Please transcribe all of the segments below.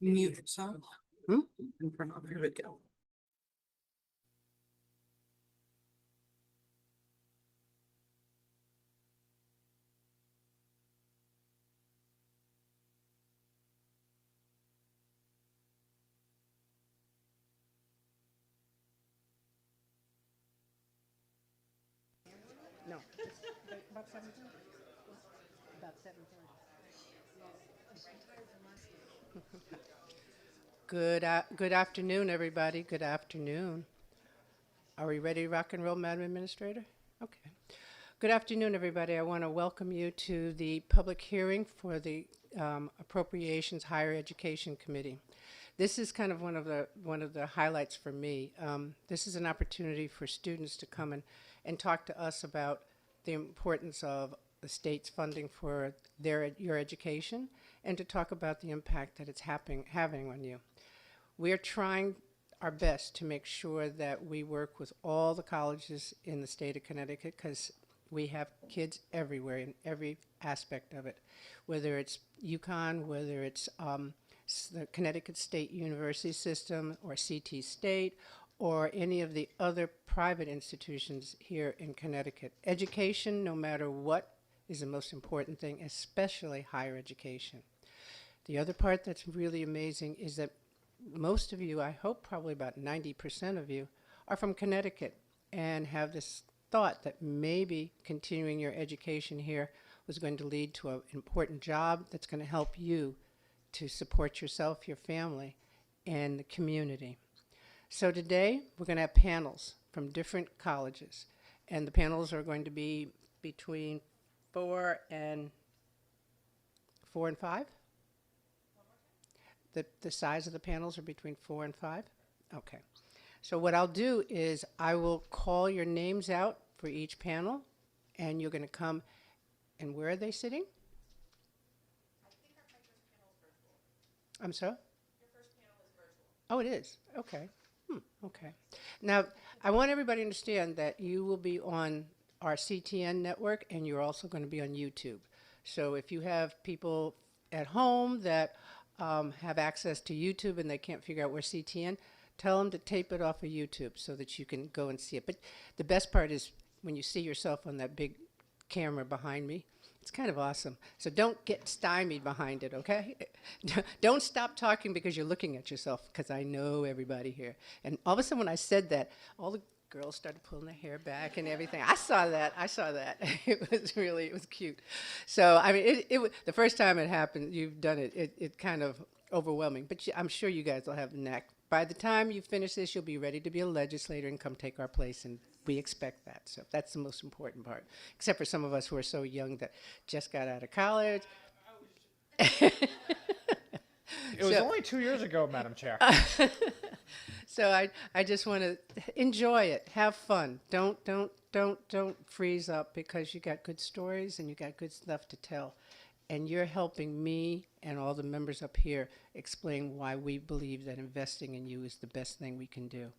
Mute yourself. In front of, here we go. No. About 7:30. About 7:30. Good afternoon, everybody. Good afternoon. Are we ready to rock and roll, Madam Administrator? Okay. Good afternoon, everybody. I want to welcome you to the public hearing for the Appropriations Higher Education Committee. This is kind of one of the highlights for me. This is an opportunity for students to come and talk to us about the importance of the state's funding for your education, and to talk about the impact that it's having on you. We are trying our best to make sure that we work with all the colleges in the state of Connecticut, because we have kids everywhere in every aspect of it, whether it's UConn, whether it's the Connecticut State University System, or CT State, or any of the other private institutions here in Connecticut. Education, no matter what, is the most important thing, especially higher education. The other part that's really amazing is that most of you, I hope probably about 90% of you, are from Connecticut and have this thought that maybe continuing your education here was going to lead to an important job that's going to help you to support yourself, your family, and the community. So today, we're going to have panels from different colleges, and the panels are going to be between 4 and 5? The size of the panels are between 4 and 5? Okay. So what I'll do is I will call your names out for each panel, and you're going to come, and where are they sitting? I think my first panel is virtual. I'm sorry? Your first panel is virtual. Oh, it is? Okay. Okay. Now, I want everybody to understand that you will be on our CTN network, and you're also going to be on YouTube. So if you have people at home that have access to YouTube and they can't figure out where CTN, tell them to tape it off of YouTube so that you can go and see it. But the best part is when you see yourself on that big camera behind me. It's kind of awesome. So don't get stymied behind it, okay? Don't stop talking because you're looking at yourself, because I know everybody here. And all of a sudden when I said that, all the girls started pulling their hair back and everything. I saw that. It was cute. So, I mean, the first time it happened, you've done it, it kind of overwhelming. But I'm sure you guys will have the knack. By the time you finish this, you'll be ready to be a legislator and come take our place, and we expect that. So that's the most important part, except for some of us who are so young that just got out of college. It was only 2 years ago, Madam Chair. So I just want to enjoy it, have fun. Don't freeze up, because you got good stories and you got good stuff to tell. And you're helping me and all the members up here explain why we believe that investing in you is the best thing we can do.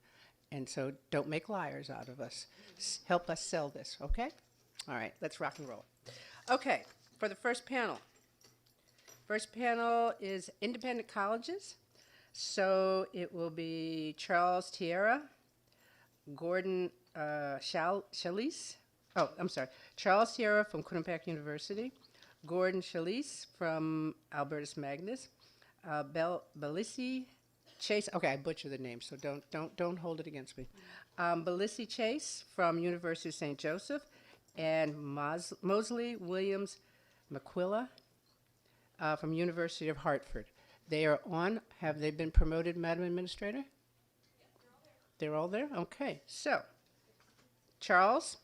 And so don't make liars out of us. Help us sell this, okay? All right, let's rock and roll. Okay, for the first panel. First panel is independent colleges. So it will be Charles Tierra, Gordon Chalice. Oh, I'm sorry. Charles Tierra from Quinnipiac University, Gordon Chalice from Albertus Magnus, Belissi Chase. Okay, I butchered the name, so don't hold it against me. Belissi Chase from University of St. Joseph, and Mosley Williams McQuilla from University of Hartford. They are on. Have they been promoted, Madam Administrator? Yeah, they're all there. They're all there? Okay. So, Charles?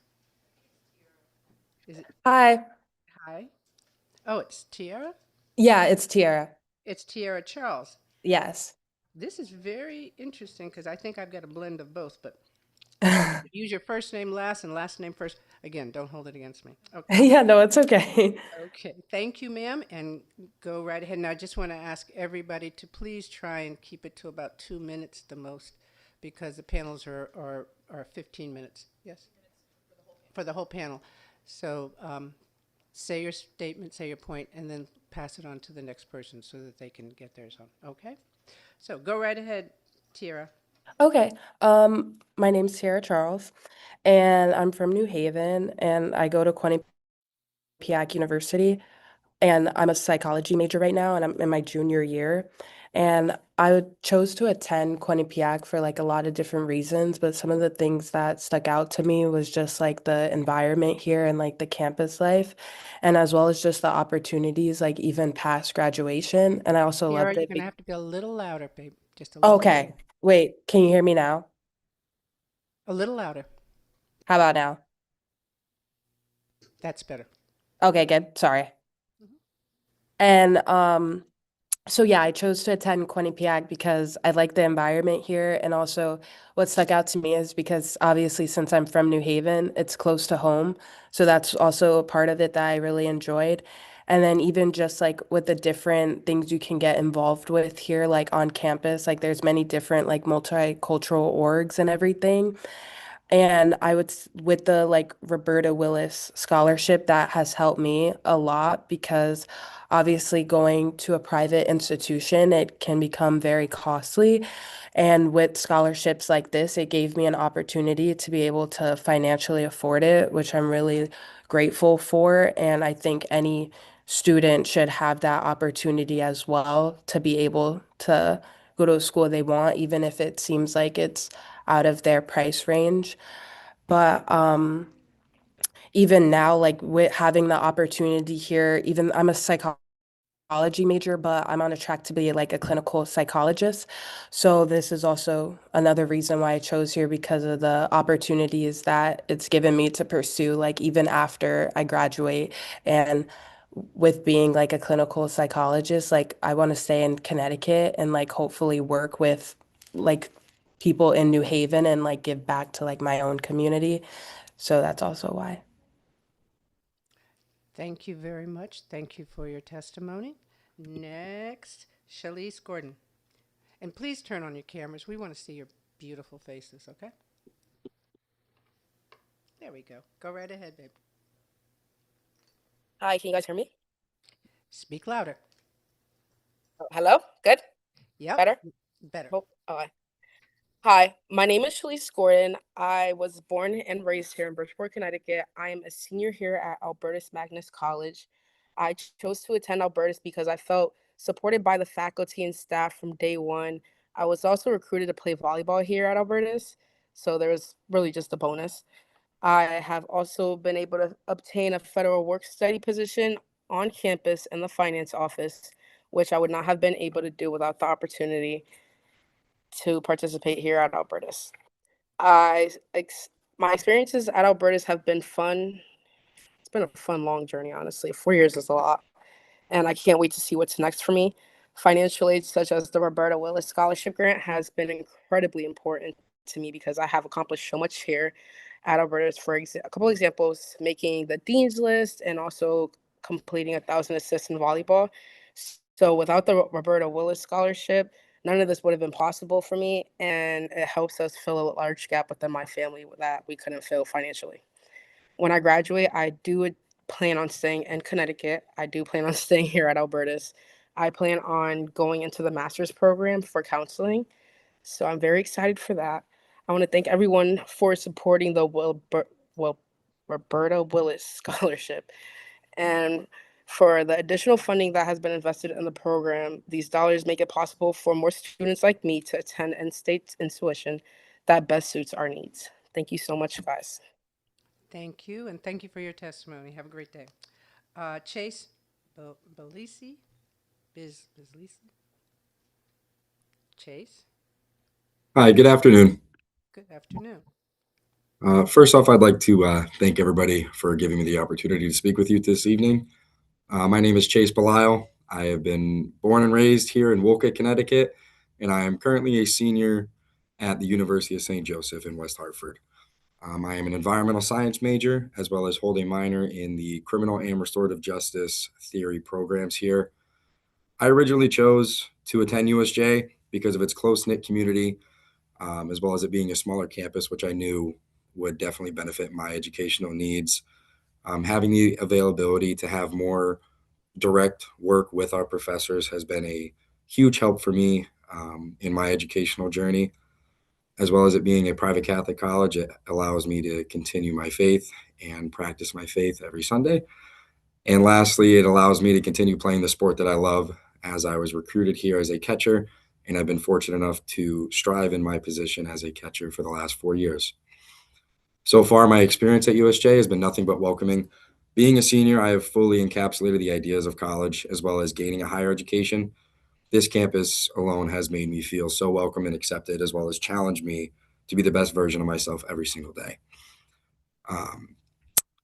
Is it? Hi. Hi. Oh, it's Tiara? Yeah, it's Tiara. It's Tiara Charles. Yes. This is very interesting, because I think I've got a blend of both, but use your first name last and last name first. Again, don't hold it against me. Okay. Yeah, no, it's okay. Okay. Thank you, ma'am, and go right ahead. Now, I just want to ask everybody to please try and keep it to about 2 minutes the most, because the panels are 15 minutes. Yes? For the whole panel. So say your statement, say your point, and then pass it on to the next person so that they can get theirs on. Okay? So go right ahead, Tira. Okay. My name's Tiara Charles, and I'm from New Haven, and I go to Quinnipiac University, and I'm a psychology major right now, and I'm in my junior year. And I chose to attend Quinnipiac for like a lot of different reasons, but some of the things that stuck out to me was just like the environment here and like the campus life, and as well as just the opportunities, like even past graduation. And I also Tira, loved you're it. going to have to be a little louder, babe. Just a little louder. Okay, wait, can you hear me now? A little louder. How about now? That's better. Okay, good. Sorry. Mhm. And so yeah, I chose to attend Quinnipiac because I like the environment here, and also what stuck out to me is because obviously since I'm from New Haven, it's close to home. So that's also a part of it that I really enjoyed. And then even just like with the different things you can get involved with here, like on campus, like there's many different like multicultural orgs and everything. And with the like Roberta Willis scholarship, that has helped me a lot because obviously going to a private institution, it can become very costly. And with scholarships like this, it gave me an opportunity to be able to financially afford it, which I'm really grateful for. And I think any student should have that opportunity as well to be able to go to a school they want, even if it seems like it's out of their price range. But even now, like with having the opportunity here, even I'm a psychology major, but I'm on a track to be like a clinical psychologist. So this is also another reason why I chose here because of the opportunities that it's given me to pursue, like even after I graduate. And with being like a clinical psychologist, like I want to stay in Connecticut and like hopefully work with like people in New Haven and like give back to like my own community. So that's also why. Thank you very much. Thank you for your testimony. Next, Shalise Gordon. And please turn on your cameras. We want to see your beautiful faces, okay? There we go. Go right ahead, babe. Hi, can you guys hear me? Speak louder. Oh, hello? Good? Yep, Better? better. Oh, okay. Hi, my name is Shalise Gordon. I was born and raised here in Bridgeport, Connecticut. I am a senior here at Albertus Magnus College. I chose to attend Albertus because I felt supported by the faculty and staff from day one. I was also recruited to play volleyball here at Albertus, so there was really just a bonus. I have also been able to obtain a federal work study position on campus in the finance office, which I would not have been able to do without the opportunity to participate here at Albertus. I ex- my experiences at Albertus have been fun. It's been a fun, long journey, honestly. 4 years is a lot, and I can't wait to see what's next for me. Financial aid, such as the Roberta Willis Scholarship Grant, has been incredibly important to me because I have accomplished so much here at Alberta's. A couple examples, making the dean's list and also completing 1,000 assists in volleyball. So without the Roberta Willis Scholarship, none of this would have been possible for me, and it helps us fill a large gap within my family that we couldn't fill financially. When I graduate, I do plan on staying in Connecticut. I do plan on staying here at Albertus. I plan on going into the master's program for counseling. So I'm very excited for that. I want to thank everyone for supporting the Will Roberta Willis Scholarship and for the additional funding that has been invested in the program. These dollars make it possible for more students like me to attend in-state tuition that best suits our needs. Thank you so much, guys. Thank you, and thank you for your testimony. Have a great day. Chase Belisi? Bizlisi? Chase, Hi, good afternoon. good afternoon. First off, I'd like to thank everybody for giving me the opportunity to speak with you this evening. My name is Chase Belisle. I have been born and raised here in Wolcott, Connecticut, and I am currently a senior at the University of St. Joseph in West Hartford. I am an environmental science major, as well as hold a minor in the criminal and restorative justice theory programs here. I originally chose to attend USJ because of its close knit community, as well as it being a smaller campus, which I knew would definitely benefit my educational needs. Having the availability to have more direct work with our professors has been a huge help for me in my educational journey. As well as it being a private Catholic college, it allows me to continue my faith and practice my faith every Sunday. And lastly, it allows me to continue playing the sport that I love, as I was recruited here as a catcher, and I've been fortunate enough to strive in my position as a catcher for the last 4 years. So far, my experience at USJ has been nothing but welcoming. Being a senior, I have fully encapsulated the ideas of college as well as gaining a higher education. This campus alone has made me feel so welcome and accepted, as well as challenged me to be the best version of myself every single day. Um,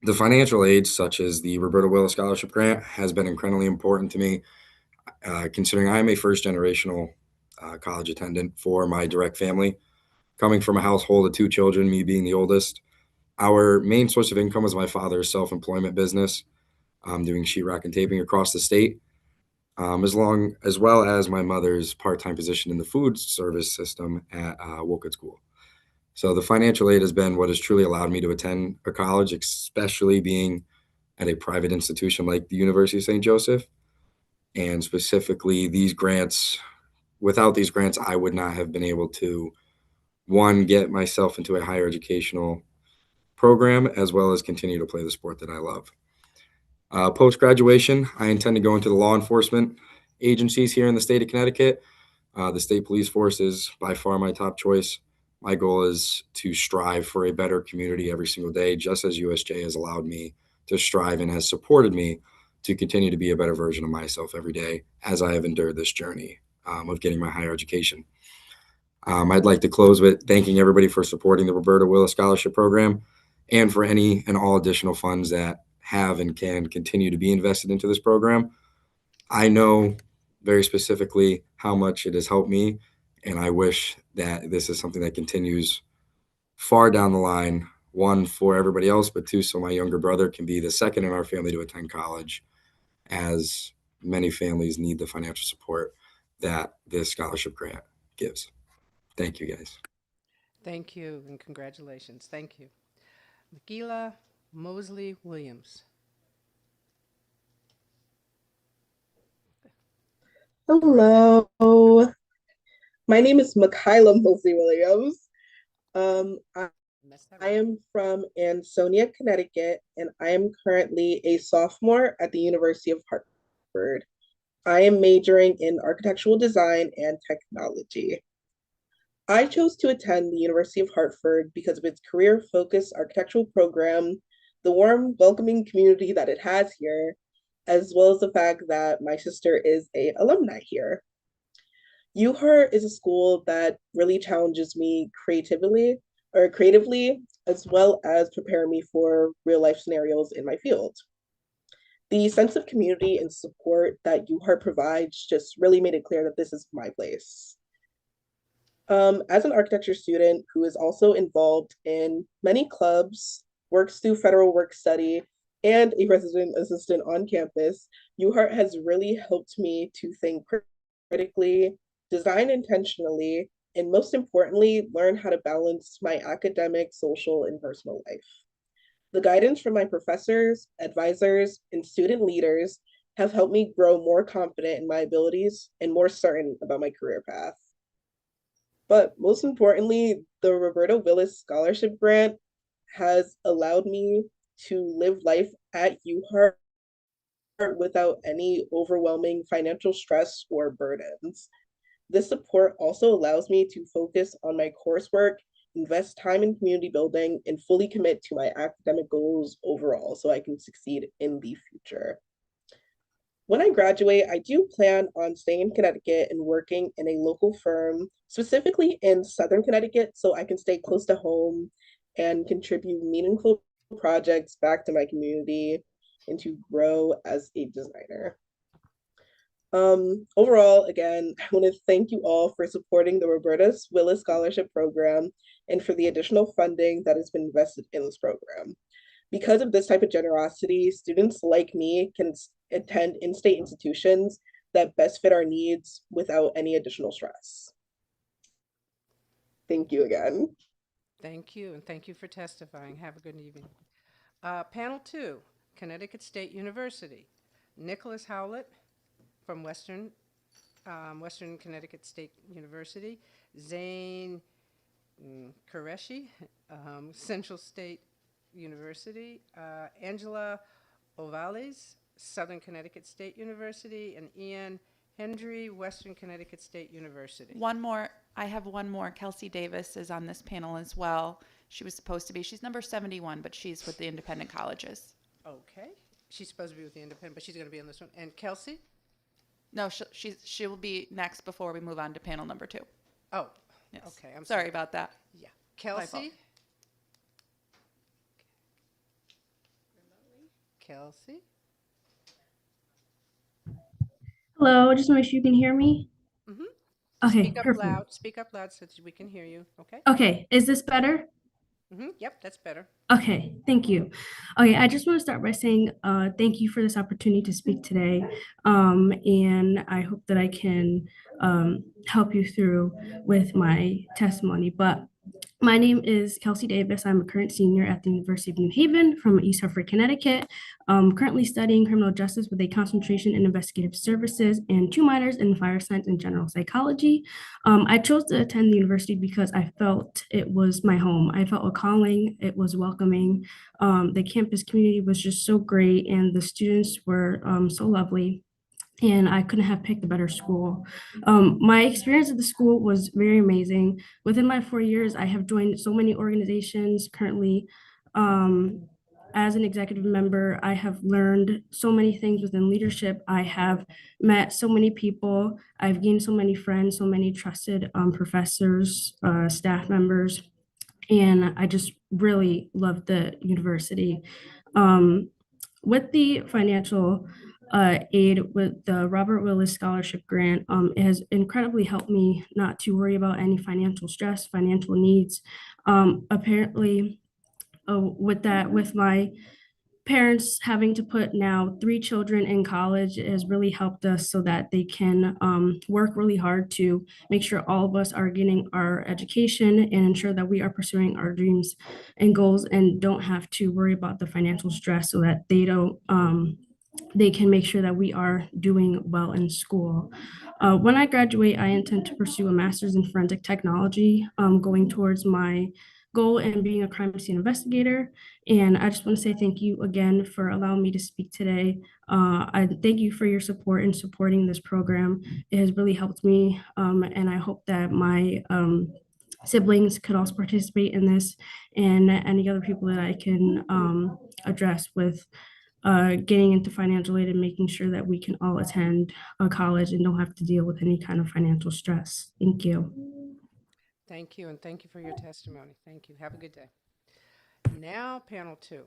the financial aid, such as the Roberta Willis Scholarship Grant, has been incredibly important to me, considering I am a first generational college attendant for my direct family. Coming from a household of 2 children, me being the oldest, our main source of income was my father's self employment business, doing sheetrock and taping across the state, as well as my mother's part time position in the food service system at Wolcott School. So the financial aid has been what has truly allowed me to attend a college, especially being at a private institution like the University of St. Joseph. And specifically, these grants, without these grants, I would not have been able to, one, get myself into a higher educational program, as well as continue to play the sport that I love. Post graduation, I intend to go into the law enforcement agencies here in the state of Connecticut. The state police force is by far my top choice. My goal is to strive for a better community every single day, just as USJ has allowed me to strive and has supported me to continue to be a better version of myself every day as I have endured this journey of getting my higher education. I'd like to close with thanking everybody for supporting the Roberta Willis Scholarship Program and for any and all additional funds that have and can continue to be invested into this program. I know very specifically how much it has helped me, and I wish that this is something that continues far down the line, one, for everybody else, but two, so my younger brother can be the second in our family to attend college, as many families need the financial support that this scholarship grant gives. Thank you, guys. Thank you and congratulations. Thank you. Makila Mosley Williams. Hello. My name is Makayla Mosley Williams. I Messed that I up. am from Ansonia, Connecticut, and I am currently a sophomore at the University of Hartford. I am majoring in architectural design and technology. I chose to attend the University of Hartford because of its career-focused architectural program, the warm, welcoming community that it has here, as well as the fact that my sister is a alumni here. UHart is a school that really challenges me creatively, as well as prepare me for real life scenarios in my field. The sense of community and support that UHart provides just really made it clear that this is my place. As an architecture student who is also involved in many clubs, works through federal work study, and a resident assistant on campus, UHart has really helped me to think critically, design intentionally, and most importantly, learn how to balance my academic, social, and personal life. The guidance from my professors, advisors, and student leaders have helped me grow more confident in my abilities and more certain about my career path. But most importantly, the Roberta Willis Scholarship Grant has allowed me to live life at UHart without any overwhelming financial stress or burdens. This support also allows me to focus on my coursework, invest time in community building, and fully commit to my academic goals overall so I can succeed in the future. When I graduate, I do plan on staying in Connecticut and working in a local firm, specifically in Southern Connecticut, so I can stay close to home and contribute meaningful projects back to my community and to grow as a designer. Overall, again, I want to thank you all for supporting the Roberta Willis Scholarship Program and for the additional funding that has been invested in this program. Because of this type of generosity, students like me can attend in-state institutions that best fit our needs without any additional stress. Thank you again. Thank you and thank you for testifying. Have a good evening. Panel 2, Connecticut State University. Nicholas Howlett from Western Western Connecticut State University. Zane Qureshi, Central State University. Angela Ovales, Southern Connecticut State University. And Ian Hendry, Western Connecticut State University. One more. I have one more. Kelsey Davis is on this panel as well. She was supposed to be. She's number 71, but she's with the independent colleges. Okay. She's supposed to be with the independent, but she's going to be on this one. And Kelsey? No, she will be next before we move on to panel number 2. Oh, Yes. okay. I'm sorry about that. Yeah. fault. Kelsey? Kelsey? Hello, just want to make sure you can hear me. Mm-hmm. Okay, Speak up perfect. loud. Speak up loud so that we can hear you. Okay? Okay, is this better? Mm-hmm. Yep, that's better. Okay, thank you. Okay, I just want to start by saying thank you for this opportunity to speak today. And I hope that I can help you through with my testimony. But my name is Kelsey Davis. I'm a current senior at the University of New Haven from East Hartford, Connecticut. Currently studying criminal justice with a concentration in investigative services and 2 minors in fire science and general psychology. I chose to attend the university because I felt it was my home. I felt a calling. It was welcoming. The campus community was just so great, and the students were so lovely. And I couldn't have picked a better school. My experience at the school was very amazing. Within my 4 years, I have joined so many organizations. Currently, as an executive member, I have learned so many things within leadership. I have met so many people. I've gained so many friends, so many trusted professors, staff members, and I just really love the university. With the financial aid with the Robert Willis Scholarship Grant, it has incredibly helped me not to worry about any financial stress, financial needs. Apparently, with my parents having to put now 3 children in college, it has really helped us so that they can work really hard to make sure all of us are getting our education and ensure that we are pursuing our dreams and goals and don't have to worry about the financial stress so that they can make sure that we are doing well in school. When I graduate, I intend to pursue a master's in forensic technology, going towards my goal in being a crime scene investigator. And I just want to say thank you again for allowing me to speak today. I thank you for your support in supporting this program. It has really helped me, and I hope that my siblings could also participate in this, and any other people that I can address with getting into financial aid and making sure that we can all attend a college and don't have to deal with any kind of financial stress. Thank you. Thank you, and thank you for your testimony. Thank you. Have a good day. Now, panel 2.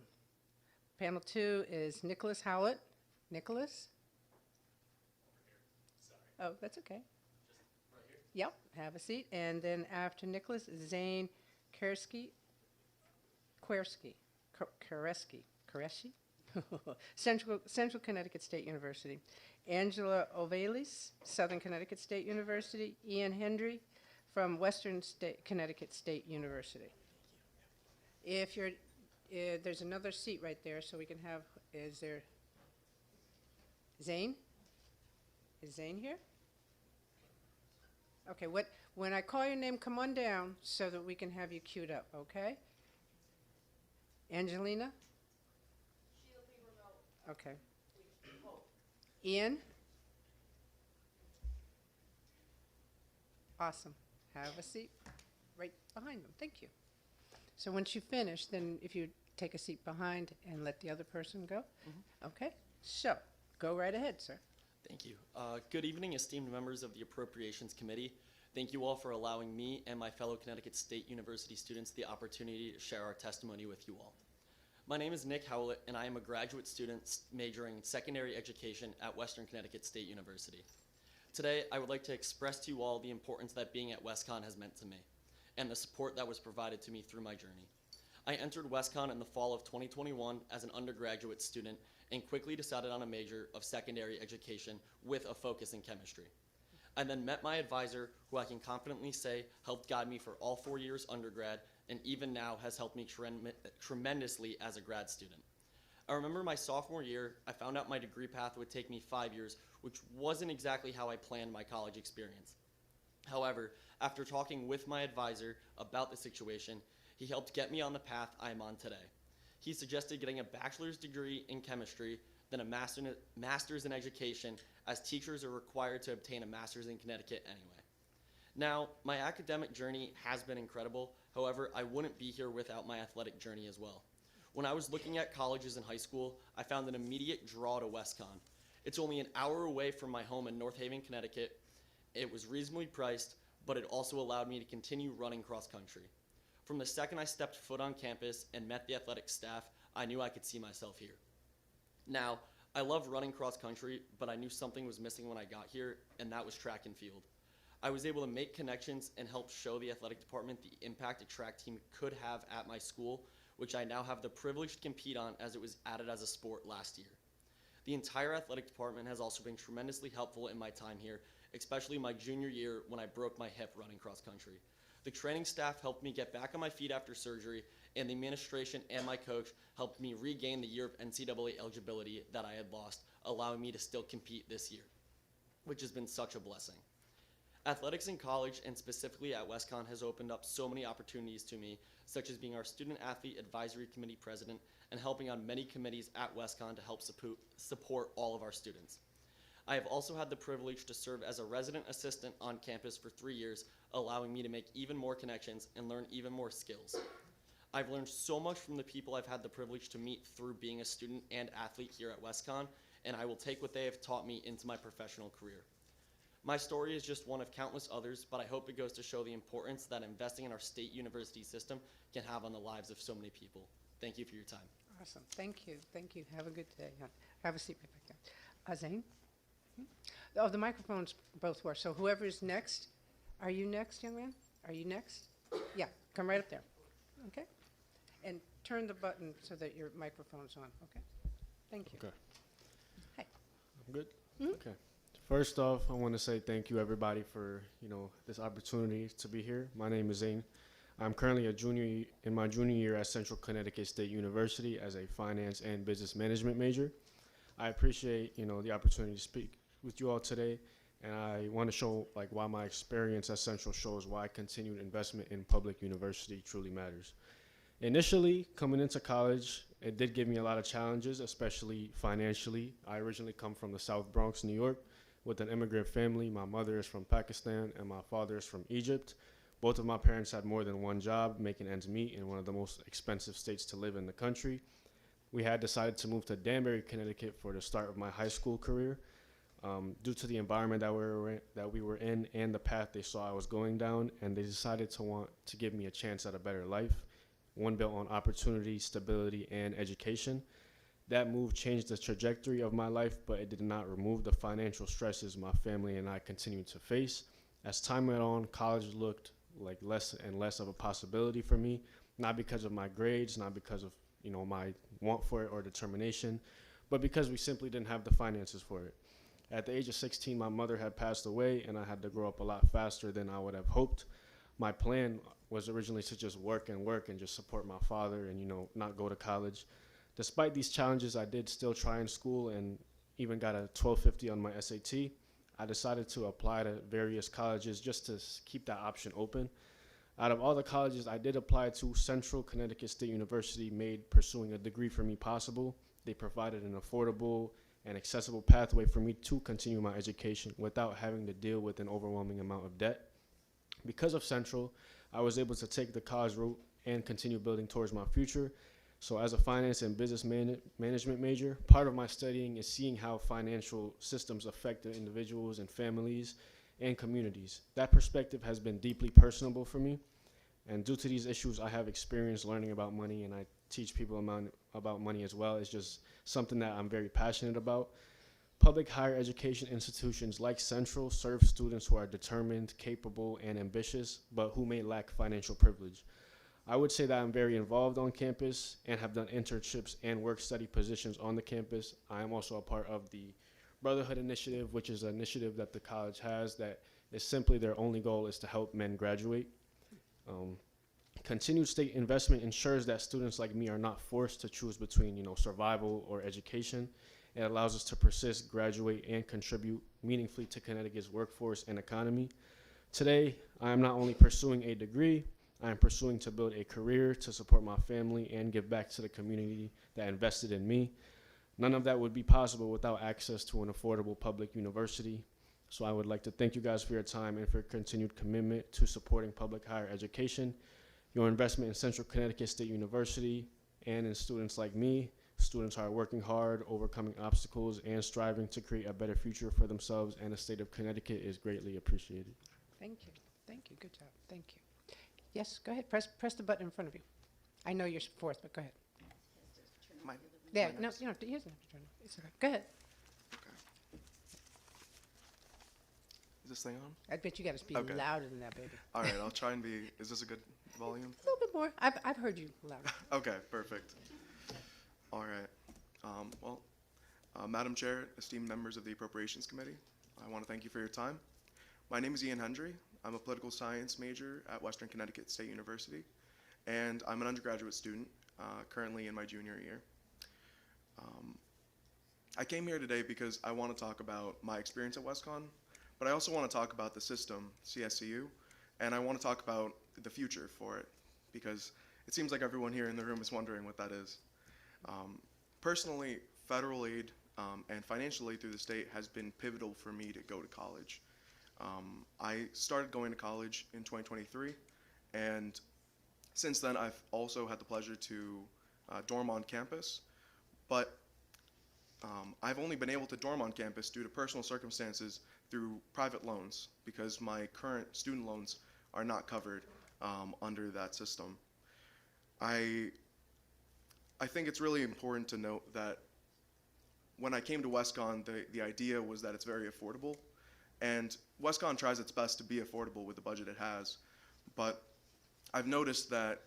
Panel 2 is Nicholas Howlett. Nicholas? Oh, that's okay. Yep, have a seat. And then after Nicholas, Zane Kereski. Central Connecticut State University. Angela Ovalis, Southern Connecticut State University. Ian Hendry from Western Connecticut State University. If you're, there's another seat right there, so we can have, is there, Zane? Is Zane here? Okay, when I call your name, come on down so that we can have you queued up, okay? Angelina? She'll be remote. Okay. Ian? Awesome. Have a seat right behind them. Thank you. So once you finish, then if you take a seat behind and let the other person go. Okay, so go right ahead, sir. Thank you. Good evening, esteemed members of the Appropriations Committee. Thank you all for allowing me and my fellow Connecticut State University students the opportunity to share our testimony with you all. My name is Nick Howlett, and I am a graduate student majoring in secondary education at Western Connecticut State University. Today, I would like to express to you all the importance that being at WestCon has meant to me, and the support that was provided to me through my journey. I entered WestCon in the fall of 2021 as an undergraduate student and quickly decided on a major of secondary education with a focus in chemistry. I then met my advisor, who I can confidently say helped guide me for all 4 years undergrad, and even now has helped me tremendously as a grad student. I remember my sophomore year, I found out my degree path would take me 5 years, which wasn't exactly how I planned my college experience. However, after talking with my advisor about the situation, he helped get me on the path I am on today. He suggested getting a bachelor's degree in chemistry, then a master's in education, as teachers are required to obtain a master's in Connecticut anyway. Now, my academic journey has been incredible. However, I wouldn't be here without my athletic journey as well. When I was looking at colleges in high school, I found an immediate draw to WestConn. It's only an hour away from my home in North Haven, Connecticut. It was reasonably priced, but it also allowed me to continue running cross country. From the second I stepped foot on campus and met the athletic staff, I knew I could see myself here. Now, I love running cross country, but I knew something was missing when I got here, and that was track and field. I was able to make connections and help show the athletic department the impact a track team could have at my school, which I now have the privilege to compete on as it was added as a sport last year. The entire athletic department has also been tremendously helpful in my time here, especially my junior year when I broke my hip running cross country. The training staff helped me get back on my feet after surgery, and the administration and my coach helped me regain the year of NCAA eligibility that I had lost, allowing me to still compete this year, which has been such a blessing. Athletics in college, and specifically at WestConn, has opened up so many opportunities to me, such as being our Student Athlete Advisory Committee President and helping on many committees at WestConn to help support all of our students. I have also had the privilege to serve as a resident assistant on campus for 3 years, allowing me to make even more connections and learn even more skills. I've learned so much from the people I've had the privilege to meet through being a student and athlete here at WestConn, and I will take what they have taught me into my professional career. My story is just one of countless others, but I hope it goes to show the importance that investing in our state university system can have on the lives of so many people. Thank you for your time. Awesome. Thank you. Thank you. Have a good day. Have a seat right back there. Zane? Oh, the microphones both work. So whoever's next, are you next, young man? Are you next? Yeah, come right up there. Okay? And turn the button so that your microphone's on. Okay? Thank you. Okay. Hi. I'm good? Okay. First off, I want to say thank you everybody for, this opportunity to be here. My name is Zane. I'm currently in my junior year at Central Connecticut State University as a finance and business management major. I appreciate, the opportunity to speak with you all today, and I want to show why my experience at Central shows why continued investment in public university truly matters. Initially, coming into college, it did give me a lot of challenges, especially financially. I originally come from the South Bronx, New York, with an immigrant family. My mother is from Pakistan and my father is from Egypt. Both of my parents had more than one job, making ends meet in one of the most expensive states to live in the country. We had decided to move to Danbury, Connecticut for the start of my high school career. Due to the environment that we were in and the path they saw I was going down, and they decided to want to give me a chance at a better life, one built on opportunity, stability, and education. That move changed the trajectory of my life, but it did not remove the financial stresses my family and I continued to face. As time went on, college looked like less and less of a possibility for me, not because of my grades, not because of my want for it or determination, but because we simply didn't have the finances for it. At the age of 16, my mother had passed away, and I had to grow up a lot faster than I would have hoped. My plan was originally to just work and just support my father and, not go to college. Despite these challenges, I did still try in school and even got a 1250 on my SAT. I decided to apply to various colleges just to keep that option open. Out of all the colleges I did apply to, Central Connecticut State University made pursuing a degree for me possible. They provided an affordable and accessible pathway for me to continue my education without having to deal with an overwhelming amount of debt. Because of Central, I was able to take the college route and continue building towards my future. So as a finance and business management major, part of my studying is seeing how financial systems affect the individuals and families and communities. That perspective has been deeply personable for me. And due to these issues, I have experience learning about money, and I teach people about money as well. It's just something that I'm very passionate about. Public higher education institutions like Central serve students who are determined, capable, and ambitious, but who may lack financial privilege. I would say that I'm very involved on campus and have done internships and work study positions on the campus. I am also a part of the Brotherhood Initiative, which is an initiative that the college has that is simply their only goal is to help men graduate. Continued state investment ensures that students like me are not forced to choose between, survival or education. It allows us to persist, graduate, and contribute meaningfully to Connecticut's workforce and economy. Today, I am not only pursuing a degree, I am pursuing to build a career to support my family and give back to the community that invested in me. None of that would be possible without access to an affordable public university. So I would like to thank you guys for your time and for your continued commitment to supporting public higher education. Your investment in Central Connecticut State University and in students like me. Students are working hard, overcoming obstacles, and striving to create a better future for themselves and the state of Connecticut is greatly appreciated. Thank you. Thank you. Good job. Thank you. Yes, go ahead. Press the button in front of you. I know you're fourth, but go ahead. Yeah, no, you don't. He doesn't have to turn it. It's okay. Go ahead. Is this thing on? I bet you got to speak Okay. louder than that, baby. All right, I'll try and be. Is this a good volume? A little bit more. I've heard you louder. Okay, perfect. All right. Madam Chair, esteemed members of the Appropriations Committee, I want to thank you for your time. My name is Ian Hendry. I'm a political science major at Western Connecticut State University, and I'm an undergraduate student, currently in my junior year. I came here today because I want to talk about my experience at WestCon, but I also want to talk about the system, CSCU, and I want to talk about the future for it, because it seems like everyone here in the room is wondering what that is. Personally, federal aid and financial aid through the state has been pivotal for me to go to college. I started going to college in 2023, and since then I've also had the pleasure to dorm on campus, but I've only been able to dorm on campus due to personal circumstances through private loans, because my current student loans are not covered under that system. I think it's really important to note that when I came to WestCon, the idea was that it's very affordable, and WestCon tries its best to be affordable with the budget it has, but I've noticed that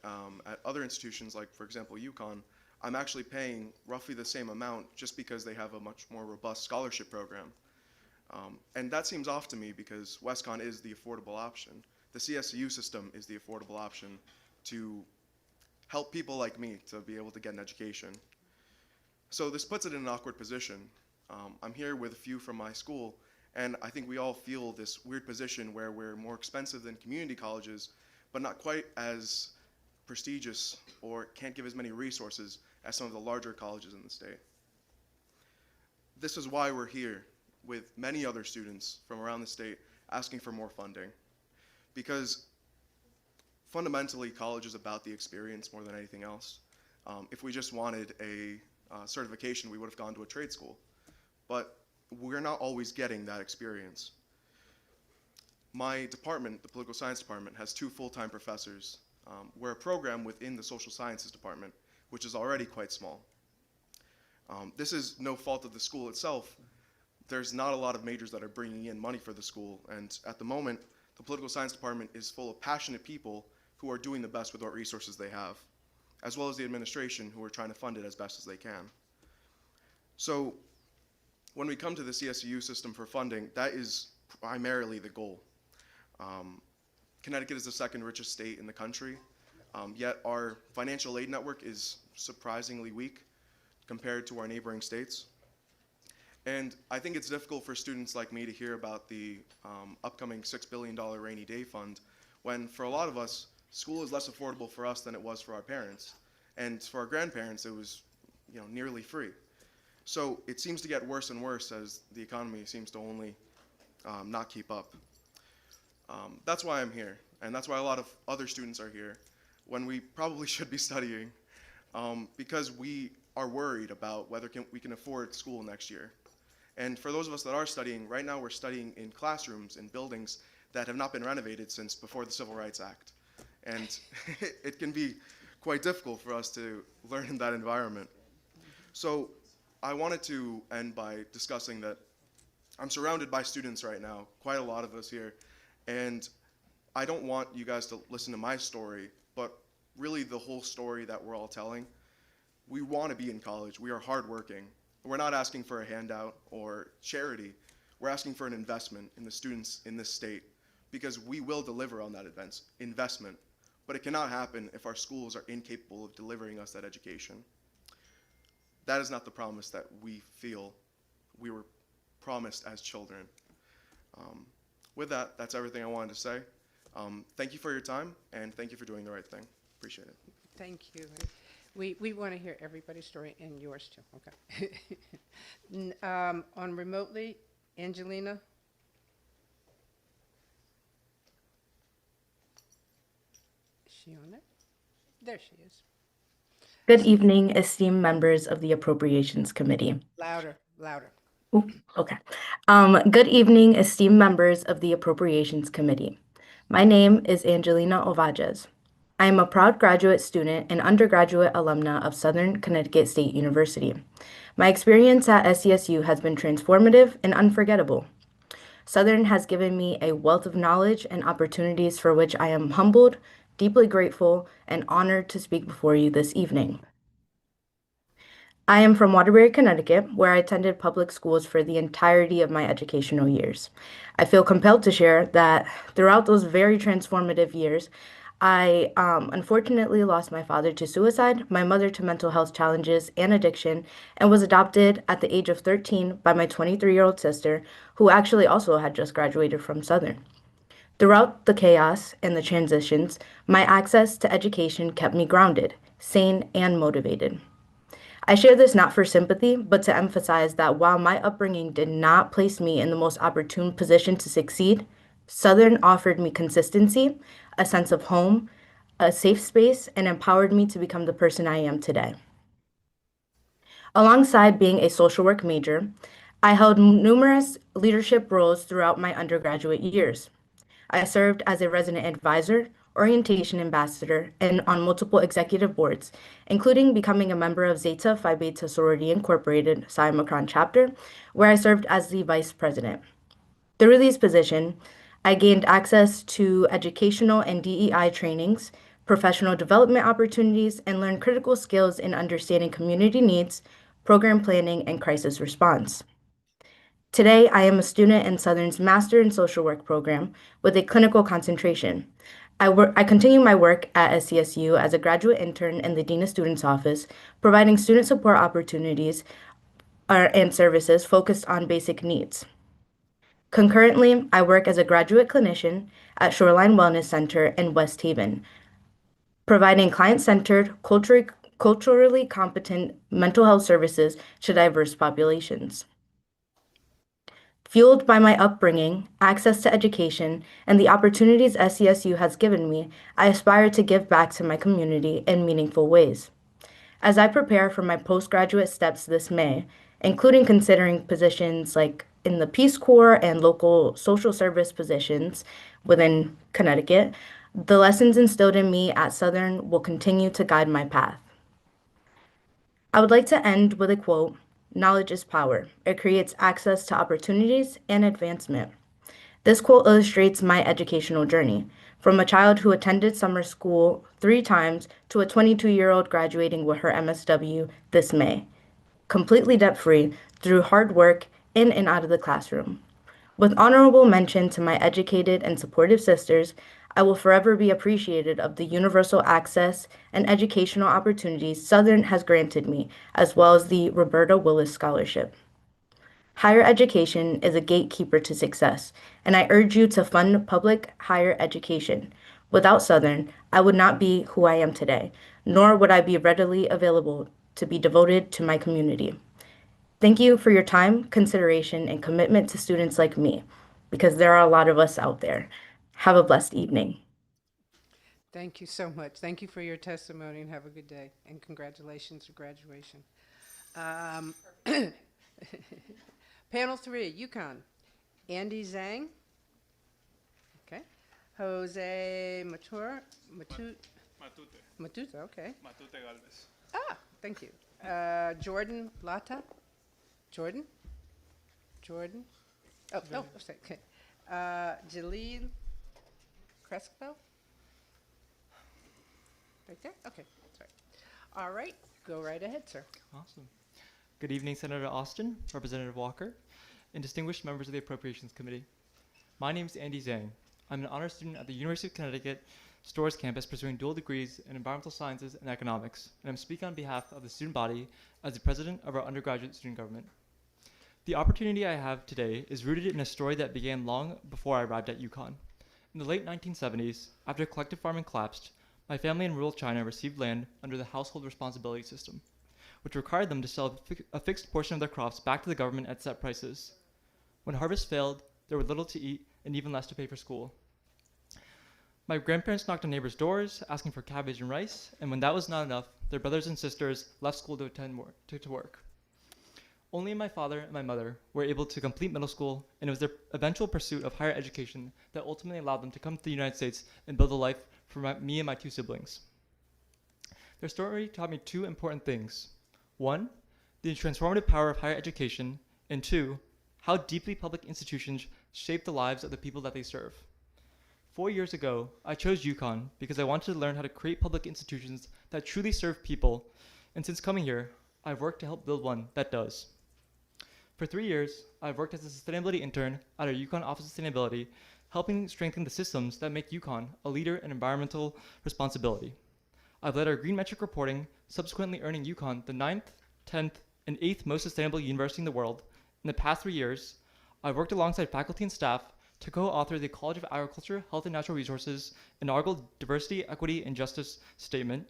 at other institutions, like for example UConn, I'm actually paying roughly the same amount just because they have a much more robust scholarship program. And that seems off to me because WestCon is the affordable option. The CSCU system is the affordable option to help people like me to be able to get an education. So this puts it in an awkward position. I'm here with a few from my school, and I think we all feel this weird position where we're more expensive than community colleges, but not quite as prestigious or can't give as many resources as some of the larger colleges in the state. This is why we're here with many other students from around the state asking for more funding, because fundamentally college is about the experience more than anything else. If we just wanted a certification, we would have gone to a trade school, but we're not always getting that experience. My department, the political science department, has 2 full-time professors. We're a program within the social sciences department, which is already quite small. This is no fault of the school itself. There's not a lot of majors that are bringing in money for the school, and at the moment, the political science department is full of passionate people who are doing the best with what resources they have, as well as the administration who are trying to fund it as best as they can. So when we come to the CSCU system for funding, that is primarily the goal. Connecticut is the 2nd richest state in the country, yet our financial aid network is surprisingly weak compared to our neighboring states. And I think it's difficult for students like me to hear about the upcoming $6 billion rainy day fund, when for a lot of us, school is less affordable for us than it was for our parents. And for our grandparents, it was nearly free. So it seems to get worse and worse as the economy seems to only not keep up. That's why I'm here, and that's why a lot of other students are here, when we probably should be studying, because we are worried about whether we can afford school next year. And for those of us that are studying, right now we're studying in classrooms in buildings that have not been renovated since before the Civil Rights Act. And it can be quite difficult for us to learn in that environment. So I wanted to end by discussing that I'm surrounded by students right now, quite a lot of us here, and I don't want you guys to listen to my story, but really the whole story that we're all telling. We want to be in college. We are hardworking. We're not asking for a handout or charity. We're asking for an investment in the students in this state, because we will deliver on that investment, but it cannot happen if our schools are incapable of delivering us that education. that is not the promise that we feel we were promised as children. With that, that's everything I wanted to say. Thank you for your time, and thank you for doing the right thing. Appreciate it. Thank you. We want to hear everybody's story and yours too. Okay. On remotely, Angelina. Is she on there? There she is. Good evening, esteemed members of the Appropriations Committee. Louder, louder. Ooh, okay. Good evening, esteemed members of the Appropriations Committee. My name is Angelina Ovajes. I am a proud graduate student and undergraduate alumna of Southern Connecticut State University. My experience at SCSU has been transformative and unforgettable. Southern has given me a wealth of knowledge and opportunities for which I am humbled, deeply grateful, and honored to speak before you this evening. I am from Waterbury, Connecticut, where I attended public schools for the entirety of my educational years. I feel compelled to share that throughout those very transformative years, I unfortunately lost my father to suicide, my mother to mental health challenges and addiction, and was adopted at the age of 13 by my 23-year-old sister, who actually also had just graduated from Southern. Throughout the chaos and the transitions, my access to education kept me grounded, sane, and motivated. I share this not for sympathy, but to emphasize that while my upbringing did not place me in the most opportune position to succeed, Southern offered me consistency, a sense of home, a safe space, and empowered me to become the person I am today. Alongside being a social work major, I held numerous leadership roles throughout my undergraduate years. I served as a resident advisor, orientation ambassador, and on multiple executive boards, including becoming a member of Zeta Phi Beta Sorority Incorporated Psi Omicron chapter, where I served as the vice president. Through these positions, I gained access to educational and DEI trainings, professional development opportunities, and learned critical skills in understanding community needs, program planning, and crisis response. Today, I am a student in Southern's Master in Social Work program with a clinical concentration. I continue my work at SCSU as a graduate intern in the Dean of Students Office, providing student support opportunities and services focused on basic needs. Concurrently, I work as a graduate clinician at Shoreline Wellness Center in West Haven, providing client-centered, culturally competent mental health services to diverse populations. Fueled by my upbringing, access to education, and the opportunities SCSU has given me, I aspire to give back to my community in meaningful ways. As I prepare for my postgraduate steps this May, including considering positions like in the Peace Corps and local social service positions within Connecticut, the lessons instilled in me at Southern will continue to guide my path. I would like to end with a quote: "Knowledge is power. It creates access to opportunities and advancement." This quote illustrates my educational journey, from a child who attended summer school 3 times to a 22-year-old graduating with her MSW this May, completely debt-free through hard work in and out of the classroom. With honorable mention to my educated and supportive sisters, I will forever be appreciated of the universal access and educational opportunities Southern has granted me, as well as the Roberta Willis Scholarship. Higher education is a gatekeeper to success, and I urge you to fund public higher education. Without Southern, I would not be who I am today, nor would I be readily available to be devoted to my community. Thank you for your time, consideration, and commitment to students like me, because there are a lot of us out there. Have a blessed evening. Thank you so much. Thank you for your testimony, and have a good day. And congratulations to graduation. Panel 3, UConn. Andy Zhang. Okay. Jose Matute, okay. Matute Galvez. Ah, thank you. Jordan Lata. Jordan? Oh, sorry. Okay. Jaleel Crespo? Right there? Okay, sorry. All right, go right ahead, sir. Awesome. Good evening, Senator Austin, Representative Walker, and distinguished members of the Appropriations Committee. My name is Andy Zhang. I'm an honor student at the University of Connecticut Storrs campus pursuing dual degrees in environmental sciences and economics, and I'm speaking on behalf of the student body as the president of our undergraduate student government. The opportunity I have today is rooted in a story that began long before I arrived at UConn. In the late 1970s, after collective farming collapsed, my family in rural China received land under the household responsibility system, which required them to sell a fixed portion of their crops back to the government at set prices. When harvest failed, there was little to eat and even less to pay for school. My grandparents knocked on neighbors' doors, asking for cabbage and rice, and when that was not enough, their brothers and sisters left school to attend to work. Only my father and my mother were able to complete middle school, and it was their eventual pursuit of higher education that ultimately allowed them to come to the United States and build a life for me and my two siblings. Their story taught me two important things. One, the transformative power of higher education, and two, how deeply public institutions shape the lives of the people that they serve. 4 years ago, I chose UConn because I wanted to learn how to create public institutions that truly serve people, and since coming here, I've worked to help build one that does. For 3 years, I've worked as a sustainability intern at our UConn Office of Sustainability, helping strengthen the systems that make UConn a leader in environmental responsibility. I've led our green metric reporting, subsequently earning UConn the 9th, 10th, and 8th most sustainable university in the world. In the past 3 years, I've worked alongside faculty and staff to co-author the College of Agriculture, Health and Natural Resources inaugural Diversity, Equity, and Justice Statement.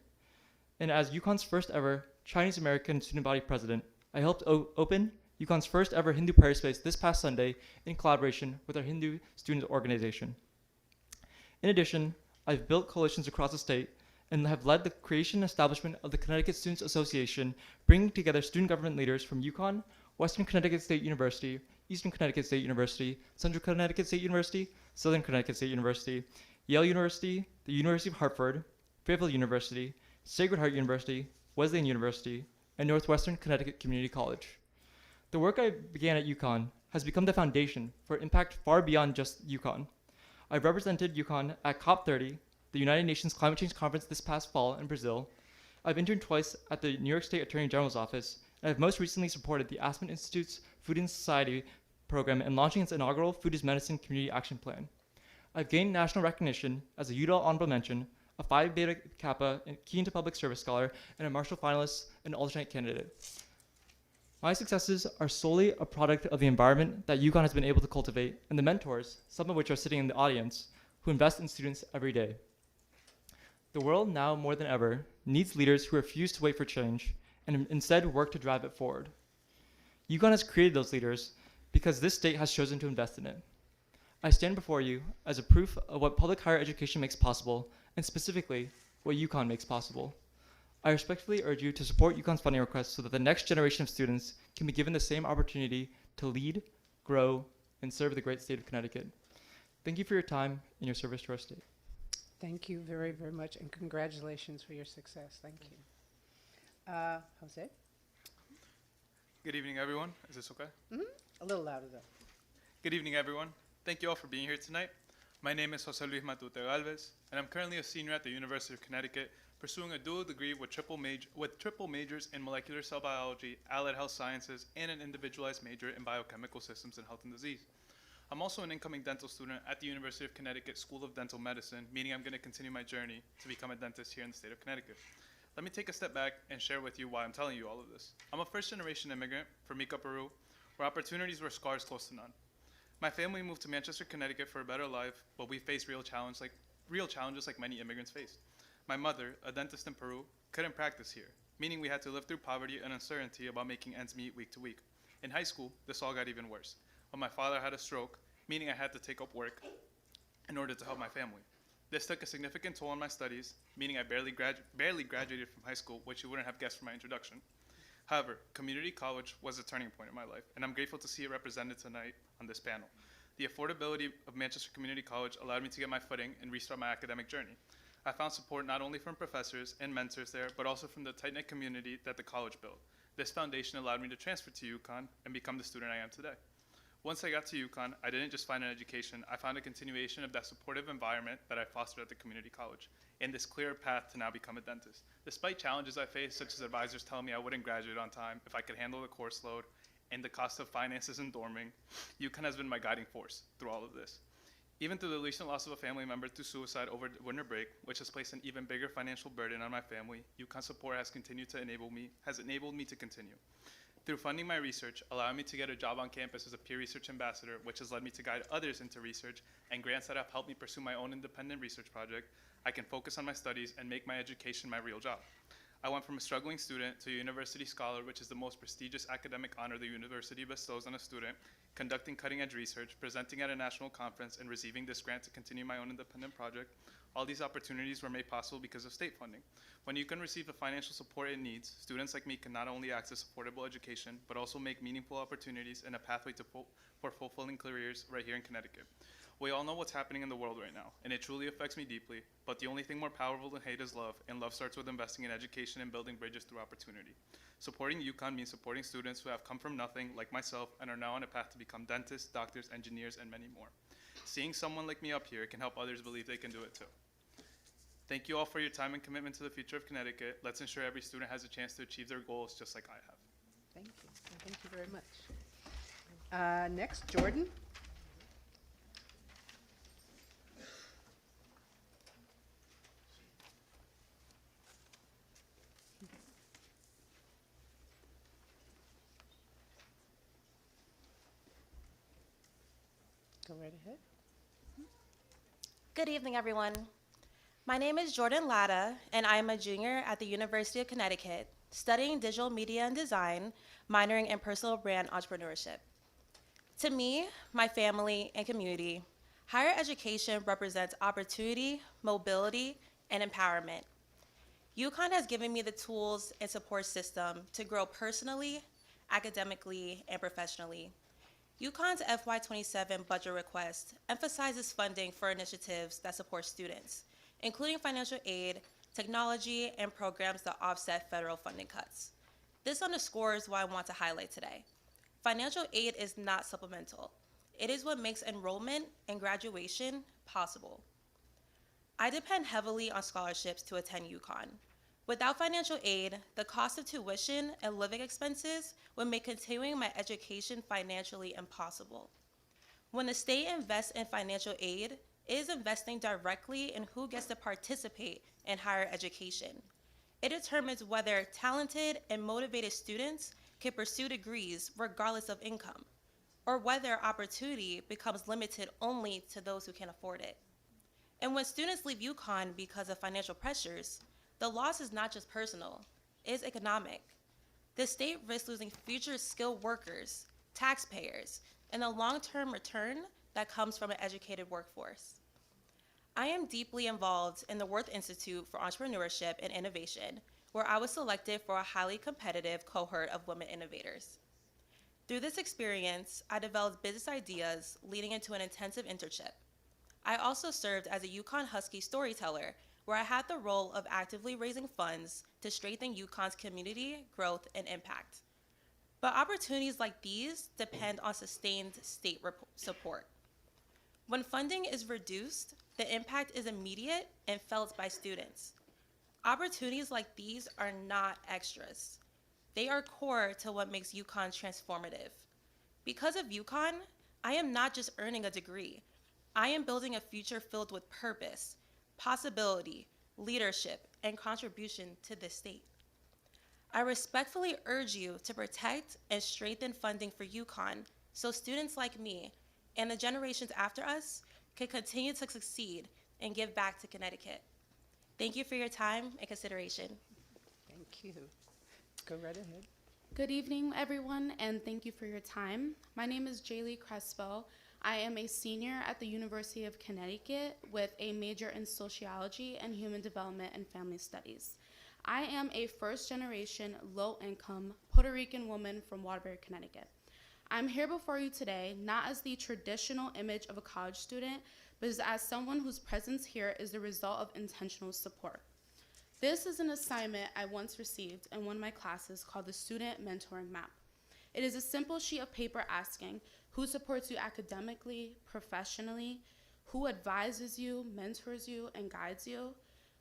And as UConn's first ever Chinese American student body president, I helped open UConn's first ever Hindu prayer space this past Sunday in collaboration with our Hindu student organization. In addition, I've built coalitions across the state and have led the creation and establishment of the Connecticut Students Association, bringing together student government leaders from UConn, Western Connecticut State University, Eastern Connecticut State University, Central Connecticut State University, Southern Connecticut State University, Yale University, the University of Hartford, Fairfield University, Sacred Heart University, Wesleyan University, and Northwestern Connecticut Community College. The work I began at UConn has become the foundation for impact far beyond just UConn. I've represented UConn at COP30, the United Nations Climate Change Conference this past fall in Brazil. I've interned twice at the New York State Attorney General's office, and I've most recently supported the Aspen Institute's Food and Society program in launching its inaugural Food is Medicine Community Action Plan. I've gained national recognition as a UDAL Honorable Mention, a Phi Beta Kappa Key into Public Service Scholar, and a Marshall Finalist and alternate candidate. My successes are solely a product of the environment that UConn has been able to cultivate and the mentors, some of which are sitting in the audience, who invest in students every day. The world now more than ever needs leaders who refuse to wait for change and instead work to drive it forward. UConn has created those leaders because this state has chosen to invest in it. I stand before you as a proof of what public higher education makes possible, and specifically, what UConn makes possible. I respectfully urge you to support UConn's funding request so that the next generation of students can be given the same opportunity to lead, grow, and serve the great state of Connecticut. Thank you for your time and your service to our state. Thank you very, very much, and congratulations for your success. Thank you. Jose? Good evening, everyone. Is this okay? A little louder, though. Good evening, everyone. Thank you all for being here tonight. My name is Jose Luis Matute Galvez, and I'm currently a senior at the University of Connecticut, pursuing a dual degree with triple majors in molecular cell biology, allied health sciences, and an individualized major in biochemical systems and health and disease. I'm also an incoming dental student at the University of Connecticut School of Dental Medicine, meaning I'm going to continue my journey to become a dentist here in the state of Connecticut. Let me take a step back and share with you why I'm telling you all of this. I'm a first-generation immigrant from Ica, Peru, where opportunities were scarce, close to none. My family moved to Manchester, Connecticut for a better life, but we faced real challenges like many immigrants faced. My mother, a dentist in Peru, couldn't practice here, meaning we had to live through poverty and uncertainty about making ends meet week to week. In high school, this all got even worse, when my father had a stroke, meaning I had to take up work in order to help my family. This took a significant toll on my studies, meaning I barely graduated from high school, which you wouldn't have guessed from my introduction. However, community college was a turning point in my life, and I'm grateful to see it represented tonight on this panel. The affordability of Manchester Community College allowed me to get my footing and restart my academic journey. I found support not only from professors and mentors there, but also from the tight-knit community that the college built. This foundation allowed me to transfer to UConn and become the student I am today. Once I got to UConn, I didn't just find an education, I found a continuation of that supportive environment that I fostered at the community college, and this clear path to now become a dentist. Despite challenges I faced, such as advisors telling me I wouldn't graduate on time if I could handle the course load and the cost of finances and dorming, UConn has been my guiding force through all of this. Even through the recent loss of a family member to suicide over winter break, which has placed an even bigger financial burden on my family, UConn support has enabled me to continue. Through funding my research, allowing me to get a job on campus as a peer research ambassador, which has led me to guide others into research, and grants that have helped me pursue my own independent research project, I can focus on my studies and make my education my real job. I went from a struggling student to a university scholar, which is the most prestigious academic honor the university bestows on a student, conducting cutting-edge research, presenting at a national conference, and receiving this grant to continue my own independent project. All these opportunities were made possible because of state funding. When you can receive the financial support it needs, students like me can not only access affordable education, but also make meaningful opportunities and a pathway for fulfilling careers right here in Connecticut. We all know what's happening in the world right now, and it truly affects me deeply, but the only thing more powerful than hate is love, and love starts with investing in education and building bridges through opportunity. Supporting UConn means supporting students who have come from nothing, like myself, and are now on a path to become dentists, doctors, engineers, and many more. Seeing someone like me up here can help others believe they can do it too. Thank you all for your time and commitment to the future of Connecticut. Let's ensure every student has a chance to achieve their goals just like I have. Thank you. Thank you very much. Next, Jordan. Go right ahead. Good evening, everyone. My name is Jordan Latta, and I am a junior at the University of Connecticut, studying digital media and design, minoring in personal brand entrepreneurship. To me, my family, and community, higher education represents opportunity, mobility, and empowerment. UConn has given me the tools and support system to grow personally, academically, and professionally. UConn's FY27 budget request emphasizes funding for initiatives that support students, including financial aid, technology, and programs that offset federal funding cuts. This underscores what I want to highlight today. Financial aid is not supplemental. It is what makes enrollment and graduation possible. I depend heavily on scholarships to attend UConn. Without financial aid, the cost of tuition and living expenses would make continuing my education financially impossible. When the state invests in financial aid, it is investing directly in who gets to participate in higher education. It determines whether talented and motivated students can pursue degrees regardless of income, or whether opportunity becomes limited only to those who can afford it. And when students leave UConn because of financial pressures, the loss is not just personal, it is economic. The state risks losing future skilled workers, taxpayers, and the long-term return that comes from an educated workforce. I am deeply involved in the Worth Institute for Entrepreneurship and Innovation, where I was selected for a highly competitive cohort of women innovators. Through this experience, I developed business ideas leading into an intensive internship. I also served as a UConn Husky storyteller, where I had the role of actively raising funds to strengthen UConn's community growth and impact. But opportunities like these depend on sustained state support. When funding is reduced, the impact is immediate and felt by students. Opportunities like these are not extras. They are core to what makes UConn transformative. Because of UConn, I am not just earning a degree. I am building a future filled with purpose, possibility, leadership, and contribution to this state. I respectfully urge you to protect and strengthen funding for UConn so students like me and the generations after us can continue to succeed and give back to Connecticut. Thank you for your time and consideration. Thank you. Go right ahead. Good evening, everyone, and thank you for your time. My name is Jaylee Crespo. I am a senior at the University of Connecticut with a major in sociology and human development and family studies. I am a first-generation, low-income Puerto Rican woman from Waterbury, Connecticut. I'm here before you today not as the traditional image of a college student, but as someone whose presence here is the result of intentional support. This is an assignment I once received in one of my classes called the Student Mentoring Map. It is a simple sheet of paper asking who supports you academically, professionally, who advises you, mentors you, and guides you.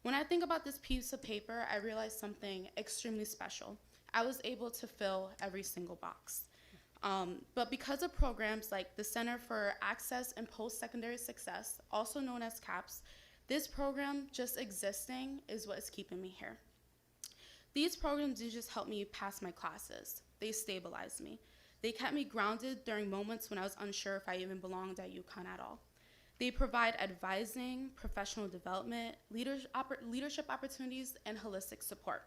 When I think about this piece of paper, I realize something extremely special. I was able to fill every single box. But because of programs like the Center for Access and Post-Secondary Success, also known as CAPS, this program just existing is what is keeping me here. These programs didn't just help me pass my classes, they stabilized me. They kept me grounded during moments when I was unsure if I even belonged at UConn at all. They provide advising, professional development, leadership opportunities, and holistic support.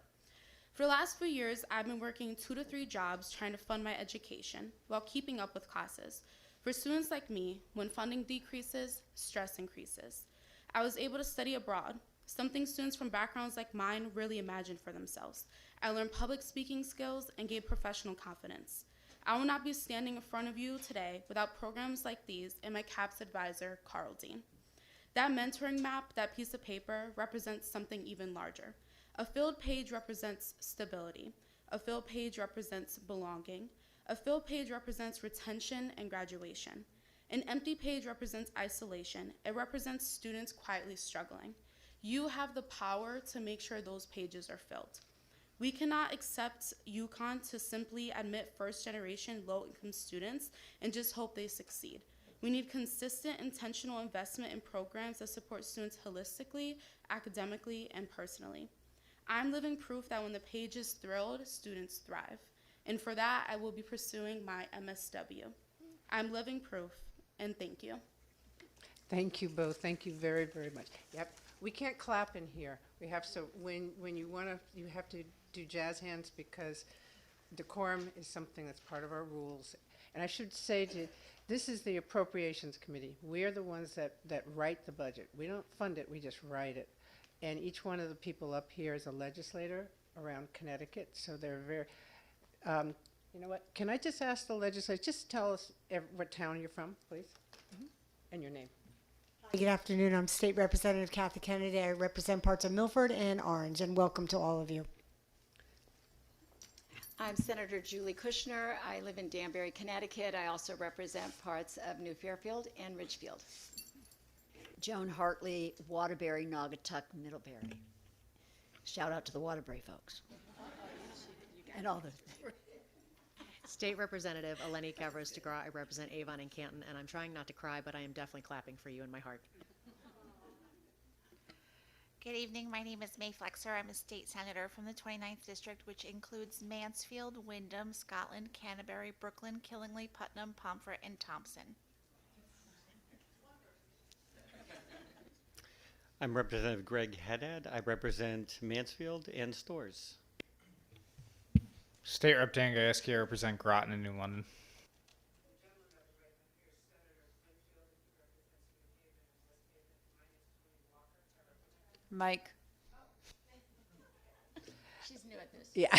For the last few years, I've been working 2 to 3 jobs trying to fund my education while keeping up with classes. For students like me, when funding decreases, stress increases. I was able to study abroad, something students from backgrounds like mine really imagined for themselves. I learned public speaking skills and gained professional confidence. I will not be standing in front of you today without programs like these and my CAPS advisor, Carl Dean. That mentoring map, that piece of paper, represents something even larger. A filled page represents stability. A filled page represents belonging. A filled page represents retention and graduation. An empty page represents isolation. It represents students quietly struggling. You have the power to make sure those pages are filled. We cannot accept UConn to simply admit first-generation low-income students and just hope they succeed. We need consistent, intentional investment in programs that support students holistically, academically, and personally. I'm living proof that when the page is thrilled, students thrive. And for that, I will be pursuing my MSW. I'm living proof, and thank you. Thank you both. Thank you very, very much. Yep. We can't clap in here. We have so when you want to, you have to do jazz hands because decorum is something that's part of our rules. And I should say this is the Appropriations Committee. We are the ones that write the budget. We don't fund it, we just write it. And each one of the people up here is a legislator around Connecticut, so they're very, you know what, can I just ask the legislator, just tell us what town you're from, please, and your name. Good afternoon. I'm State Representative Kathy Kennedy. I represent parts of Milford and Orange, and welcome to all of you. I'm Senator Julie Kushner. I live in Danbury, Connecticut. I also represent parts of New Fairfield and Ridgefield. Joan Hartley, Waterbury, Naugatuck, Middlebury. Shout out to the Waterbury folks. And all the State Representative Eleni Kavros DeGraw. I represent Avon and Canton, and I'm trying not to cry, but I am definitely clapping for you in my heart. Good evening. My name is May Flexer. I'm a state senator from the 29th District, which includes Mansfield, Wyndham, Scotland, Canterbury, Brooklyn, Killingly, Putnam, Pomfret, and Thompson. I'm Representative Greg Haddad. I represent Mansfield and Storrs. State Rep Dan Gajewski, I represent Groton and New London. Mike. She's new at this. Yeah.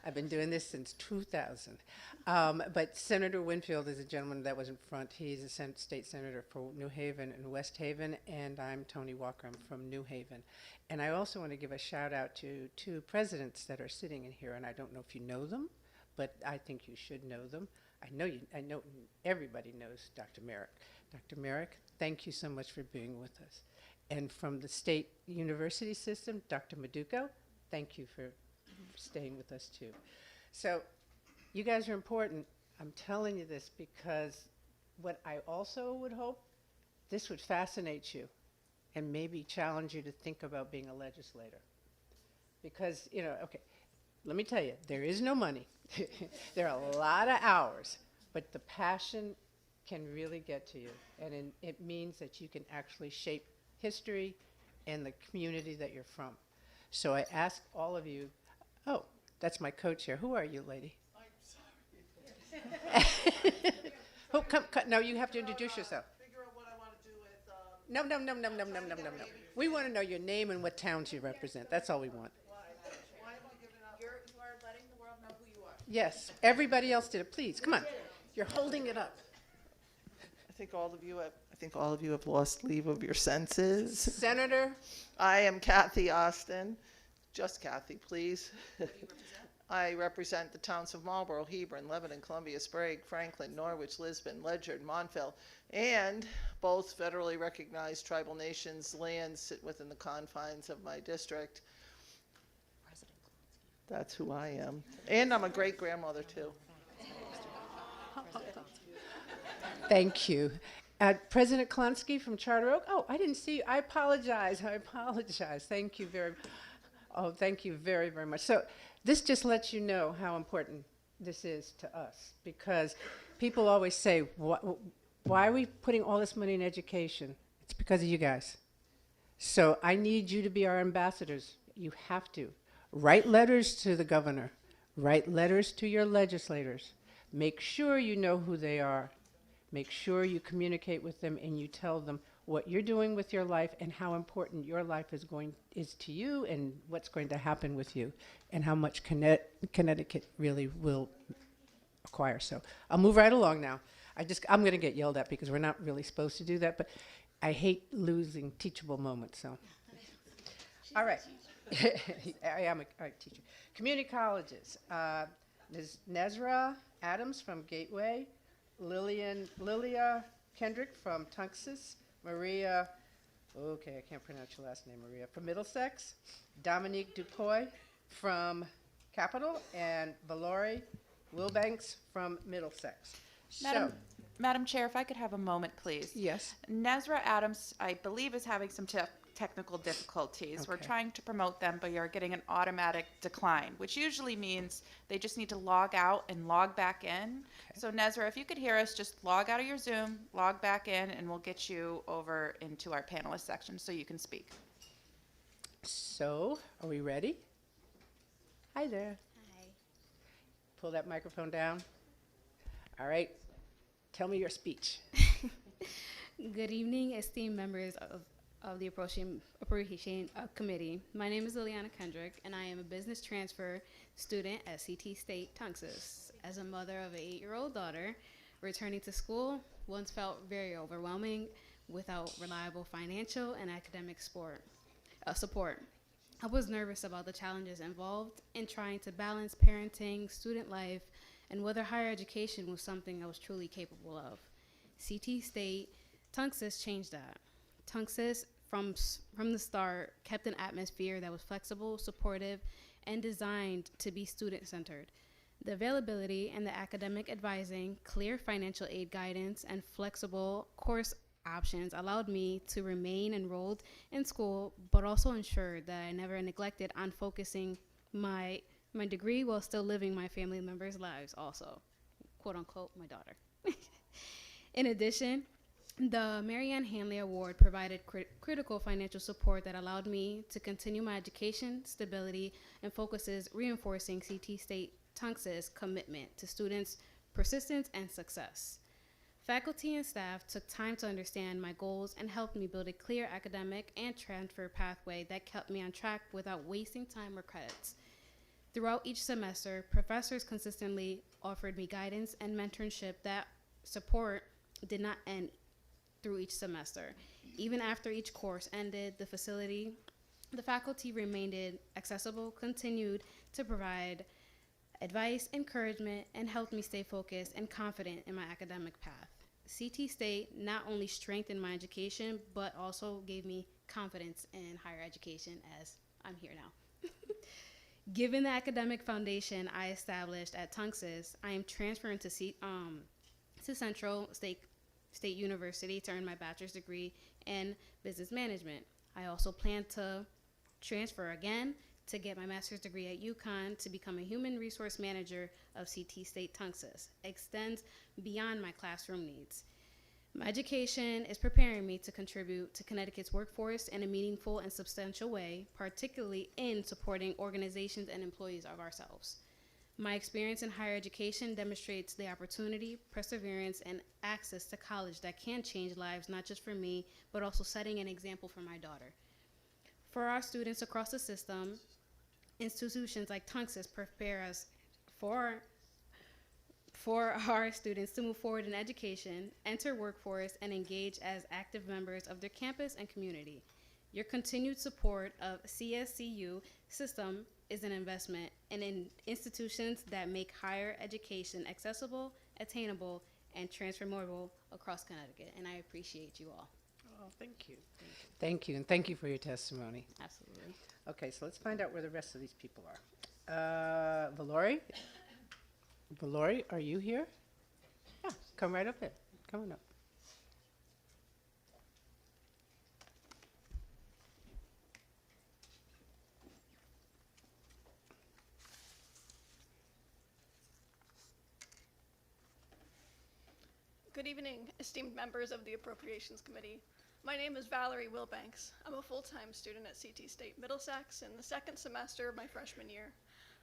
I've been doing this since 2000. But Senator Winfield is a gentleman that was in front. He's a state senator for New Haven and West Haven, and I'm Tony Walker. I'm from New Haven. And I also want to give a shout out to 2 presidents that are sitting in here, and I don't know if you know them, but I think you should know them. I know everybody knows Dr. Merrick. Dr. Merrick, thank you so much for being with us. And from the state university system, Dr. Maduco, thank you for staying with us too. So you guys are important. I'm telling you this because what I also would hope, this would fascinate you and maybe challenge you to think about being a legislator. Because, you know, okay, let me tell you, there is no money. There are a lot of hours, but the passion can really get to you. And it means that you can actually shape history and the community that you're from. So I ask all of you, oh, that's my co-chair. Who are you, lady? I'm sorry. Oh, come, no, you have to introduce yourself. Figure out what I want to do with. No. We want to know your name and what towns you represent. That's all we want. Why am I giving up? You are letting the world know who you are. Yes, everybody else did it. Please, come on. You're holding it up. I think all of you have lost leave of your senses. Senator? I am Kathy Austin. Just Kathy, please. I represent the towns of Marlborough, Hebron, Lebanon, Columbia, Sprague, Franklin, Norwich, Lisbon, Ledyard, Montville, and both federally recognized tribal nations' lands sit within the confines of my district. That's who I am. And I'm a great grandmother, too. Thank you. President Klonsky from Charter Oak. Oh, I didn't see you. I apologize. I apologize. Thank you very. Oh, thank you very, very much. So this just lets you know how important this is to us, because people always say, why are we putting all this money in education? It's because of you guys. So I need you to be our ambassadors. You have to. Write letters to the governor. Write letters to your legislators. Make sure you know who they are. Make sure you communicate with them and you tell them what you're doing with your life and how important your life is to you and what's going to happen with you and how much Connecticut really will acquire. So I'll move right along now. I'm going to get yelled at because we're not really supposed to do that, but I hate losing teachable moments. So, all right. I am a teacher. Community colleges. Ms. Nezra Adams from Gateway, Lilia Kendrick from Tunxus, Maria, okay, I can't pronounce your last name, Maria, from Middlesex, Dominique Dupoy from Capital, and Valori Wilbanks from Middlesex. Madam Chair, if I could have a moment, please. Yes. Nezra Adams, I believe, is having some technical difficulties. We're Okay. trying to promote them, but you're getting an automatic decline, which usually means they just need to log out and log back in. Okay. So Nezra, if you could hear us, just log out of your Zoom, log back in, and we'll get you over into our panelist section so you can speak. So, are we ready? Hi there. Hi. Pull that microphone down. All right. Tell me your speech. Good evening, esteemed members of the Appropriation Committee. My name is Liliana Kendrick, and I am a business transfer student at CT State Tunxus. As a mother of an 8-year-old daughter, returning to school once felt very overwhelming without reliable financial and academic support. I was nervous about the challenges involved in trying to balance parenting, student life, and whether higher education was something I was truly capable of. CT State Tunxus changed that. Tunxus, from the start, kept an atmosphere that was flexible, supportive, and designed to be student-centered. The availability and the academic advising, clear financial aid guidance, and flexible course options allowed me to remain enrolled in school, but also ensured that I never neglected on focusing my degree while still living my family members' lives also, quote unquote, my daughter. In addition, the Marianne Hanley Award provided critical financial support that allowed me to continue my education, stability, and focuses reinforcing CT State Tunxus' commitment to students' persistence and success. Faculty and staff took time to understand my goals and helped me build a clear academic and transfer pathway that kept me on track without wasting time or credits. Throughout each semester, professors consistently offered me guidance and mentorship. That support did not end through each semester. Even after each course ended, the faculty remained accessible, continued to provide advice, encouragement, and helped me stay focused and confident in my academic path. CT State not only strengthened my education, but also gave me confidence in higher education as I'm here now. Given the academic foundation I established at Tunxus, I am transferring to Central State University to earn my bachelor's degree in business management. I also plan to transfer again to get my master's degree at UConn to become a human resource manager of CT State Tunxus. Extends beyond my classroom needs. My education is preparing me to contribute to Connecticut's workforce in a meaningful and substantial way, particularly in supporting organizations and employees of ourselves. My experience in higher education demonstrates the opportunity, perseverance, and access to college that can change lives, not just for me, but also setting an example for my daughter. For our students across the system, institutions like Tunxus prepare us for our students to move forward in education, enter workforce, and engage as active members of their campus and community. Your continued support of CSCU system is an investment in institutions that make higher education accessible, attainable, and transformable across Connecticut. And I appreciate you all. Oh, thank you. Thank you, and thank you for your testimony. Absolutely. Okay, so let's find out where the rest of these people are. Valori? Valori, are you here? Yeah, come right up here. Come on up. Good evening, esteemed members of the Appropriations Committee. My name is Valerie Wilbanks. I'm a full-time student at CT State Middlesex in the second semester of my freshman year.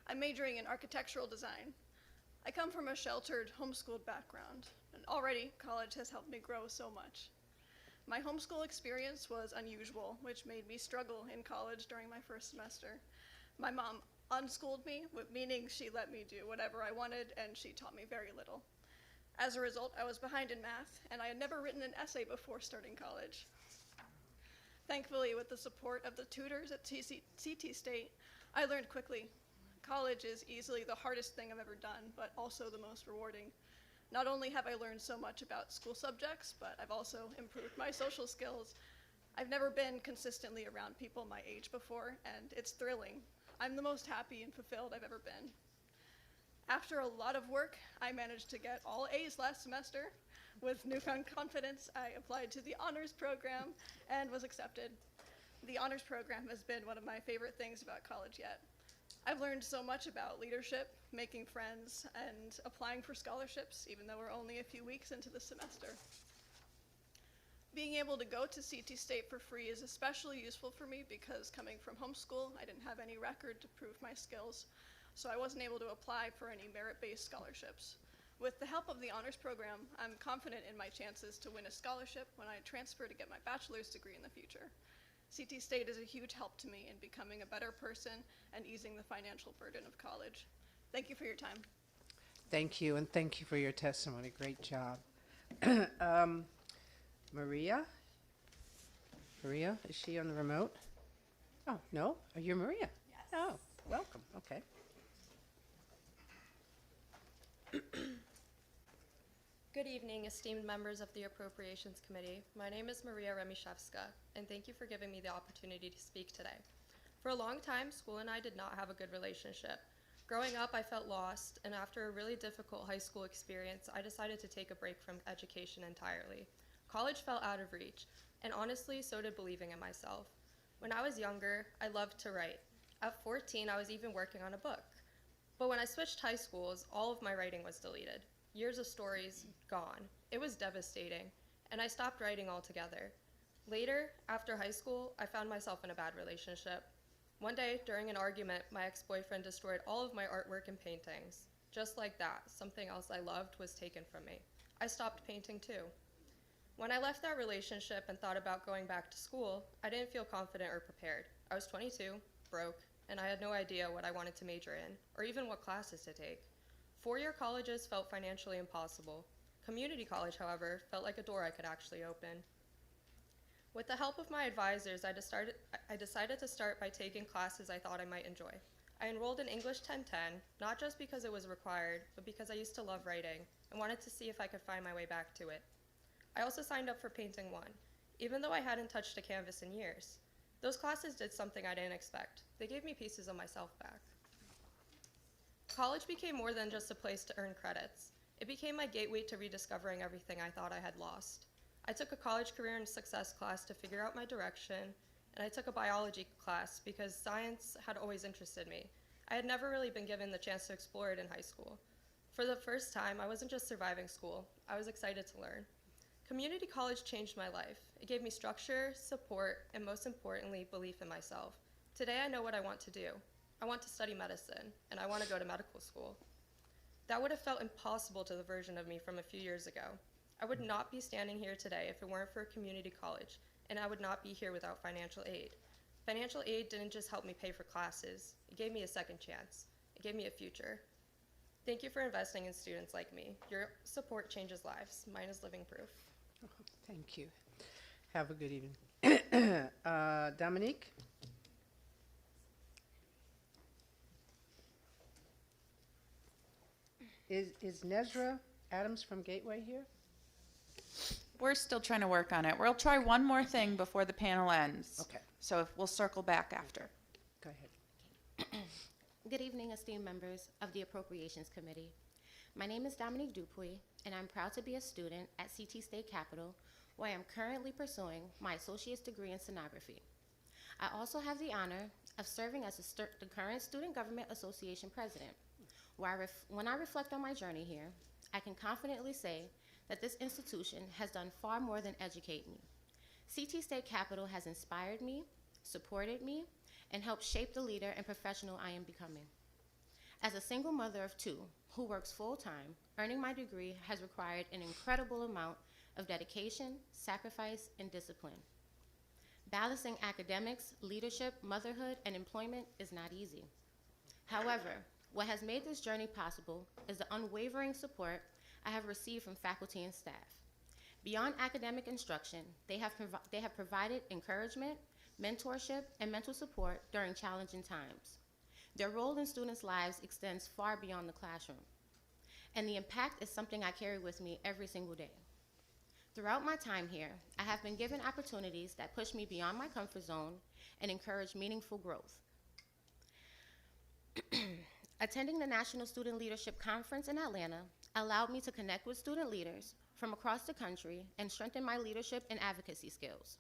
I'm majoring in architectural design. I come from a sheltered, homeschooled background, and already college has helped me grow so much. My homeschool experience was unusual, which made me struggle in college during my first semester. My mom unschooled me, meaning she let me do whatever I wanted, and she taught me very little. As a result, I was behind in math, and I had never written an essay before starting college. Thankfully, with the support of the tutors at CT State, I learned quickly. College is easily the hardest thing I've ever done, but also the most rewarding. Not only have I learned so much about school subjects, but I've also improved my social skills. I've never been consistently around people my age before, and it's thrilling. I'm the most happy and fulfilled I've ever been. After a lot of work, I managed to get all A's last semester. With newfound confidence, I applied to the honors program and was accepted. The honors program has been one of my favorite things about college yet. I've learned so much about leadership, making friends, and applying for scholarships, even though we're only a few weeks into the semester. Being able to go to CT State for free is especially useful for me because coming from homeschool, I didn't have any record to prove my skills, so I wasn't able to apply for any merit-based scholarships. With the help of the honors program, I'm confident in my chances to win a scholarship when I transfer to get my bachelor's degree in the future. CT State is a huge help to me in becoming a better person and easing the financial burden of college. Thank you for your time. Thank you, and thank you for your testimony. Great job. Maria? Maria, is she on the remote? Oh, no? Oh, you're Maria? Yes. Oh, welcome. Okay. Good evening, esteemed members of the Appropriations Committee. My name is Maria Remishevska, and thank you for giving me the opportunity to speak today. For a long time, school and I did not have a good relationship. Growing up, I felt lost, and after a really difficult high school experience, I decided to take a break from education entirely. College felt out of reach, and honestly, so did believing in myself. When I was younger, I loved to write. At 14, I was even working on a book. But when I switched high schools, all of my writing was deleted. Years of stories, gone. It was devastating, and I stopped writing altogether. Later, after high school, I found myself in a bad relationship. One day, during an argument, my ex-boyfriend destroyed all of my artwork and paintings. Just like that, something else I loved was taken from me. I stopped painting too. When I left that relationship and thought about going back to school, I didn't feel confident or prepared. I was 22, broke, and I had no idea what I wanted to major in, or even what classes to take. Four-year colleges felt financially impossible. Community college, however, felt like a door I could actually open. With the help of my advisors, I decided to start by taking classes I thought I might enjoy. I enrolled in English 1010, not just because it was required, but because I used to love writing and wanted to see if I could find my way back to it. I also signed up for Painting 1, even though I hadn't touched a canvas in years. Those classes did something I didn't expect. They gave me pieces of myself back. College became more than just a place to earn credits. It became my gateway to rediscovering everything I thought I had lost. I took a college career and success class to figure out my direction, and I took a biology class because science had always interested me. I had never really been given the chance to explore it in high school. For the first time, I wasn't just surviving school. I was excited to learn. Community college changed my life. It gave me structure, support, and most importantly, belief in myself. Today, I know what I want to do. I want to study medicine, and I want to go to medical school. That would have felt impossible to the version of me from a few years ago. I would not be standing here today if it weren't for a community college, and I would not be here without financial aid. Financial aid didn't just help me pay for classes. It gave me a second chance. It gave me a future. Thank you for investing in students like me. Your support changes lives. Mine is living proof. Thank you. Have a good evening. Dominique? Is Nezra Adams from Gateway here? We're still trying to work on it. We'll try one more thing before the panel ends. Okay. So we'll circle back after. Go ahead. Good evening, esteemed members of the Appropriations Committee. My name is Dominique Dupuy, and I'm proud to be a student at CT State Capitol, where I am currently pursuing my associate's degree in stenography. I also have the honor of serving as the current Student Government Association president. When I reflect on my journey here, I can confidently say that this institution has done far more than educate me. CT State Capitol has inspired me, supported me, and helped shape the leader and professional I am becoming. As a single mother of two who works full-time, earning my degree has required an incredible amount of dedication, sacrifice, and discipline. Balancing academics, leadership, motherhood, and employment is not easy. However, what has made this journey possible is the unwavering support I have received from faculty and staff. Beyond academic instruction, they have provided encouragement, mentorship, and mental support during challenging times. Their role in students' lives extends far beyond the classroom, and the impact is something I carry with me every single day. Throughout my time here, I have been given opportunities that push me beyond my comfort zone and encourage meaningful growth. Attending the National Student Leadership Conference in Atlanta allowed me to connect with student leaders from across the country and strengthen my leadership and advocacy skills.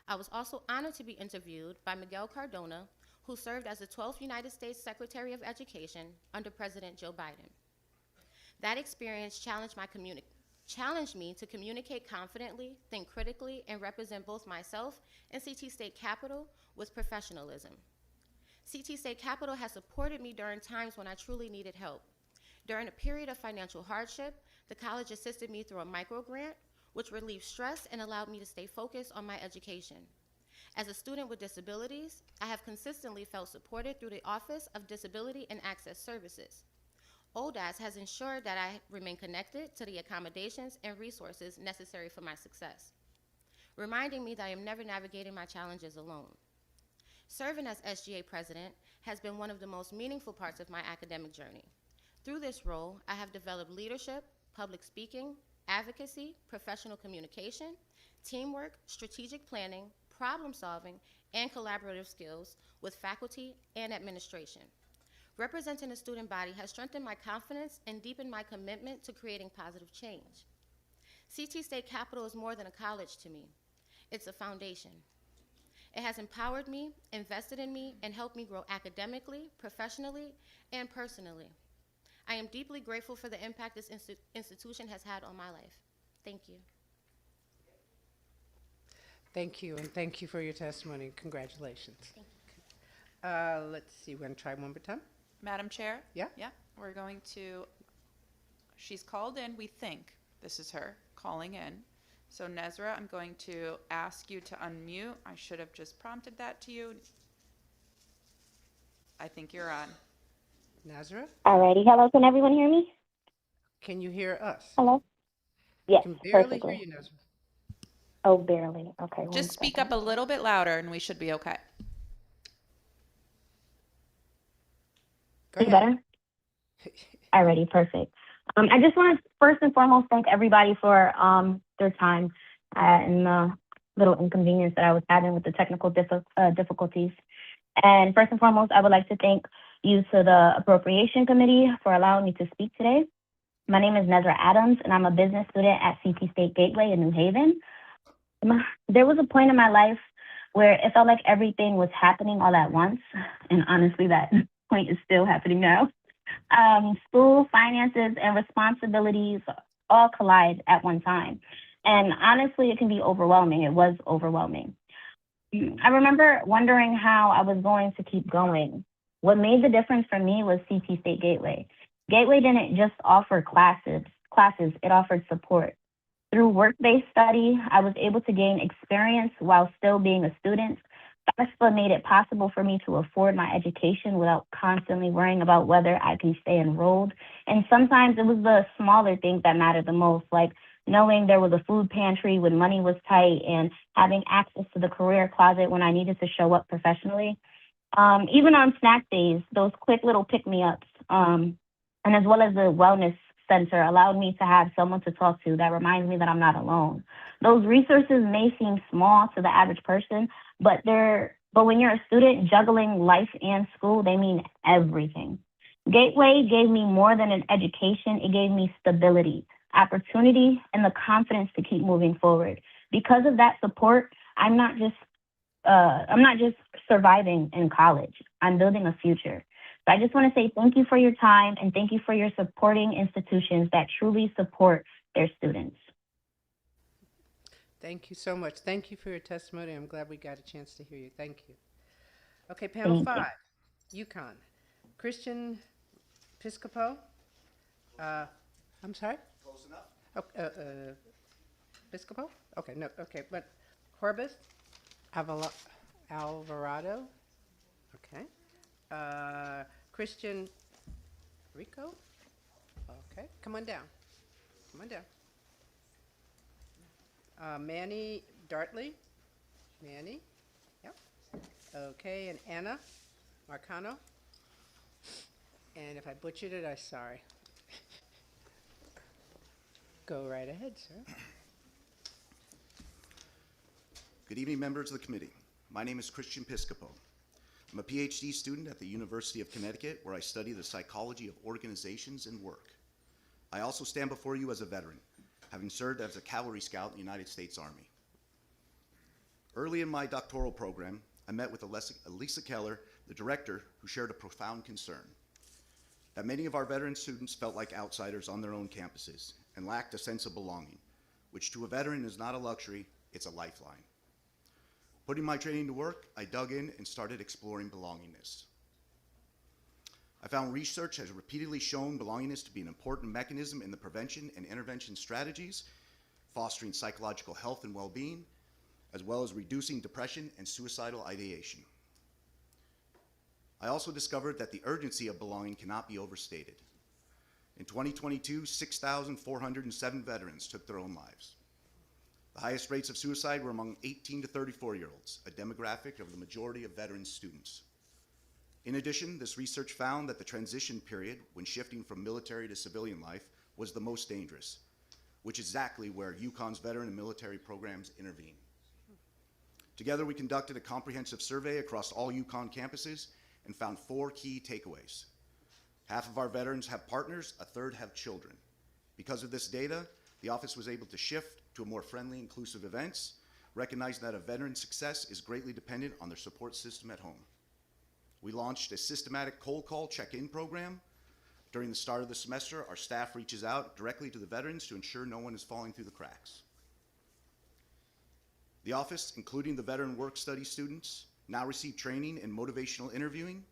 I was also honored to be interviewed by Miguel Cardona, who served as the 12th United States Secretary of Education under President Joe Biden. That experience challenged me to communicate confidently, think critically, and represent both myself and CT State Capitol with professionalism. CT State Capitol has supported me during times when I truly needed help. During a period of financial hardship, the college assisted me through a micro grant, which relieved stress and allowed me to stay focused on my education. As a student with disabilities, I have consistently felt supported through the Office of Disability and Access Services. ODAS has ensured that I remain connected to the accommodations and resources necessary for my success, reminding me that I am never navigating my challenges alone. Serving as SGA president has been one of the most meaningful parts of my academic journey. Through this role, I have developed leadership, public speaking, advocacy, professional communication, teamwork, strategic planning, problem solving, and collaborative skills with faculty and administration. Representing the student body has strengthened my confidence and deepened my commitment to creating positive change. CT State Capitol is more than a college to me. It's a foundation. It has empowered me, invested in me, and helped me grow academically, professionally, and personally. I am deeply grateful for the impact this institution has had on my life. Thank you. Thank you, and thank you for your testimony. Congratulations. Thank you. Let's see, we're going to try one more time. Madam Chair? Yeah? Yeah, we're going to, she's called in, we think this is her calling in. So Nezra, I'm going to ask you to unmute. I should have just prompted that to you. I think you're on. Nazareth? Alrighty. Hello, can everyone hear me? Can you hear us? Hello? Yes, I can barely perfectly. hear you, Nazareth. Oh, barely. Okay. Just speak up a little bit louder and we should be okay. Go Is better? Alrighty, perfect. I just want to first and foremost thank everybody for their time and the little inconvenience that I was having with the technical difficulties. And first and foremost, I would like to thank you to the Appropriation Committee for allowing me to speak today. My name is Nezra Adams, and I'm a business student at CT State Gateway in New Haven. There was a point in my life where it felt like everything was happening all at once, and honestly, that point is still happening now. School, finances, and responsibilities all collide at one time. And honestly, it can be overwhelming. It was overwhelming. I remember wondering how I was going to keep going. What made the difference for me was CT State Gateway. Gateway didn't just offer classes, it offered support. Through work-based study, I was able to gain experience while still being a student. FAFSA made it possible for me to afford my education without constantly worrying about whether I can stay enrolled. And sometimes it was the smaller things that mattered the most, like knowing there was a food pantry when money was tight and having access to the career closet when I needed to show up professionally. Even on snack days, those quick little pick-me-ups, and as well as the wellness center allowed me to have someone to talk to that reminds me that I'm not alone. Those resources may seem small to the average person, but they're But when you're a student juggling life and school, they mean everything. Gateway gave me more than an education, it gave me stability, opportunity, and the confidence to keep moving forward. Because of that support, I'm not just surviving in college. I'm building a future. So I just want to say thank you for your time and thank you for your supporting institutions that truly support their students. Thank you so much. Thank you for your testimony. I'm glad we got a chance to hear you. Thank you. Okay, panel Thank you. 5, Yukon. Christian Piscopo. I'm sorry? Close enough? Piscopo? Okay, no, okay, but Corbus Alvarado. Okay. Christian Rico. Okay, come on down. Come on down. Manny Dartley. Manny. Yep. Okay, and Anna Marcano. And if I butchered it, I'm sorry. Go right ahead, sir. Good evening, members of the committee. My name is Christian Piscopo. I'm a PhD student at the University of Connecticut, where I study the psychology of organizations and work. I also stand before you as a veteran, having served as a cavalry scout in the United States Army. Early in my doctoral program, I met with Elisa Keller, the director, who shared a profound concern that many of our veteran students felt like outsiders on their own campuses and lacked a sense of belonging, which to a veteran is not a luxury, it's a lifeline. Putting my training to work, I dug in and started exploring belongingness. I found research has repeatedly shown belongingness to be an important mechanism in the prevention and intervention strategies, fostering psychological health and well-being, as well as reducing depression and suicidal ideation. I also discovered that the urgency of belonging cannot be overstated. In 2022, 6,407 veterans took their own lives. The highest rates of suicide were among 18 to 34-year-olds, a demographic of the majority of veteran students. In addition, this research found that the transition period when shifting from military to civilian life was the most dangerous, which is exactly where UConn's veteran and military programs intervene. Together, we conducted a comprehensive survey across all UConn campuses and found 4 key takeaways. Half of our veterans have partners, a third have children. Because of this data, the office was able to shift to a more friendly, inclusive events, recognizing that a veteran's success is greatly dependent on their support system at home. We launched a systematic cold call check-in program. During the start of the semester, our staff reaches out directly to the veterans to ensure no one is falling through the cracks. The office, including the veteran work study students, now receive training in motivational interviewing.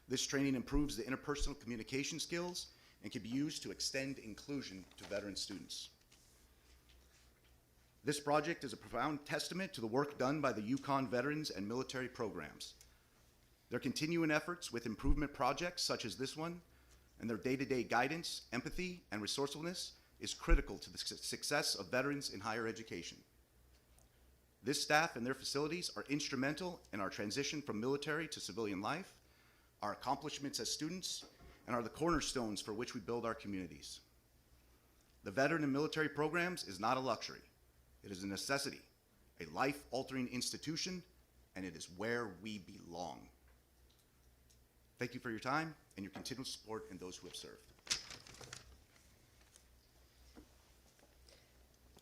This training improves the interpersonal communication skills and can be used to extend inclusion to veteran students. This project is a profound testament to the work done by the UConn veterans and military programs. Their continuing efforts with improvement projects such as this one, and their day-to-day guidance, empathy, and resourcefulness is critical to the success of veterans in higher education. This staff and their facilities are instrumental in our transition from military to civilian life, our accomplishments as students, and are the cornerstones for which we build our communities. The veteran and military programs is not a luxury. It is a necessity, a life-altering institution, and it is where we belong. Thank you for your time and your continued support and those who have served.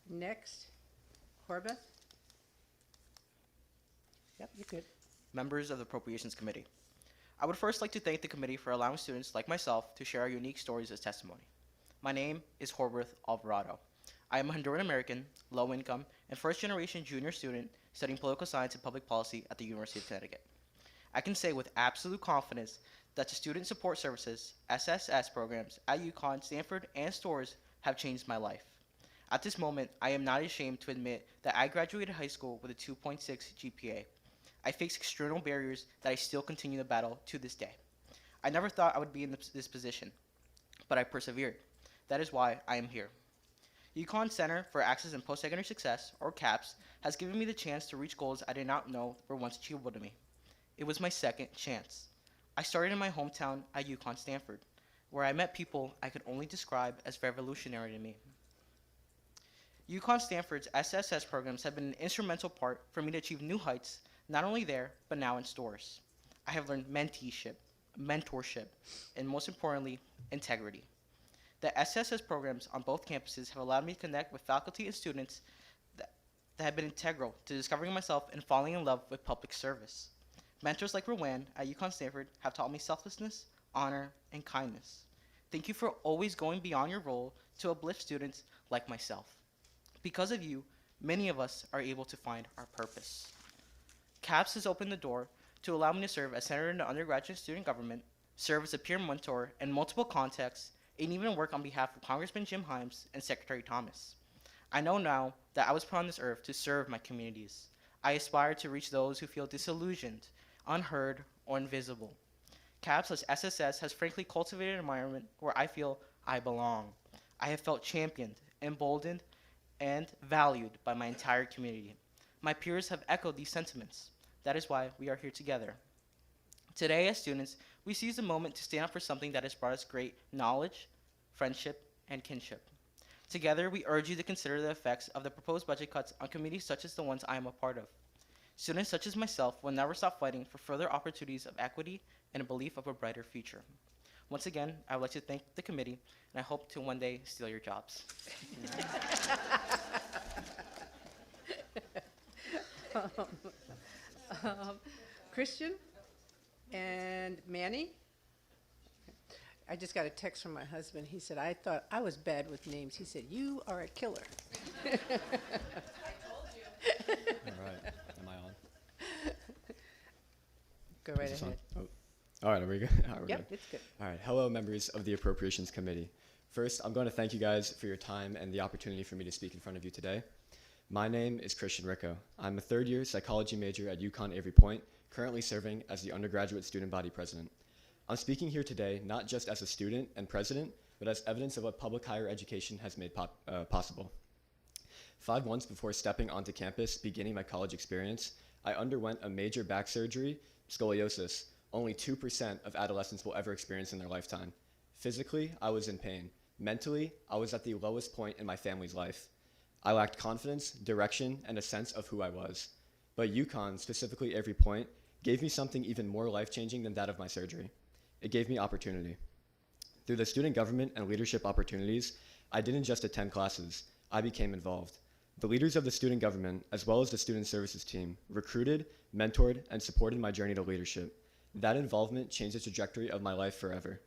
Next, Corbett. Yep, you're good. Members of the Appropriations Committee. I would first like to thank the committee for allowing students like myself to share our unique stories as testimony. My name is Horworth Alvarado. I am a Honduran American, low income, and first generation junior student studying political science and public policy at the University of Connecticut. I can say with absolute confidence that the student support services, SSS programs at UConn, Stanford, and Storrs have changed my life. At this moment, I am not ashamed to admit that I graduated high school with a 2.6 GPA. I faced external barriers that I still continue to battle to this day. I never thought I would be in this position, but I persevered. That is why I am here. UConn Center for Access and Post-Secondary Success, or CAPS, has given me the chance to reach goals I did not know were once achievable to me. It was my second chance. I started in my hometown at UConn Stanford, where I met people I could only describe as revolutionary to me. UConn Stanford's SSS programs have been an instrumental part for me to achieve new heights Not only there, but now in stores. I have learned mentorship, and most importantly, integrity. The SSS programs on both campuses have allowed me to connect with faculty and students that have been integral to discovering myself and falling in love with public service. Mentors like Rowan at UConn Stanford have taught me selflessness, honor, and kindness. Thank you for always going beyond your role to uplift students like myself. Because of you, many of us are able to find our purpose. CAPS has opened the door to allow me to serve as senator in the undergraduate student government, serve as a peer mentor in multiple contexts, and even work on behalf of Congressman Jim Himes and Secretary Thomas. I know now that I was put on this earth to serve my communities. I aspire to reach those who feel disillusioned, unheard, or invisible. CAPS plus SSS has frankly cultivated an environment where I feel I belong. I have felt championed, emboldened, and valued by my entire community. My peers have echoed these sentiments. That is why we are here together. Today, as students, we seize the moment to stand up for something that has brought us great knowledge, friendship, and kinship. Together, we urge you to consider the effects of the proposed budget cuts on committees such as the ones I am a part of. Students such as myself will never stop fighting for further opportunities of equity and a belief of a brighter future. Once again, I would like to thank the committee, and I hope to one day steal your jobs. Christian and Manny. I just got a text from my husband. He said, I thought I was bad with names. He said, you are a killer. I told you. All right. Am I on? Go right Is this ahead. on? Oh. All right, are we good? All right, we're Yep, good. it's good. All right, hello, members of the Appropriations Committee. First, I'm going to thank you guys for your time and the opportunity for me to speak in front of you today. My name is Christian Ricco. I'm a third-year psychology major at UConn Avery Point, currently serving as the undergraduate student body president. I'm speaking here today not just as a student and president, but as evidence of what public higher education has made possible. 5 months before stepping onto campus, beginning my college experience, I underwent a major back surgery, scoliosis, only 2% of adolescents will ever experience in their lifetime. Physically, I was in pain. Mentally, I was at the lowest point in my family's life. I lacked confidence, direction, and a sense of who I was. But UConn, specifically Avery Point, gave me something even more life-changing than that of my surgery. It gave me opportunity. Through the student government and leadership opportunities, I didn't just attend classes, I became involved. The leaders of the student government, as well as the student services team, recruited, mentored, and supported my journey to leadership. That involvement changed the trajectory of my life forever.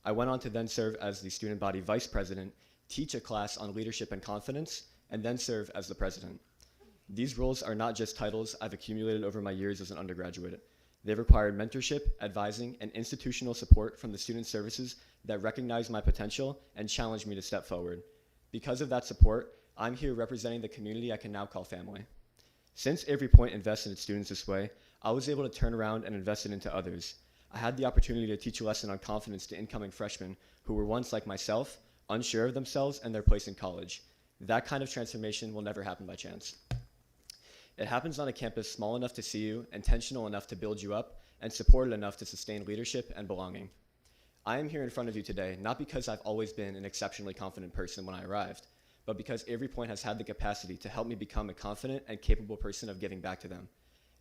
I went on to then serve as the student body vice president, teach a class on leadership and confidence, and then serve as the president. These roles are not just titles I've accumulated over my years as an undergraduate. They've required mentorship, advising, and institutional support from the student services that recognize my potential and challenge me to step forward. Because of that support, I'm here representing the community I can now call family. Since Avery Point invested in its students this way, I was able to turn around and invest it into others. I had the opportunity to teach a lesson on confidence to incoming freshmen who were once like myself, unsure of themselves and their place in college. That kind of transformation will never happen by chance. It happens on a campus small enough to see you, intentional enough to build you up, and supported enough to sustain leadership and belonging. I am here in front of you today not because I've always been an exceptionally confident person when I arrived, but because Avery Point has had the capacity to help me become a confident and capable person of giving back to them.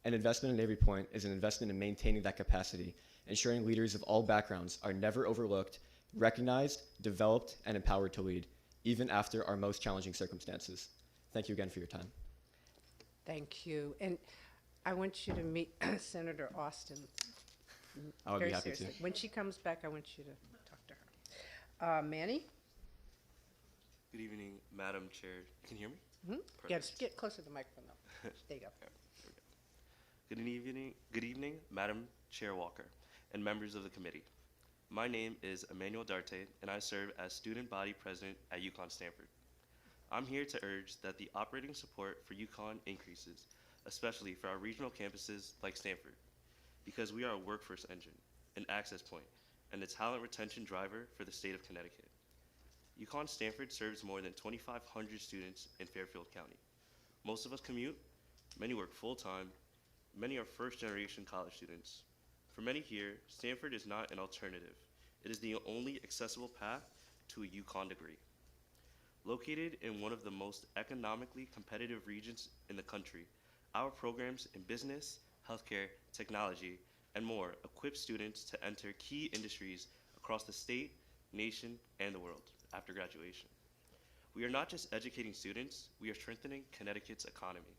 An investment in Avery Point is an investment in maintaining that capacity, ensuring leaders of all backgrounds are never overlooked, recognized, developed, and empowered to lead, even after our most challenging circumstances. Thank you again for your time. Thank you. And I want you to meet Senator Austin. I would Very be happy seriously. to. When she comes back, I want you to talk to her. Manny? Good evening, Madam Chair. Can you hear me? Mm-hmm. Yeah, just get closer to the microphone, though. There you go. Good evening, Madam Chair Walker, and members of the committee. My name is Emmanuel Darte, and I serve as Student Body President at UConn Stanford. I'm here to urge that the operating support for UConn increases, especially for our regional campuses like Stanford, because we are a workforce engine, an access point, and a talent retention driver for the state of Connecticut. UConn Stanford serves more than 2,500 students in Fairfield County. Most of us commute, many work full-time, many are first-generation college students. For many here, Stanford is not an alternative. It is the only accessible path to a UConn degree. Located in one of the most economically competitive regions in the country, our programs in business, healthcare, technology, and more equip students to enter key industries across the state, nation, and the world after graduation. We are not just educating students, we are strengthening Connecticut's economy.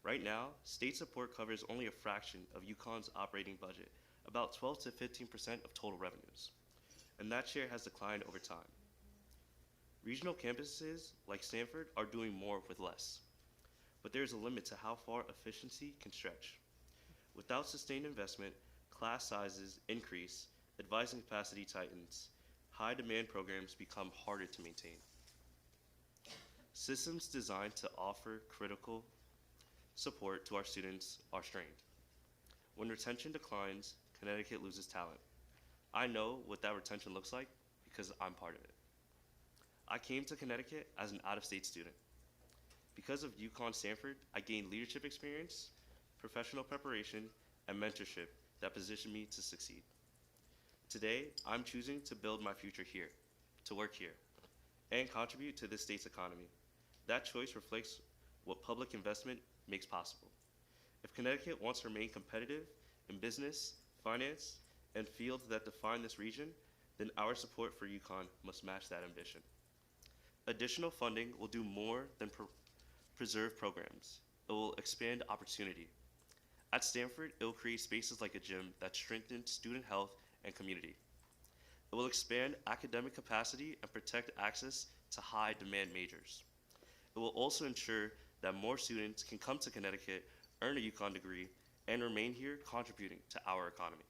Right now, state support covers only a fraction of UConn's operating budget, about 12 to 15% of total revenues, and that share has declined over time. Regional campuses like Stanford are doing more with less, but there is a limit to how far efficiency can stretch. Without sustained investment, class sizes increase, advising capacity tightens, high demand programs become harder to maintain. Systems designed to offer critical support to our students are strained. When retention declines, Connecticut loses talent. I know what that retention looks like because I'm part of it. I came to Connecticut as an out-of-state student. Because of UConn Stanford, I gained leadership experience, professional preparation, and mentorship that positioned me to succeed. Today, I'm choosing to build my future here, to work here, and contribute to this state's economy. That choice reflects what public investment makes possible. If Connecticut wants to remain competitive in business, finance, and fields that define this region, then our support for UConn must match that ambition. Additional funding will do more than preserve programs. It will expand opportunity. At Stanford, it will create spaces like a gym that strengthen student health and community. It will expand academic capacity and protect access to high-demand majors. It will also ensure that more students can come to Connecticut, earn a UConn degree, and remain here contributing to our economy.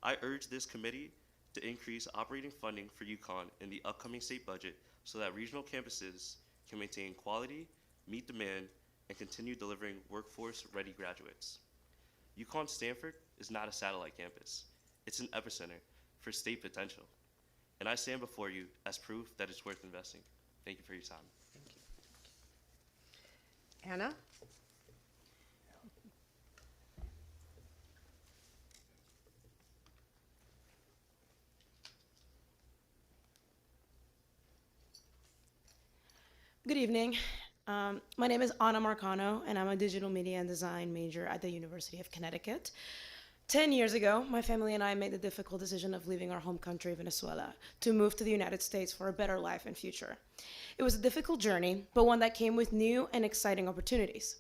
I urge this committee to increase operating funding for UConn in the upcoming state budget so that regional campuses can maintain quality, meet demand, and continue delivering workforce-ready graduates. UConn Stanford is not a satellite campus. It's an epicenter for state potential. And I stand before you as proof that it's worth investing. Thank you for your time. Anna? Good evening. My name is Anna Marcano, and I'm a digital media and design major at the University of Connecticut. 10 years ago, my family and I made the difficult decision of leaving our home country, Venezuela, to move to the United States for a better life and future. It was a difficult journey, but one that came with new and exciting opportunities.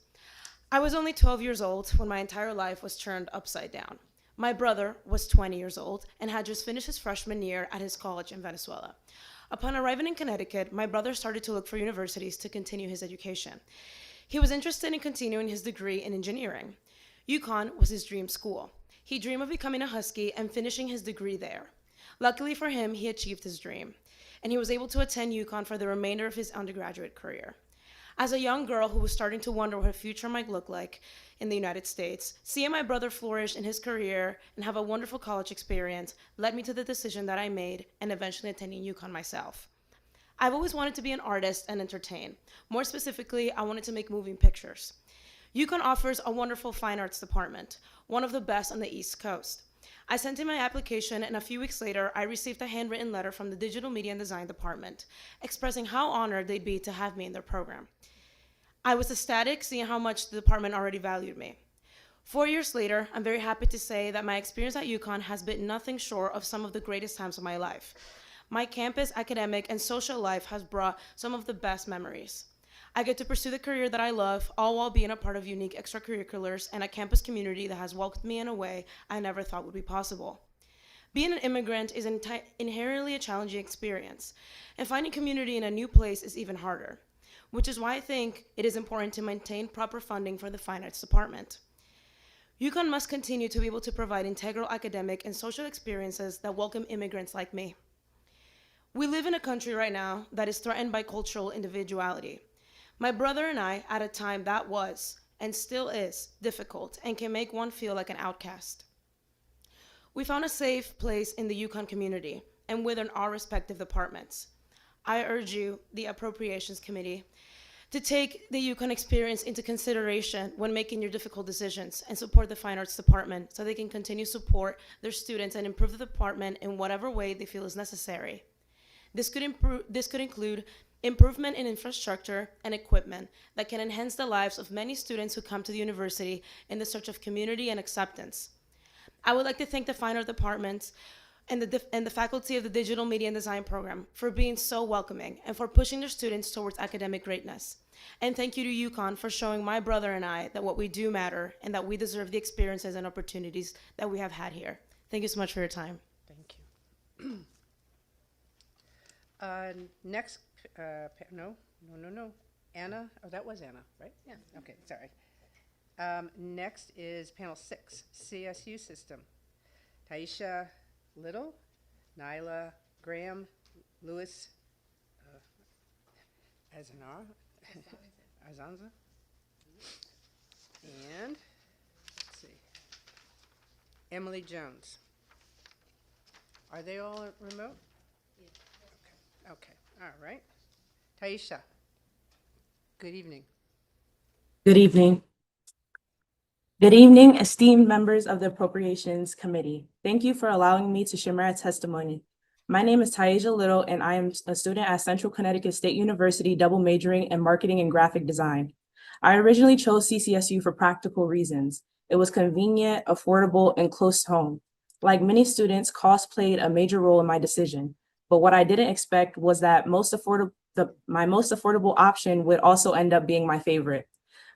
I was only 12 years old when my entire life was turned upside down. My brother was 20 years old and had just finished his freshman year at his college in Venezuela. Upon arriving in Connecticut, my brother started to look for universities to continue his education. He was interested in continuing his degree in engineering. UConn was his dream school. He dreamed of becoming a Husky and finishing his degree there. Luckily for him, he achieved his dream, and he was able to attend UConn for the remainder of his undergraduate career. As a young girl who was starting to wonder what her future might look like in the United States, seeing my brother flourish in his career and have a wonderful college experience led me to the decision that I made and eventually attending UConn myself. I've always wanted to be an artist and entertain. More specifically, I wanted to make moving pictures. UConn offers a wonderful fine arts department, one of the best on the East Coast. I sent in my application, and a few weeks later, I received a handwritten letter from the Digital Media and Design Department, expressing how honored they'd be to have me in their program. I was ecstatic seeing how much the department already valued me. 4 years later, I'm very happy to say that my experience at UConn has been nothing short of some of the greatest times of my life. My campus, academic, and social life has brought some of the best memories. I get to pursue the career that I love, all while being a part of unique extracurriculars and a campus community that has welcomed me in a way I never thought would be possible. Being an immigrant is inherently a challenging experience, and finding community in a new place is even harder, which is why I think it is important to maintain proper funding for the Fine Arts Department. UConn must continue to be able to provide integral academic and social experiences that welcome immigrants like me. We live in a country right now that is threatened by cultural individuality. My brother and I, at a time that was, and still is, difficult and can make one feel like an outcast. We found a safe place in the UConn community and within our respective departments. I urge you, the Appropriations Committee, to take the UConn experience into consideration when making your difficult decisions and support the Fine Arts Department so they can continue to support their students and improve the department in whatever way they feel is necessary. This could include improvement in infrastructure and equipment that can enhance the lives of many students who come to the university in the search of community and acceptance. I would like to thank the finer departments and the faculty of the Digital Media and Design program for being so welcoming and for pushing their students towards academic greatness. And thank you to UConn for showing my brother and I that what we do matter and that we deserve the experiences and opportunities that we have had here. Thank you so much for your time. Thank you. Next, no. Anna, oh, that was Anna, right? Yeah, okay, sorry. Next is panel 6, CSU system. Taisha Little, Nyla Graham, Lewis Azanza, and let's see, Emily Jones. Are they all remote? Yeah. Okay, all right. Taisha, good evening. Good evening. Good evening, esteemed members of the Appropriations Committee. Thank you for allowing me to share my testimony. My name is Taisha Little, and I am a student at Central Connecticut State University, double majoring in marketing and graphic design. I originally chose CCSU for practical reasons. It was convenient, affordable, and close to home. Like many students, cost played a major role in my decision. But what I didn't expect was that my most affordable option would also end up being my favorite.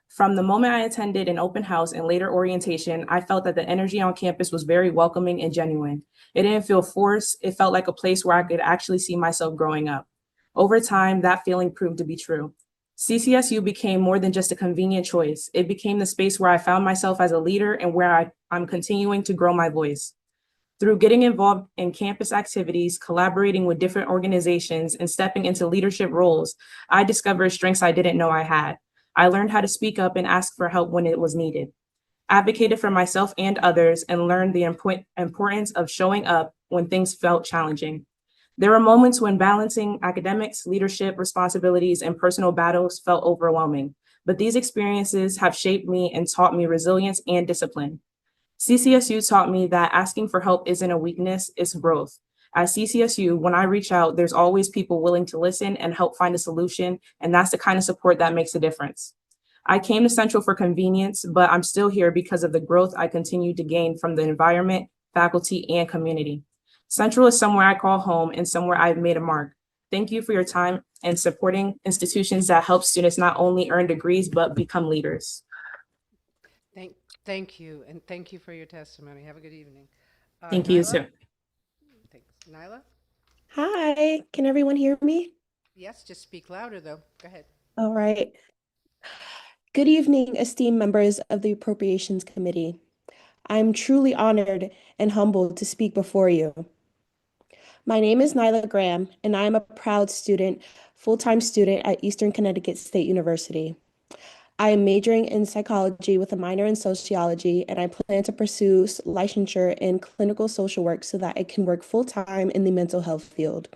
From the moment I attended an open house and later orientation, I felt that the energy on campus was very welcoming and genuine. It didn't feel forced. It felt like a place where I could actually see myself growing up. Over time, that feeling proved to be true. CCSU became more than just a convenient choice. It became the space where I found myself as a leader and where I'm continuing to grow my voice. Through getting involved in campus activities, collaborating with different organizations, and stepping into leadership roles, I discovered strengths I didn't know I had. I learned how to speak up and ask for help when it was needed, advocated for myself and others, and learned the importance of showing up when things felt challenging. There were moments when balancing academics, leadership responsibilities, and personal battles felt overwhelming, but these experiences have shaped me and taught me resilience and discipline. CCSU taught me that asking for help isn't a weakness, it's growth. At CCSU, when I reach out, there's always people willing to listen and help find a solution, and that's the kind of support that makes a difference. I came to Central for convenience, but I'm still here because of the growth I continue to gain from the environment, faculty, and community. Central is somewhere I call home and somewhere I've made a mark. Thank you for your time and supporting institutions that help students not only earn degrees, but become leaders. Thank you, and thank you for your testimony. Have a good evening. Thank you, sir. Thanks. Nyla? Hi, can everyone hear me? Yes, just speak louder though. Go ahead. All right. Good evening, esteemed members of the Appropriations Committee. I'm truly honored and humbled to speak before you. My name is Nyla Graham, and I am a proud student, full-time student at Eastern Connecticut State University. I am majoring in psychology with a minor in sociology, and I plan to pursue licensure in clinical social work so that I can work full-time in the mental health field.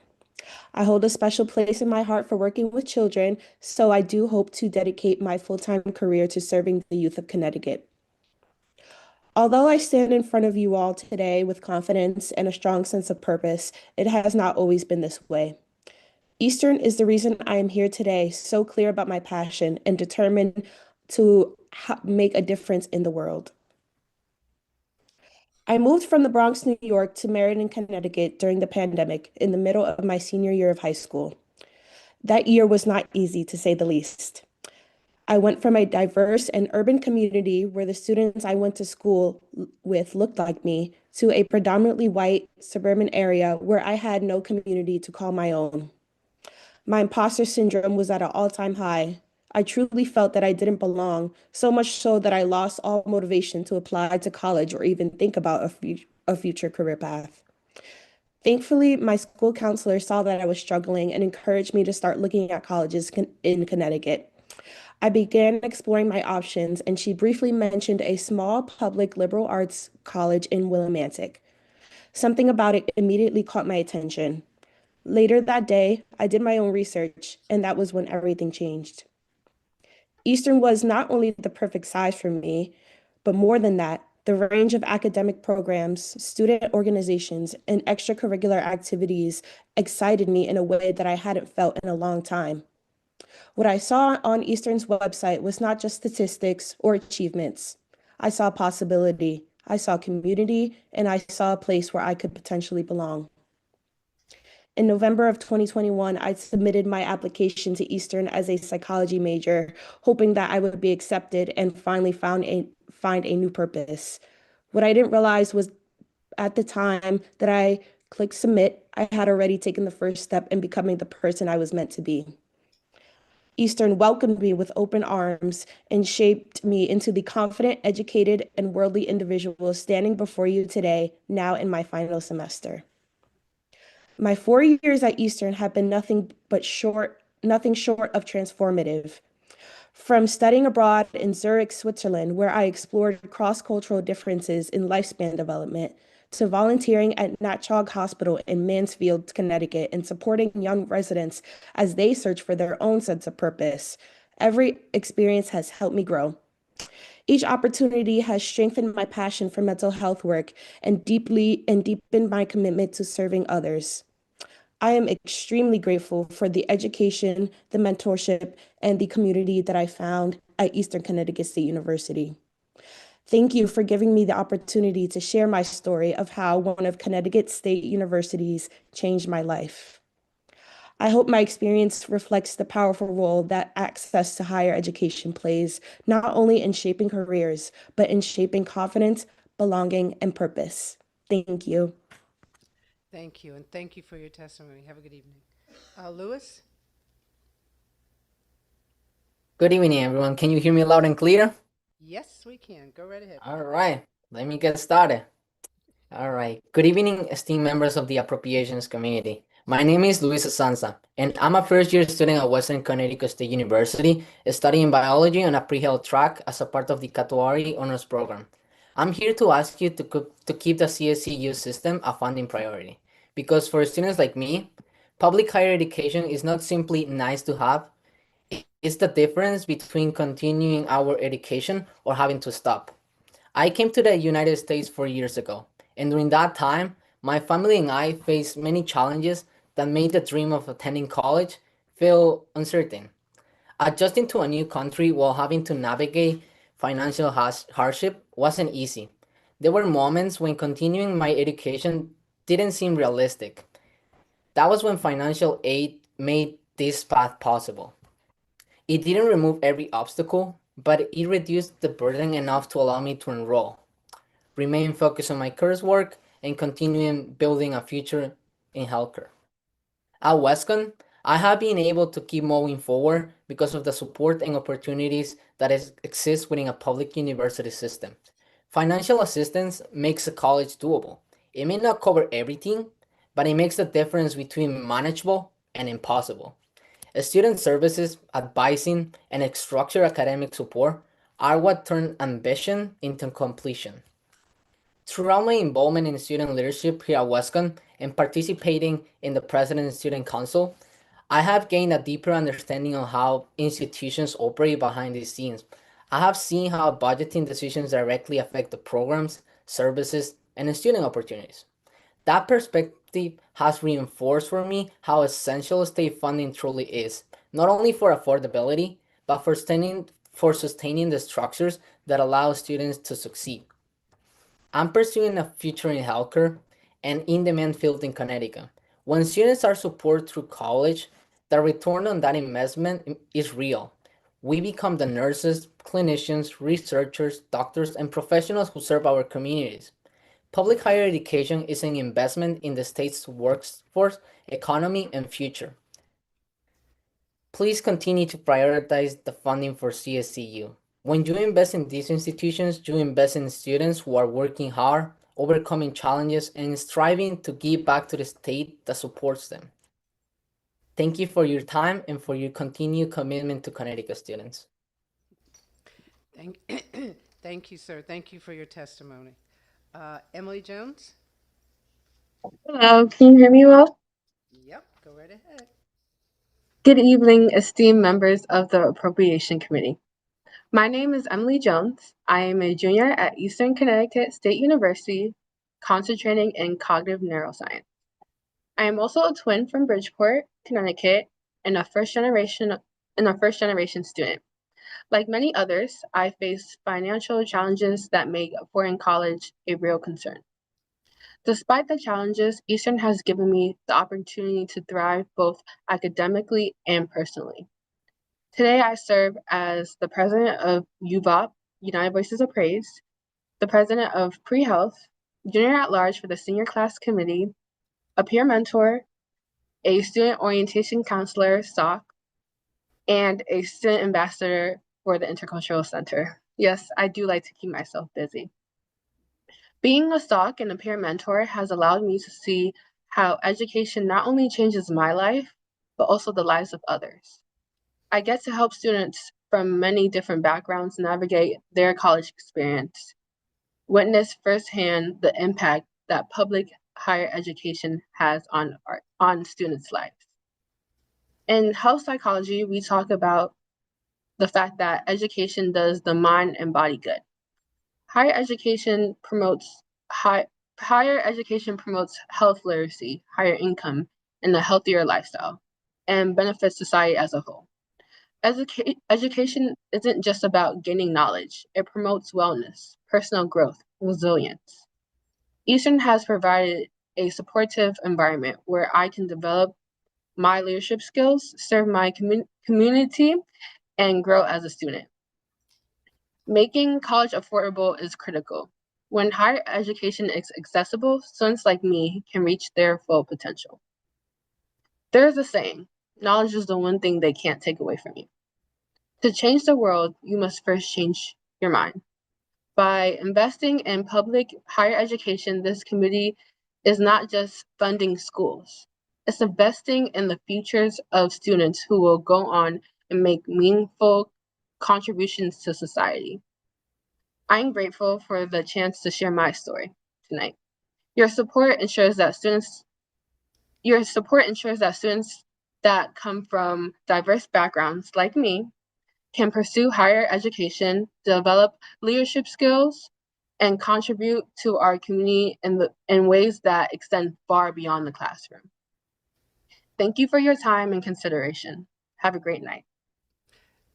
I hold a special place in my heart for working with children, so I do hope to dedicate my full-time career to serving the youth of Connecticut. Although I stand in front of you all today with confidence and a strong sense of purpose, it has not always been this way. Eastern is the reason I am here today, so clear about my passion and determined to make a difference in the world. I moved from the Bronx, New York to Meriden, Connecticut during the pandemic in the middle of my senior year of high school. That year was not easy, to say the least. I went from a diverse and urban community where the students I went to school with looked like me to a predominantly white suburban area where I had no community to call my own. My imposter syndrome was at an all-time high. I truly felt that I didn't belong, so much so that I lost all motivation to apply to college or even think about a future career path. Thankfully, my school counselor saw that I was struggling and encouraged me to start looking at colleges in Connecticut. I began exploring my options, and she briefly mentioned a small public liberal arts college in Willimantic. Something about it immediately caught my attention. Later that day, I did my own research, and that was when everything changed. Eastern was not only the perfect size for me, but more than that, The range of academic programs, student organizations, and extracurricular activities excited me in a way that I hadn't felt in a long time. What I saw on Eastern's website was not just statistics or achievements. I saw possibility, I saw community, and I saw a place where I could potentially belong. In November of 2021, I submitted my application to Eastern as a psychology major, hoping that I would be accepted and finally find a new purpose. What I didn't realize was at the time that I clicked submit, I had already taken the first step in becoming the person I was meant to be. Eastern welcomed me with open arms and shaped me into the confident, educated, and worldly individual standing before you today, now in my final semester. My 4 years at Eastern have been nothing short of transformative. From studying abroad in Zurich, Switzerland, where I explored cross-cultural differences in lifespan development, to volunteering at Natchog Hospital in Mansfield, Connecticut, and supporting young residents as they search for their own sense of purpose. Every experience has helped me grow. Each opportunity has strengthened my passion for mental health work and deepened my commitment to serving others. I am extremely grateful for the education, the mentorship, and the community that I found at Eastern Connecticut State University. Thank you for giving me the opportunity to share my story of how one of Connecticut State Universities changed my life. I hope my experience reflects the powerful role that access to higher education plays, not only in shaping careers, but in shaping confidence, belonging, and purpose. Thank you. Thank you, and thank you for your testimony. Have a good evening. Louis? Good evening, everyone. Can you hear me loud and clear? Yes, we can. Go right ahead. All right, let me get started. All right. Good evening, esteemed members of the Appropriations Committee. My name is Luis Sansa, and I'm a first-year student at Western Connecticut State University, studying biology on a pre-health track as a part of the Katuari Honors Program. I'm here to ask you to keep the CSCU system a funding priority, because for students like me, public higher education is not simply nice to have, it's the difference between continuing our education or having to stop. I came to the United States 4 years ago, and during that time, my family and I faced many challenges that made the dream of attending college feel uncertain. Adjusting to a new country while having to navigate financial hardship wasn't easy. There were moments when continuing my education didn't seem realistic. That was when financial aid made this path possible. It didn't remove every obstacle, but it reduced the burden enough to allow me to enroll, remain focused on my coursework, and continuing building a future in healthcare. At Westcon, I have been able to keep moving forward because of the support and opportunities that exist within a public university system. Financial assistance makes a college doable. It may not cover everything, but it makes the difference between manageable and impossible. Student services, advising, and structured academic support are what turn ambition into completion. Throughout my involvement in student leadership here at Westcon and participating in the President's Student Council, I have gained a deeper understanding of how institutions operate behind the scenes. I have seen how budgeting decisions directly affect the programs, services, and student opportunities. That perspective has reinforced for me how essential state funding truly is, not only for affordability, but for sustaining the structures that allow students to succeed. I'm pursuing a future in healthcare and in-demand field in Connecticut. When students are supported through college, the return on that investment is real. We become the nurses, clinicians, researchers, doctors, and professionals who serve our communities. Public higher education is an investment in the state's workforce, economy, and future. Please continue to prioritize the funding for CSCU. When you invest in these institutions, you invest in students who are working hard, overcoming challenges, and striving to give back to the state that supports them. Thank you for your time and for your continued commitment to Connecticut students. Thank you, sir. Thank you for your testimony. Emily Jones? Hello, can you hear me well? Yep, go right ahead. Good evening, esteemed members of the Appropriation Committee. My name is Emily Jones. I am a junior at Eastern Connecticut State University, concentrating in cognitive neuroscience. I am also a twin from Bridgeport, Connecticut, and a first generation student. Like many others, I face financial challenges that make affording college a real concern. Despite the challenges, Eastern has given me the opportunity to thrive both academically and personally. Today, I serve as the president of UVOP, United Voices of Praise, the president of Pre-Health, junior at large for the senior class committee, a peer mentor, a student orientation counselor, SOC, and a student ambassador for the Intercultural Center. Yes, I do like to keep myself busy. Being a SOC and a peer mentor has allowed me to see how education not only changes my life, but also the lives of others. I get to help students from many different backgrounds navigate their college experience, witness firsthand the impact that public higher education has on students' lives. In health psychology, we talk about the fact that education does the mind and body good. Higher education promotes higher education promotes health literacy, higher income, and a healthier lifestyle, and benefits society as a whole. Education isn't just about gaining knowledge, it promotes wellness, personal growth, resilience. Eastern has provided a supportive environment where I can develop my leadership skills, serve my community, and grow as a student. Making college affordable is critical. When higher education is accessible, students like me can reach their full potential. There's a saying, knowledge is the one thing they can't take away from you. To change the world, you must first change your mind. By investing in public higher education, this committee is not just funding schools, it's investing in the futures of students who will go on and make meaningful contributions to society. I'm grateful for the chance to share my story tonight. Your support ensures that students that come from diverse backgrounds like me can pursue higher education, develop leadership skills, and contribute to our community in ways that extend far beyond the classroom. Thank you for your time and consideration. Have a great night.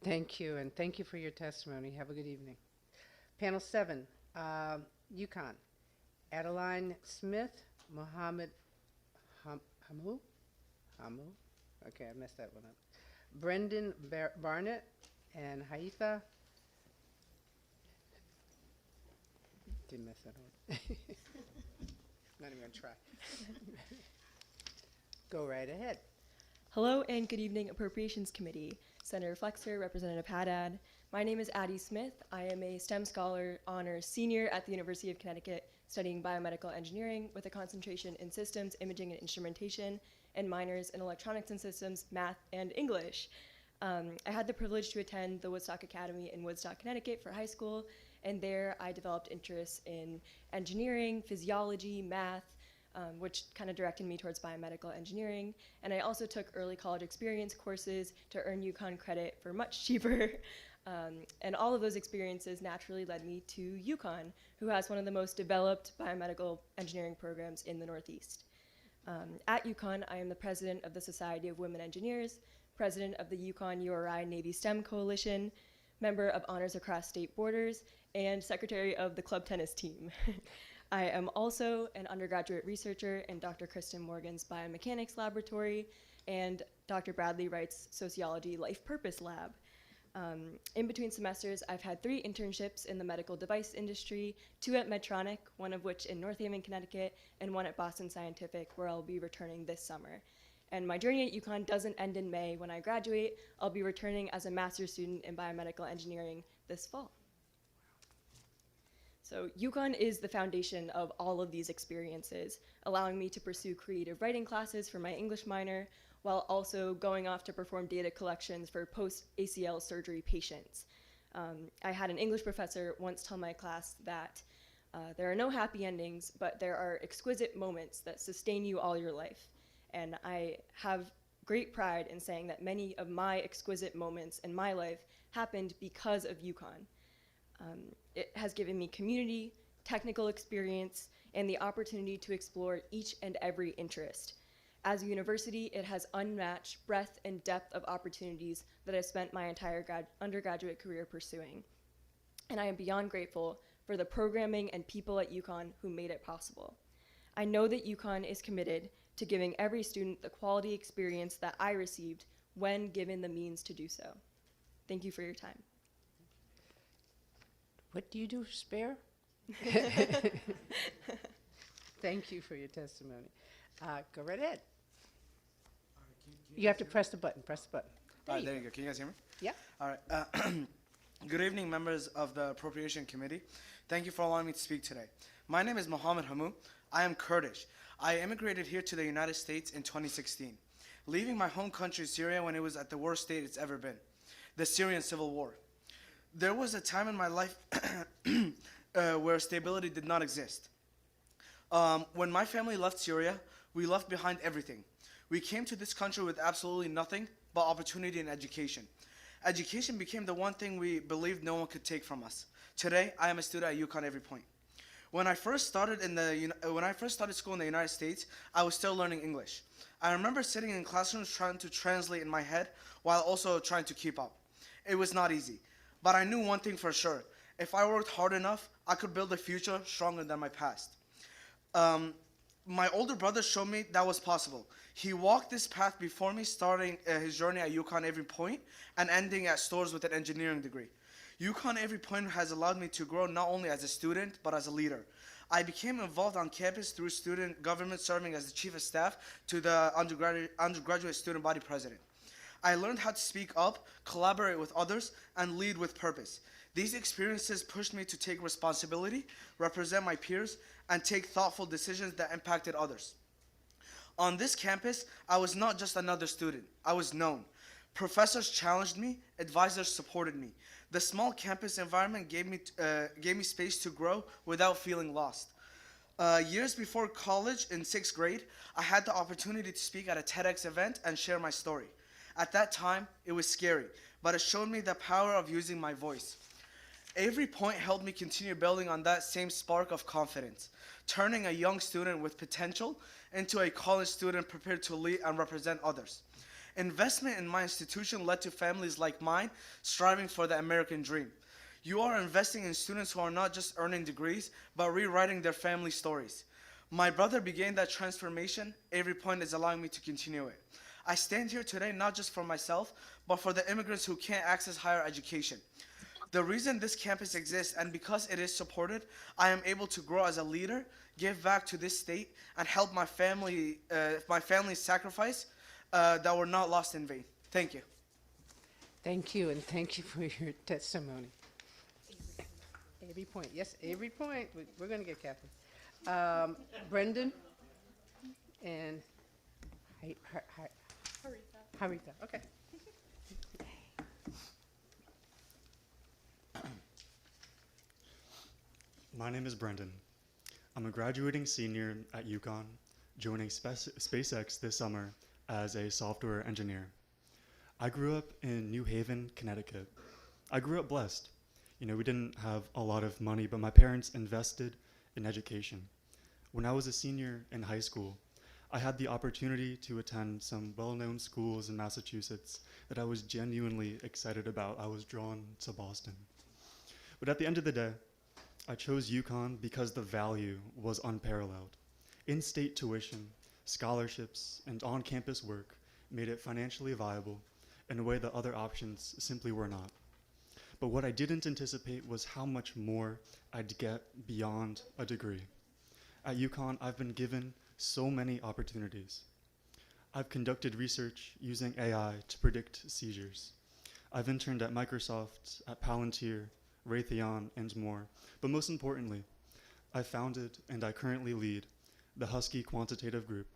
Thank you, and thank you for your testimony. Have a good evening. Panel 7, Yukon. Adeline Smith, Mohammed Hamu? Okay, I messed that one up. Brendan Barnett, and Haifa. Didn't mess that one. Not even gonna try. Go right ahead. Hello and good evening, Appropriations Committee. Senator Flexer, Representative Haddad. My name is Addie Smith. I am a STEM Scholar Honors Senior at the University of Connecticut, studying biomedical engineering with a concentration in systems, imaging, and instrumentation, and minors in electronics and systems, math, and English. I had the privilege to attend the Woodstock Academy in Woodstock, Connecticut for high school, and there I developed interests in engineering, physiology, math, which kind of directed me towards biomedical engineering. And I also took early college experience courses to earn UConn credit for much cheaper. And all of those experiences naturally led me to UConn, who has one of the most developed biomedical engineering programs in the Northeast. At UConn, I am the president of the Society of Women Engineers, president of the UConn URI Navy STEM Coalition, member of Honors Across State Borders, and secretary of the club tennis team. I am also an undergraduate researcher in Dr. Kristen Morgan's Biomechanics Laboratory and Dr. Bradley Wright's Sociology Life Purpose Lab. In between semesters, I've had 3 internships in the medical device industry, 2 at Medtronic, one of which in North Haven, Connecticut, and 1 at Boston Scientific, where I'll be returning this summer. And my journey at UConn doesn't end in May. When I graduate, I'll be returning as a master's student in biomedical engineering this fall. So UConn is the foundation of all of these experiences, allowing me to pursue creative writing classes for my English minor, while also going off to perform data collections for post-ACL surgery patients. I had an English professor once tell my class that there are no happy endings, but there are exquisite moments that sustain you all your life. And I have great pride in saying that many of my exquisite moments in my life happened because of UConn. It has given me community, technical experience, and the opportunity to explore each and every interest. As a university, it has unmatched breadth and depth of opportunities that I've spent my entire undergraduate career pursuing. And I am beyond grateful for the programming and people at UConn who made it possible. I know that UConn is committed to giving every student the quality experience that I received when given the means to do so. Thank you for your time. What do you do for spare? Thank you for your testimony. Go right ahead. You have to press the button. Press the button. All right, there you go. Can you guys hear me? Yeah. All right. Good evening, members of the Appropriation Committee. Thank you for allowing me to speak today. My name is Mohammed Hamu. I am Kurdish. I immigrated here to the United States in 2016, leaving my home country, Syria, when it was at the worst state it's ever been, the Syrian civil war. There was a time in my life where stability did not exist. When my family left Syria, we left behind everything. We came to this country with absolutely nothing but opportunity and education. Education became the one thing we believed no one could take from us. Today, I am a student at UConn Every Point. When I first started school in the United States, I was still learning English. I remember sitting in classrooms trying to translate in my head while also trying to keep up. It was not easy, but I knew one thing for sure. If I worked hard enough, I could build a future stronger than my past. My older brother showed me that was possible. He walked this path before me, starting his journey at UConn Every Point and ending at Stores with an engineering degree. UConn Every Point has allowed me to grow not only as a student, but as a leader. I became involved on campus through student government, serving as the chief of staff to the undergraduate student body president. I learned how to speak up, collaborate with others, and lead with purpose. These experiences pushed me to take responsibility, represent my peers, and take thoughtful decisions that impacted others. On this campus, I was not just another student. I was known. Professors challenged me, advisors supported me. The small campus environment gave me space to grow without feeling lost. Years before college, in 6th grade, I had the opportunity to speak at a TEDx event and share my story. At that time, it was scary, but it showed me the power of using my voice. Every Point helped me continue building on that same spark of confidence, turning a young student with potential into a college student prepared to lead and represent others. Investment in my institution led to families like mine striving for the American dream. You are investing in students who are not just earning degrees, but rewriting their family stories. My brother began that transformation. Every Point is allowing me to continue it. I stand here today not just for myself, but for the immigrants who can't access higher education. The reason this campus exists, and because it is supported, I am able to grow as a leader, give back to this state, and help my family's sacrifice that were not lost in vain. Thank you. Thank you, and thank you for your testimony. Every Point. Yes, Every Point. We're going to get Catherine. Brendan and Harita. Okay. My name is Brendan. I'm a graduating senior at UConn, joining SpaceX this summer as a software engineer. I grew up in New Haven, Connecticut. I grew up blessed. We didn't have a lot of money, but my parents invested in education. When I was a senior in high school, I had the opportunity to attend some well-known schools in Massachusetts that I was genuinely excited about. I was drawn to Boston. But at the end of the day, I chose UConn because the value was unparalleled. In-state tuition, scholarships, and on-campus work made it financially viable in a way that other options simply were not. But what I didn't anticipate was how much more I'd get beyond a degree. At UConn, I've been given so many opportunities. I've conducted research using AI to predict seizures. I've interned at Microsoft, at Palantir, Raytheon, and more. But most importantly, I founded and I currently lead the Husky Quantitative Group,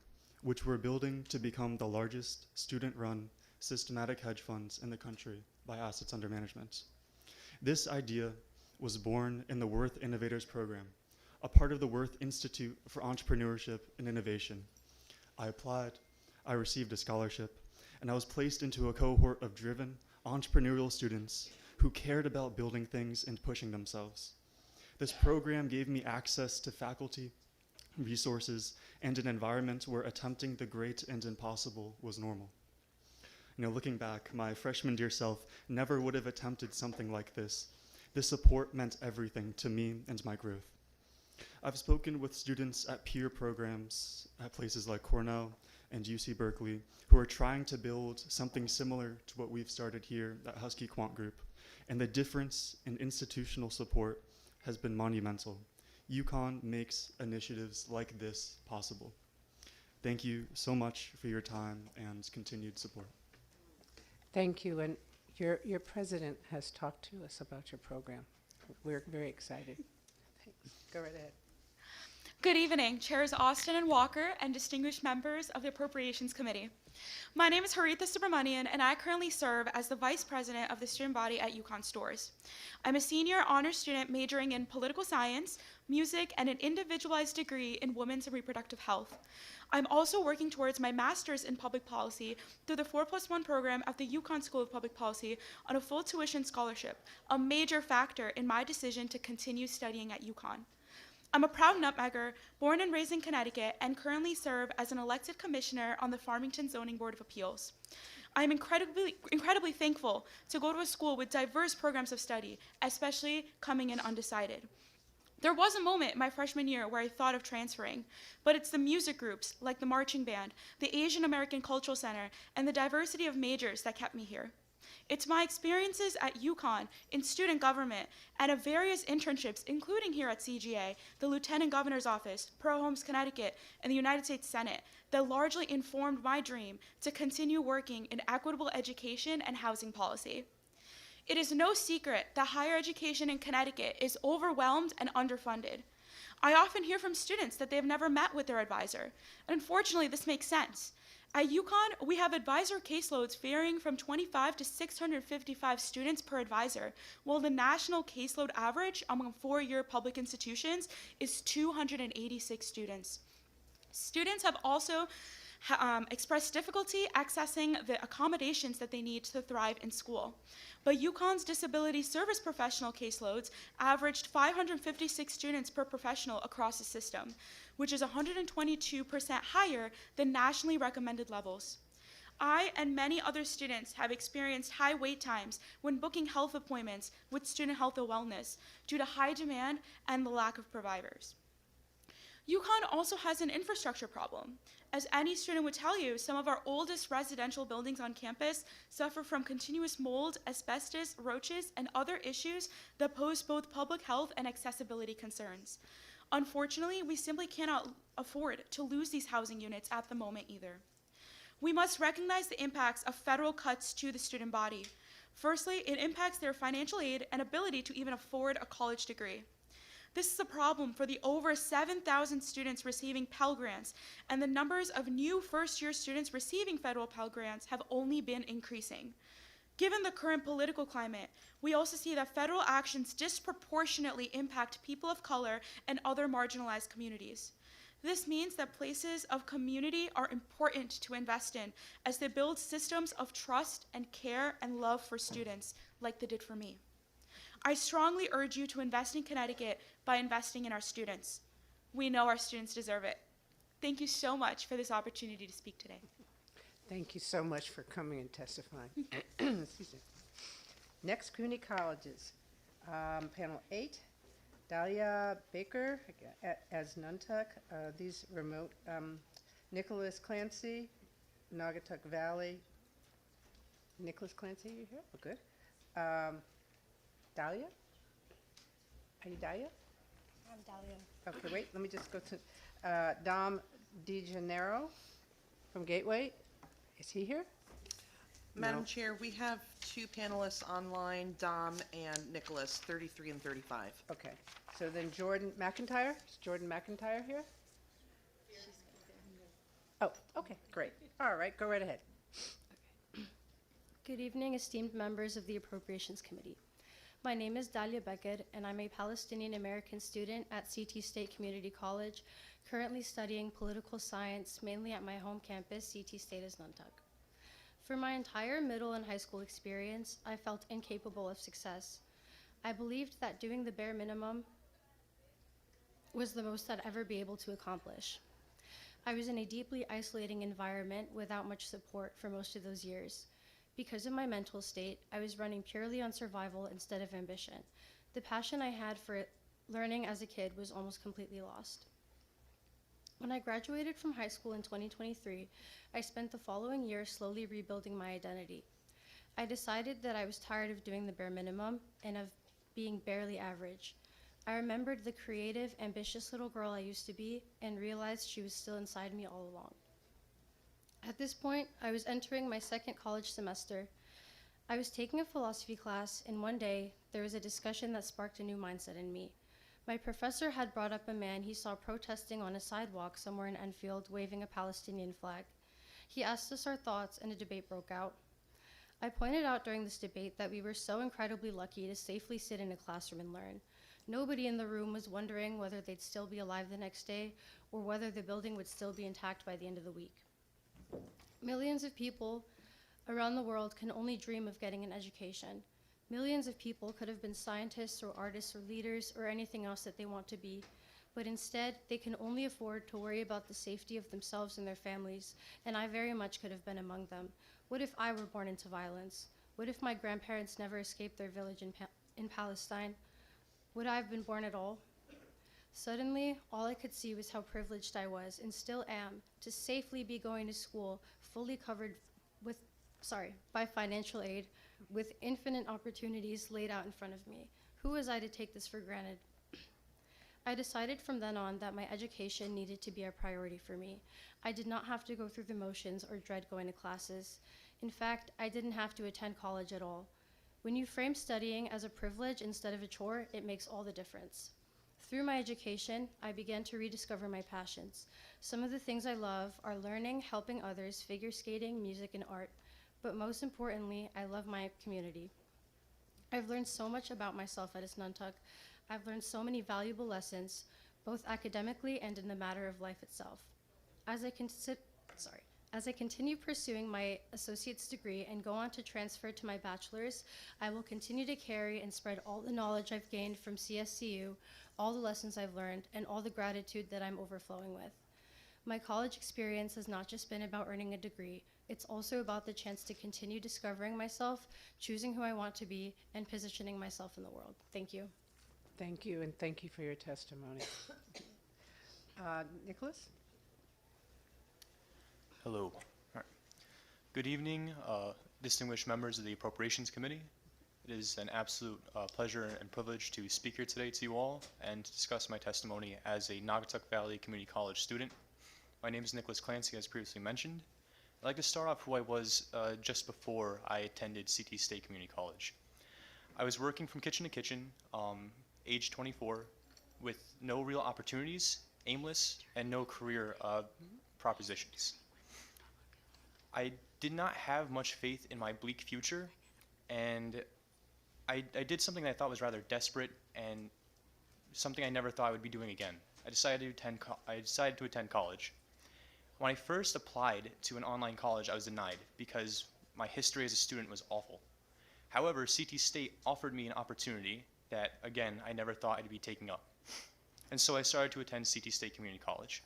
which we're building to become the largest student-run systematic hedge funds in the country by assets under management. This idea was born in the Worth Innovators Program, a part of the Worth Institute for Entrepreneurship and Innovation. I applied, I received a scholarship, and I was placed into a cohort of driven, entrepreneurial students who cared about building things and pushing themselves. This program gave me access to faculty, resources, and an environment where attempting the great and impossible was normal. Looking back, my freshman year self never would have attempted something like this. This support meant everything to me and my growth. I've spoken with students at peer programs at places like Cornell and UC Berkeley who are trying to build something similar to what we've started here at Husky Quant Group, and the difference in institutional support has been monumental. UConn makes initiatives like this possible. Thank you so much for your time and continued support. Thank you, and your president has talked to us about your program. We're very excited. Thanks. Go right ahead. Good evening, Chairs Austin and Walker, and distinguished members of the Appropriations Committee. My name is Haritha Subramanian, and I currently serve as the Vice President of the student body at UConn Stores. I'm a senior honors student majoring in political science, music, and an individualized degree in women's and reproductive health. I'm also working towards my master's in public policy through the 4+1 program at the UConn School of Public Policy on a full tuition scholarship, a major factor in my decision to continue studying at UConn. I'm a proud Nutmegger, born and raised in Connecticut, and currently serve as an elected commissioner on the Farmington Zoning Board of Appeals. I am incredibly thankful to go to a school with diverse programs of study, especially coming in undecided. There was a moment my freshman year where I thought of transferring, but it's the music groups, like the marching band, the Asian American Cultural Center, and the diversity of majors that kept me here. It's my experiences at UConn in student government and of various internships, including here at CGA, the Lieutenant Governor's Office, Pro Homes Connecticut, and the United States Senate, that largely informed my dream to continue working in equitable education and housing policy. It is no secret that higher education in Connecticut is overwhelmed and underfunded. I often hear from students that they have never met with their advisor, and unfortunately this makes sense. At UConn, we have advisor caseloads varying from 25 to 655 students per advisor, while the national caseload average among four-year public institutions is 286 students. Students have also expressed difficulty accessing the accommodations that they need to thrive in school. But UConn's disability service professional caseloads averaged 556 students per professional across the system, which is 122% higher than nationally recommended levels. I and many other students have experienced high wait times when booking health appointments with Student Health and Wellness due to high demand and the lack of providers. UConn also has an infrastructure problem. As any student would tell you, some of our oldest residential buildings on campus suffer from continuous mold, asbestos, roaches, and other issues that pose both public health and accessibility concerns. Unfortunately, we simply cannot afford to lose these housing units at the moment either. We must recognize the impacts of federal cuts to the student body. Firstly, it impacts their financial aid and ability to even afford a college degree. This is a problem for the over 7,000 students receiving Pell Grants, and the numbers of new first-year students receiving federal Pell Grants have only been increasing. Given the current political climate, we also see that federal actions disproportionately impact people of color and other marginalized communities. This means that places of community are important to invest in as they build systems of trust and care and love for students, like they did for me. I strongly urge you to invest in Connecticut by investing in our students. We know our students deserve it. Thank you so much for this opportunity to speak today. Thank you so much for coming and testifying. Excuse me. Next, community colleges. Panel 8, Dahlia Baker as Nuntuck. These remote, Nicholas Clancy, Naugatuck Valley. Nicholas Clancy, you here? Oh, good. Dahlia? Are you Dahlia? I'm Dahlia. Okay, wait, let me just go to Dom DeGennaro from Gateway. Is he here? Madam No. Chair, we have two panelists online, Dom and Nicholas, 33 and 35. Okay, so then Jordan McIntyre? Is Jordan McIntyre here? Oh, okay, great. All right, go right ahead. Good evening, esteemed members of the Appropriations Committee. My name is Dahlia Beckett, and I'm a Palestinian American student at CT State Community College, currently studying political science, mainly at my home campus, CT State as Nuntuck. For my entire middle and high school experience, I felt incapable of success. I believed that doing the bare minimum was the most I'd ever be able to accomplish. I was in a deeply isolating environment without much support for most of those years. Because of my mental state, I was running purely on survival instead of ambition. The passion I had for learning as a kid was almost completely lost. When I graduated from high school in 2023, I spent the following year slowly rebuilding my identity. I decided that I was tired of doing the bare minimum and of being barely average. I remembered the creative, ambitious little girl I used to be and realized she was still inside me all along. At this point, I was entering my second college semester. I was taking a philosophy class, and one day, there was a discussion that sparked a new mindset in me. My professor had brought up a man he saw protesting on a sidewalk somewhere in Enfield, waving a Palestinian flag. He asked us our thoughts, and a debate broke out. I pointed out during this debate that we were so incredibly lucky to safely sit in a classroom and learn. Nobody in the room was wondering whether they'd still be alive the next day or whether the building would still be intact by the end of the week. Millions of people around the world can only dream of getting an education. Millions of people could have been scientists or artists or leaders or anything else that they want to be, but instead they can only afford to worry about the safety of themselves and their families, and I very much could have been among them. What if I were born into violence? What if my grandparents never escaped their village in Palestine? Would I have been born at all? Suddenly, all I could see was how privileged I was, and still am, to safely be going to school, fully covered by financial aid, with infinite opportunities laid out in front of me. Who was I to take this for granted? I decided from then on that my education needed to be a priority for me. I did not have to go through the motions or dread going to classes. In fact, I didn't have to attend college at all. When you frame studying as a privilege instead of a chore, it makes all the difference. Through my education, I began to rediscover my passions. Some of the things I love are learning, helping others, figure skating, music, and art. But most importantly, I love my community. I've learned so much about myself at Isnuntuk. I've learned so many valuable lessons, both academically and in the matter of life itself. As I continue pursuing my associate's degree and go on to transfer to my bachelor's, I will continue to carry and spread all the knowledge I've gained from CSCU, all the lessons I've learned, and all the gratitude that I'm overflowing with. My college experience has not just been about earning a degree, it's also about the chance to continue discovering myself, choosing who I want to be, and positioning myself in the world. Thank you. Thank you, and thank you for your testimony. Nicholas? Hello. All right. Good evening, distinguished members of the Appropriations Committee. It is an absolute pleasure and privilege to speak here today to you all and to discuss my testimony as a Naugatuck Valley Community College student. My name is Nicholas Clancy, as previously mentioned. I'd like to start off who I was just before I attended CT State Community College. I was working from kitchen to kitchen, age 24, with no real opportunities, aimless, and no career propositions. I did not have much faith in my bleak future, and I did something that I thought was rather desperate and something I never thought I would be doing again. I decided to attend college. When I first applied to an online college, I was denied because my history as a student was awful. However, CT State offered me an opportunity that, again, I never thought I'd be taking up. And so I started to attend CT State Community College.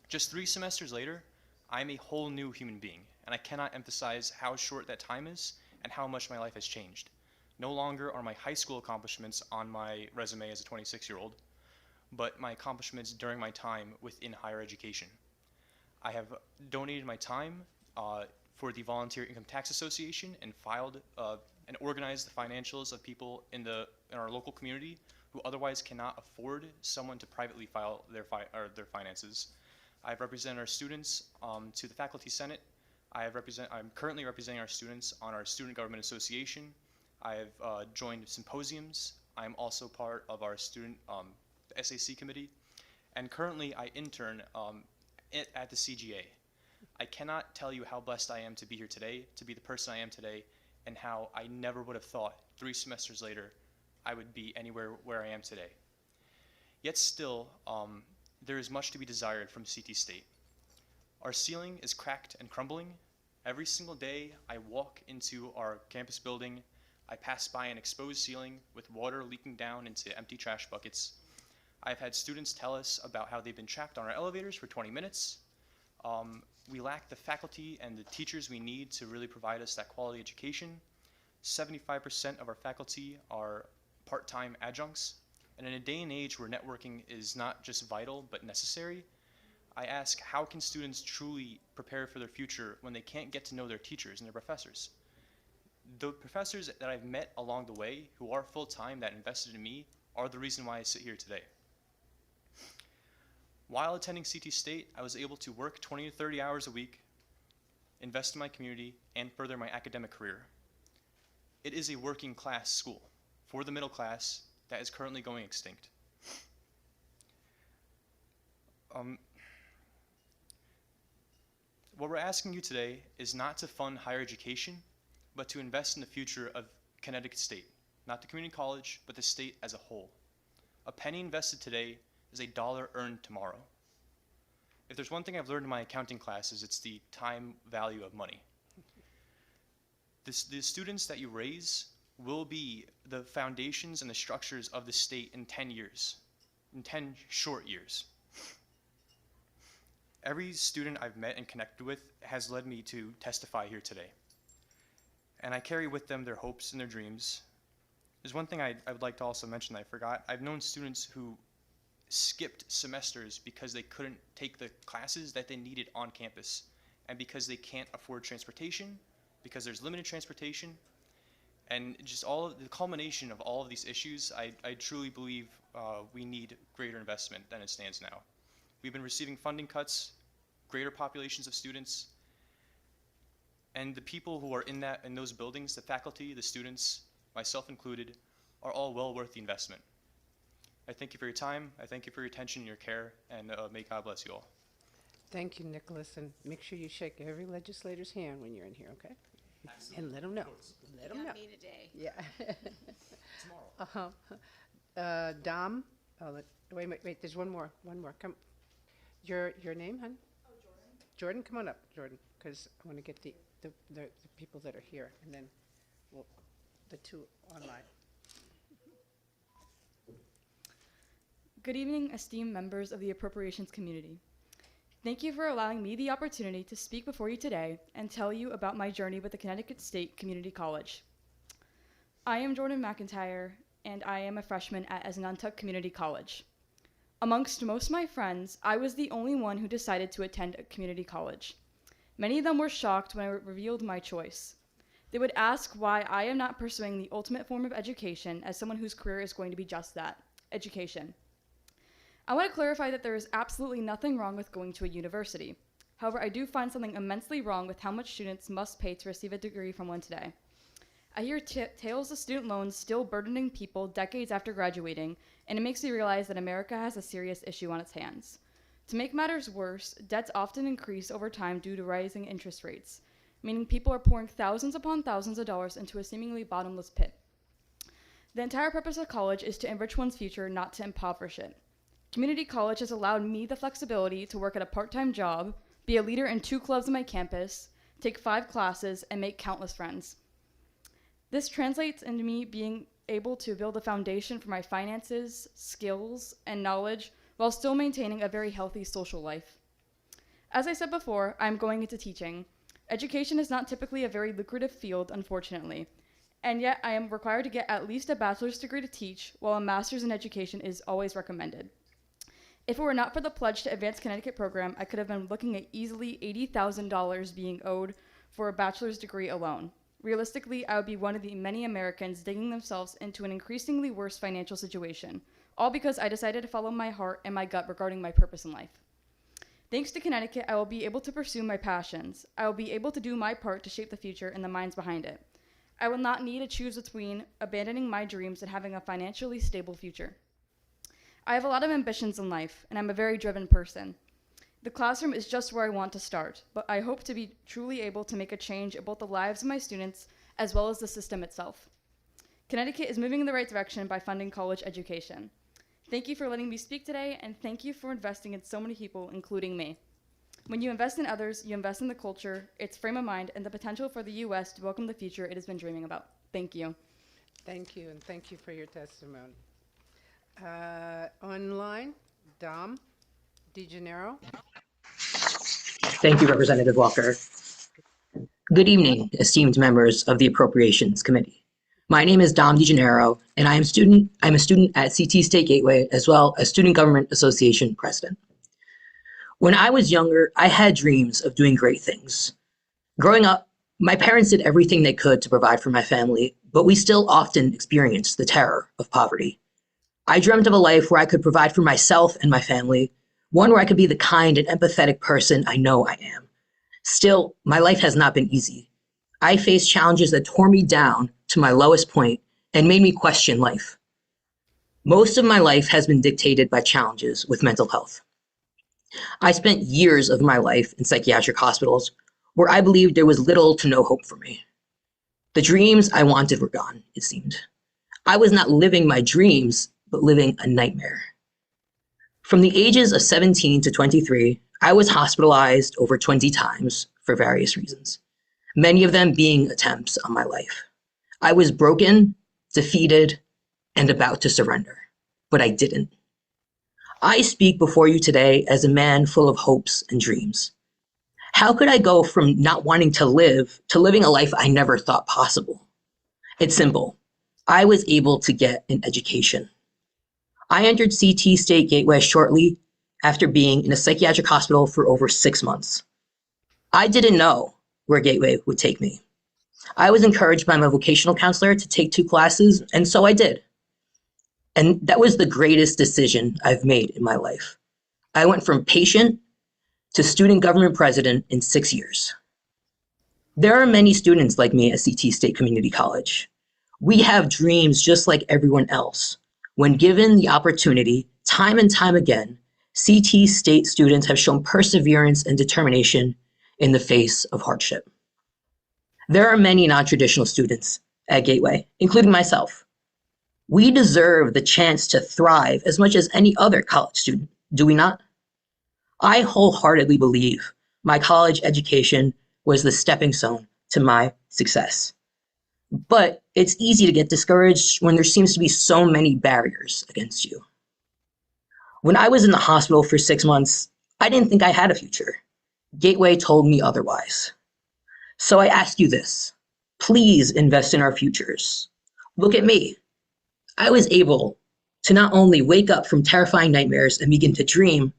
Just 3 semesters later, I'm a whole new human being, and I cannot emphasize how short that time is and how much my life has changed. No longer are my high school accomplishments on my resume as a 26-year-old, but my accomplishments during my time within higher education. I have donated my time for the Volunteer Income Tax Association and filed and organized the financials of people in our local community who otherwise cannot afford someone to privately file their finances. I've represented our students to the Faculty Senate. I'm currently representing our students on our Student Government Association. I've joined symposiums. I'm also part of our student SAC committee. And currently I intern at the CGA. I cannot tell you how blessed I am to be here today, to be the person I am today, and how I never would have thought 3 semesters later I would be anywhere where I am today. Yet still, there is much to be desired from CT State. Our ceiling is cracked and crumbling. Every single day, I walk into our campus building, I pass by an exposed ceiling with water leaking down into empty trash buckets. I've had students tell us about how they've been trapped on our elevators for 20 minutes. We lack the faculty and the teachers we need to really provide us that quality education. 75% of our faculty are part-time adjuncts. And in a day and age where networking is not just vital but necessary, I ask, how can students truly prepare for their future when they can't get to know their teachers and their professors? The professors that I've met along the way who are full-time, that invested in me, are the reason why I sit here today. While attending CT State, I was able to work 20 to 30 hours a week, invest in my community, and further my academic career. It is a working class school for the middle class that is currently going extinct. What we're asking you today is not to fund higher education, but to invest in the future of Connecticut State, not the community college, but the state as a whole. A penny invested today is a dollar earned tomorrow. If there's one thing I've learned in my accounting classes, it's the time value of money. The students that you raise will be the foundations and the structures of the state in 10 years, in 10 short years. Every student I've met and connected with has led me to testify here today. And I carry with them their hopes and their dreams. There's one thing I would like to also mention that I forgot. I've known students who skipped semesters because they couldn't take the classes that they needed on campus, and because they can't afford transportation, because there's limited transportation, and just all of the culmination of all of these issues, I truly believe we need greater investment than it stands now. We've been receiving funding cuts, greater populations of students, and the people who are in those buildings, the faculty, the students, myself included, are all well worth the investment. I thank you for your time, I thank you for your attention and your care, and may God bless you all. Thank you, Nicholas, and make sure you shake every legislator's hand when you're in here, okay? Absolutely. And let them know. Let them know. me today. Yeah. Tomorrow. Dom, wait, there's one more, come. Your name, hon? Oh, Jordan. Jordan, come on up, Jordan, because I want to get the people that are here, and then the two online. Good evening, esteemed members of the Appropriations Community. Thank you for allowing me the opportunity to speak before you today and tell you about my journey with the Connecticut State Community College. I am Jordan McIntyre, and I am a freshman at Asnuntuck Community College. Amongst most of my friends, I was the only one who decided to attend a community college. Many of them were shocked when I revealed my choice. They would ask why I am not pursuing the ultimate form of education as someone whose career is going to be just that, education. I want to clarify that there is absolutely nothing wrong with going to a university. However, I do find something immensely wrong with how much students must pay to receive a degree from one today. I hear tales of student loans still burdening people decades after graduating, and it makes me realize that America has a serious issue on its hands. To make matters worse, debts often increase over time due to rising interest rates, meaning people are pouring thousands upon thousands of dollars into a seemingly bottomless pit. The entire purpose of college is to enrich one's future, not to impoverish it. Community college has allowed me the flexibility to work at a part-time job, be a leader in 2 clubs on my campus, take 5 classes, and make countless friends. This translates into me being able to build a foundation for my finances, skills, and knowledge while still maintaining a very healthy social life. As I said before, I'm going into teaching. Education is not typically a very lucrative field, unfortunately, and yet I am required to get at least a bachelor's degree to teach, while a master's in education is always recommended. If it were not for the Pledge to Advance Connecticut program, I could have been looking at easily $80,000 being owed for a bachelor's degree alone. Realistically, I would be one of the many Americans digging themselves into an increasingly worse financial situation, all because I decided to follow my heart and my gut regarding my purpose in life. Thanks to Connecticut, I will be able to pursue my passions. I will be able to do my part to shape the future and the minds behind it. I will not need to choose between abandoning my dreams and having a financially stable future. I have a lot of ambitions in life, and I'm a very driven person. The classroom is just where I want to start, but I hope to be truly able to make a change in both the lives of my students as well as the system itself. Connecticut is moving in the right direction by funding college education. Thank you for letting me speak today, and thank you for investing in so many people, including me. When you invest in others, you invest in the culture, its frame of mind, and the potential for the U.S. to welcome the future it has been dreaming about. Thank you. Thank you, and thank you for your testimony. Online, Dom DeGennaro. Thank you, Representative Walker. Good evening, esteemed members of the Appropriations Committee. My name is Dom DeGennaro, and I'm a student at CT State Gateway, as well as Student Government Association President. When I was younger, I had dreams of doing great things. Growing up, my parents did everything they could to provide for my family, but we still often experienced the terror of poverty. I dreamt of a life where I could provide for myself and my family, one where I could be the kind and empathetic person I know I am. Still, my life has not been easy. I faced challenges that tore me down to my lowest point and made me question life. Most of my life has been dictated by challenges with mental health. I spent years of my life in psychiatric hospitals where I believed there was little to no hope for me. The dreams I wanted were gone, it seemed. I was not living my dreams, but living a nightmare. From the ages of 17 to 23, I was hospitalized over 20 times for various reasons, many of them being attempts on my life. I was broken, defeated, and about to surrender, but I didn't. I speak before you today as a man full of hopes and dreams. How could I go from not wanting to live to living a life I never thought possible? It's simple. I was able to get an education. I entered CT State Gateway shortly after being in a psychiatric hospital for over 6 months. I didn't know where Gateway would take me. I was encouraged by my vocational counselor to take 2 classes, and so I did. And that was the greatest decision I've made in my life. I went from patient to student government president in 6 years. There are many students like me at CT State Community College. We have dreams just like everyone else. When given the opportunity, time and time again, CT State students have shown perseverance and determination in the face of hardship. There are many non-traditional students at Gateway, including myself. We deserve the chance to thrive as much as any other college student, do we not? I wholeheartedly believe my college education was the stepping stone to my success. But it's easy to get discouraged when there seems to be so many barriers against you. When I was in the hospital for 6 months, I didn't think I had a future. Gateway told me otherwise. So I ask you this, please invest in our futures. Look at me. I was able to not only wake up from terrifying nightmares and begin to dream,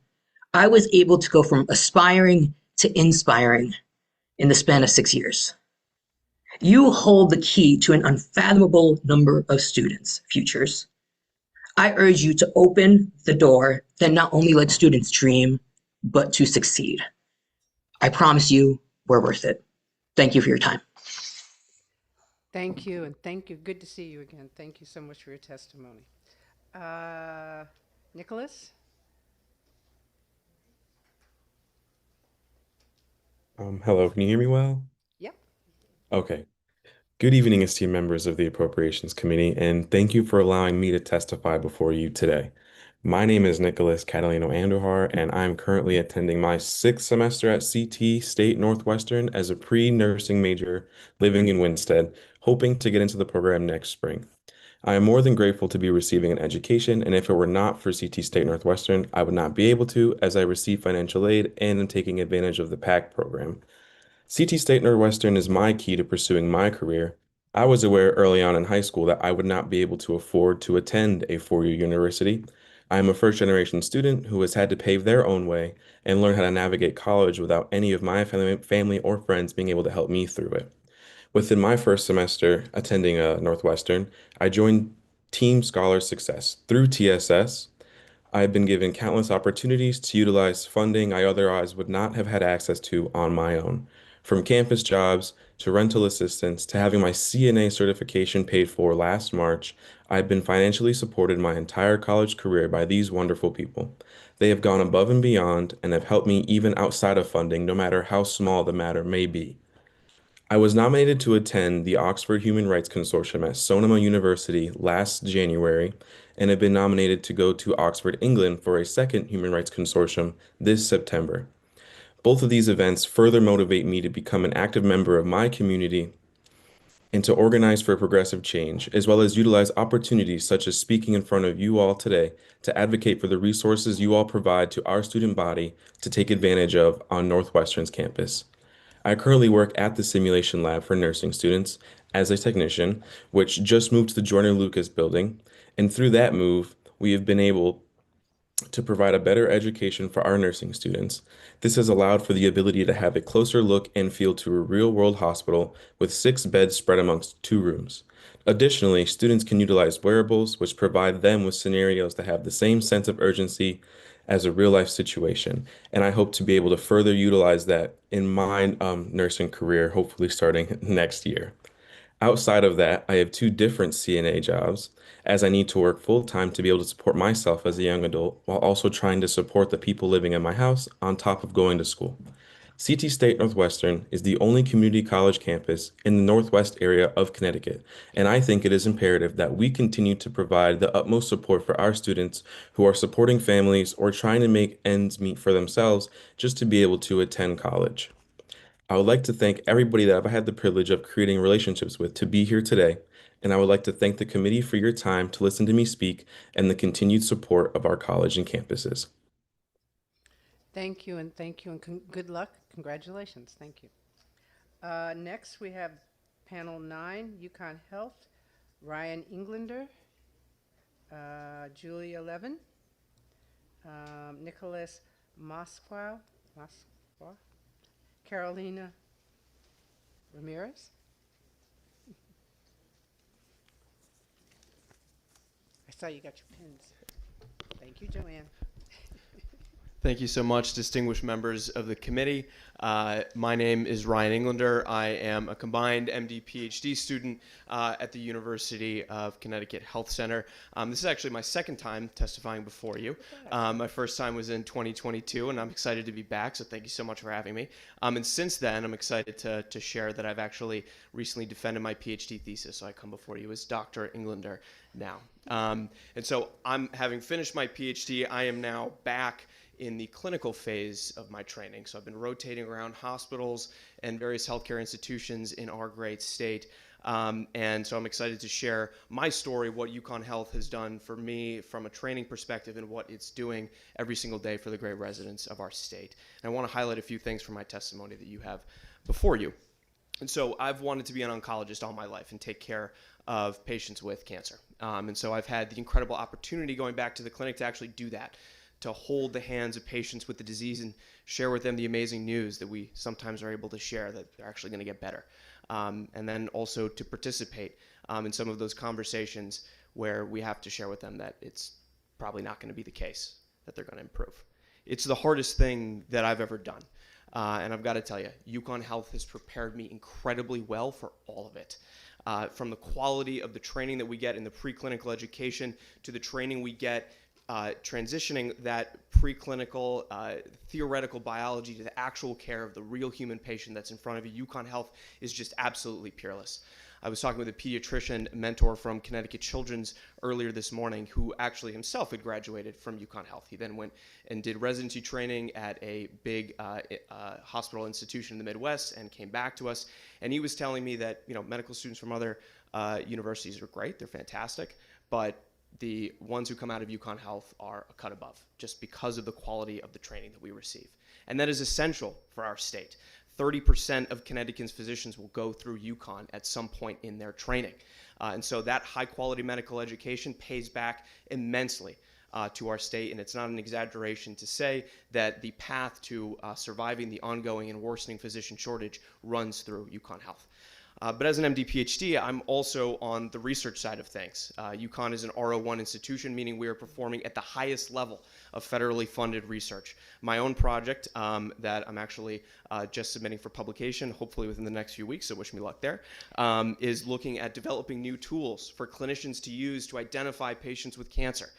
I was able to go from aspiring to inspiring in the span of 6 years. You hold the key to an unfathomable number of students' futures. I urge you to open the door that not only lets students dream, but to succeed. I promise you, we're worth it. Thank you for your time. Thank you, and thank you. Good to see you again. Thank you so much for your testimony. Nicholas? Hello, can you hear me well? Yep. Okay. Good evening, esteemed members of the Appropriations Committee, and thank you for allowing me to testify before you today. My name is Nicholas Catalino Andujar, and I'm currently attending my 6th semester at CT State Northwestern as a pre-nursing major living in Winstead, hoping to get into the program next spring. I am more than grateful to be receiving an education, and if it were not for CT State Northwestern, I would not be able to, as I receive financial aid and am taking advantage of the PAC program. CT State Northwestern is my key to pursuing my career. I was aware early on in high school that I would not be able to afford to attend a 4-year university. I am a first-generation student who has had to pave their own way and learn how to navigate college without any of my family or friends being able to help me through it. Within my first semester attending Northwestern, I joined Team Scholar Success. Through TSS, I have been given countless opportunities to utilize funding I otherwise would not have had access to on my own. From campus jobs to rental assistance to having my CNA certification paid for last March, I've been financially supported my entire college career by these wonderful people. They have gone above and beyond and have helped me even outside of funding, no matter how small the matter may be. I was nominated to attend the Oxford Human Rights Consortium at Sonoma University last January and have been nominated to go to Oxford, England for a second Human Rights Consortium this September. Both of these events further motivate me to become an active member of my community and to organize for progressive change, as well as utilize opportunities such as speaking in front of you all today to advocate for the resources you all provide to our student body to take advantage of on Northwestern's campus. I currently work at the simulation lab for nursing students as a technician, which just moved to the Joyner Lucas building. And through that move, we have been able to provide a better education for our nursing students. This has allowed for the ability to have a closer look and feel to a real-world hospital with 6 beds spread amongst 2 rooms. Additionally, students can utilize wearables, which provide them with scenarios that have the same sense of urgency as a real-life situation. And I hope to be able to further utilize that in my nursing career, hopefully starting next year. Outside of that, I have 2 different CNA jobs, as I need to work full time to be able to support myself as a young adult while also trying to support the people living in my house on top of going to school. CT State Northwestern is the only community college campus in the Northwest area of Connecticut, and I think it is imperative that we continue to provide the utmost support for our students who are supporting families or trying to make ends meet for themselves just to be able to attend college. I would like to thank everybody that I've had the privilege of creating relationships with to be here today, and I would like to thank the committee for your time to listen to me speak and the continued support of our college and campuses. Thank you, and good luck. Congratulations. Thank you. Next, we have panel 9, Yukon Health, Ryan Englander, Julia Levin, Nicholas Moskwa, Carolina Ramirez. I saw you got your pins. Thank you, Joanne. Thank you so much, distinguished members of the committee. My name is Ryan Englander. I am a combined MD PhD student at the University of Connecticut Health Center. This is actually my second time testifying before you. My first time was in 2022, and I'm excited to be back, so thank you so much for having me. And since then, I'm excited to share that I've actually recently defended my PhD thesis, so I come before you as Dr. Englander now. And so I'm having finished my PhD, I am now back in the clinical phase of my training. So I've been rotating around hospitals and various healthcare institutions in our great state. And so I'm excited to share my story, what Yukon Health has done for me from a training perspective and what it's doing every single day for the great residents of our state. And I want to highlight a few things from my testimony that you have before you. And so I've wanted to be an oncologist all my life and take care of patients with cancer. And so I've had the incredible opportunity going back to the clinic to actually do that, to hold the hands of patients with the disease and share with them the amazing news that we sometimes are able to share, that they're actually going to get better. And then also to participate in some of those conversations where we have to share with them that it's probably not going to be the case, that they're going to improve. It's the hardest thing that I've ever done. And I've got to tell you, Yukon Health has prepared me incredibly well for all of it. From the quality of the training that we get in the preclinical education to the training we get transitioning that preclinical theoretical biology to the actual care of the real human patient that's in front of you. Yukon Health is just absolutely peerless. I was talking with a pediatrician mentor from Connecticut Children's earlier this morning who actually himself had graduated from Yukon Health. He then went and did residency training at a big hospital institution in the Midwest and came back to us. And he was telling me that, you know, medical students from other universities are great, they're fantastic, but the ones who come out of Yukon Health are a cut above just because of the quality of the training that we receive. And that is essential for our state. 30% of Connecticut's physicians will go through Yukon at some point in their training. And so that high quality medical education pays back immensely to our state, and it's not an exaggeration to say that the path to surviving the ongoing and worsening physician shortage runs through Yukon Health. But as an MD PhD, I'm also on the research side of things. Yukon is an R01 institution, meaning we are performing at the highest level of federally funded research. My own project that I'm actually just submitting for publication, hopefully within the next few weeks, so wish me luck there, is looking at developing new tools for clinicians to use to identify patients with cancer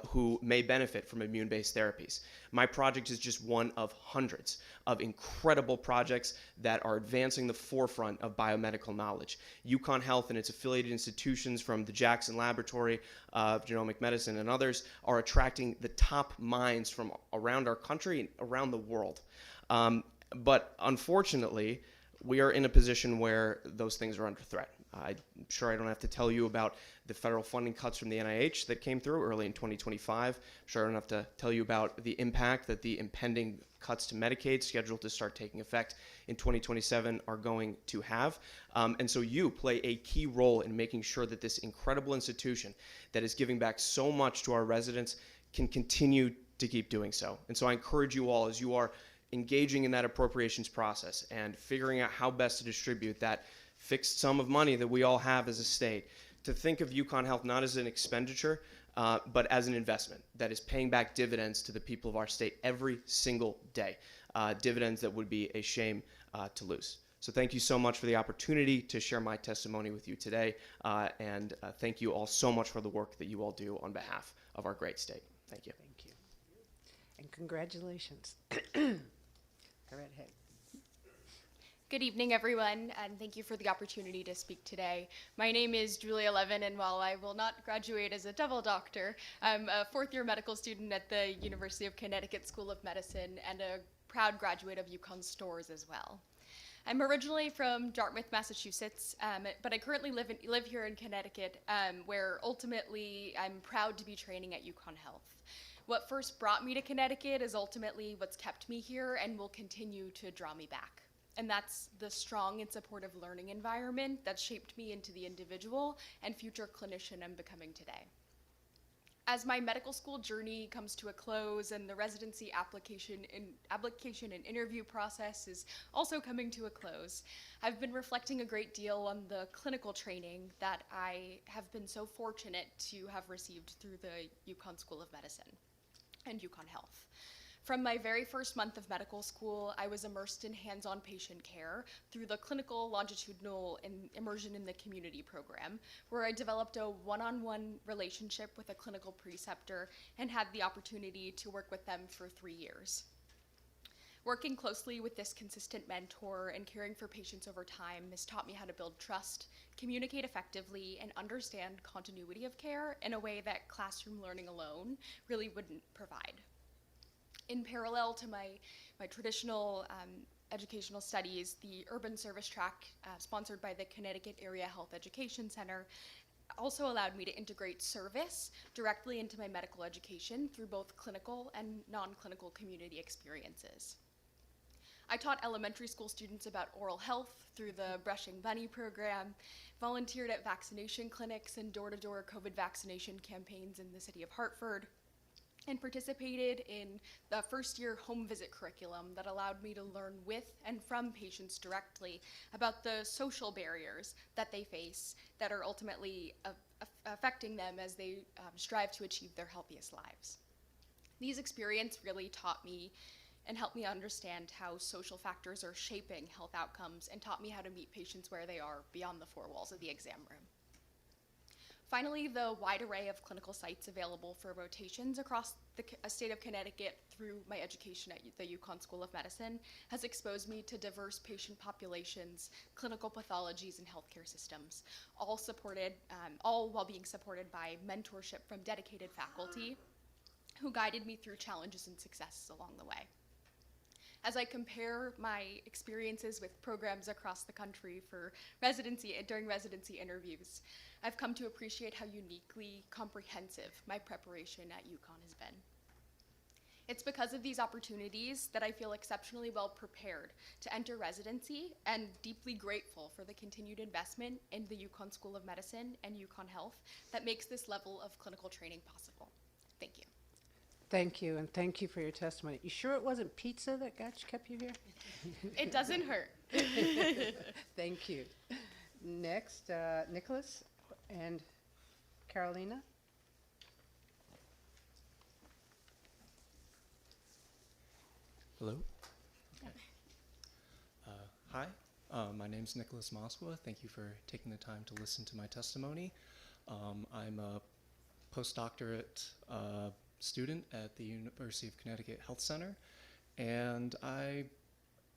who may benefit from immune-based therapies. My project is just one of hundreds of incredible projects that are advancing the forefront of biomedical knowledge. Yukon Health and its affiliated institutions from the Jackson Laboratory of Genomic Medicine and others are attracting the top minds from around our country and around the world. But unfortunately, we are in a position where those things are under threat. I'm sure I don't have to tell you about the federal funding cuts from the NIH that came through early in 2025. I'm sure I don't have to tell you about the impact that the impending cuts to Medicaid scheduled to start taking effect in 2027 are going to have. And so you play a key role in making sure that this incredible institution that is giving back so much to our residents can continue to keep doing so. And so I encourage you all, as you are engaging in that appropriations process and figuring out how best to distribute that fixed sum of money that we all have as a state, to think of UConn Health not as an expenditure, but as an investment that is paying back dividends to the people of our state every single day, dividends that would be a shame to lose. So thank you so much for the opportunity to share my testimony with you today, and thank you all so much for the work that you all do on behalf of our great state. Thank you. Thank you. And congratulations. Go right ahead. Good evening, everyone, and thank you for the opportunity to speak today. My name is Julia Levin, and while I will not graduate as a double doctor, I'm a fourth-year medical student at the University of Connecticut School of Medicine and a proud graduate of UConn Stores as well. I'm originally from Dartmouth, Massachusetts, but I currently live here in Connecticut, where ultimately I'm proud to be training at UConn Health. What first brought me to Connecticut is ultimately what's kept me here and will continue to draw me back. And that's the strong and supportive learning environment that shaped me into the individual and future clinician I'm becoming today. As my medical school journey comes to a close and the residency application and interview process is also coming to a close, I've been reflecting a great deal on the clinical training that I have been so fortunate to have received through the UConn School of Medicine and UConn Health. From my very first month of medical school, I was immersed in hands-on patient care through the clinical longitudinal immersion in the community program, where I developed a one-on-one relationship with a clinical preceptor and had the opportunity to work with them for 3 years. Working closely with this consistent mentor and caring for patients over time has taught me how to build trust, communicate effectively, and understand continuity of care in a way that classroom learning alone really wouldn't provide. In parallel to my traditional educational studies, the urban service track sponsored by the Connecticut Area Health Education Center also allowed me to integrate service directly into my medical education through both clinical and non-clinical community experiences. I taught elementary school students about oral health through the Brushing Bunny program, volunteered at vaccination clinics and door-to-door COVID vaccination campaigns in the city of Hartford, and participated in the first-year home visit curriculum that allowed me to learn with and from patients directly about the social barriers that they face that are ultimately affecting them as they strive to achieve their healthiest lives. These experiences really taught me and helped me understand how social factors are shaping health outcomes and taught me how to meet patients where they are beyond the four walls of the exam room. Finally, the wide array of clinical sites available for rotations across the state of Connecticut through my education at the UConn School of Medicine has exposed me to diverse patient populations, clinical pathologies, and healthcare systems, all while being supported by mentorship from dedicated faculty who guided me through challenges and successes along the way. As I compare my experiences with programs across the country during residency interviews, I've come to appreciate how uniquely comprehensive my preparation at UConn has been. It's because of these opportunities that I feel exceptionally well prepared to enter residency and deeply grateful for the continued investment in the UConn School of Medicine and UConn Health that makes this level of clinical training possible. Thank you. Thank you, and thank you for your testimony. You sure it wasn't pizza that kept you here? It doesn't hurt. Thank you. Next, Nicholas and Carolina. Hello. Hi, my name is Nicholas Moskwa. Thank you for taking the time to listen to my testimony. I'm a postdoctorate student at the University of Connecticut Health Center, and I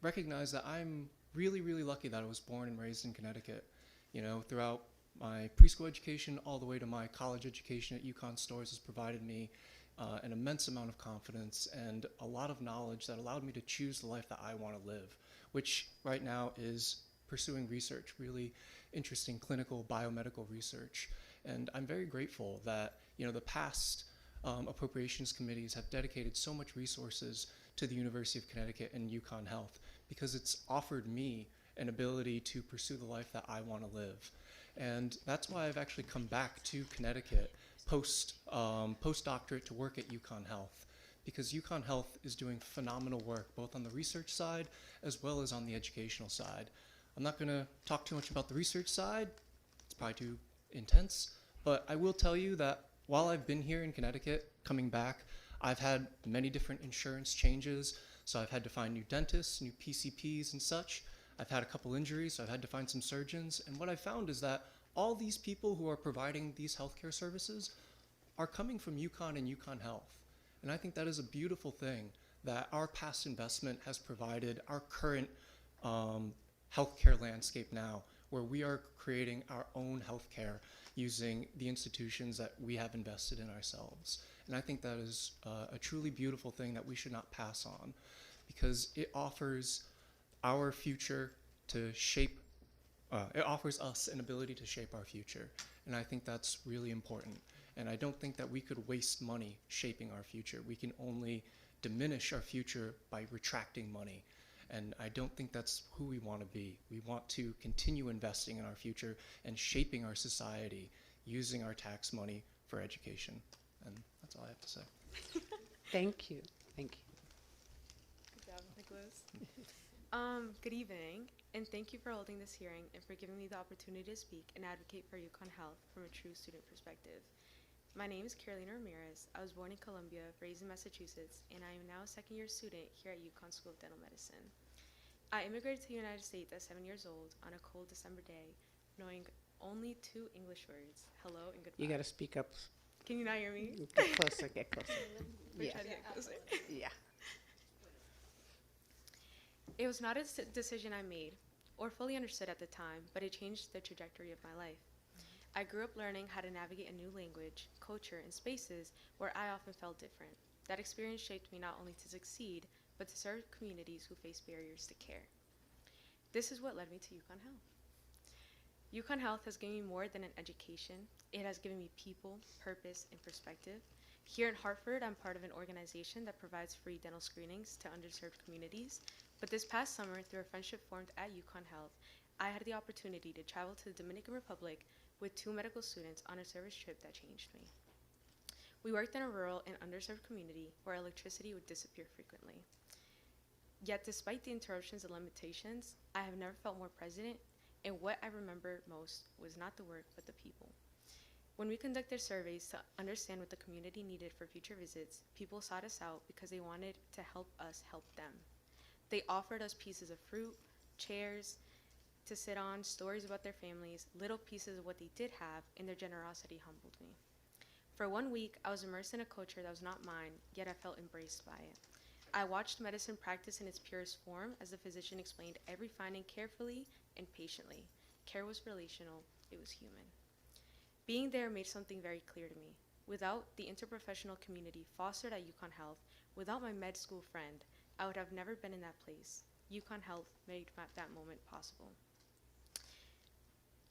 recognize that I'm really, really lucky that I was born and raised in Connecticut. You know, throughout my preschool education all the way to my college education at UConn Stores has provided me an immense amount of confidence and a lot of knowledge that allowed me to choose the life that I want to live, which right now is pursuing research, really interesting clinical biomedical research. And I'm very grateful that, the past appropriations committees have dedicated so much resources to the University of Connecticut and UConn Health, because it's offered me an ability to pursue the life that I want to live. And that's why I've actually come back to Connecticut postdoctorate to work at UConn Health, because UConn Health is doing phenomenal work both on the research side as well as on the educational side. I'm not going to talk too much about the research side, it's probably too intense, but I will tell you that while I've been here in Connecticut, coming back, I've had many different insurance changes, so I've had to find new dentists, new PCPs and such. I've had a couple injuries, so I've had to find some surgeons, and what I found is that all these people who are providing these healthcare services are coming from UConn and UConn Health. And I think that is a beautiful thing, that our past investment has provided our current healthcare landscape now, where we are creating our own healthcare using the institutions that we have invested in ourselves. And I think that is a truly beautiful thing that we should not pass on, because it offers our future to shape, it offers us an ability to shape our future. And I think that's really important. And I don't think that we could waste money shaping our future. We can only diminish our future by retracting money. And I don't think that's who we want to be. We want to continue investing in our future and shaping our society using our tax money for education. And that's all I have to say. Thank you. Thank you. Good job, Nicholas. Good evening, and thank you for holding this hearing and for giving me the opportunity to speak and advocate for UConn Health from a true student perspective. My name is Carolina Ramirez. I was born in Columbia, raised in Massachusetts, and I am now a second-year student here at UConn School of Dental Medicine. I immigrated to the United States at 7 years old on a cold December day, knowing only 2 English words, hello and goodbye. You got to speak up. Can you not hear me? Get closer, get closer. Yeah. Try to get closer. Yeah. It was not a decision I made or fully understood at the time, but it changed the trajectory of my life. I grew up learning how to navigate a new language, culture, and spaces where I often felt different. That experience shaped me not only to succeed, but to serve communities who face barriers to care. This is what led me to UConn Health. UConn Health has given me more than an education. It has given me people, purpose, and perspective. Here in Hartford, I'm part of an organization that provides free dental screenings to underserved communities. But this past summer, through a friendship formed at UConn Health, I had the opportunity to travel to the Dominican Republic with 2 medical students on a service trip that changed me. We worked in a rural and underserved community where electricity would disappear frequently. Yet despite the interruptions and limitations, I have never felt more present, and what I remember most was not the work, but the people. When we conducted surveys to understand what the community needed for future visits, people sought us out because they wanted to help us help them. They offered us pieces of fruit, chairs to sit on, stories about their families, little pieces of what they did have, and their generosity humbled me. For 1 week, I was immersed in a culture that was not mine, yet I felt embraced by it. I watched medicine practice in its purest form as the physician explained every finding carefully and patiently. Care was relational, it was human. Being there made something very clear to me. Without the interprofessional community fostered at UConn Health, without my med school friend, I would have never been in that place. UConn Health made that moment possible.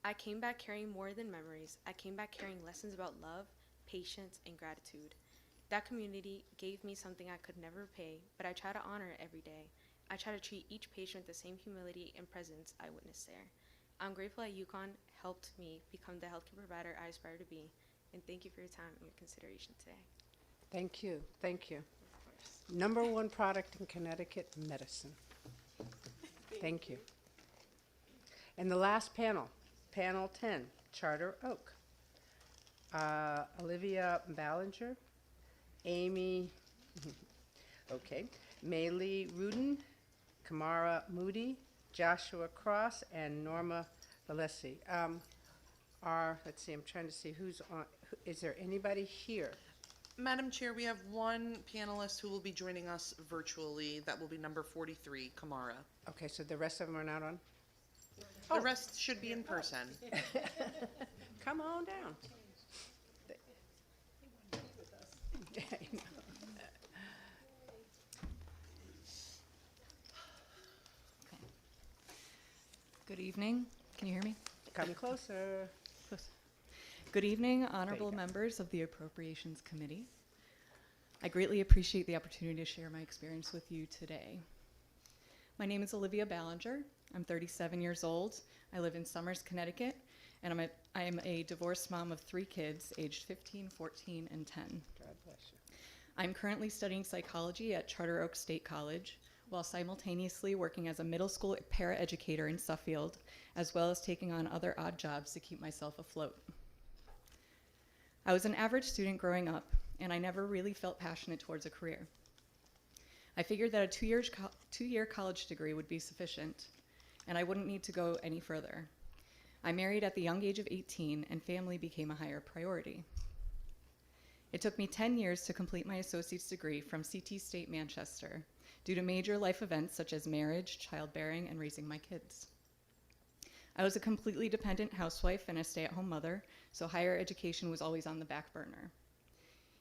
I came back carrying more than memories. I came back carrying lessons about love, patience, and gratitude. That community gave me something I could never repay, but I try to honor it every day. I try to treat each patient with the same humility and presence I witnessed there. I'm grateful that UConn helped me become the healthcare provider I aspire to be, and thank you for your time and your consideration today. Thank you. Thank you. Number 1 product in Connecticut, medicine. Thank you. And the last panel, panel 10, Charter Oak. Olivia Ballinger, Amy, okay, Maylee Rudin, Kamara Moody, Joshua Cross, and Norma Valesi. Let's see, I'm trying to see who's on. Is there anybody here? Madam Chair, we have 1 panelist who will be joining us virtually. That will be number 43, Kamara. Okay, so the rest of them are not on? The rest should be in person. Come on down. Good evening. Can you hear me? Come closer. Close. Good evening, honorable members of the Appropriations Committee. I greatly appreciate the opportunity to share my experience with you today. My name is Olivia Ballinger. I'm 37 years old. I live in Somers, Connecticut, and I am a divorced mom of 3 kids, aged 15, 14, and 10. God bless you. I'm currently studying psychology at Charter Oak State College, while simultaneously working as a middle school paraeducator in Suffield, as well as taking on other odd jobs to keep myself afloat. I was an average student growing up, and I never really felt passionate towards a career. I figured that a two-year college degree would be sufficient, and I wouldn't need to go any further. I married at the young age of 18, and family became a higher priority. It took me 10 years to complete my associate's degree from CT State Manchester due to major life events such as marriage, childbearing, and raising my kids. I was a completely dependent housewife and a stay-at-home mother, so higher education was always on the back burner.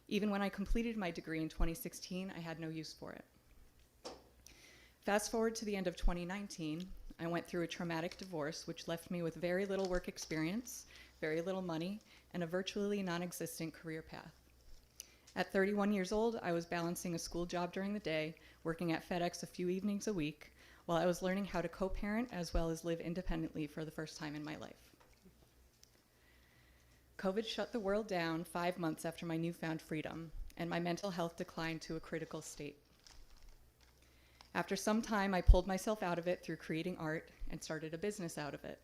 Even when I completed my degree in 2016, I had no use for it. Fast forward to the end of 2019, I went through a traumatic divorce, which left me with very little work experience, very little money, and a virtually non-existent career path. At 31 years old, I was balancing a school job during the day, working at FedEx a few evenings a week, while I was learning how to co-parent as well as live independently for the first time in my life. COVID shut the world down 5 months after my newfound freedom, and my mental health declined to a critical state. After some time, I pulled myself out of it through creating art and started a business out of it.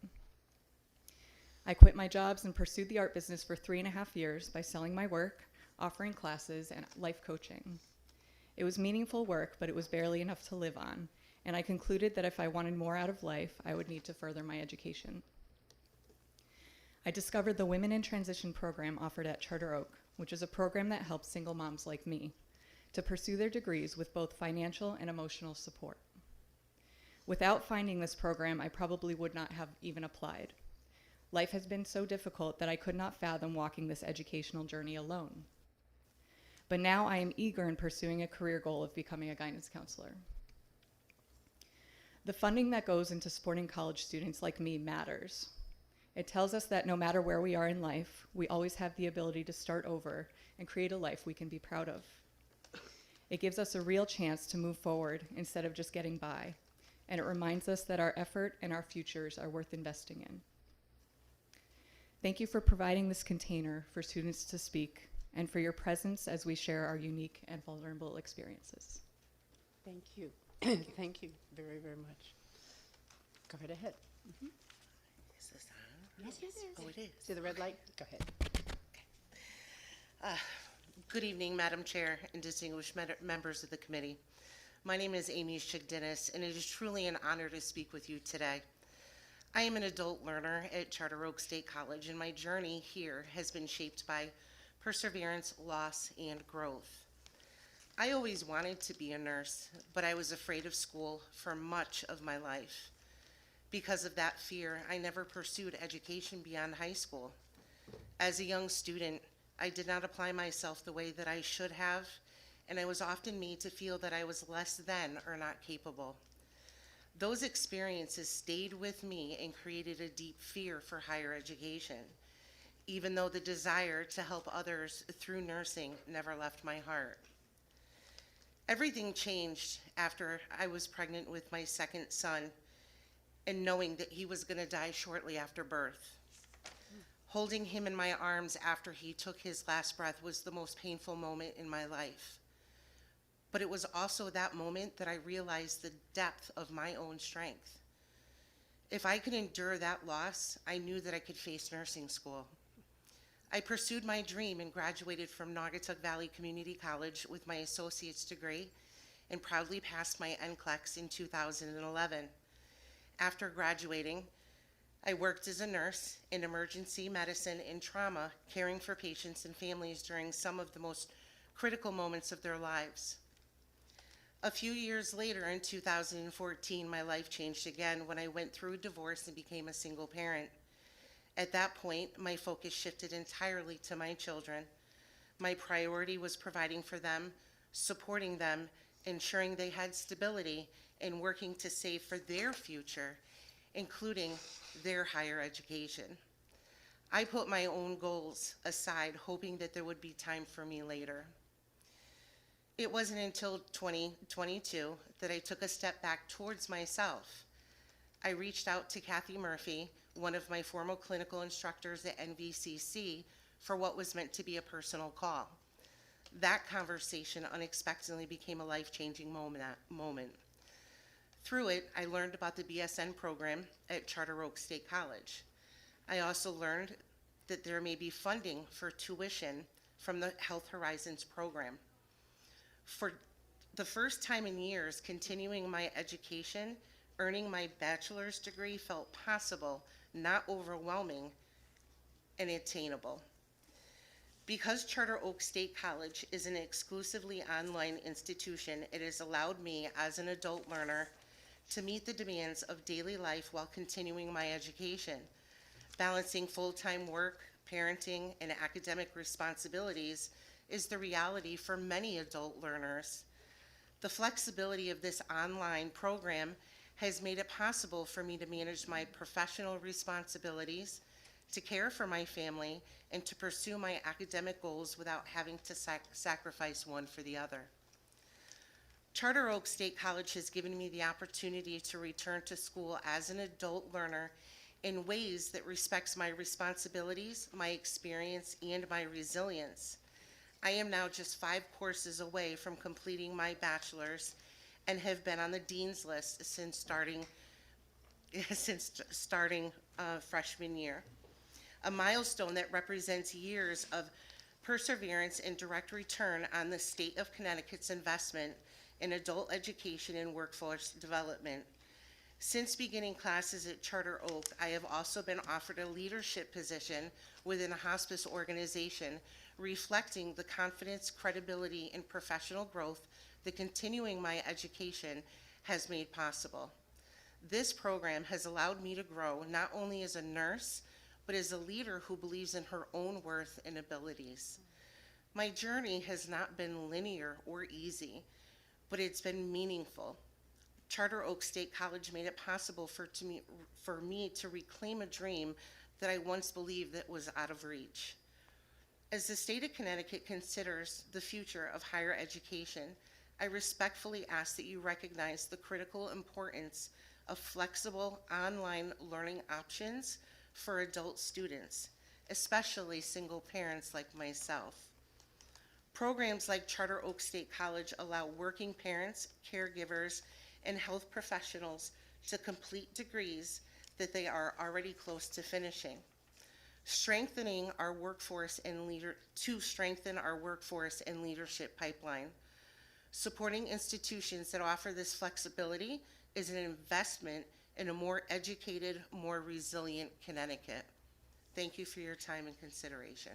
I quit my jobs and pursued the art business for 3.5 years by selling my work, offering classes, and life coaching. It was meaningful work, but it was barely enough to live on, and I concluded that if I wanted more out of life, I would need to further my education. I discovered the Women in Transition program offered at Charter Oak, which is a program that helps single moms like me to pursue their degrees with both financial and emotional support. Without finding this program, I probably would not have even applied. Life has been so difficult that I could not fathom walking this educational journey alone. But now I am eager in pursuing a career goal of becoming a guidance counselor. The funding that goes into supporting college students like me matters. It tells us that no matter where we are in life, we always have the ability to start over and create a life we can be proud of. It gives us a real chance to move forward instead of just getting by, and it reminds us that our effort and our futures are worth investing in. Thank you for providing this container for students to speak and for your presence as we share our unique and vulnerable experiences. Thank you. Thank you very, very much. Go right ahead. Mm-hmm. Is this on? Yes, it is. Oh, it is. See the red light? Go ahead. Good evening, Madam Chair and distinguished members of the committee. My name is Amy Shigdinis, and it is truly an honor to speak with you today. I am an adult learner at Charter Oak State College, and my journey here has been shaped by perseverance, loss, and growth. I always wanted to be a nurse, but I was afraid of school for much of my life. Because of that fear, I never pursued education beyond high school. As a young student, I did not apply myself the way that I should have, and I was often made to feel that I was less than or not capable. Those experiences stayed with me and created a deep fear for higher education, even though the desire to help others through nursing never left my heart. Everything changed after I was pregnant with my second son and knowing that he was going to die shortly after birth. Holding him in my arms after he took his last breath was the most painful moment in my life. But it was also that moment that I realized the depth of my own strength. If I could endure that loss, I knew that I could face nursing school. I pursued my dream and graduated from Naugatuck Valley Community College with my associate's degree and proudly passed my NCLEX in 2011. After graduating, I worked as a nurse in emergency medicine and trauma, caring for patients and families during some of the most critical moments of their lives. A few years later, in 2014, my life changed again when I went through a divorce and became a single parent. At that point, my focus shifted entirely to my children. My priority was providing for them, supporting them, ensuring they had stability, and working to save for their future, including their higher education. I put my own goals aside, hoping that there would be time for me later. It wasn't until 2022 that I took a step back towards myself. I reached out to Kathy Murphy, one of my former clinical instructors at NVCC, for what was meant to be a personal call. That conversation unexpectedly became a life-changing moment. Through it, I learned about the BSN program at Charter Oak State College. I also learned that there may be funding for tuition from the Health Horizons program. For the first time in years, continuing my education, earning my bachelor's degree felt possible, not overwhelming, and attainable. Because Charter Oak State College is an exclusively online institution, it has allowed me as an adult learner to meet the demands of daily life while continuing my education. Balancing full-time work, parenting, and academic responsibilities is the reality for many adult learners. The flexibility of this online program has made it possible for me to manage my professional responsibilities, to care for my family, and to pursue my academic goals without having to sacrifice one for the other. Charter Oak State College has given me the opportunity to return to school as an adult learner in ways that respects my responsibilities, my experience, and my resilience. I am now just 5 courses away from completing my bachelor's and have been on the dean's list since starting freshman year. A milestone that represents years of perseverance and direct return on the state of Connecticut's investment in adult education and workforce development. Since beginning classes at Charter Oak, I have also been offered a leadership position within a hospice organization, reflecting the confidence, credibility, and professional growth that continuing my education has made possible. This program has allowed me to grow not only as a nurse, but as a leader who believes in her own worth and abilities. My journey has not been linear or easy, but it's been meaningful. Charter Oak State College made it possible for me to reclaim a dream that I once believed that was out of reach. As the state of Connecticut considers the future of higher education, I respectfully ask that you recognize the critical importance of flexible online learning options for adult students, especially single parents like myself. Programs like Charter Oak State College allow working parents, caregivers, and health professionals to complete degrees that they are already close to finishing. Strengthen our workforce and leadership pipeline. Supporting institutions that offer this flexibility is an investment in a more educated, more resilient Connecticut. Thank you for your time and consideration.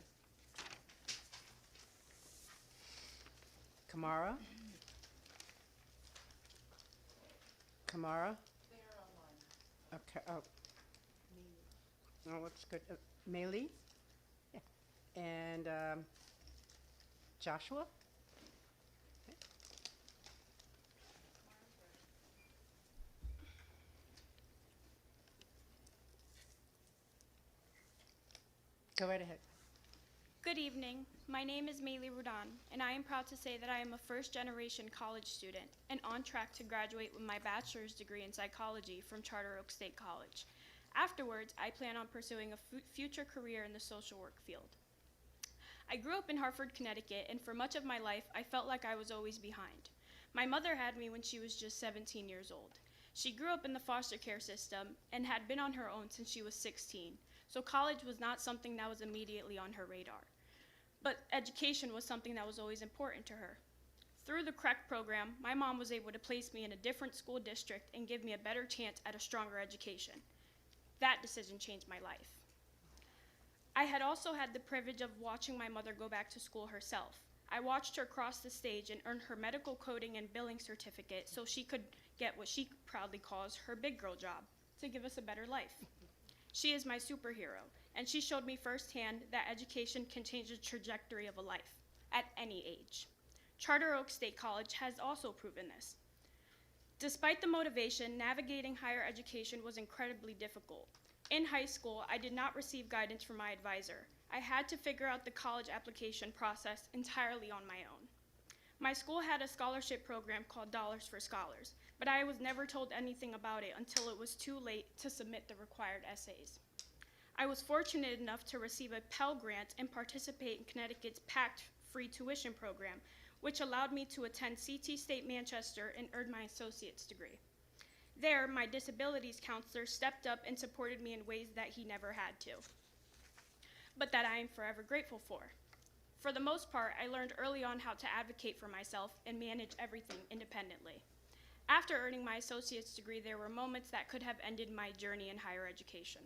Kamara? Kamara? Okay, oh. Oh, that's good. Maylee? Yeah. And Joshua? Go right ahead. Good evening. My name is Maylee Rudan, and I am proud to say that I am a first-generation college student and on track to graduate with my bachelor's degree in psychology from Charter Oak State College. Afterwards, I plan on pursuing a future career in the social work field. I grew up in Hartford, Connecticut, and for much of my life, I felt like I was always behind. My mother had me when she was just 17 years old. She grew up in the foster care system and had been on her own since she was 16, so college was not something that was immediately on her radar. But education was something that was always important to her. Through the CREC program, my mom was able to place me in a different school district and give me a better chance at a stronger education. That decision changed my life. I had also had the privilege of watching my mother go back to school herself. I watched her cross the stage and earn her medical coding and billing certificate so she could get what she proudly calls her big girl job, to give us a better life. She is my superhero, and she showed me firsthand that education can change the trajectory of a life. at any age. Charter Oak State College has also proven this. Despite the motivation, navigating higher education was incredibly difficult. In high school, I did not receive guidance from my advisor. I had to figure out the college application process entirely on my own. My school had a scholarship program called Dollars for Scholars, but I was never told anything about it until it was too late to submit the required essays. I was fortunate enough to receive a Pell Grant and participate in Connecticut's PACT free tuition program, which allowed me to attend CT State Manchester and earn my associate's degree. There, my disabilities counselor stepped up and supported me in ways that he never had to, but that I am forever grateful for. For the most part, I learned early on how to advocate for myself and manage everything independently. After earning my associate's degree, there were moments that could have ended my journey in higher education.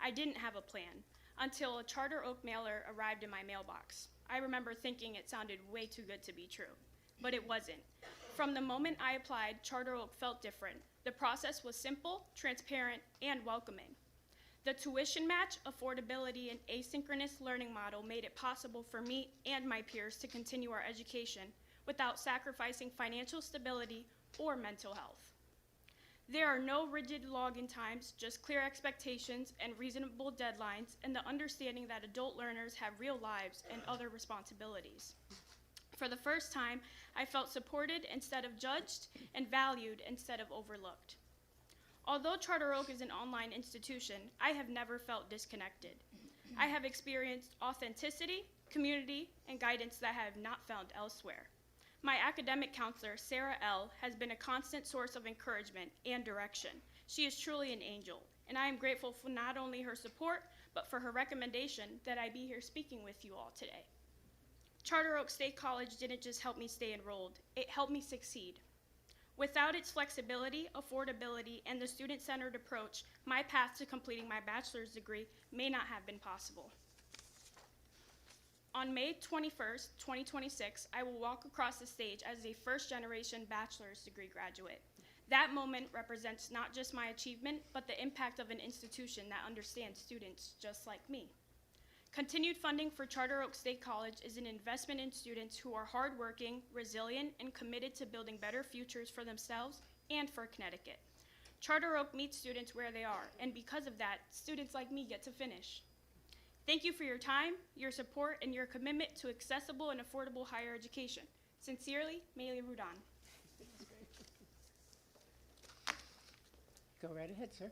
I didn't have a plan until a Charter Oak mailer arrived in my mailbox. I remember thinking it sounded way too good to be true, but it wasn't. From the moment I applied, Charter Oak felt different. The process was simple, transparent, and welcoming. The tuition match, affordability, and asynchronous learning model made it possible for me and my peers to continue our education without sacrificing financial stability or mental health. There are no rigid login times, just clear expectations and reasonable deadlines, and the understanding that adult learners have real lives and other responsibilities. For the first time, I felt supported instead of judged and valued instead of overlooked. Although Charter Oak is an online institution, I have never felt disconnected. I have experienced authenticity, community, and guidance that I have not found elsewhere. My academic counselor, Sarah L., has been a constant source of encouragement and direction. She is truly an angel, and I am grateful for not only her support, but for her recommendation that I be here speaking with you all today. Charter Oak State College didn't just help me stay enrolled, it helped me succeed. Without its flexibility, affordability, and the student-centered approach, my path to completing my bachelor's degree may not have been possible. On May 21st, 2026, I will walk across the stage as a first-generation bachelor's degree graduate. That moment represents not just my achievement, but the impact of an institution that understands students just like me. Continued funding for Charter Oak State College is an investment in students who are hardworking, resilient, and committed to building better futures for themselves and for Connecticut. Charter Oak meets students where they are, and because of that, students like me get to finish. Thank you for your time, your support, and your commitment to accessible and affordable higher education. Sincerely, Meili Rudon. Go right ahead, sir.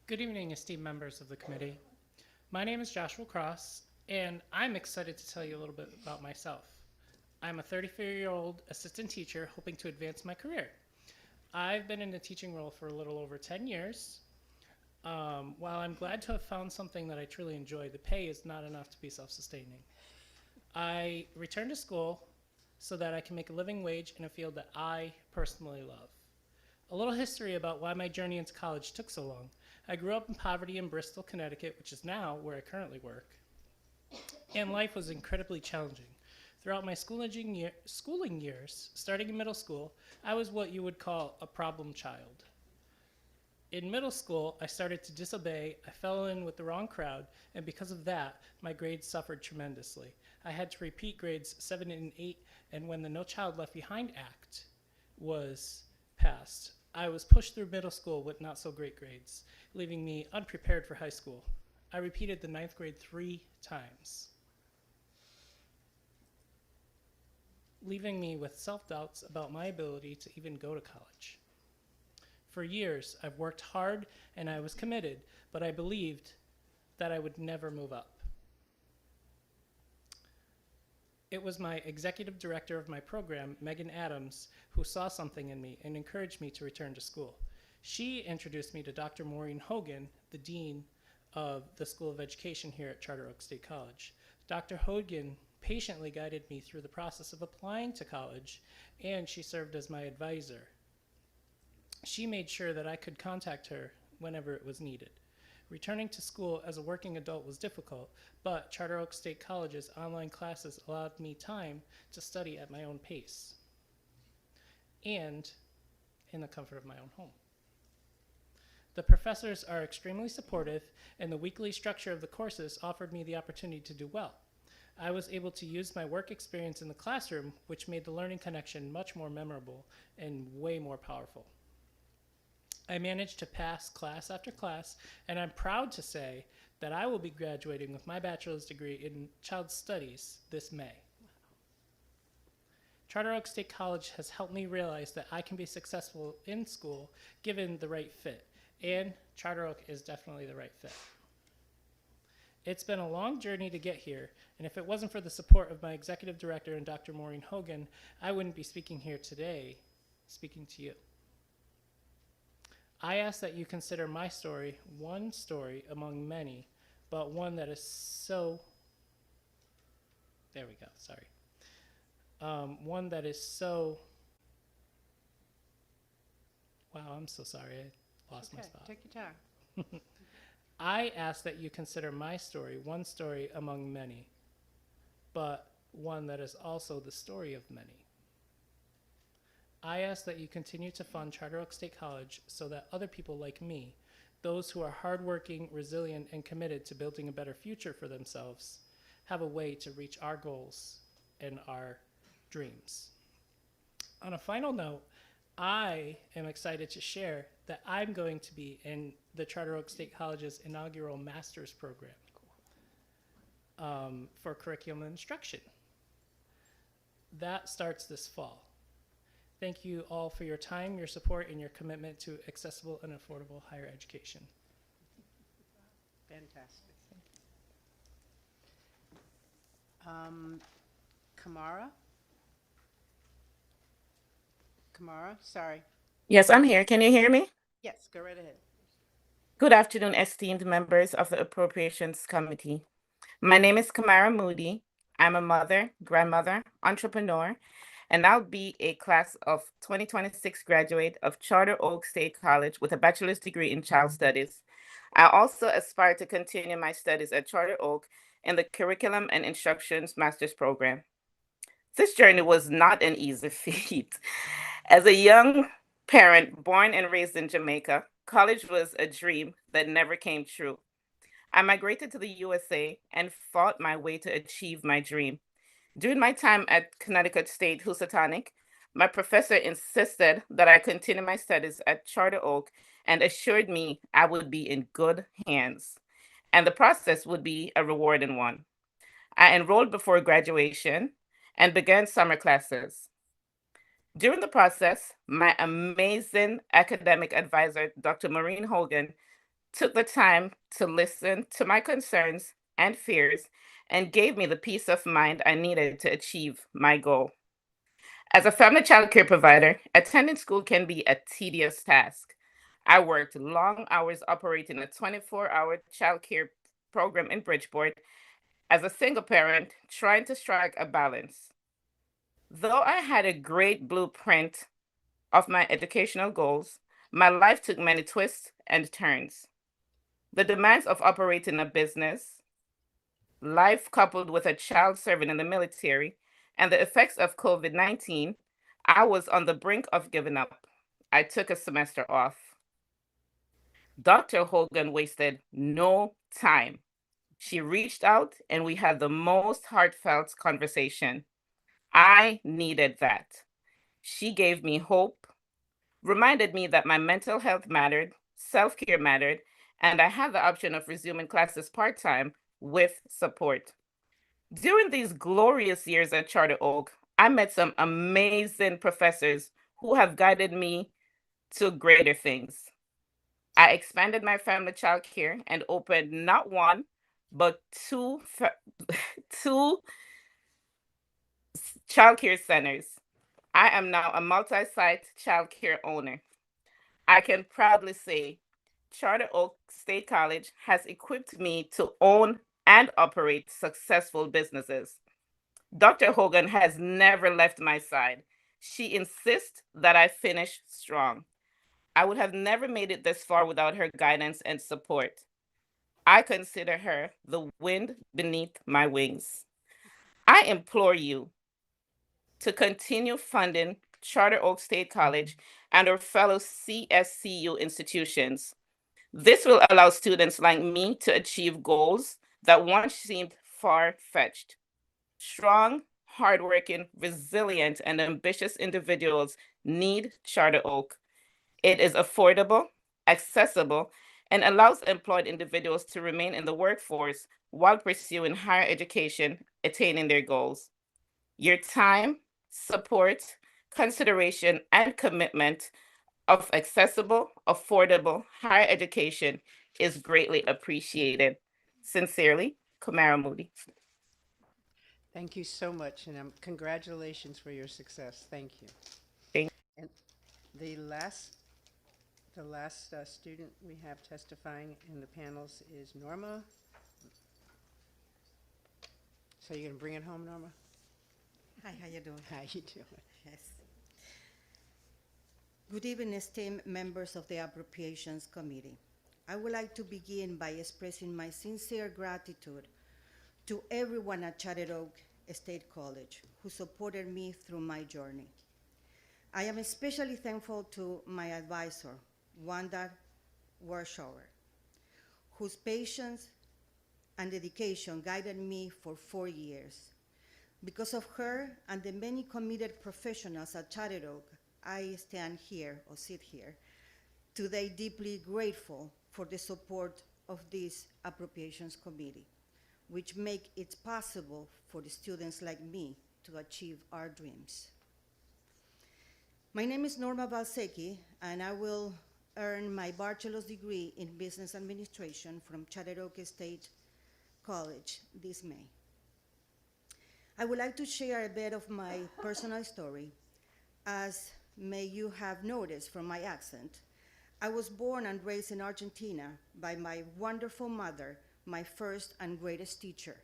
Good evening, esteemed members of the committee. My name is Joshua Cross, and I'm excited to tell you a little bit about myself. I'm a 34-year-old assistant teacher hoping to advance my career. I've been in the teaching role for a little over 10 years. While I'm glad to have found something that I truly enjoy, the pay is not enough to be self-sustaining. I returned to school so that I can make a living wage in a field that I personally love. A little history about why my journey into college took so long. I grew up in poverty in Bristol, Connecticut, which is now where I currently work, and life was incredibly challenging. Throughout my schooling years, starting in middle school, I was what you would call a problem child. In middle school, I started to disobey, I fell in with the wrong crowd, and because of that, my grades suffered tremendously. I had to repeat grades 7 and 8, and when the No Child Left Behind Act was passed, I was pushed through middle school with not so great grades, leaving me unprepared for high school. I repeated the 9th grade 3 times, leaving me with self-doubts about my ability to even go to college. For years, I've worked hard and I was committed, but I believed that I would never move up. It was my executive director of my program, Megan Adams, who saw something in me and encouraged me to return to school. She introduced me to Dr. Maureen Hogan, the dean of the School of Education here at Charter Oak State College. Dr. Hogan patiently guided me through the process of applying to college, and she served as my advisor. She made sure that I could contact her whenever it was needed. Returning to school as a working adult was difficult, but Charter Oak State College's online classes allowed me time to study at my own pace and in the comfort of my own home. The professors are extremely supportive, and the weekly structure of the courses offered me the opportunity to do well. I was able to use my work experience in the classroom, which made the learning connection much more memorable and way more powerful. I managed to pass class after class, and I'm proud to say that I will be graduating with my bachelor's degree in child studies this May. Charter Oak State College has helped me realize that I can be successful in school given the right fit, and Charter Oak is definitely the right fit. It's been a long journey to get here, and if it wasn't for the support of my executive director and Dr. Maureen Hogan, I wouldn't be speaking here today, speaking to you. I ask that you consider my story one story among many, but one that is so, there we go, sorry. One that is so, wow, I'm so sorry, I lost my spot. Take your time. I ask that you consider my story one story among many, but one that is also the story of many. I ask that you continue to fund Charter Oak State College so that other people like me, those who are hardworking, resilient, and committed to building a better future for themselves, have a way to reach our goals and our dreams. On a final note, I am excited to share that I'm going to be in the Charter Oak State College's inaugural master's program for curriculum instruction. That starts this fall. Thank you all for your time, your support, and your commitment to accessible and affordable higher education. Fantastic. Kamara? Kamara, sorry. Yes, I'm here. Can you hear me? Yes, go right ahead. Good afternoon, esteemed members of the Appropriations Committee. My name is Kamara Moody. I'm a mother, grandmother, entrepreneur, and I'll be a class of 2026 graduate of Charter Oak State College with a bachelor's degree in child studies. I also aspire to continue my studies at Charter Oak in the Curriculum and Instructions Master's Program. This journey was not an easy feat. As a young parent born and raised in Jamaica, college was a dream that never came true. I migrated to the USA and fought my way to achieve my dream. During my time at Connecticut State Housatonic, my professor insisted that I continue my studies at Charter Oak and assured me I would be in good hands, and the process would be a rewarding one. I enrolled before graduation and began summer classes. During the process, my amazing academic advisor, Dr. Maureen Hogan, took the time to listen to my concerns and fears and gave me the peace of mind I needed to achieve my goal. As a family child care provider, attending school can be a tedious task. I worked long hours operating a 24-hour child care program in Bridgeport as a single parent trying to strike a balance. Though I had a great blueprint of my educational goals, my life took many twists and turns. The demands of operating a business, life coupled with a child serving in the military, and the effects of COVID-19, I was on the brink of giving up. I took a semester off. Dr. Hogan wasted no time. She reached out and we had the most heartfelt conversation. I needed that. She gave me hope, reminded me that my mental health mattered, self-care mattered, and I had the option of resuming classes part-time with support. During these glorious years at Charter Oak, I met some amazing professors who have guided me to greater things. I expanded my family child care and opened not one, but two child care centers. I am now a multi-site child care owner. I can proudly say Charter Oak State College has equipped me to own and operate successful businesses. Dr. Hogan has never left my side. She insists that I finish strong. I would have never made it this far without her guidance and support. I consider her the wind beneath my wings. I implore you to continue funding Charter Oak State College and our fellow CSCU institutions. This will allow students like me to achieve goals that once seemed far-fetched. Strong, hardworking, resilient, and ambitious individuals need Charter Oak. It is affordable, accessible, and allows employed individuals to remain in the workforce while pursuing higher education, attaining their goals. Your time, support, consideration, and commitment of accessible, affordable higher education is greatly appreciated. Sincerely, Kamara Moody. Thank you so much, and congratulations for your success. Thank you. Thank And the last student we have testifying in the panels is Norma. So you're gonna bring it home, Norma? Hi, how you doing? How you doing? Yes. Good evening, esteemed members of the Appropriations Committee. I would like to begin by expressing my sincere gratitude to everyone at Charter Oak State College who supported me through my journey. I am especially thankful to my advisor, Wanda Warshauer, whose patience and dedication guided me for 4 years. Because of her and the many committed professionals at Charter Oak, I stand here or sit here today deeply grateful for the support of this Appropriations Committee, which make it possible for the students like me to achieve our dreams. My name is Norma Balsecki, and I will earn my bachelor's degree in business administration from Charter Oak State College this May. I would like to share a bit of my personal story. As may you have noticed from my accent, I was born and raised in Argentina by my wonderful mother, my first and greatest teacher.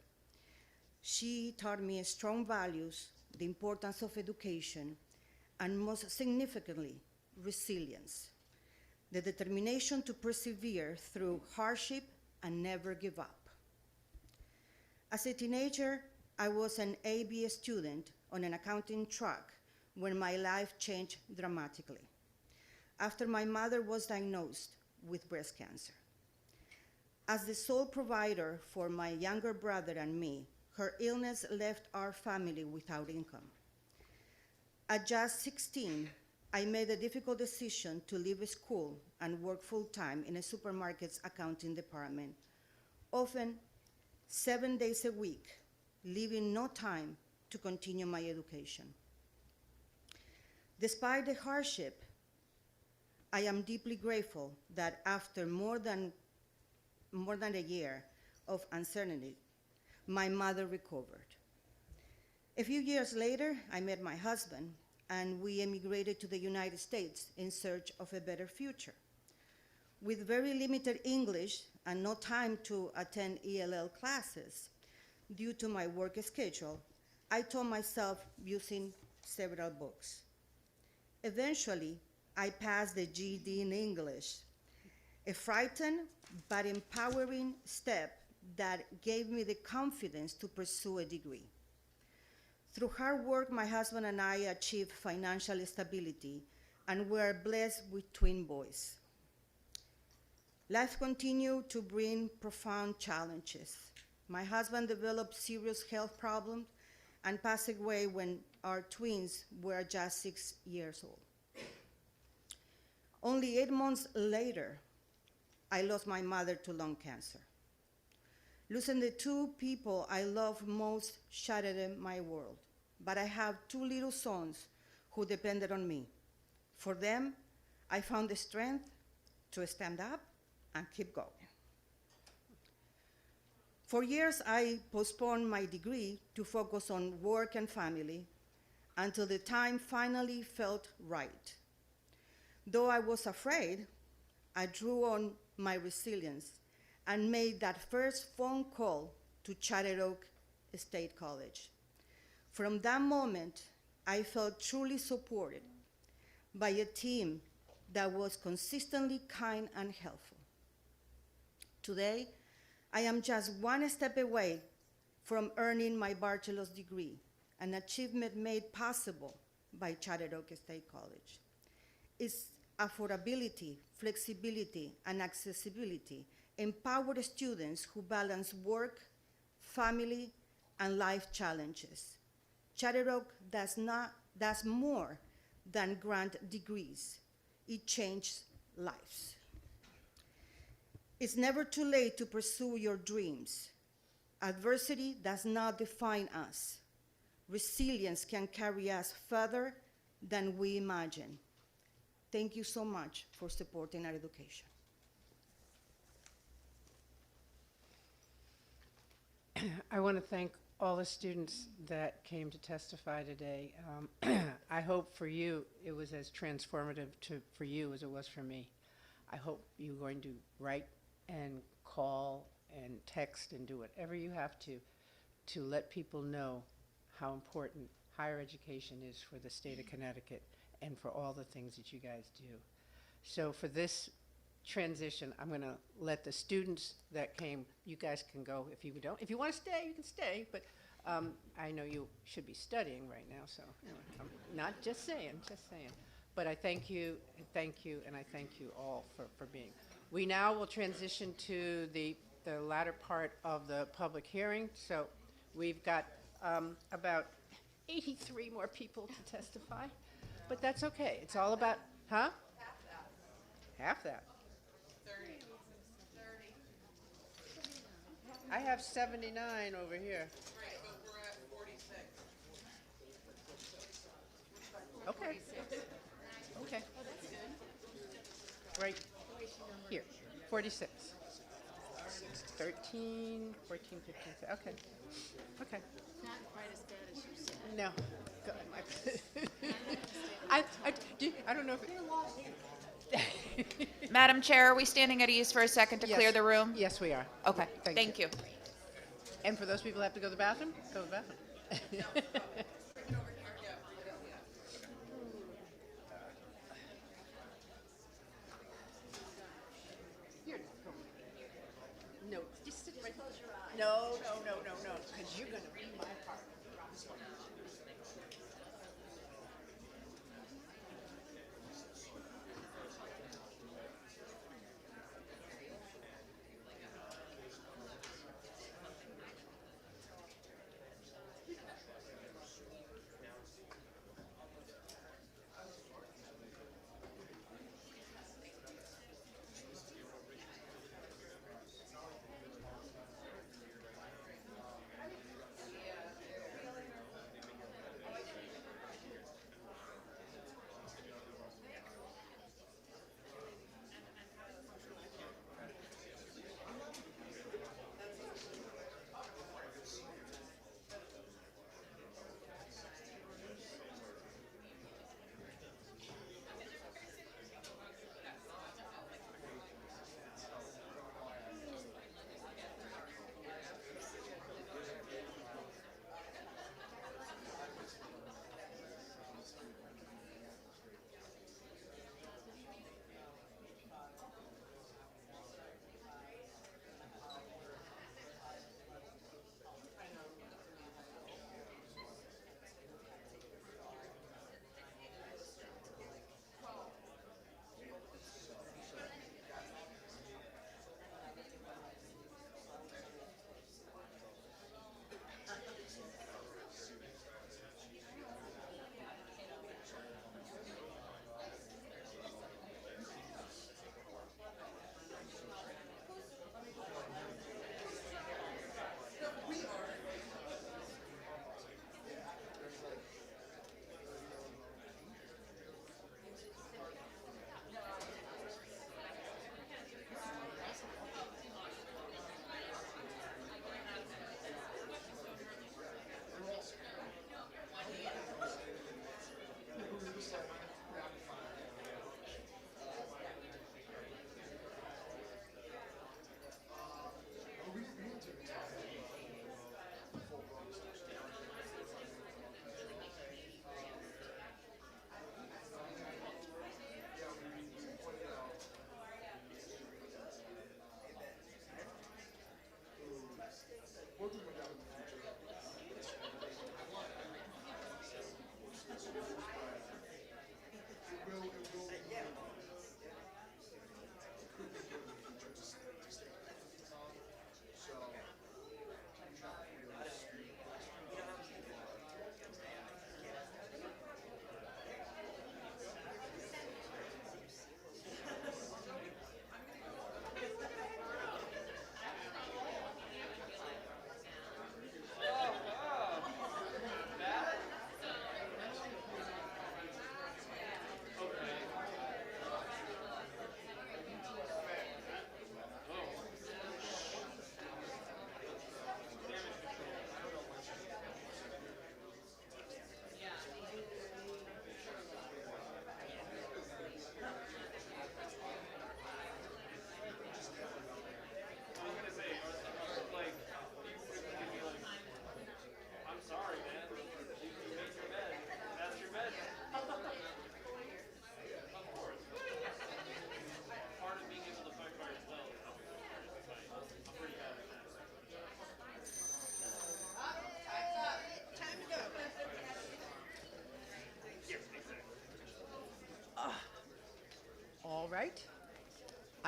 She taught me strong values, the importance of education, and most significantly, resilience, the determination to persevere through hardship and never give up. As a teenager, I was an AB student on an accounting track when my life changed dramatically after my mother was diagnosed with breast cancer. As the sole provider for my younger brother and me, her illness left our family without income. At just 16, I made a difficult decision to leave school and work full-time in a supermarket's accounting department, often 7 days a week, leaving no time to continue my education. Despite the hardship, I am deeply grateful that after more than a year of uncertainty, my mother recovered. A few years later, I met my husband, and we emigrated to the United States in search of a better future. With very limited English and no time to attend ELL classes due to my work schedule, I taught myself using several books. Eventually, I passed the GED in English, a frightened but empowering step that gave me the confidence to pursue a degree. Through hard work, my husband and I achieved financial stability and were blessed with twin boys. Life continued to bring profound challenges. My husband developed serious health problems and passed away when our twins were just 6 years old. Only 8 months later, I lost my mother to lung cancer. Losing the two people I love most shattered my world, but I have 2 little sons who depended on me. For them, I found the strength to stand up and keep going. For years, I postponed my degree to focus on work and family until the time finally felt right. Though I was afraid, I drew on my resilience and made that first phone call to Charter Oak State College. From that moment, I felt truly supported by a team that was consistently kind and helpful. Today, I am just one step away from earning my bachelor's degree, an achievement made possible by Charter Oak State College. Its affordability, flexibility, and accessibility empower students who balance work, family, and life challenges. Charter Oak does more than grant degrees. It changes lives. It's never too late to pursue your dreams. Adversity does not define us. Resilience can carry us further than we imagine. Thank you so much for supporting our education. I want to thank all the students that came to testify today. I hope for you it was as transformative for you as it was for me. I hope you're going to write and call and text and do whatever you have to let people know how important higher education is for the state of Connecticut and for all the things that you guys do. So for this transition, I'm going to let the students that came, you guys can go if you don't. If you want to stay, you can stay, but I know you should be studying right now, so anyway, I'm not just saying. But I thank you, and I thank you all for being. We now will transition to the latter part of the public hearing. So we've got about 83 more people to testify, but that's okay. It's all about, huh? Half that. 30. I have 79 over here. Right, but we're at 46. Okay. Okay. Oh, that's good. Right here. 46. 13, 14, 15. Okay. Okay. Not quite as bad as you said. No. I don't know if Madam Chair, are we standing at ease for a second to clear the room? Yes, we are. Okay, Thank thank you. And for those people who have to go to the bathroom, go to the bathroom. Here, go. No, just sit right. No, because you're going to read my part.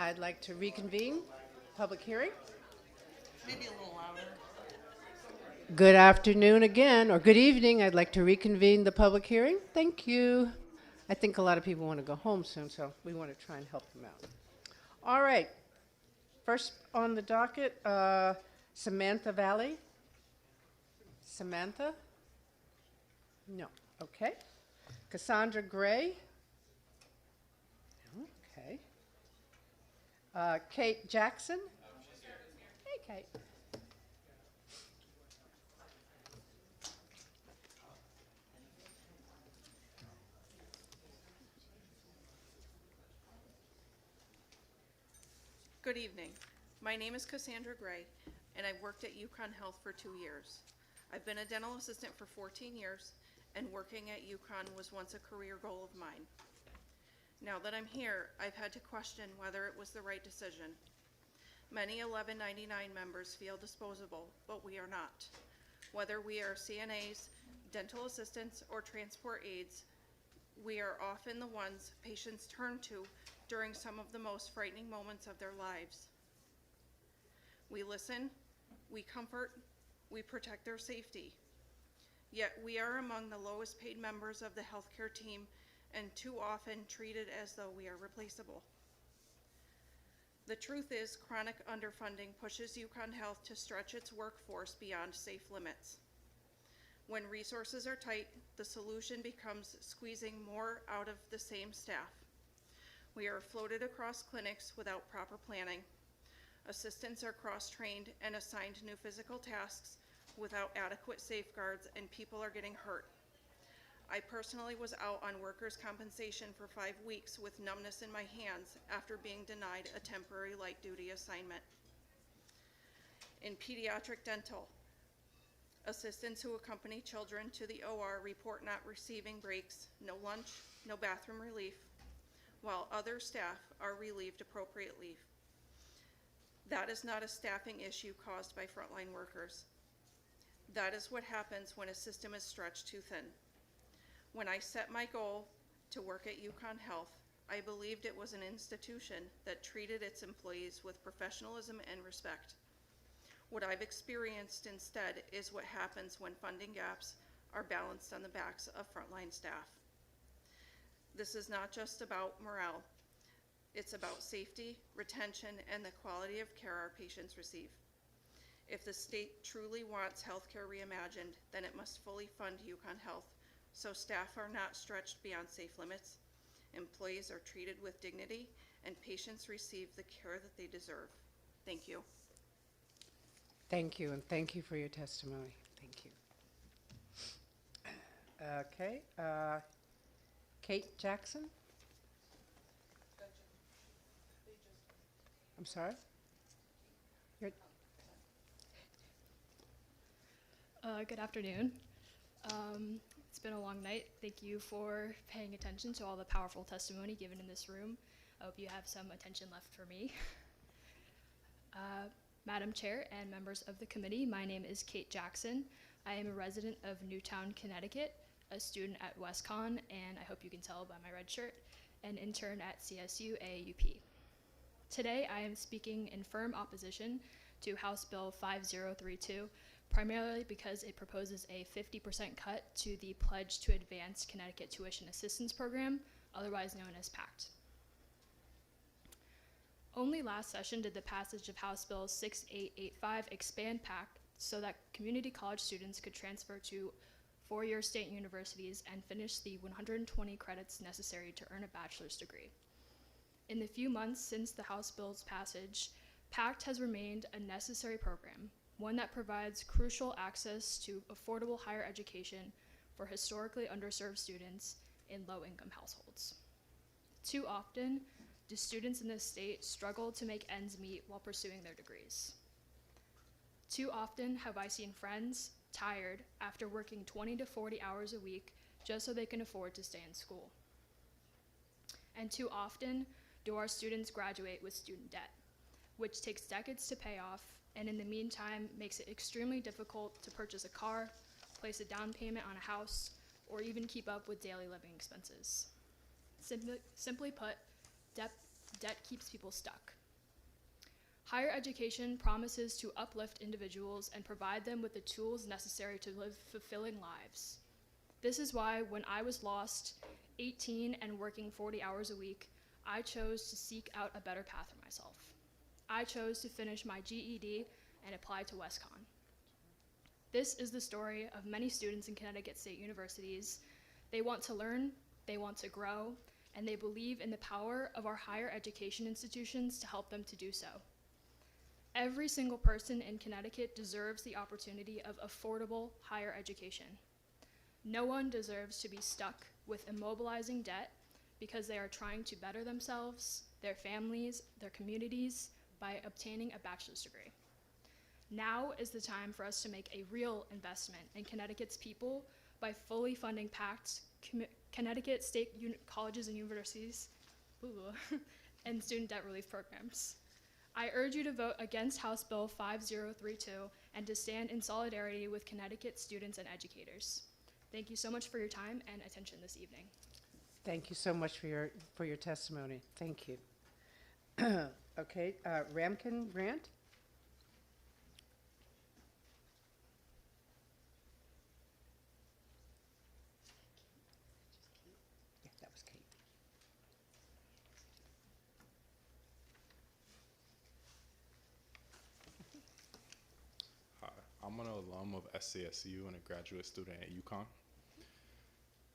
I'd like to reconvene public hearing. Maybe a little louder. Good afternoon again, or good evening. I'd like to reconvene the public hearing. Thank you. I think a lot of people want to go home soon, so we want to try and help them out. All right. First on the docket, Samantha Valley. Samantha? No. Okay. Cassandra Gray. Okay. Kate Jackson. Hey, Kate. Good evening. My name is Cassandra Gray, and I've worked at UConn Health for 2 years. I've been a dental assistant for 14 years, and working at UConn was once a career goal of mine. Now that I'm here, I've had to question whether it was the right decision. Many 1199 members feel disposable, but we are not. Whether we are CNAs, dental assistants, or transport aides, we are often the ones patients turn to during some of the most frightening moments of their lives. We listen, we comfort, we protect their safety. Yet we are among the lowest paid members of the healthcare team and too often treated as though we are replaceable. The truth is, chronic underfunding pushes UConn Health to stretch its workforce beyond safe limits. When resources are tight, the solution becomes squeezing more out of the same staff. We are floated across clinics without proper planning. Assistants are cross-trained and assigned new physical tasks without adequate safeguards, and people are getting hurt. I personally was out on workers' compensation for 5 weeks with numbness in my hands after being denied a temporary light duty assignment. In pediatric dental, assistants who accompany children to the OR report not receiving breaks, no lunch, no bathroom relief, while other staff are relieved appropriately. That is not a staffing issue caused by frontline workers. That is what happens when a system is stretched too thin. When I set my goal to work at UConn Health, I believed it was an institution that treated its employees with professionalism and respect. What I've experienced instead is what happens when funding gaps are balanced on the backs of frontline staff. This is not just about morale. It's about safety, retention, and the quality of care our patients receive. If the state truly wants healthcare reimagined, then it must fully fund UConn Health so staff are not stretched beyond safe limits, employees are treated with dignity, and patients receive the care that they deserve. Thank you. Thank you, and thank you for your testimony. Thank you. Okay, Kate Jackson? I'm sorry? Good afternoon. It's been a long night. Thank you for paying attention to all the powerful testimony given in this room. I hope you have some attention left for me. Madam Chair and members of the committee, my name is Kate Jackson. I am a resident of Newtown, Connecticut, a student at WestConn, and I hope you can tell by my red shirt, an intern at CSU AAUP. Today, I am speaking in firm opposition to House Bill 5032, primarily because it proposes a 50% cut to the Pledge to Advance Connecticut Tuition Assistance Program, otherwise known as PACT. Only last session did the passage of House Bill 6885 expand PACT so that community college students could transfer to four-year state universities and finish the 120 credits necessary to earn a bachelor's degree. In the few months since the House bill's passage, PACT has remained a necessary program, one that provides crucial access to affordable higher education for historically underserved students in low-income households. Too often, do students in this state struggle to make ends meet while pursuing their degrees. Too often have I seen friends tired after working 20 to 40 hours a week just so they can afford to stay in school. And too often do our students graduate with student debt, which takes decades to pay off, and in the meantime makes it extremely difficult to purchase a car, place a down payment on a house, or even keep up with daily living expenses. Simply put, debt keeps people stuck, Higher education promises to uplift individuals and provide them with the tools necessary to live fulfilling lives. This is why when I was lost, 18 and working 40 hours a week, I chose to seek out a better path for myself. I chose to finish my GED and apply to WestCon. This is the story of many students in Connecticut State Universities. They want to learn, they want to grow, and they believe in the power of our higher education institutions to help them to do so. Every single person in Connecticut deserves the opportunity of affordable higher education. No one deserves to be stuck with immobilizing debt because they are trying to better themselves, their families, their communities by obtaining a bachelor's degree. Now is the time for us to make a real investment in Connecticut's people by fully funding PACT, Connecticut State Colleges and Universities, and student debt relief programs. I urge you to vote against House Bill 5032 and to stand in solidarity with Connecticut students and educators. Thank you so much for your time and attention this evening. Thank you so much for your testimony. Thank you. Okay, Ramkin Grant. Yeah, that was Kate. Hi, I'm an alum of SCSU and a graduate student at UConn.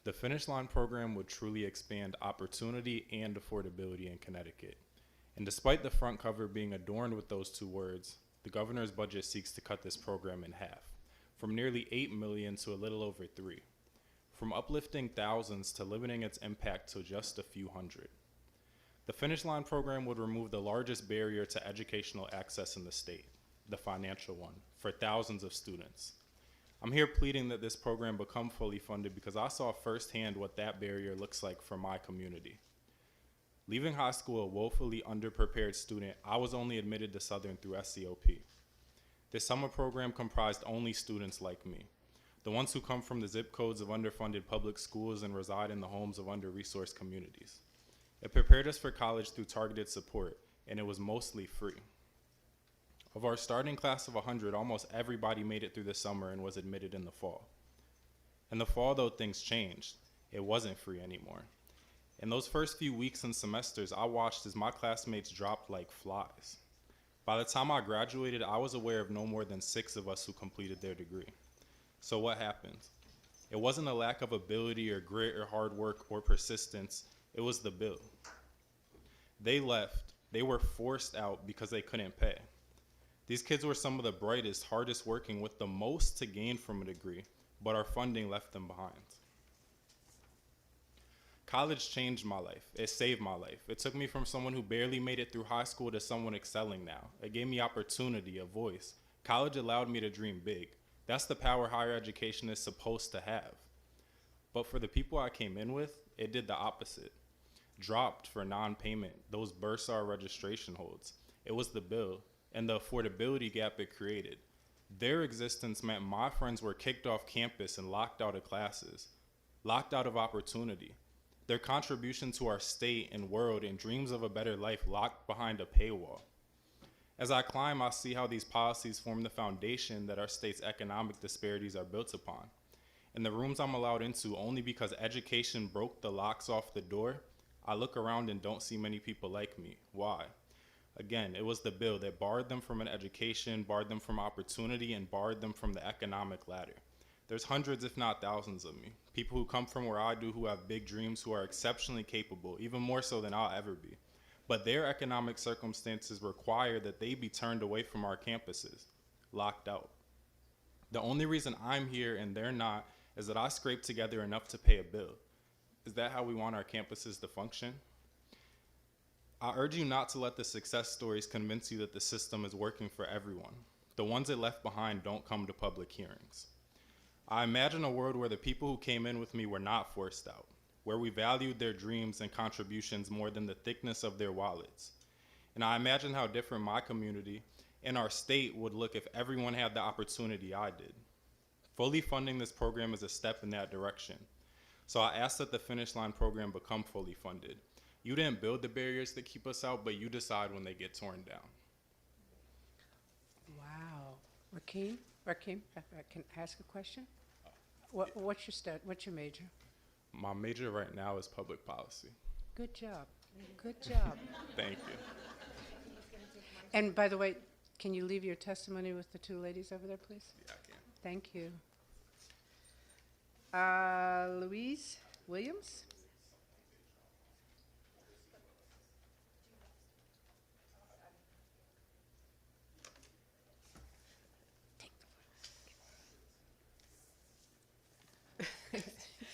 The Finish Line program would truly expand opportunity and affordability in Connecticut. And despite the front cover being adorned with those two words, the governor's budget seeks to cut this program in half, from nearly $8 million to a little over $3 million, from uplifting thousands to limiting its impact to just a few hundred. The Finish Line program would remove the largest barrier to educational access in the state, the financial one, for thousands of students. I'm here pleading that this program become fully funded because I saw firsthand what that barrier looks like for my community. Leaving high school a woefully underprepared student, I was only admitted to Southern through SCOP. This summer program comprised only students like me, the ones who come from the zip codes of underfunded public schools and reside in the homes of under-resourced communities. It prepared us for college through targeted support, and it was mostly free. Of our starting class of 100, almost everybody made it through the summer and was admitted in the fall. In the fall, though, things changed. It wasn't free anymore. In those first few weeks and semesters, I watched as my classmates dropped like flies. By the time I graduated, I was aware of no more than 6 of us who completed their degree. So what happened? It wasn't a lack of ability or grit or hard work or persistence. It was the bill. They left. They were forced out because they couldn't pay. These kids were some of the brightest, hardest working with the most to gain from a degree, but our funding left them behind. College changed my life. It saved my life. It took me from someone who barely made it through high school to someone excelling now. It gave me opportunity, a voice. College allowed me to dream big. That's the power higher education is supposed to have. But for the people I came in with, it did the opposite. Dropped for non-payment, those bursar registration holds. It was the bill and the affordability gap it created. Their existence meant my friends were kicked off campus and locked out of classes, locked out of opportunity. Their contribution to our state and world and dreams of a better life locked behind a paywall. As I climb, I see how these policies form the foundation that our state's economic disparities are built upon. In the rooms I'm allowed into, only because education broke the locks off the door, I look around and don't see many people like me. Why? Again, it was the bill that barred them from an education, barred them from opportunity, and barred them from the economic ladder. There's hundreds, if not thousands of me, people who come from where I do, who have big dreams, who are exceptionally capable, even more so than I'll ever be. But their economic circumstances require that they be turned away from our campuses, locked out. The only reason I'm here and they're not is that I scraped together enough to pay a bill. Is that how we want our campuses to function? I urge you not to let the success stories convince you that the system is working for everyone. The ones it left behind don't come to public hearings. I imagine a world where the people who came in with me were not forced out, where we valued their dreams and contributions more than the thickness of their wallets. And I imagine how different my community and our state would look if everyone had the opportunity I did. Fully funding this program is a step in that direction. So I ask that the Finish Line program become fully funded. You didn't build the barriers that keep us out, but you decide when they get torn down. Wow. Rakeem, can I ask a question? What's your major? My major right now is public policy. Good job. Good job. Thank you. And by the way, can you leave your testimony with the two ladies over there, please? Yeah, I can. Thank you. Louise Williams?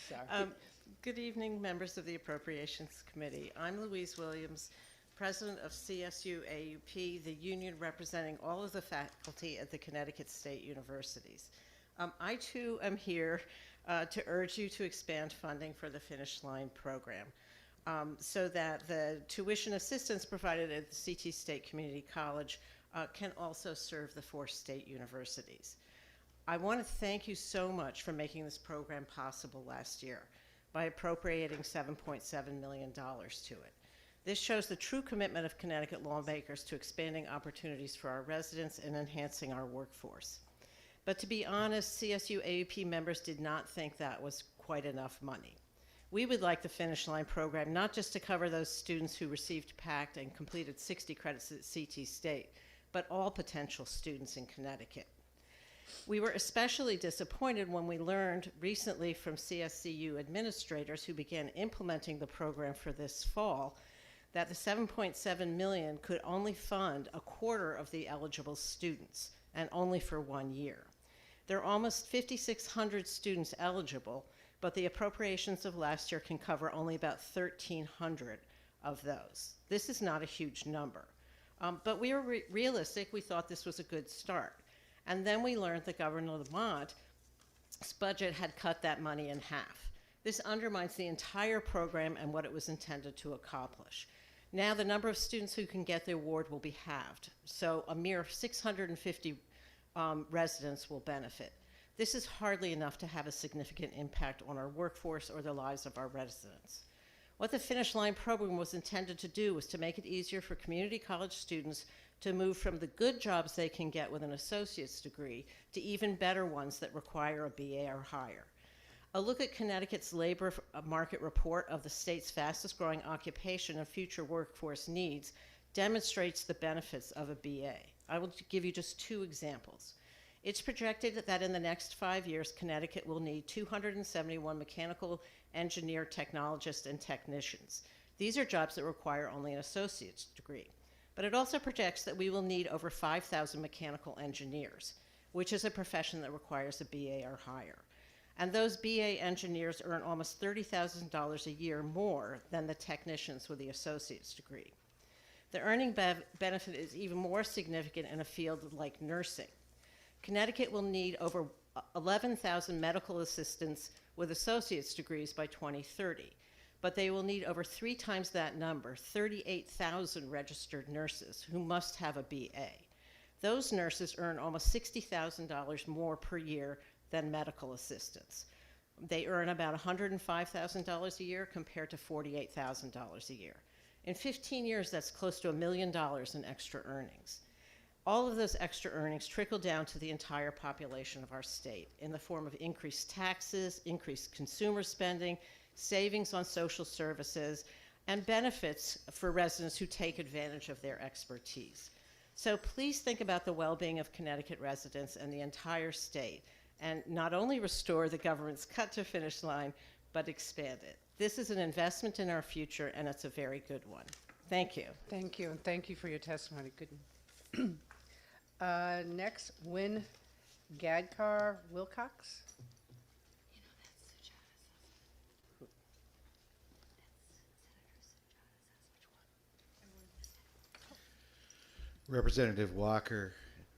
Sorry. Good evening, members of the Appropriations Committee. I'm Louise Williams, President of CSU AUP, the union representing all of the faculty at the Connecticut State Universities. I too am here to urge you to expand funding for the Finish Line program so that the tuition assistance provided at the CT State Community College can also serve the 4 state universities. I want to thank you so much for making this program possible last year by appropriating $7.7 million to it. This shows the true commitment of Connecticut lawmakers to expanding opportunities for our residents and enhancing our workforce. But to be honest, CSU AUP members did not think that was quite enough money. We would like the Finish Line program not just to cover those students who received PACT and completed 60 credits at CT State, but all potential students in Connecticut. We were especially disappointed when we learned recently from CSCU administrators who began implementing the program for this fall that the $7.7 million could only fund a quarter of the eligible students, and only for 1 year. There are almost 5,600 students eligible, but the appropriations of last year can cover only about 1,300 of those. This is not a huge number. But we were realistic. We thought this was a good start. And then we learned that Governor Lamont's budget had cut that money in half. This undermines the entire program and what it was intended to accomplish. Now the number of students who can get the award will be halved, so a mere 650 residents will benefit. This is hardly enough to have a significant impact on our workforce or the lives of our residents. What the Finish Line program was intended to do was to make it easier for community college students to move from the good jobs they can get with an associate's degree to even better ones that require a BA or higher. A look at Connecticut's labor market report of the state's fastest growing occupation and future workforce needs demonstrates the benefits of a BA. I will give you just 2 examples. It's projected that in the next 5 years, Connecticut will need 271 mechanical engineer technologists and technicians. These are jobs that require only an associate's degree. But it also projects that we will need over 5,000 mechanical engineers, which is a profession that requires a BA or higher. And those BA engineers earn almost $30,000 a year more than the technicians with the associate's degree. The earning benefit is even more significant in a field like nursing. Connecticut will need over 11,000 medical assistants with associate's degrees by 2030, but they will need over 3 times that number, 38,000 registered nurses who must have a BA. Those nurses earn almost $60,000 more per year than medical assistants. They earn about $105,000 a year compared to $48,000 a year. In 15 years, that's close to $1 million in extra earnings. All of those extra earnings trickle down to the entire population of our state in the form of increased taxes, increased consumer spending, savings on social services, and benefits for residents who take advantage of their expertise. So please think about the well-being of Connecticut residents and the entire state, and not only restore the government's cut to Finish Line, but expand it. This is an investment in our future, and it's a very good one. Thank you. Thank you, and thank you for your testimony. Good. Next, Wynn Gadkar Wilcox. Representative Walker,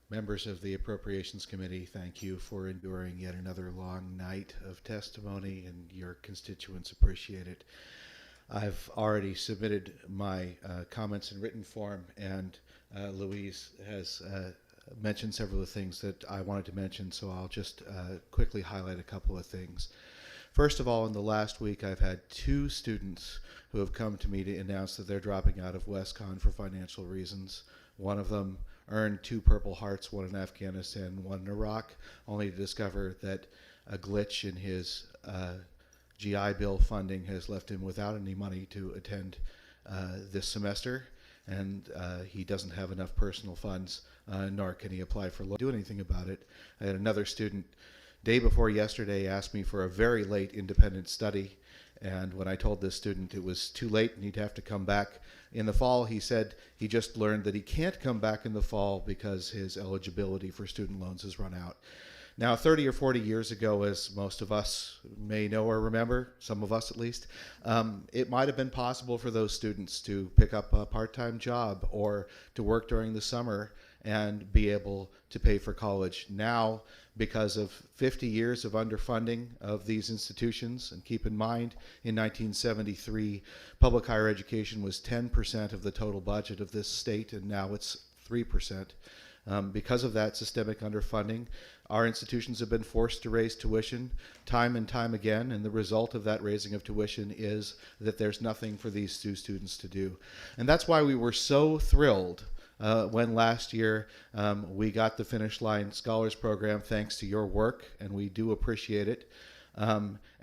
members of the Appropriations Committee, thank you for enduring yet another long night of testimony, and your constituents appreciate it. I've already submitted my comments in written form, and Louise has mentioned several of the things that I wanted to mention, so I'll just quickly highlight a couple of things. First of all, in the last week, I've had 2 students who have come to me to announce that they're dropping out of WestCon for financial reasons. One of them earned 2 Purple Hearts, one in Afghanistan, one in Iraq, only to discover that a glitch in his GI Bill funding has left him without any money to attend this semester, and he doesn't have enough personal funds, nor can he apply for loan. Do anything about it. I had another student day before yesterday asked me for a very late independent study, and when I told this student it was too late and he'd have to come back in the fall, he said he just learned that he can't come back in the fall because his eligibility for student loans has run out. Now, 30 or 40 years ago, as most of us may know or remember, some of us at least, it might have been possible for those students to pick up a part-time job or to work during the summer and be able to pay for college. Now, because of 50 years of underfunding of these institutions, and keep in mind, in 1973, public higher education was 10% of the total budget of this state, and now it's 3%. Because of that systemic underfunding, our institutions have been forced to raise tuition time and time again, and the result of that raising of tuition is that there's nothing for these students to do. And that's why we were so thrilled when last year we got the Finish Line Scholars Program thanks to your work, and we do appreciate it.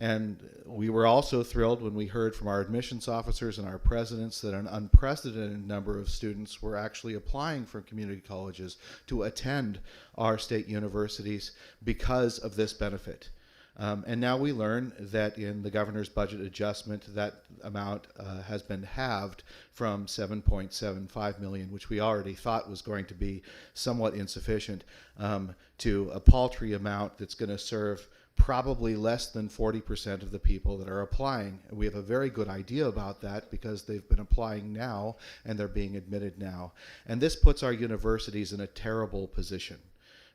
And we were also thrilled when we heard from our admissions officers and our presidents that an unprecedented number of students were actually applying for community colleges to attend our state universities because of this benefit. And now we learn that in the governor's budget adjustment, that amount has been halved from $7.75 million, which we already thought was going to be somewhat insufficient, to a paltry amount that's going to serve probably less than 40% of the people that are applying. We have a very good idea about that because they've been applying now and they're being admitted now. And this puts our universities in a terrible position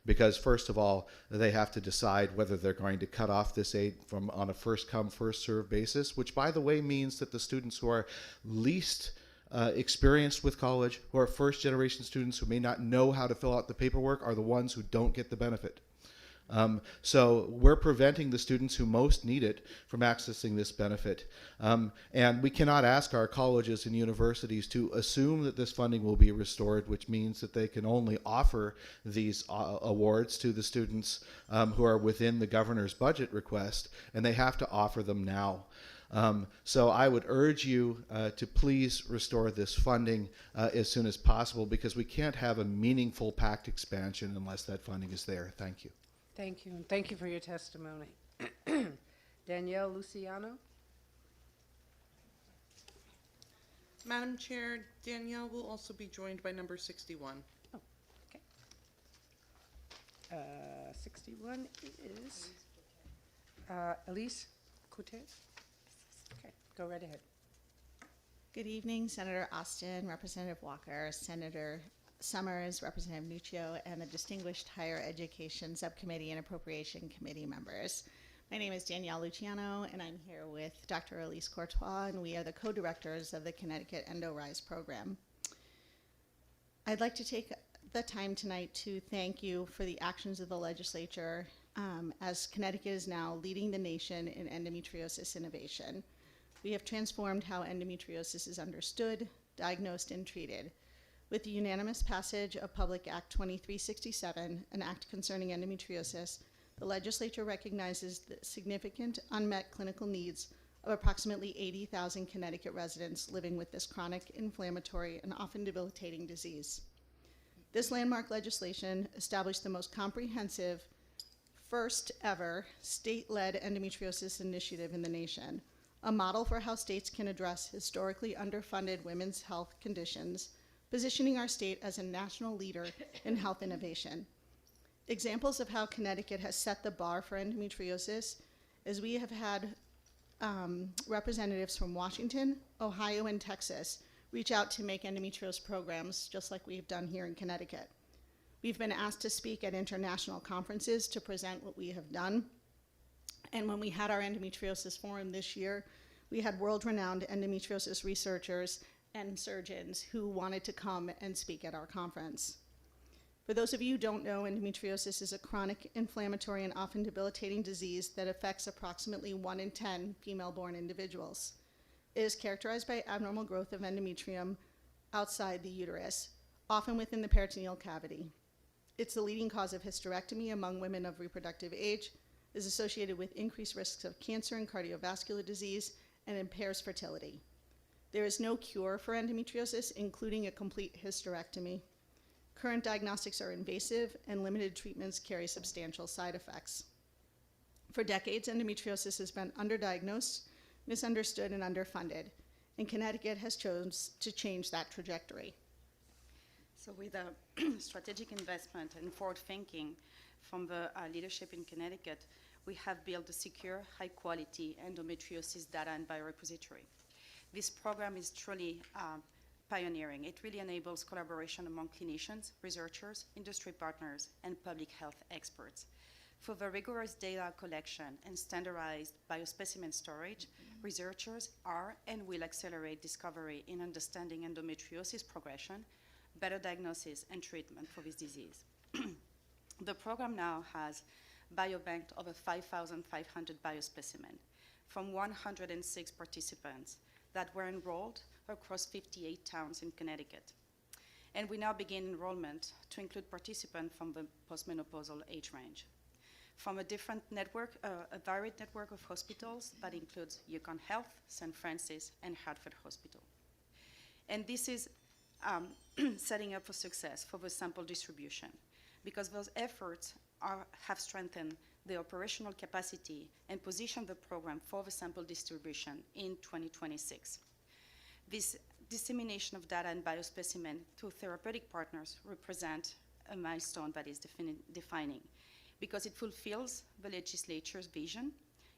because, first of all, they have to decide whether they're going to cut off this aid from on a first come, first served basis, which, by the way, means that the students who are least experienced with college, who are first generation students who may not know how to fill out the paperwork, are the ones who don't get the benefit. So we're preventing the students who most need it from accessing this benefit. And we cannot ask our colleges and universities to assume that this funding will be restored, which means that they can only offer these awards to the students who are within the governor's budget request, and they have to offer them now. So I would urge you to please restore this funding as soon as possible, because we can't have a meaningful PACT expansion unless that funding is there. Thank you. Thank you, and thank you for your testimony. Danielle Luciano. Madam Chair, Danielle will also be joined by number 61. Oh, okay. 61 is Elise Cortez. Okay, go right ahead. Good evening, Senator Austin, Representative Walker, Senator Summers, Representative Nuccio, and the distinguished Higher Education Subcommittee and Appropriation Committee members. My name is Danielle Luciano, and I'm here with Dr. Elise Courtois, and we are the co-directors of the Connecticut EndoRise program. I'd like to take the time tonight to thank you for the actions of the legislature as Connecticut is now leading the nation in endometriosis innovation. We have transformed how endometriosis is understood, diagnosed, and treated. With the unanimous passage of Public Act 2367, an act concerning endometriosis, the legislature recognizes the significant unmet clinical needs of approximately 80,000 Connecticut residents living with this chronic, inflammatory, and often debilitating disease. This landmark legislation established the most comprehensive, first ever state-led endometriosis initiative in the nation, a model for how states can address historically underfunded women's health conditions, positioning our state as a national leader in health innovation. Examples of how Connecticut has set the bar for endometriosis is we have had representatives from Washington, Ohio, and Texas reach out to make endometriosis programs just like we've done here in Connecticut. We've been asked to speak at international conferences to present what we have done. And when we had our endometriosis forum this year, we had world-renowned endometriosis researchers and surgeons who wanted to come and speak at our conference. For those of you who don't know, endometriosis is a chronic, inflammatory, and often debilitating disease that affects approximately 1 in 10 female-born individuals. It is characterized by abnormal growth of endometrium outside the uterus, often within the peritoneal cavity. It's the leading cause of hysterectomy among women of reproductive age, is associated with increased risks of cancer and cardiovascular disease, and impairs fertility. There is no cure for endometriosis, including a complete hysterectomy. Current diagnostics are invasive, and limited treatments carry substantial side effects. For decades, endometriosis has been underdiagnosed, misunderstood, and underfunded, and Connecticut has chosen to change that trajectory. So with a strategic investment and forward thinking from the leadership in Connecticut, we have built a secure, high-quality endometriosis data and biorepository. This program is truly pioneering. It really enables collaboration among clinicians, researchers, industry partners, and public health experts. For the rigorous data collection and standardized biospecimen storage, researchers are and will accelerate discovery in understanding endometriosis progression, better diagnosis, and treatment for this disease. The program now has biobanked over 5,500 biospecimens from 106 participants that were enrolled across 58 towns in Connecticut. And we now begin enrollment to include participants from the postmenopausal age range. From a different network, a varied network of hospitals that includes Yukon Health, St. Francis, and Hartford Hospital. And this is setting up for success for the sample distribution, because those efforts have strengthened the operational capacity and positioned the program for the sample distribution in 2026. This dissemination of data and biospecimen through therapeutic partners represent a milestone that is defining, because it fulfills the legislature's vision.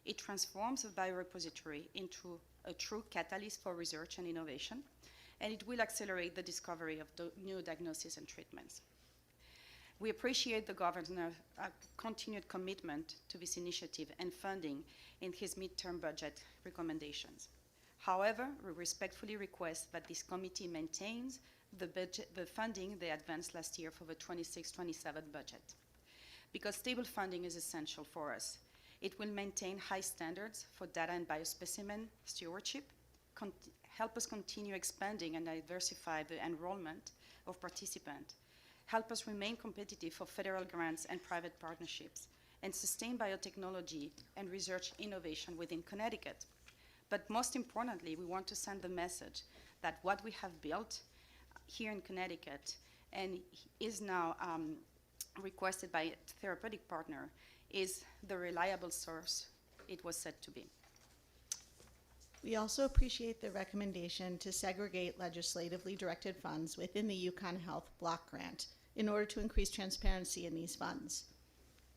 It transforms the biorepository into a true catalyst for research and innovation, and it will accelerate the discovery of new diagnoses and treatments. We appreciate the governor's continued commitment to this initiative and funding in his midterm budget recommendations. However, we respectfully request that this committee maintains the funding they advanced last year for the 26-27 budget, because stable funding is essential for us. It will maintain high standards for data and biospecimen stewardship, help us continue expanding and diversify the enrollment of participants, help us remain competitive for federal grants and private partnerships, and sustain biotechnology and research innovation within Connecticut. But most importantly, we want to send the message that what we have built here in Connecticut and is now requested by a therapeutic partner is the reliable source it was said to be. We also appreciate the recommendation to segregate legislatively directed funds within the Yukon Health Block Grant in order to increase transparency in these funds.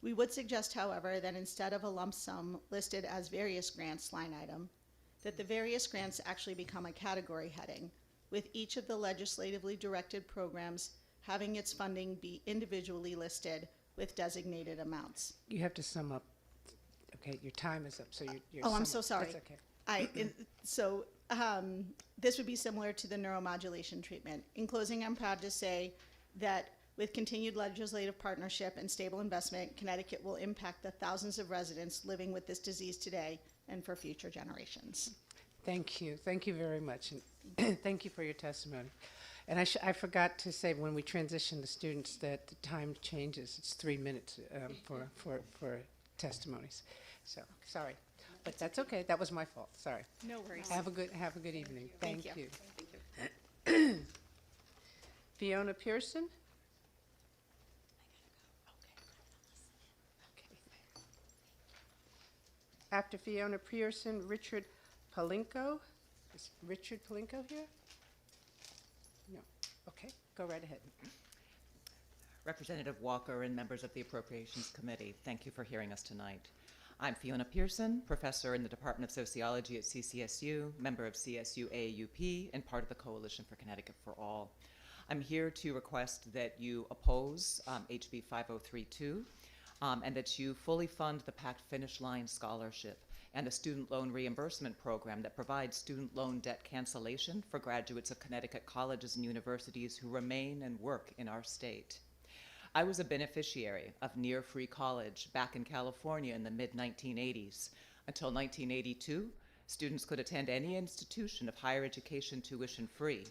We would suggest, however, that instead of a lump sum listed as various grants line item, that the various grants actually become a category heading, with each of the legislatively directed programs having its funding be individually listed with designated amounts. You have to sum up. Okay, your time is up, so you're Oh, I'm so sorry. That's okay. This would be similar to the neuromodulation treatment. In closing, I'm proud to say that with continued legislative partnership and stable investment, Connecticut will impact the thousands of residents living with this disease today and for future generations. Thank you. Thank you very much. And thank you for your testimony. And I forgot to say when we transition the students that the time changes. It's 3 minutes for testimonies. So sorry. But that's okay. That was my fault. Sorry. No worries. Have a good evening. Thank you. Thank you. Fiona Pearson. After Fiona Pearson, Richard Palinko. Is Richard Palinko here? No. Okay, go right ahead. Representative Walker and members of the Appropriations Committee, thank you for hearing us tonight. I'm Fiona Pearson, professor in the Department of Sociology at CCSU, member of CSU AAUP, and part of the Coalition for Connecticut for All. I'm here to request that you oppose HB 5032 and that you fully fund the Packed Finish Line Scholarship and a student loan reimbursement program that provides student loan debt cancellation for graduates of Connecticut colleges and universities who remain and work in our state. I was a beneficiary of near free college back in California in the mid-1980s. Until 1982, students could attend any institution of higher education tuition free.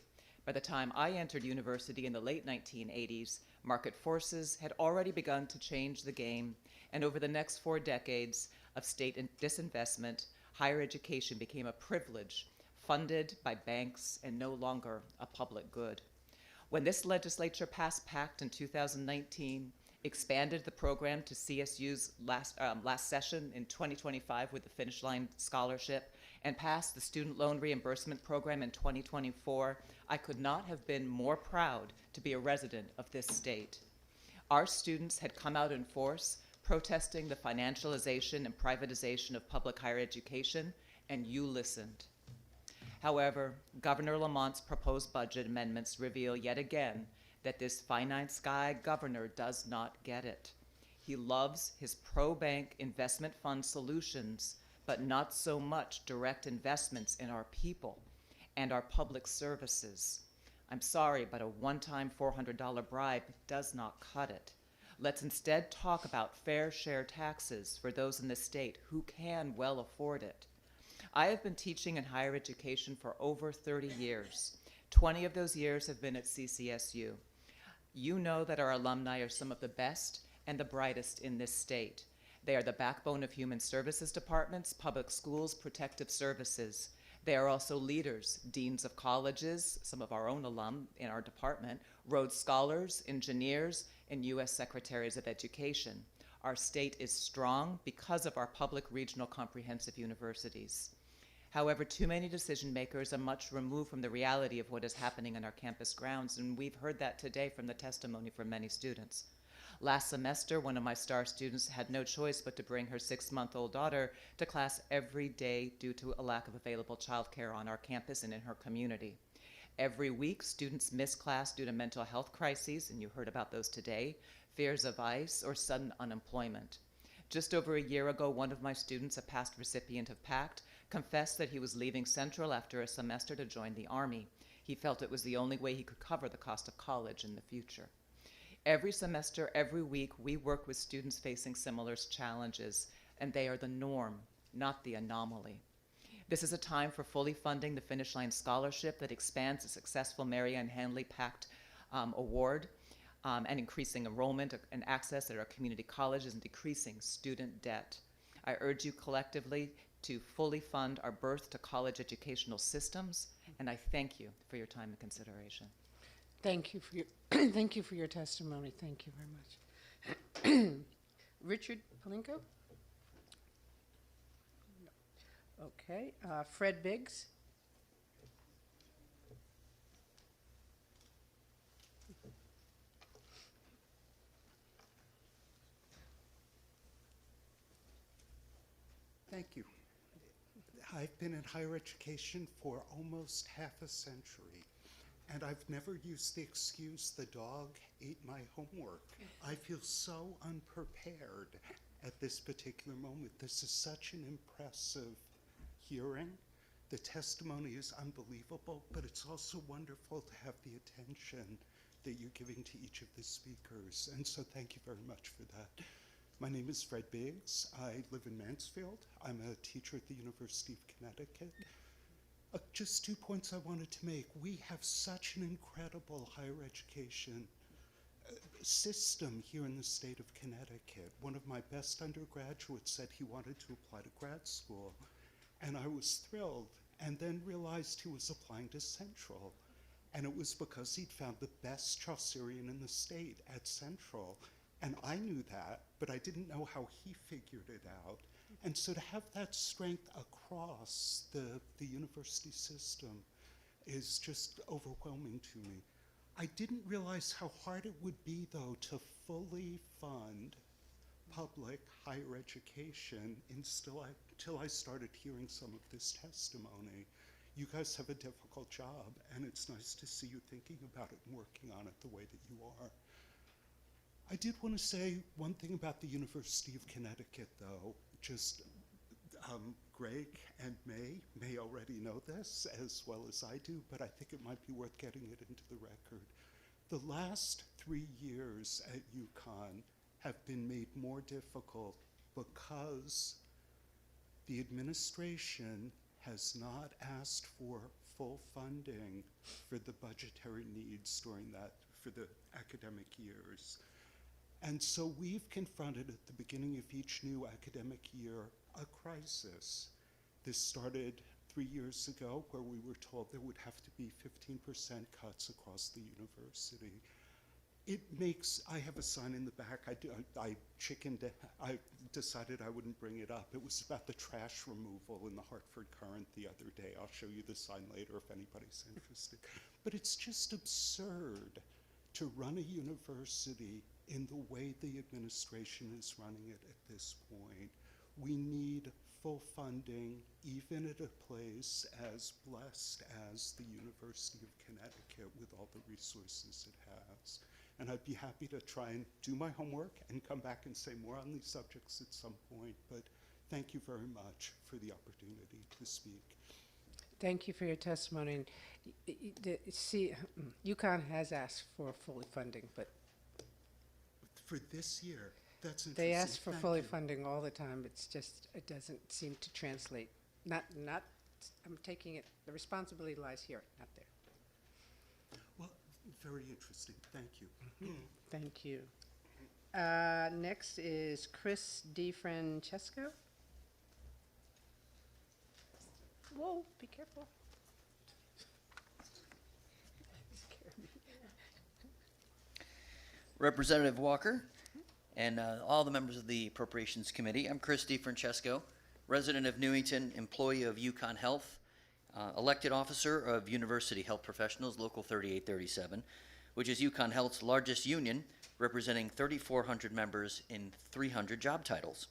By the time I entered university in the late 1980s, market forces had already begun to change the game, and over the next 4 decades of state disinvestment, higher education became a privilege funded by banks and no longer a public good. When this legislature passed PACT in 2019, expanded the program to CSU's last session in 2025 with the Finish Line Scholarship, and passed the Student Loan Reimbursement Program in 2024, I could not have been more proud to be a resident of this state. Our students had come out in force, protesting the financialization and privatization of public higher education, and you listened. However, Governor Lamont's proposed budget amendments reveal yet again that this finite sky governor does not get it. He loves his pro-bank investment fund solutions, but not so much direct investments in our people and our public services. I'm sorry, but a one-time $400 bribe does not cut it. Let's instead talk about fair share taxes for those in the state who can well afford it. I have been teaching in higher education for over 30 years. 20 of those years have been at CCSU. You know that our alumni are some of the best and the brightest in this state. They are the backbone of human services departments, public schools, protective services. They are also leaders, deans of colleges, some of our own alum in our department, Rhodes Scholars, engineers, and U.S. Secretaries of Education. Our state is strong because of our public regional comprehensive universities. However, too many decision makers are much removed from the reality of what is happening on our campus grounds, and we've heard that today from the testimony from many students. Last semester, one of my star students had no choice but to bring her 6-month-old daughter to class every day due to a lack of available childcare on our campus and in her community. Every week, students miss class due to mental health crises, and you heard about those today, fears of ICE, or sudden unemployment. Just over a year ago, one of my students, a past recipient of PACT, confessed that he was leaving Central after a semester to join the Army. He felt it was the only way he could cover the cost of college in the future. Every semester, every week, we work with students facing similar challenges, and they are the norm, not the anomaly. This is a time for fully funding the Finish Line Scholarship that expands the successful Mary Ann Handley PACT Award, and increasing enrollment and access at our community colleges and decreasing student debt. I urge you collectively to fully fund our birth to college educational systems, and I thank you for your time and consideration. Thank you for your thank you for your testimony. Thank you very much. Richard Palinko? No. Okay. Fred Biggs? Thank you. I've been in higher education for almost half a century, and I've never used the excuse the dog ate my homework. I feel so unprepared at this particular moment. This is such an impressive hearing. The testimony is unbelievable, but it's also wonderful to have the attention that you're giving to each of the speakers, and so thank you very much for that. My name is Fred Biggs. I live in Mansfield. I'm a teacher at the University of Connecticut. Just 2 points I wanted to make. We have such an incredible higher education system here in the state of Connecticut. One of my best undergraduates said he wanted to apply to grad school, and I was thrilled, and then realized he was applying to Central. And it was because he'd found the best Chaucerian in the state at Central. And I knew that, but I didn't know how he figured it out. And so to have that strength across the university system is just overwhelming to me. I didn't realize how hard it would be, though, to fully fund public higher education until I started hearing some of this testimony. You guys have a difficult job, and it's nice to see you thinking about it and working on it the way that you are. I did want to say one thing about the University of Connecticut, though. Just Greg and may already know this as well as I do, but I think it might be worth getting it into the record. The last 3 years at UConn have been made more difficult because the administration has not asked for full funding for the budgetary needs during that, for the academic years. And so we've confronted at the beginning of each new academic year a crisis. This started 3 years ago, where we were told there would have to be 15% cuts across the university. It makes, I have a sign in the back, I decided I wouldn't bring it up. It was about the trash removal in the Hartford Current the other day. I'll show you the sign later if anybody's interested. But it's just absurd to run a university in the way the administration is running it at this point. We need full funding, even at a place as blessed as the University of Connecticut with all the resources it has. And I'd be happy to try and do my homework and come back and say more on these subjects at some point, but thank you very much for the opportunity to speak. Thank you for your testimony. See, UConn has asked for fully funding, but For this year, that's interesting. they ask for Thank fully you. funding all the time. It's just, it doesn't seem to translate. I'm taking it, the responsibility lies here, not there. Well, very interesting. Thank you. Thank you. Next is Chris DiFrancesco. Whoa, be careful. Representative Walker, and all the members of the Appropriations Committee. I'm Chris DiFrancesco, resident of Newington, employee of UConn Health, elected officer of University Health Professionals, Local 3837, which is UConn Health's largest union, representing 3,400 members in 300 job titles.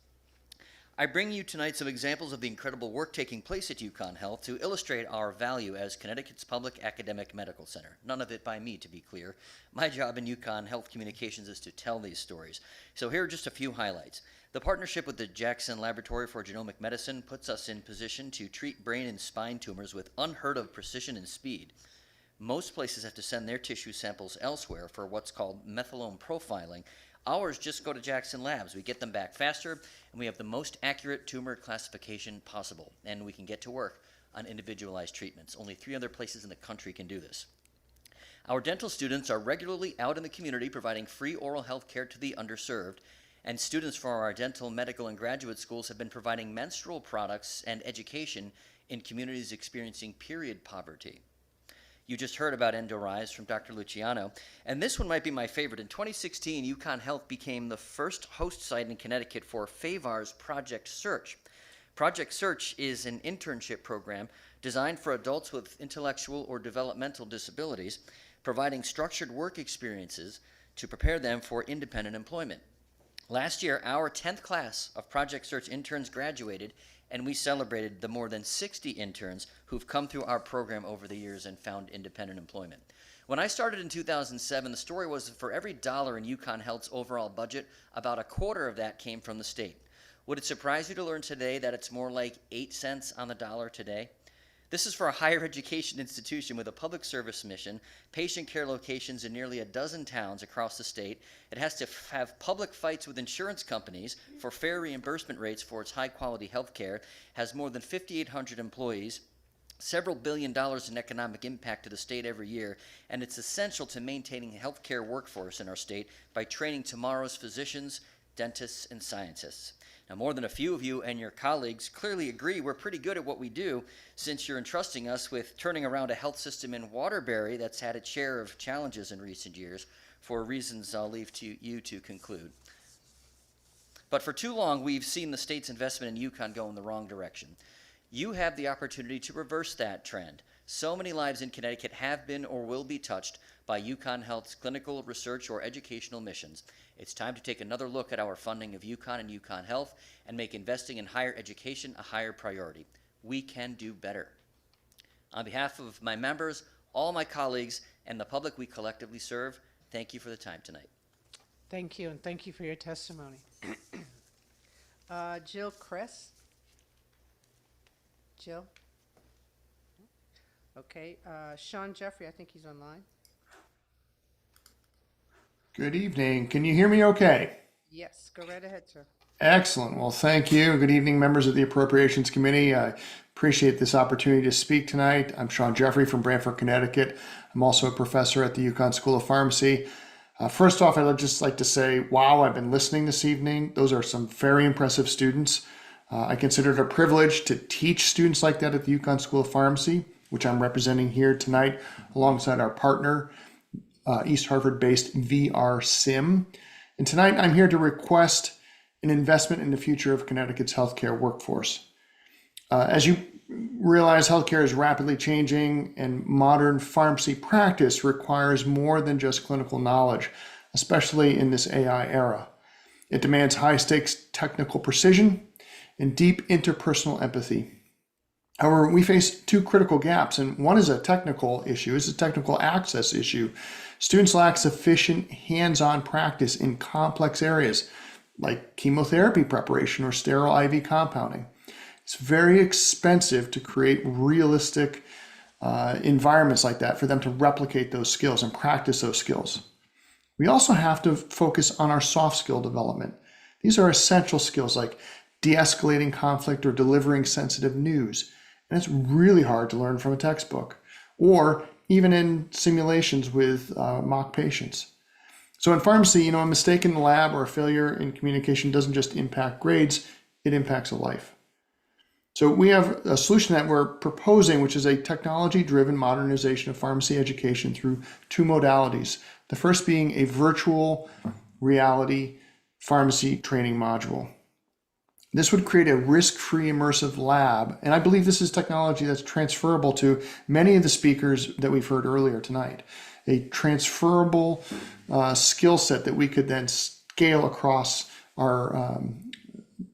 I bring you tonight some examples of the incredible work taking place at UConn Health to illustrate our value as Connecticut's public academic medical center. None of it by me, to be clear. My job in UConn Health Communications is to tell these stories. So here are just a few highlights. The partnership with the Jackson Laboratory for Genomic Medicine puts us in position to treat brain and spine tumors with unheard of precision and speed. Most places have to send their tissue samples elsewhere for what's called methylome profiling. Ours just go to Jackson Labs. We get them back faster, and we have the most accurate tumor classification possible, and we can get to work on individualized treatments. Only 3 other places in the country can do this. Our dental students are regularly out in the community providing free oral health care to the underserved, and students for our dental, medical, and graduate schools have been providing menstrual products and education in communities experiencing period poverty. You just heard about EndoRise from Dr. Luciano, and this one might be my favorite. In 2016, UConn Health became the first host site in Connecticut for FAVAR's Project Search. Project Search is an internship program designed for adults with intellectual or developmental disabilities, providing structured work experiences to prepare them for independent employment. Last year, our 10th class of Project Search interns graduated, and we celebrated the more than 60 interns who've come through our program over the years and found independent employment. When I started in 2007, the story was for every dollar in UConn Health's overall budget, about a quarter of that came from the state. Would it surprise you to learn today that it's more like 8 cents on the dollar today? This is for a higher education institution with a public service mission, patient care locations in nearly a dozen towns across the state. It has to have public fights with insurance companies for fair reimbursement rates for its high-quality health care, has more than 5,800 employees, several $1 billion in economic impact to the state every year, and it's essential to maintaining a healthcare workforce in our state by training tomorrow's physicians, dentists, and scientists. Now, more than a few of you and your colleagues clearly agree we're pretty good at what we do, since you're entrusting us with turning around a health system in Waterbury that's had its share of challenges in recent years, for reasons I'll leave to you to conclude. But for too long, we've seen the state's investment in UConn go in the wrong direction. You have the opportunity to reverse that trend. So many lives in Connecticut have been or will be touched by UConn Health's clinical, research, or educational missions. It's time to take another look at our funding of UConn and UConn Health and make investing in higher education a higher priority. We can do better. On behalf of my members, all my colleagues, and the public we collectively serve, thank you for the time tonight. Thank you, and thank you for your testimony. Jill Kress. Jill? Okay, Sean Jeffrey, I think he's online. Good evening. Can you hear me okay? Yes, go right ahead, sir. Excellent. Well, thank you. Good evening, members of the Appropriations Committee. I appreciate this opportunity to speak tonight. I'm Sean Jeffrey from Brantford, Connecticut. I'm also a professor at the UConn School of Pharmacy. First off, I'd just like to say, wow, I've been listening this evening. Those are some very impressive students. I consider it a privilege to teach students like that at the UConn School of Pharmacy, which I'm representing here tonight alongside our partner, East Harvard-based VRSIM. And tonight I'm here to request an investment in the future of Connecticut's healthcare workforce. As you realize, healthcare is rapidly changing, and modern pharmacy practice requires more than just clinical knowledge, especially in this AI era. It demands high-stakes technical precision and deep interpersonal empathy. However, we face two critical gaps, and one is a technical issue, it's a technical access issue. Students lack sufficient hands-on practice in complex areas like chemotherapy preparation or sterile IV compounding. It's very expensive to create realistic environments like that for them to replicate those skills and practice those skills. We also have to focus on our soft skill development. These are essential skills like de-escalating conflict or delivering sensitive news. And it's really hard to learn from a textbook or even in simulations with mock patients. So in pharmacy, a mistake in the lab or a failure in communication doesn't just impact grades, it impacts a life. So we have a solution that we're proposing, which is a technology-driven modernization of pharmacy education through two modalities. The first being a virtual reality pharmacy training module. This would create a risk-free immersive lab, and I believe this is technology that's transferable to many of the speakers that we've heard earlier tonight. A transferable skill set that we could then scale across our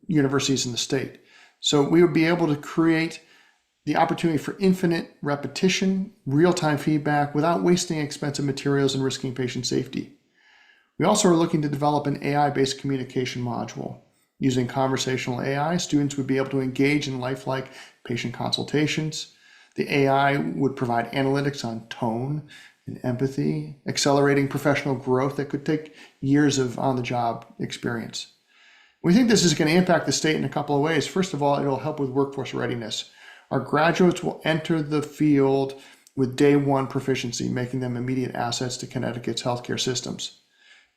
universities in the state. So we would be able to create the opportunity for infinite repetition, real-time feedback without wasting expensive materials and risking patient safety. We also are looking to develop an AI-based communication module. Using conversational AI, students would be able to engage in lifelike patient consultations. The AI would provide analytics on tone and empathy, accelerating professional growth that could take years of on-the-job experience. We think this is going to impact the state in a couple of ways. First of all, it'll help with workforce readiness. Our graduates will enter the field with day one proficiency, making them immediate assets to Connecticut's healthcare systems.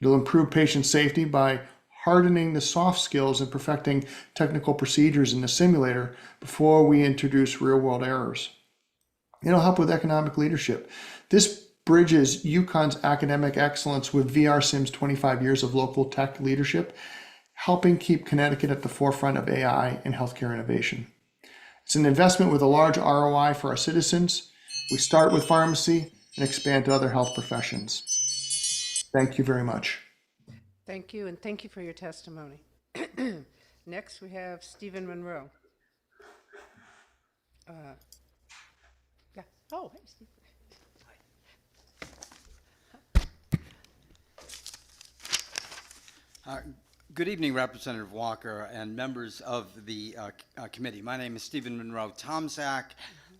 It'll improve patient safety by hardening the soft skills and perfecting technical procedures in the simulator before we introduce real-world errors. It'll help with economic leadership. This bridges UConn's academic excellence with VRSIM's 25 years of local tech leadership, helping keep Connecticut at the forefront of AI and healthcare innovation. It's an investment with a large ROI for our citizens. We start with pharmacy and expand to other health professions. Thank you very much. Thank you, and thank you for your testimony. Next, we have Stephen Monroe. Yeah. Oh, hey, Steve. Good evening, Representative Walker and members of the committee. My name is Stephen Monroe Tomczak,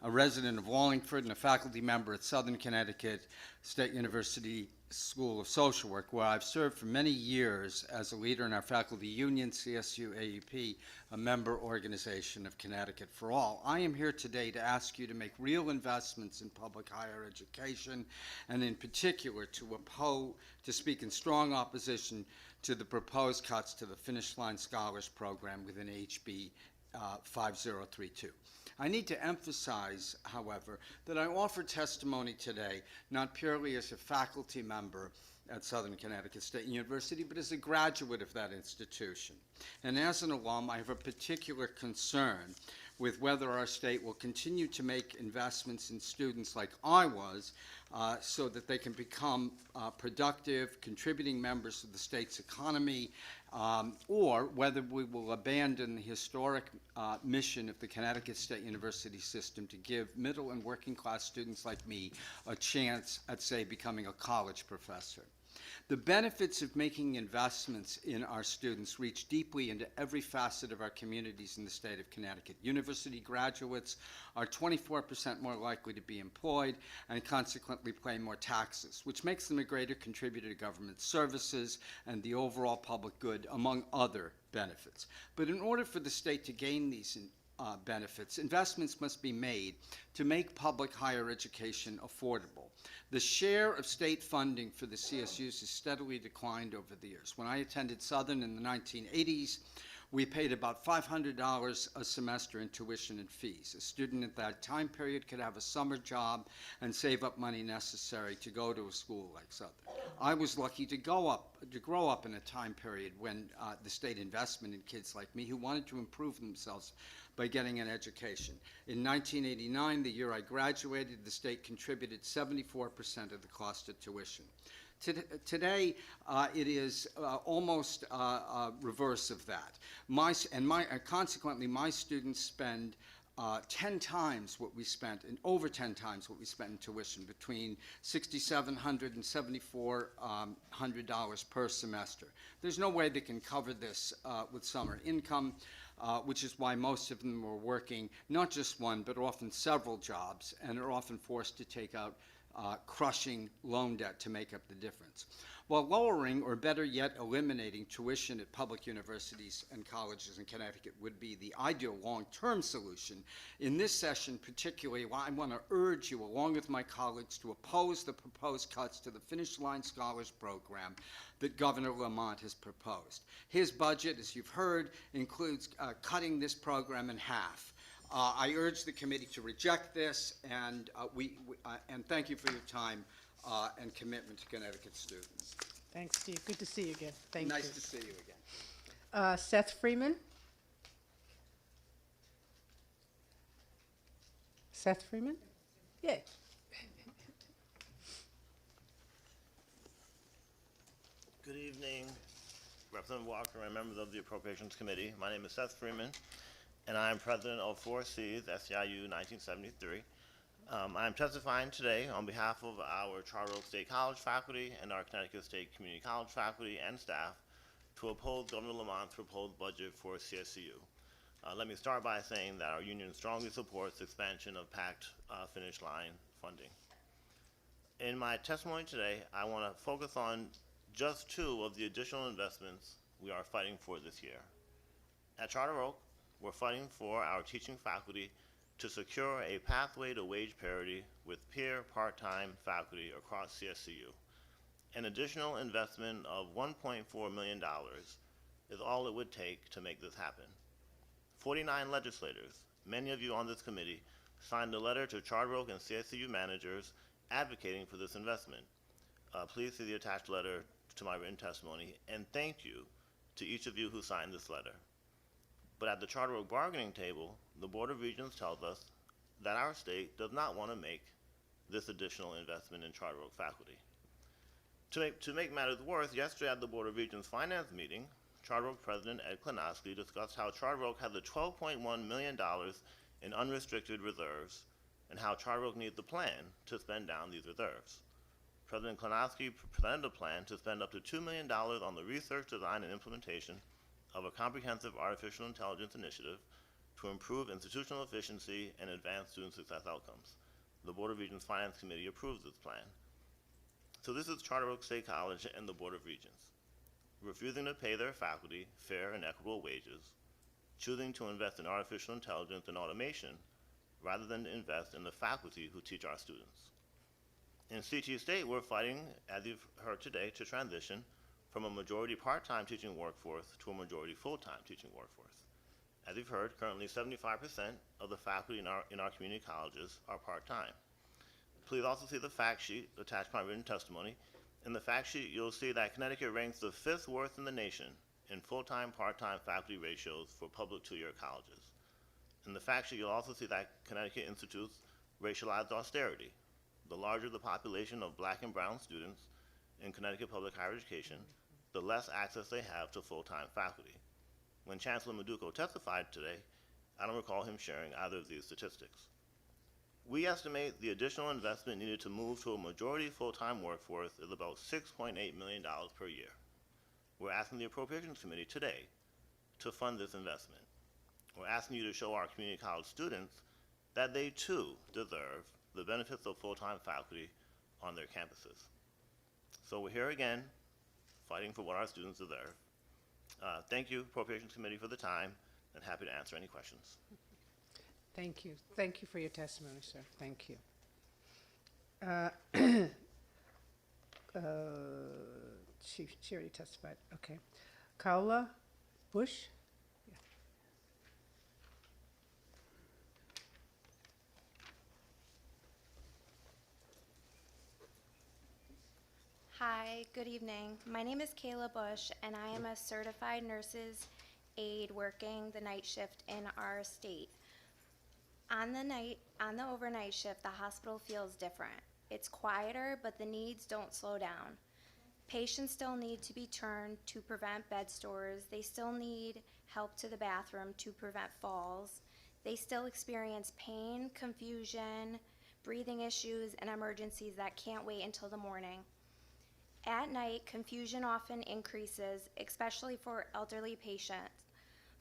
a resident of Wallingford and a faculty member at Southern Connecticut State University School of Social Work, where I've served for many years as a leader in our faculty union, CSU AUP, a member organization of Connecticut for All. I am here today to ask you to make real investments in public higher education, and in particular to speak in strong opposition to the proposed cuts to the Finish Line Scholars Program within HB 5032. I need to emphasize, however, that I offer testimony today not purely as a faculty member at Southern Connecticut State University, but as a graduate of that institution. And as an alum, I have a particular concern with whether our state will continue to make investments in students like I was, so that they can become productive, contributing members of the state's economy, or whether we will abandon the historic mission of the Connecticut State University system to give middle and working class students like me a chance at, say, becoming a college professor. The benefits of making investments in our students reach deeply into every facet of our communities in the state of Connecticut. University graduates are 24% more likely to be employed and consequently pay more taxes, which makes them a greater contributor to government services and the overall public good, among other benefits. But in order for the state to gain these benefits, investments must be made to make public higher education affordable. The share of state funding for the CSUs has steadily declined over the years. When I attended Southern in the 1980s, we paid about $500 a semester in tuition and fees. A student at that time period could have a summer job and save up money necessary to go to a school like Southern. I was lucky to grow up in a time period when the state investment in kids like me who wanted to improve themselves by getting an education. In 1989, the year I graduated, the state contributed 74% of the cost of tuition. Today, it is almost reverse of that. Consequently, my students spend 10 times what we spent, and over 10 times what we spent in tuition, between $6,700 and $7,400 per semester. There's no way they can cover this with summer income, which is why most of them are working not just one, but often several jobs, and are often forced to take out crushing loan debt to make up the difference. While lowering, or better yet, eliminating tuition at public universities and colleges in Connecticut would be the ideal long-term solution, in this session particularly, I want to urge you, along with my colleagues, to oppose the proposed cuts to the Finish Line Scholars Program that Governor Lamont has proposed. His budget, as you've heard, includes cutting this program in half. I urge the committee to reject this, and thank you for your time and commitment to Connecticut students. Thanks, Steve. Good to see you again. Thank you. Nice to see you again. Seth Freeman. Seth Freeman? Yay. Good evening, Representative Walker and members of the Appropriations Committee. My name is Seth Freeman, and I am president of 4Cs SEIU 1973. I am testifying today on behalf of our Charter Oak State College faculty and our Connecticut State Community College faculty and staff to oppose Governor Lamont's proposed budget for CSCU. Let me start by saying that our union strongly supports expansion of PACT Finish Line funding. In my testimony today, I want to focus on just two of the additional investments we are fighting for this year. At Charter Oak, we're fighting for our teaching faculty to secure a pathway to wage parity with peer part-time faculty across CSCU. An additional investment of $1.4 million is all it would take to make this happen. 49 legislators, many of you on this committee, signed a letter to Charter Oak and CSCU managers advocating for this investment. Please see the attached letter to my written testimony, and thank you to each of you who signed this letter. But at the Charter Oak bargaining table, the Board of Regents tells us that our state does not want to make this additional investment in Charter Oak faculty. To make matters worse, yesterday at the Board of Regents finance meeting, Charter Oak President Ed Klonowski discussed how Charter Oak has a $12.1 million in unrestricted reserves and how Charter Oak needs a plan to spend down these reserves. President Klonowski presented a plan to spend up to $2 million on the research, design, and implementation of a comprehensive artificial intelligence initiative to improve institutional efficiency and advance student success outcomes. The Board of Regents Finance Committee approves this plan. So this is Charter Oak State College and the Board of Regents, refusing to pay their faculty fair and equitable wages, choosing to invest in artificial intelligence and automation rather than invest in the faculty who teach our students. In CT State, we're fighting, as you've heard today, to transition from a majority part-time teaching workforce to a majority full-time teaching workforce. As you've heard, currently 75% of the faculty in our community colleges are part-time. Please also see the fact sheet attached to my written testimony. In the fact sheet, you'll see that Connecticut ranks the 5th worst in the nation in full-time, part-time faculty ratios for public two-year colleges. In the fact sheet, you'll also see that Connecticut institutes racialized austerity. The larger the population of black and brown students in Connecticut public higher education, the less access they have to full-time faculty. When Chancellor Meduco testified today, I don't recall him sharing either of these statistics. We estimate the additional investment needed to move to a majority full-time workforce is about $6.8 million per year. We're asking the Appropriations Committee today to fund this investment. We're asking you to show our community college students that they too deserve the benefits of full-time faculty on their campuses. So we're here again, fighting for what our students deserve. Thank you, Appropriations Committee, for the time, and happy to answer any questions. Thank you. Thank you for your testimony, sir. Thank you. She already testified. Okay. Kaula Bush? Hi, good evening. My name is Kayla Bush, and I am a certified nurse's aide working the night shift in our state. On the overnight shift, the hospital feels different. It's quieter, but the needs don't slow down. Patients still need to be turned to prevent bed sores. They still need help to the bathroom to prevent falls. They still experience pain, confusion, breathing issues, and emergencies that can't wait until the morning. At night, confusion often increases, especially for elderly patients.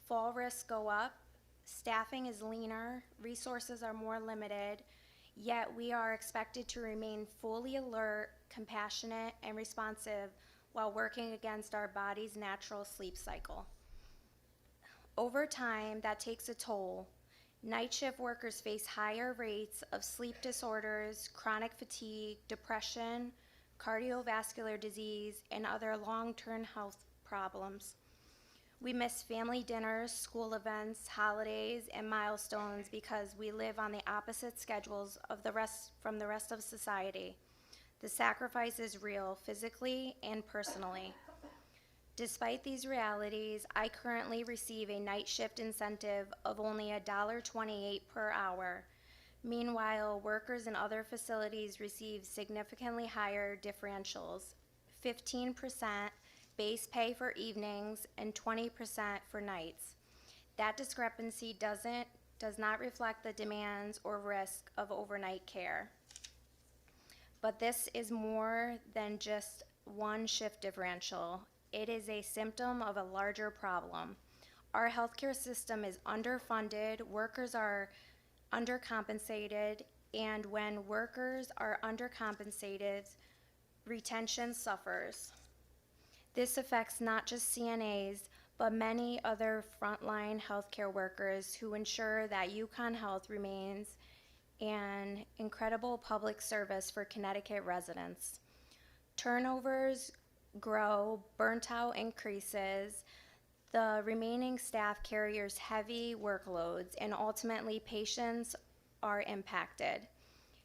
Fall risks go up, staffing is leaner, resources are more limited, yet we are expected to remain fully alert, compassionate, and responsive while working against our body's natural sleep cycle. Over time, that takes a toll. Night shift workers face higher rates of sleep disorders, chronic fatigue, depression, cardiovascular disease, and other long-term health problems. We miss family dinners, school events, holidays, and milestones because we live on the opposite schedules of from the rest of society. The sacrifice is real, physically and personally. Despite these realities, I currently receive a night shift incentive of only $1.28 per hour. Meanwhile, workers in other facilities receive significantly higher differentials, 15% base pay for evenings and 20% for nights. That discrepancy does not reflect the demands or risk of overnight care. But this is more than just one shift differential. It is a symptom of a larger problem. Our healthcare system is underfunded, workers are undercompensated, and when workers are undercompensated, retention suffers. This affects not just CNAs, but many other frontline healthcare workers who ensure that UConn Health remains an incredible public service for Connecticut residents. Turnovers grow, burnt out increases, the remaining staff carries heavy workloads, and ultimately patients are impacted.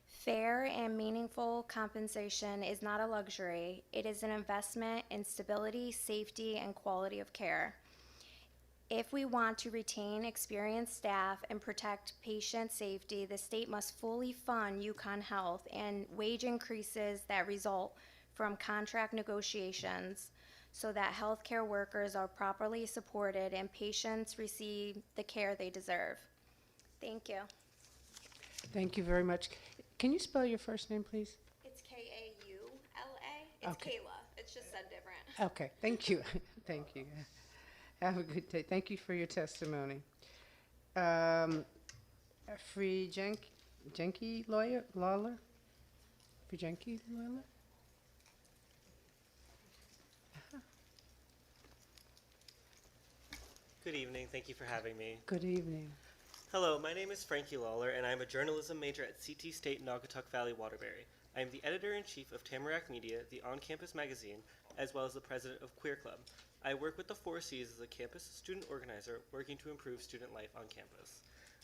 Fair and meaningful compensation is not a luxury. It is an investment in stability, safety, and quality of care. If we want to retain experienced staff and protect patient safety, the state must fully fund UConn Health and wage increases that result from contract negotiations so that healthcare workers are properly supported and patients receive the care they deserve. Thank you. Thank you very much. Can you spell your first name, please? It's Kaula. It's Okay. Kayla. It's just said different. Okay, thank you. Thank you. Have a good day. Thank you for your testimony. Free Jenke Lawler? Free Jenke Lawler? Good evening. Thank you for having me. Good evening. Hello, my name is Frankie Lawler, and I'm a journalism major at CT State Naugatuck Valley Waterbury. I am the editor-in-chief of Tamarack Media, the on-campus magazine, as well as the president of Queer Club. I work with the 4 Cs as a campus student organizer, working to improve student life on campus.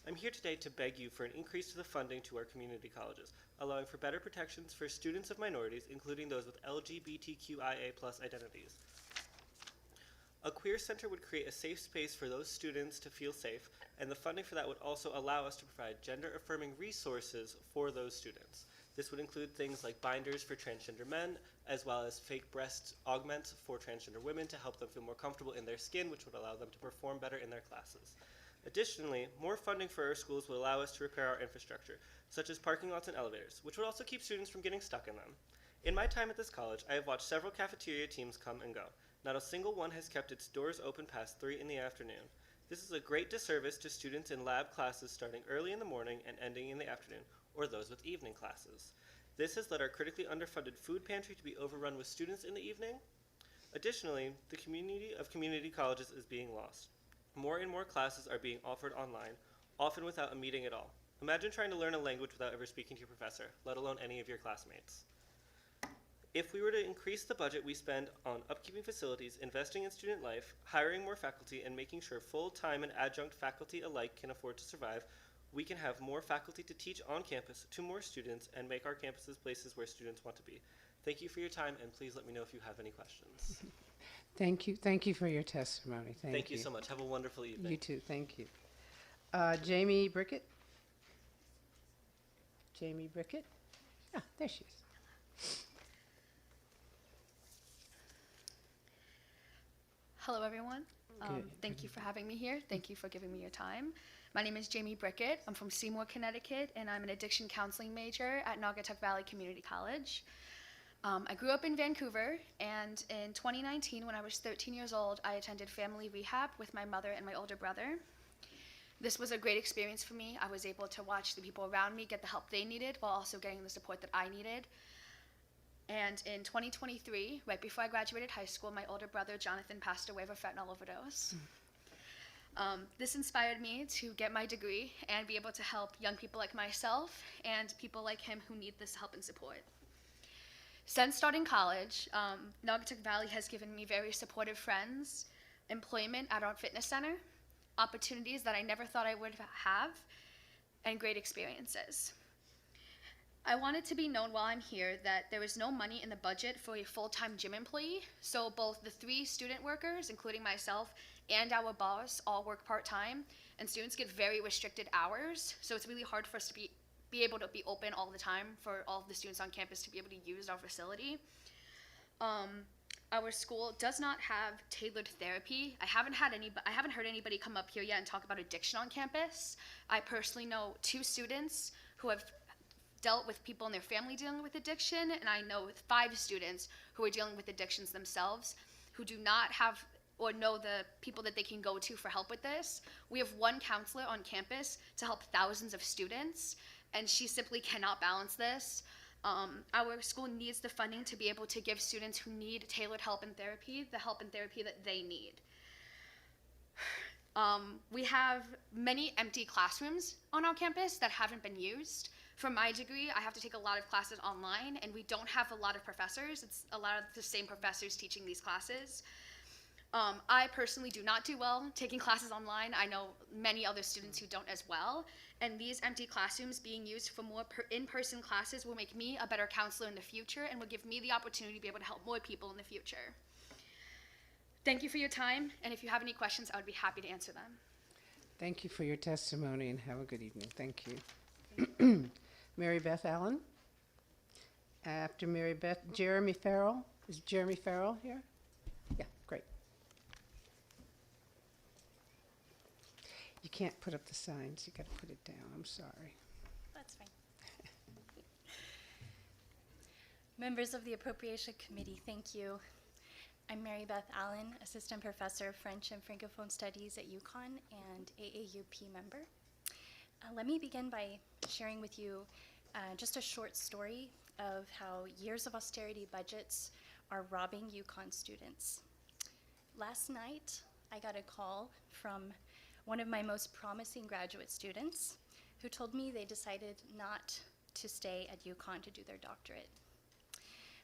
I'm here today to beg you for an increase to the funding to our community colleges, allowing for better protections for students of minorities, including those with LGBTQIA+ identities. A queer center would create a safe space for those students to feel safe, and the funding for that would also allow us to provide gender-affirming resources for those students. This would include things like binders for transgender men, as well as fake breast augments for transgender women to help them feel more comfortable in their skin, which would allow them to perform better in their classes. Additionally, more funding for our schools will allow us to repair our infrastructure, such as parking lots and elevators, which would also keep students from getting stuck in them. In my time at this college, I have watched several cafeteria teams come and go. Not a single one has kept its doors open past 3 in the afternoon. This is a great disservice to students in lab classes starting early in the morning and ending in the afternoon, or those with evening classes. This has led our critically underfunded food pantry to be overrun with students in the evening. Additionally, the community of community colleges is being lost. More and more classes are being offered online, often without a meeting at all. Imagine trying to learn a language without ever speaking to your professor, let alone any of your classmates. If we were to increase the budget we spend on upkeeping facilities, investing in student life, hiring more faculty, and making sure full-time and adjunct faculty alike can afford to survive, we can have more faculty to teach on campus to more students and make our campuses places where students want to be. Thank you for your time, and please let me know if you have any questions. Thank you. Thank you for your testimony. Thank you so much. Have a wonderful evening. You too. Thank you. Jamie Brickett. Jamie Brickett. Ah, there she is. Hello, everyone. Good. Thank you for having me here. Thank you for giving me your time. My name is Jamie Brickett. I'm from Seymour, Connecticut, and I'm an addiction counseling major at Naugatuck Valley Community College. I grew up in Vancouver, and in 2019, when I was 13 years old, I attended family rehab with my mother and my older brother. This was a great experience for me. I was able to watch the people around me get the help they needed while also getting the support that I needed. And in 2023, right before I graduated high school, my older brother, Jonathan, passed away of a fentanyl overdose. This inspired me to get my degree and be able to help young people like myself and people like him who need this help and support. Since starting college, Naugatuck Valley has given me very supportive friends, employment at our fitness center, opportunities that I never thought I would have, and great experiences. I want it to be known while I'm here that there is no money in the budget for a full-time gym employee, so both the 3 student workers, including myself, and our boss all work part-time, and students get very restricted hours, so it's really hard for us to be able to be open all the time for all of the students on campus to be able to use our facility. Our school does not have tailored therapy. I haven't heard anybody come up here yet and talk about addiction on campus. I personally know 2 students who have dealt with people in their family dealing with addiction, and I know 5 students who are dealing with addictions themselves who do not have or know the people that they can go to for help with this. We have 1 counselor on campus to help thousands of students, and she simply cannot balance this. Our school needs the funding to be able to give students who need tailored help and therapy the help and therapy that they need. We have many empty classrooms on our campus that haven't been used. For my degree, I have to take a lot of classes online, and we don't have a lot of professors. It's a lot of the same professors teaching these classes. I personally do not do well taking classes online. I know many other students who don't as well. And these empty classrooms being used for more in-person classes will make me a better counselor in the future and will give me the opportunity to be able to help more people in the future. Thank you for your time, and if you have any questions, I would be happy to answer them. Thank you for your testimony, and have a good evening. Thank you. Mary Beth Allen. After Mary Beth, Jeremy Farrell. Is Jeremy Farrell here? Yeah, great. You can't put up the signs. You got to put it down. I'm sorry. That's fine. Members of the Appropriation Committee, thank you. I'm Mary Beth Allen, Assistant Professor of French and Francophone Studies at UConn and AAUP member. Let me begin by sharing with you just a short story of how years of austerity budgets are robbing UConn students. Last night, I got a call from one of my most promising graduate students who told me they decided not to stay at UConn to do their doctorate.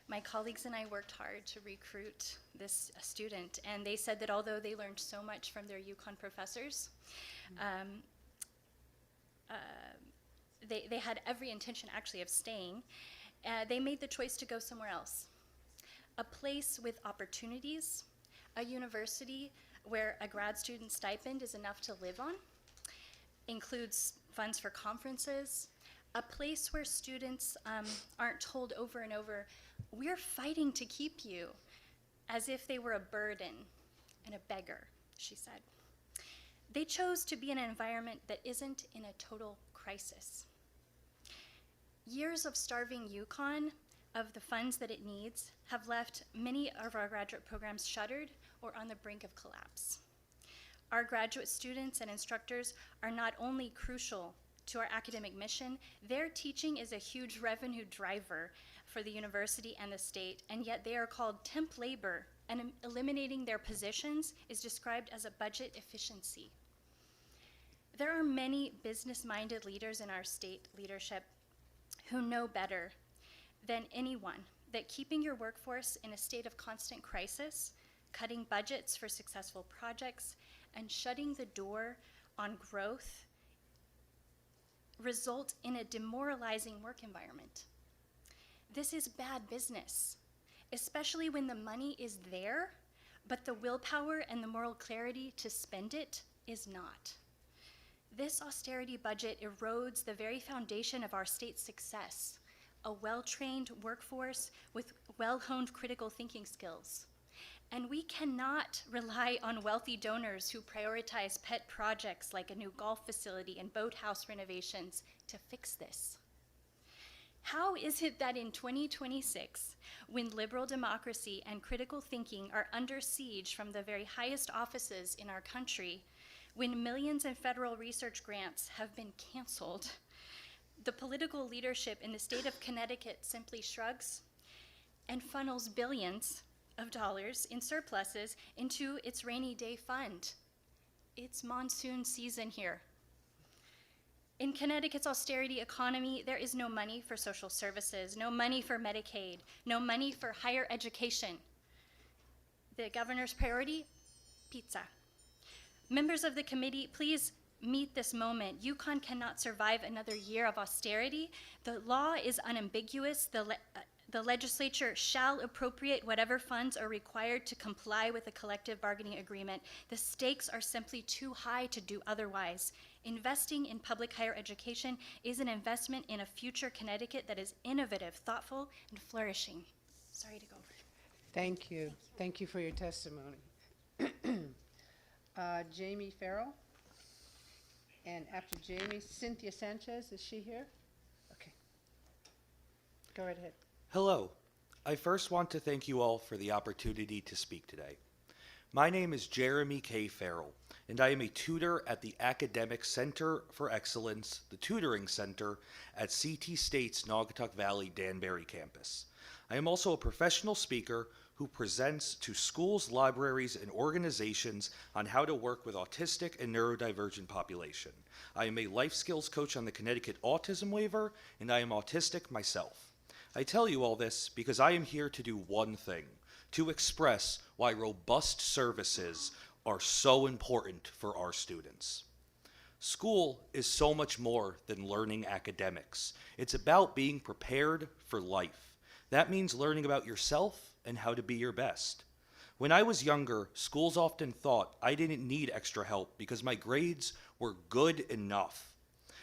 My colleagues and I worked hard to recruit this student, and they said that although they learned so much from their UConn professors, they had every intention actually of staying. They made the choice to go somewhere else, a place with opportunities, a university where a grad student stipend is enough to live on, includes funds for conferences, a place where students aren't told over and over, we're fighting to keep you, as if they were a burden and a beggar, she said. They chose to be in an environment that isn't in a total crisis. Years of starving UConn of the funds that it needs have left many of our graduate programs shuttered or on the brink of collapse. Our graduate students and instructors are not only crucial to our academic mission, their teaching is a huge revenue driver for the university and the state, and yet they are called temp labor, and eliminating their positions is described as a budget efficiency. There are many business-minded leaders in our state leadership who know better than anyone that keeping your workforce in a state of constant crisis, cutting budgets for successful projects, and shutting the door on growth result in a demoralizing work environment. This is bad business, especially when the money is there, but the willpower and the moral clarity to spend it is not. This austerity budget erodes the very foundation of our state's success, a well-trained workforce with well-honed critical thinking skills. And we cannot rely on wealthy donors who prioritize pet projects like a new golf facility and boathouse renovations to fix this. How is it that in 2026, when liberal democracy and critical thinking are under siege from the very highest offices in our country, when millions in federal research grants have been canceled, the political leadership in the state of Connecticut simply shrugs and funnels billions of dollars in surpluses into its rainy day fund? It's monsoon season here. In Connecticut's austerity economy, there is no money for social services, no money for Medicaid, no money for higher education. The governor's priority? Pizza. Members of the committee, please meet this moment. UConn cannot survive another year of austerity. The law is unambiguous. The legislature shall appropriate whatever funds are required to comply with the collective bargaining agreement. The stakes are simply too high to do otherwise. Investing in public higher education is an investment in a future Connecticut that is innovative, thoughtful, and flourishing. Sorry to go over. Thank you. Thank you for your testimony. Jamie Farrell. And after Jamie, Cynthia Sanchez. Is she here? Okay. Go right ahead. Hello. I first want to thank you all for the opportunity to speak today. My name is Jeremy K. Farrell, and I am a tutor at the Academic Center for Excellence, the Tutoring Center at CT State's Naugatuck Valley Danbury campus. I am also a professional speaker who presents to schools, libraries, and organizations on how to work with autistic and neurodivergent population. I am a life skills coach on the Connecticut Autism Waiver, and I am autistic myself. I tell you all this because I am here to do one thing, to express why robust services are so important for our students. School is so much more than learning academics. It's about being prepared for life. That means learning about yourself and how to be your best. When I was younger, schools often thought I didn't need extra help because my grades were good enough.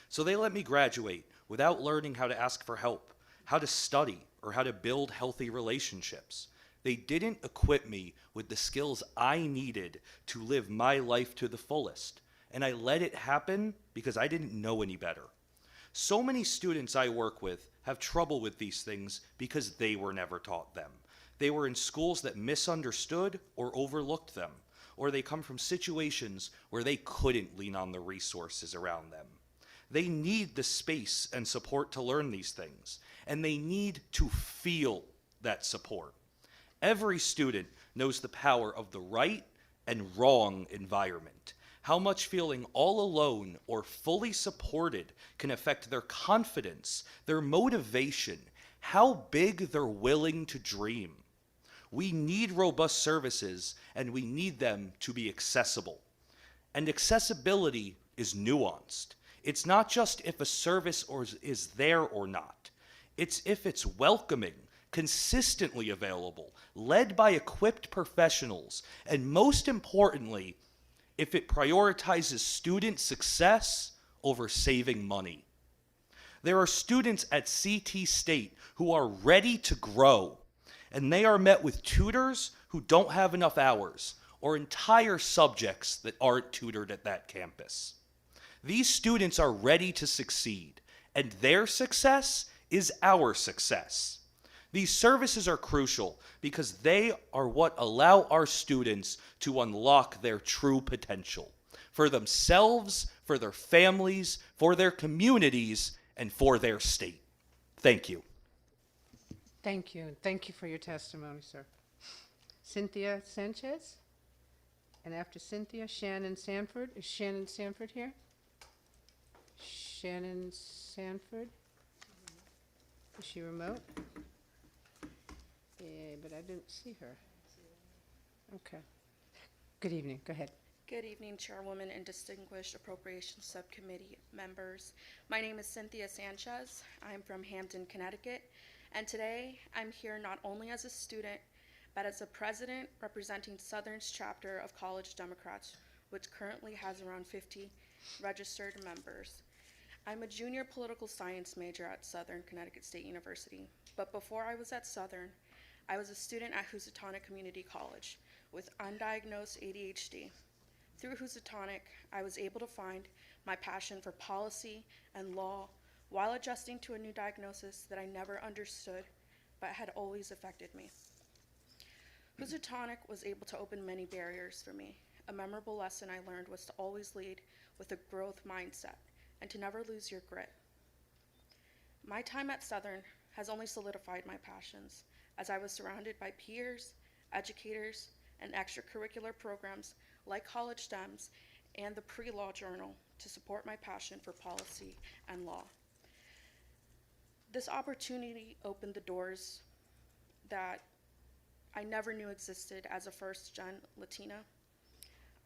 So they let me graduate without learning how to ask for help, how to study, or how to build healthy relationships. They didn't equip me with the skills I needed to live my life to the fullest, and I let it happen because I didn't know any better. So many students I work with have trouble with these things because they were never taught them. They were in schools that misunderstood or overlooked them, or they come from situations where they couldn't lean on the resources around them. They need the space and support to learn these things, and they need to feel that support. Every student knows the power of the right and wrong environment, how much feeling all alone or fully supported can affect their confidence, their motivation, how big they're willing to dream. We need robust services, and we need them to be accessible. And accessibility is nuanced. It's not just if a service is there or not. It's if it's welcoming, consistently available, led by equipped professionals, and most importantly, if it prioritizes student success over saving money. There are students at CT State who are ready to grow, and they are met with tutors who don't have enough hours, or entire subjects that aren't tutored at that campus. These students are ready to succeed, and their success is our success. These services are crucial because they are what allow our students to unlock their true potential for themselves, for their families, for their communities, and for their state. Thank you. Thank you. Thank you for your testimony, sir. Cynthia Sanchez? And after Cynthia, Shannon Sanford. Is Shannon Sanford here? Shannon Sanford? Is she remote? Yeah, but I didn't see her. Okay. Good evening. Go ahead. Good evening, Chairwoman and distinguished Appropriations Subcommittee members. My name is Cynthia Sanchez. I'm from Hampton, Connecticut, and today I'm here not only as a student, but as a president representing Southern's chapter of College Democrats, which currently has around 50 registered members. I'm a junior political science major at Southern Connecticut State University, but before I was at Southern, I was a student at Housatonic Community College with undiagnosed ADHD. Through Housatonic, I was able to find my passion for policy and law while adjusting to a new diagnosis that I never understood but had always affected me. Housatonic was able to open many barriers for me. A memorable lesson I learned was to always lead with a growth mindset and to never lose your grit. My time at Southern has only solidified my passions as I was surrounded by peers, educators, and extracurricular programs like College Dems and the Pre-Law Journal to support my passion for policy and law. This opportunity opened the doors that I never knew existed as a first-gen Latina.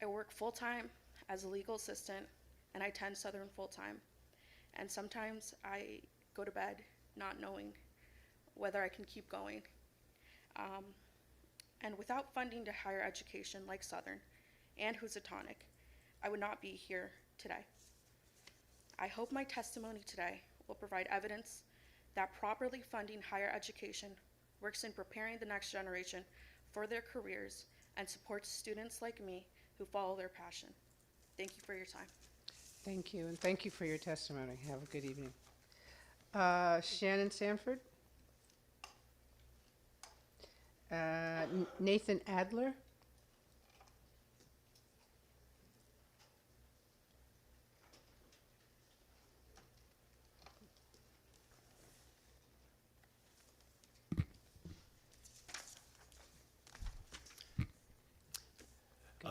I work full-time as a legal assistant, and I attend Southern full-time. And sometimes I go to bed not knowing whether I can keep going. And without funding to higher education like Southern and Housatonic, I would not be here today. I hope my testimony today will provide evidence that properly funding higher education works in preparing the next generation for their careers and supports students like me who follow their passion. Thank you for your time. Thank you, and thank you for your testimony. Have a good evening. Shannon Sanford? Nathan Adler?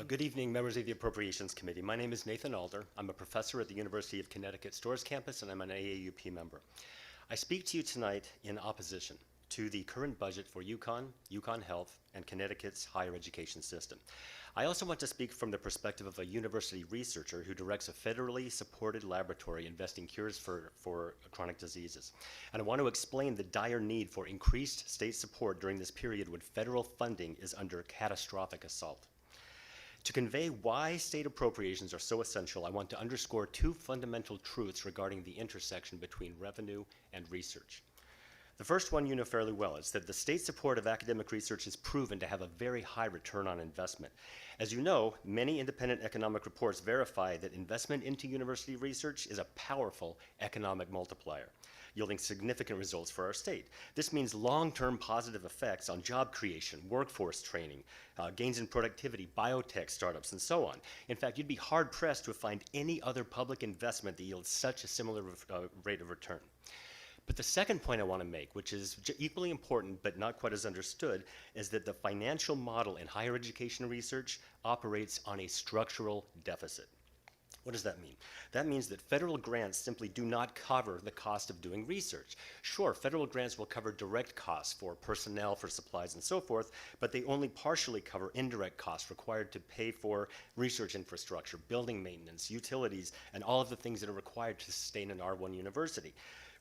Good evening, members of the Appropriations Committee. My name is Nathan Alder. I'm a professor at the University of Connecticut Storrs campus, and I'm an AAUP member. I speak to you tonight in opposition to the current budget for UConn, UConn Health, and Connecticut's higher education system. I also want to speak from the perspective of a university researcher who directs a federally supported laboratory investing cures for chronic diseases. And I want to explain the dire need for increased state support during this period when federal funding is under catastrophic assault. To convey why state appropriations are so essential, I want to underscore two fundamental truths regarding the intersection between revenue and research. The first one you know fairly well is that the state support of academic research is proven to have a very high return on investment. As you know, many independent economic reports verify that investment into university research is a powerful economic multiplier, yielding significant results for our state. This means long-term positive effects on job creation, workforce training, gains in productivity, biotech startups, and so on. In fact, you'd be hard-pressed to find any other public investment that yields such a similar rate of return. But the second point I want to make, which is equally important but not quite as understood, is that the financial model in higher education research operates on a structural deficit. What does that mean? That means that federal grants simply do not cover the cost of doing research. Sure, federal grants will cover direct costs for personnel, for supplies, and so forth, but they only partially cover indirect costs required to pay for research infrastructure, building maintenance, utilities, and all of the things that are required to sustain an R1 university.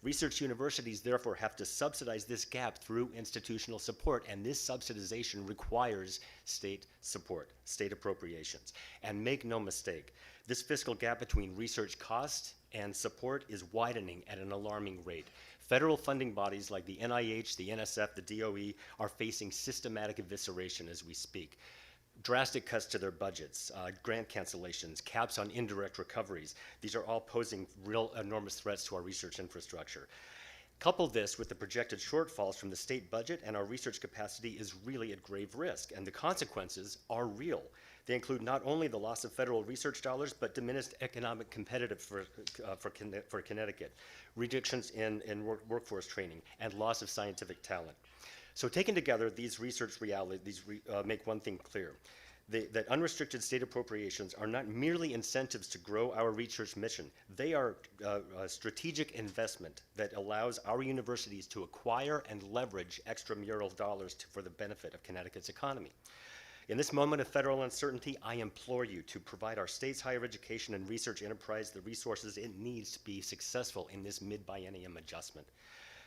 Research universities therefore have to subsidize this gap through institutional support, and this subsidization requires state support, state appropriations. And make no mistake, this fiscal gap between research cost and support is widening at an alarming rate. Federal funding bodies like the NIH, the NSF, the DOE are facing systematic evisceration as we speak. drastic cuts to their budgets, grant cancellations, caps on indirect recoveries. These are all posing real enormous threats to our research infrastructure. Couple this with the projected shortfalls from the state budget, and our research capacity is really at grave risk, and the consequences are real. They include not only the loss of federal research dollars, but diminished economic competitiveness for Connecticut, reductions in workforce training, and loss of scientific talent. So taken together, these research realities make one thing clear. That unrestricted state appropriations are not merely incentives to grow our research mission. They are a strategic investment that allows our universities to acquire and leverage extramural dollars for the benefit of Connecticut's economy. In this moment of federal uncertainty, I implore you to provide our state's higher education and research enterprise the resources it needs to be successful in this mid-biennium adjustment.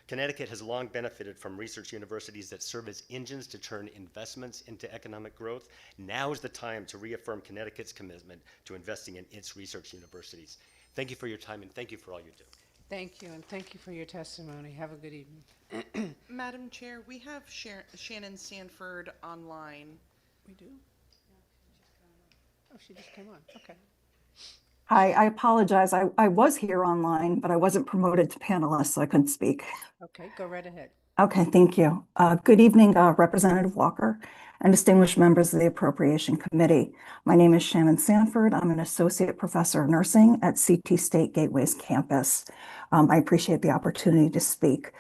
Connecticut has long benefited from research universities that serve as engines to turn investments into economic growth. Now is the time to reaffirm Connecticut's commitment to investing in its research universities. Thank you for your time, and thank you for all you do. Thank you, and thank you for your testimony. Have a good evening. Madam Chair, we have Shannon Sanford online. We do? Oh, she just came on. Okay. Hi, I apologize. I was here online, but I wasn't promoted to panelist, so I couldn't speak. Okay, go right ahead. Okay, thank you. Good evening, Representative Walker and distinguished members of the Appropriation Committee. My name is Shannon Sanford. I'm an associate professor of nursing at CT State Gateway's campus. I appreciate the opportunity to speak.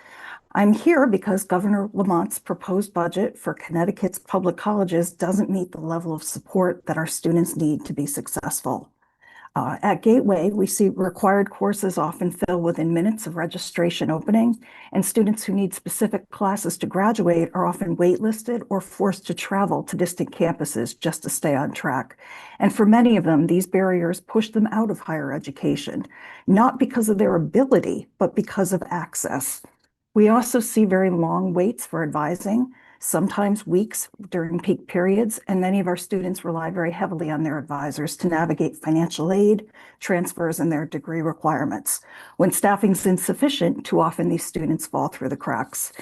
I'm here because Governor Lamont's proposed budget for Connecticut's public colleges doesn't meet the level of support that our students need to be successful. At Gateway, we see required courses often fill within minutes of registration opening, and students who need specific classes to graduate are often waitlisted or forced to travel to distant campuses just to stay on track. And for many of them, these barriers push them out of higher education, not because of their ability, but because of access. We also see very long waits for advising, sometimes weeks during peak periods, and many of our students rely very heavily on their advisors to navigate financial aid, transfers, and their degree requirements. When staffing is insufficient, too often these students fall through the cracks.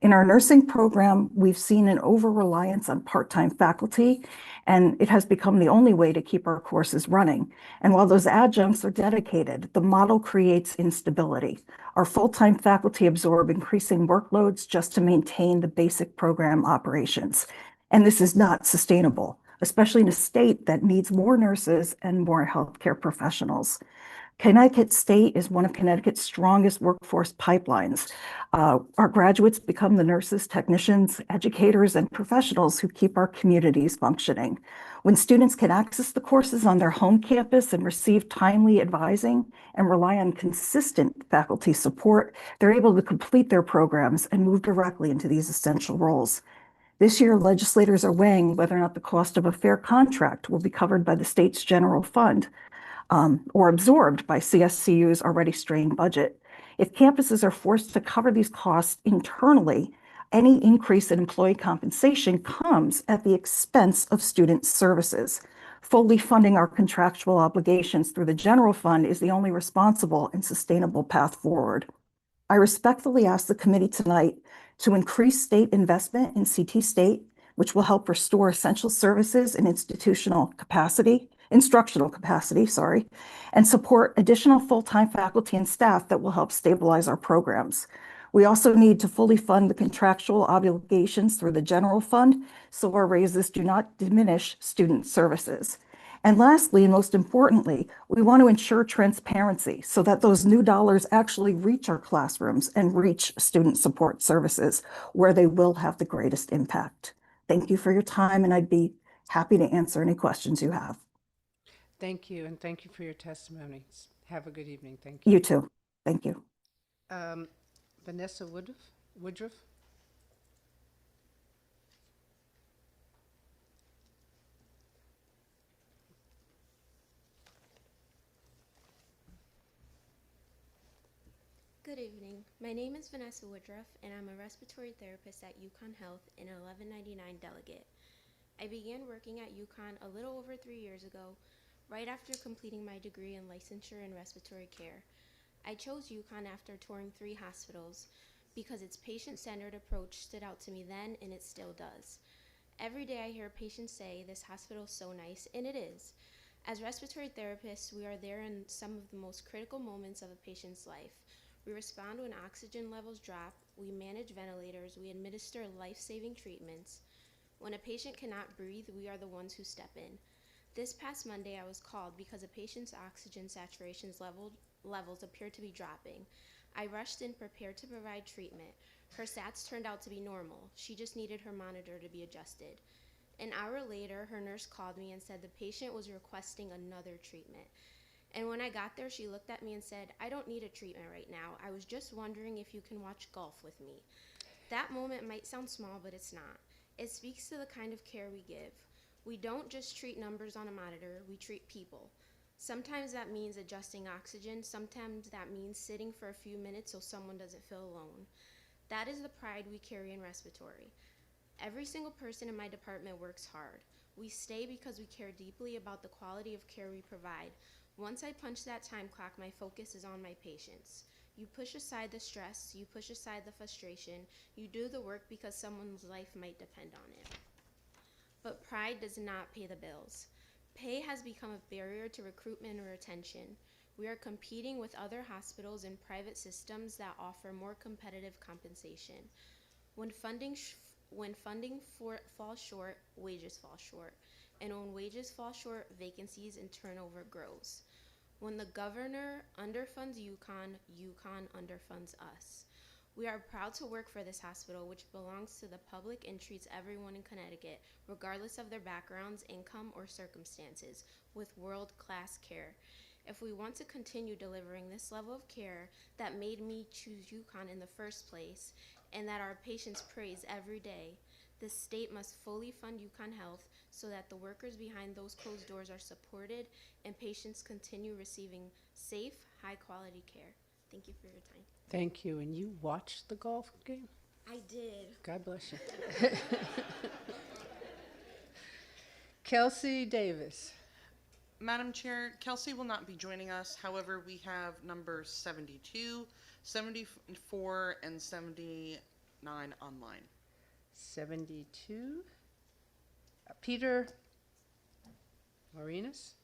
In our nursing program, we've seen an over-reliance on part-time faculty, and it has become the only way to keep our courses running. And while those adjuncts are dedicated, the model creates instability. Our full-time faculty absorb increasing workloads just to maintain the basic program operations. And this is not sustainable, especially in a state that needs more nurses and more healthcare professionals. Connecticut State is one of Connecticut's strongest workforce pipelines. Our graduates become the nurses, technicians, educators, and professionals who keep our communities functioning. When students can access the courses on their home campus and receive timely advising and rely on consistent faculty support, they're able to complete their programs and move directly into these essential roles. This year, legislators are weighing whether or not the cost of a fair contract will be covered by the state's general fund. Or absorbed by CSCU's already strained budget. If campuses are forced to cover these costs internally, any increase in employee compensation comes at the expense of student services. Fully funding our contractual obligations through the general fund is the only responsible and sustainable path forward. I respectfully ask the committee tonight to increase state investment in CT State, which will help restore essential services and instructional capacity, and support additional full-time faculty and staff that will help stabilize our programs. We also need to fully fund the contractual obligations through the general fund so our raises do not diminish student services. And lastly, and most importantly, we want to ensure transparency so that those new dollars actually reach our classrooms and reach student support services where they will have the greatest impact. Thank you for your time, and I'd be happy to answer any questions you have. Thank you, and thank you for your testimonies. Have a good evening. Thank you. You too. Thank you. Vanessa Woodruff? Good evening. My name is Vanessa Woodruff, and I'm a respiratory therapist at UConn Health and an 1199 delegate. I began working at UConn a little over 3 years ago, right after completing my degree in licensure in respiratory care. I chose UConn after touring 3 hospitals because its patient-centered approach stood out to me then, and it still does. Every day I hear patients say, "This hospital is so nice," and it is. As respiratory therapists, we are there in some of the most critical moments of a patient's life. We respond when oxygen levels drop, we manage ventilators, we administer life-saving treatments. When a patient cannot breathe, we are the ones who step in. This past Monday, I was called because a patient's oxygen saturations levels appeared to be dropping. I rushed in prepared to provide treatment. Her sats turned out to be normal. She just needed her monitor to be adjusted. An hour later, her nurse called me and said the patient was requesting another treatment. And when I got there, she looked at me and said, "I don't need a treatment right now. I was just wondering if you can watch golf with me." That moment might sound small, but it's not. It speaks to the kind of care we give. We don't just treat numbers on a monitor, we treat people. Sometimes that means adjusting oxygen, sometimes that means sitting for a few minutes so someone doesn't feel alone. That is the pride we carry in respiratory. Every single person in my department works hard. We stay because we care deeply about the quality of care we provide. Once I punch that time clock, my focus is on my patients. You push aside the stress, you push aside the frustration, you do the work because someone's life might depend on it. But pride does not pay the bills. Pay has become a barrier to recruitment or retention. We are competing with other hospitals and private systems that offer more competitive compensation. When funding falls short, wages fall short. And when wages fall short, vacancies and turnover grows. When the governor underfunds UConn, UConn underfunds us. We are proud to work for this hospital, which belongs to the public and treats everyone in Connecticut, regardless of their backgrounds, income, or circumstances, with world-class care. If we want to continue delivering this level of care that made me choose UConn in the first place, and that our patients praise every day, the state must fully fund UConn Health so that the workers behind those closed doors are supported and patients continue receiving safe, high-quality care. Thank you for your time. Thank you. And you watched the golf game? I did. God bless you. Kelsey Davis. Madam Chair, Kelsey will not be joining us. However, we have numbers 72, 74, and 79 online. 72. Peter Marinas?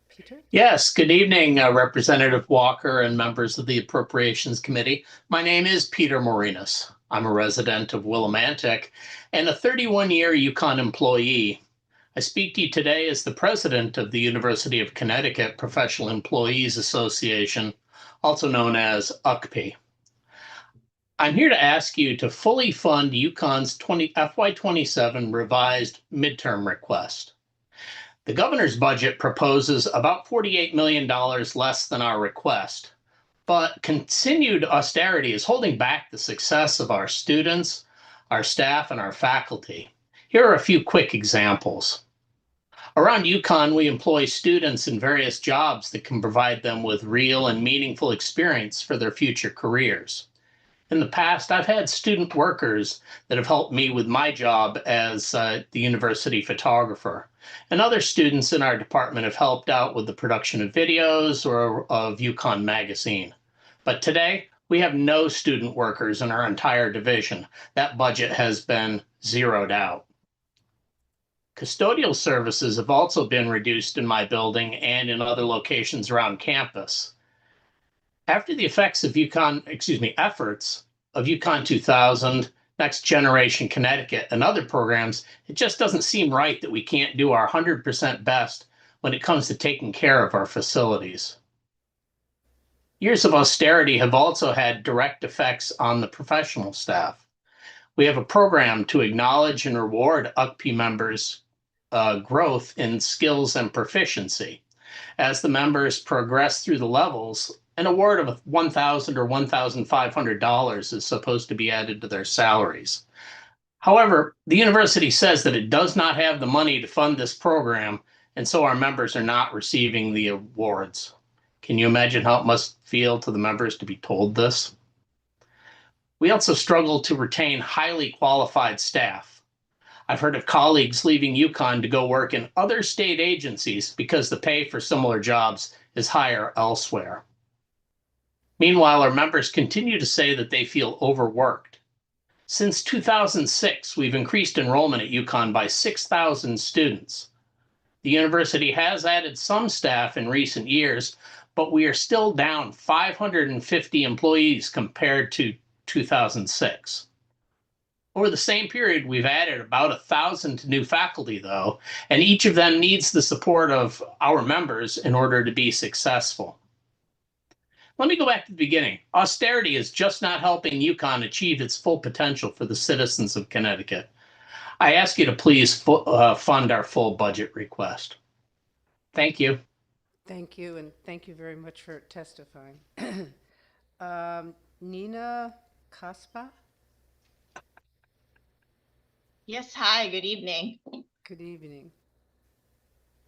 Peter? Yes, good evening, Representative Walker and members of the Appropriations Committee. My name is Peter Marinas. I'm a resident of Willimantic and a 31-year UConn employee. I speak to you today as the president of the University of Connecticut Professional Employees Association, also known as UCPE. I'm here to ask you to fully fund UConn's FY27 revised midterm request. The governor's budget proposes about $48 million less than our request, but continued austerity is holding back the success of our students, our staff, and our faculty. Here are a few quick examples. Around UConn, we employ students in various jobs that can provide them with real and meaningful experience for their future careers. In the past, I've had student workers that have helped me with my job as the university photographer. And other students in our department have helped out with the production of videos or of UConn Magazine. But today, we have no student workers in our entire division. That budget has been zeroed out. Custodial services have also been reduced in my building and in other locations around campus. After the effects of efforts of UConn 2000, Next Generation Connecticut, and other programs, it just doesn't seem right that we can't do our 100% best when it comes to taking care of our facilities. Years of austerity have also had direct effects on the professional staff. We have a program to acknowledge and reward UCPE members' growth in skills and proficiency. As the members progress through the levels, an award of $1,000 or $1,500 is supposed to be added to their salaries. However, the university says that it does not have the money to fund this program, and so our members are not receiving the awards. Can you imagine how it must feel to the members to be told this? We also struggle to retain highly qualified staff. I've heard of colleagues leaving UConn to go work in other state agencies because the pay for similar jobs is higher elsewhere. Meanwhile, our members continue to say that they feel overworked. Since 2006, we've increased enrollment at UConn by 6,000 students. The university has added some staff in recent years, but we are still down 550 employees compared to 2006. Over the same period, we've added about 1,000 new faculty, though, and each of them needs the support of our members in order to be successful. Let me go back to the beginning. Austerity is just not helping UConn achieve its full potential for the citizens of Connecticut. I ask you to please fund our full budget request. Thank you. Thank you, and thank you very much for testifying. Nina Kaspa? Yes, hi, good evening. Good evening.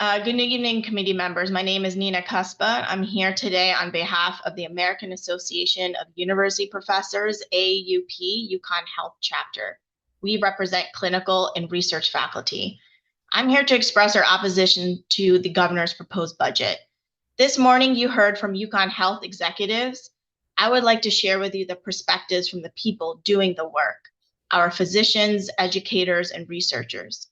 Good evening, committee members. My name is Nina Kaspa. I'm here today on behalf of the American Association of University Professors, AAUP, UConn Health Chapter. We represent clinical and research faculty. I'm here to express our opposition to the governor's proposed budget. This morning, you heard from UConn Health executives. I would like to share with you the perspectives from the people doing the work, our physicians, educators, and researchers.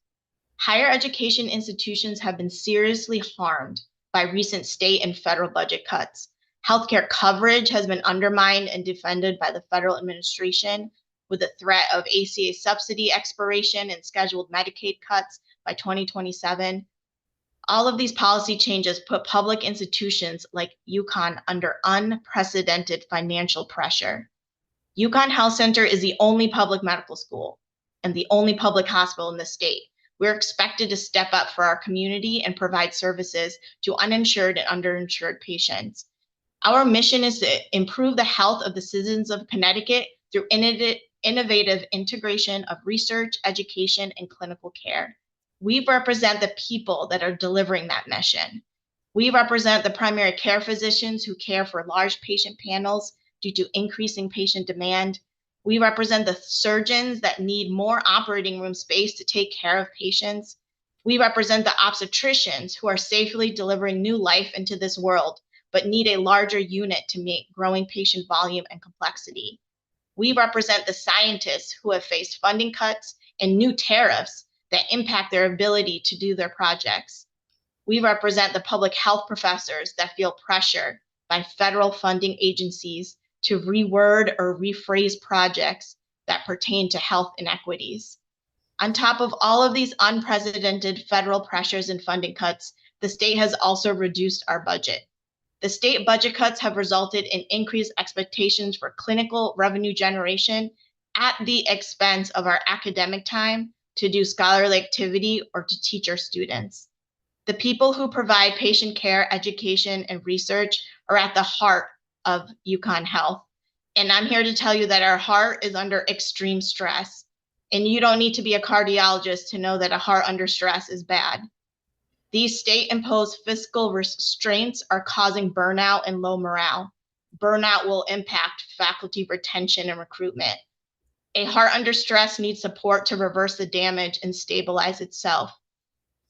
Higher education institutions have been seriously harmed by recent state and federal budget cuts. Healthcare coverage has been undermined and defended by the federal administration with the threat of ACA subsidy expiration and scheduled Medicaid cuts by 2027. All of these policy changes put public institutions like UConn under unprecedented financial pressure. UConn Health Center is the only public medical school and the only public hospital in the state. We're expected to step up for our community and provide services to uninsured and underinsured patients. Our mission is to improve the health of the citizens of Connecticut through innovative integration of research, education, and clinical care. We represent the people that are delivering that mission. We represent the primary care physicians who care for large patient panels due to increasing patient demand. We represent the surgeons that need more operating room space to take care of patients. We represent the obstetricians who are safely delivering new life into this world, but need a larger unit to meet growing patient volume and complexity. We represent the scientists who have faced funding cuts and new tariffs that impact their ability to do their projects. We represent the public health professors that feel pressure by federal funding agencies to reword or rephrase projects that pertain to health inequities. On top of all of these unprecedented federal pressures and funding cuts, the state has also reduced our budget. The state budget cuts have resulted in increased expectations for clinical revenue generation at the expense of our academic time to do scholarly activity or to teach our students. The people who provide patient care, education, and research are at the heart of UConn Health. And I'm here to tell you that our heart is under extreme stress. And you don't need to be a cardiologist to know that a heart under stress is bad. These state-imposed fiscal restraints are causing burnout and low morale. Burnout will impact faculty retention and recruitment. A heart under stress needs support to reverse the damage and stabilize itself.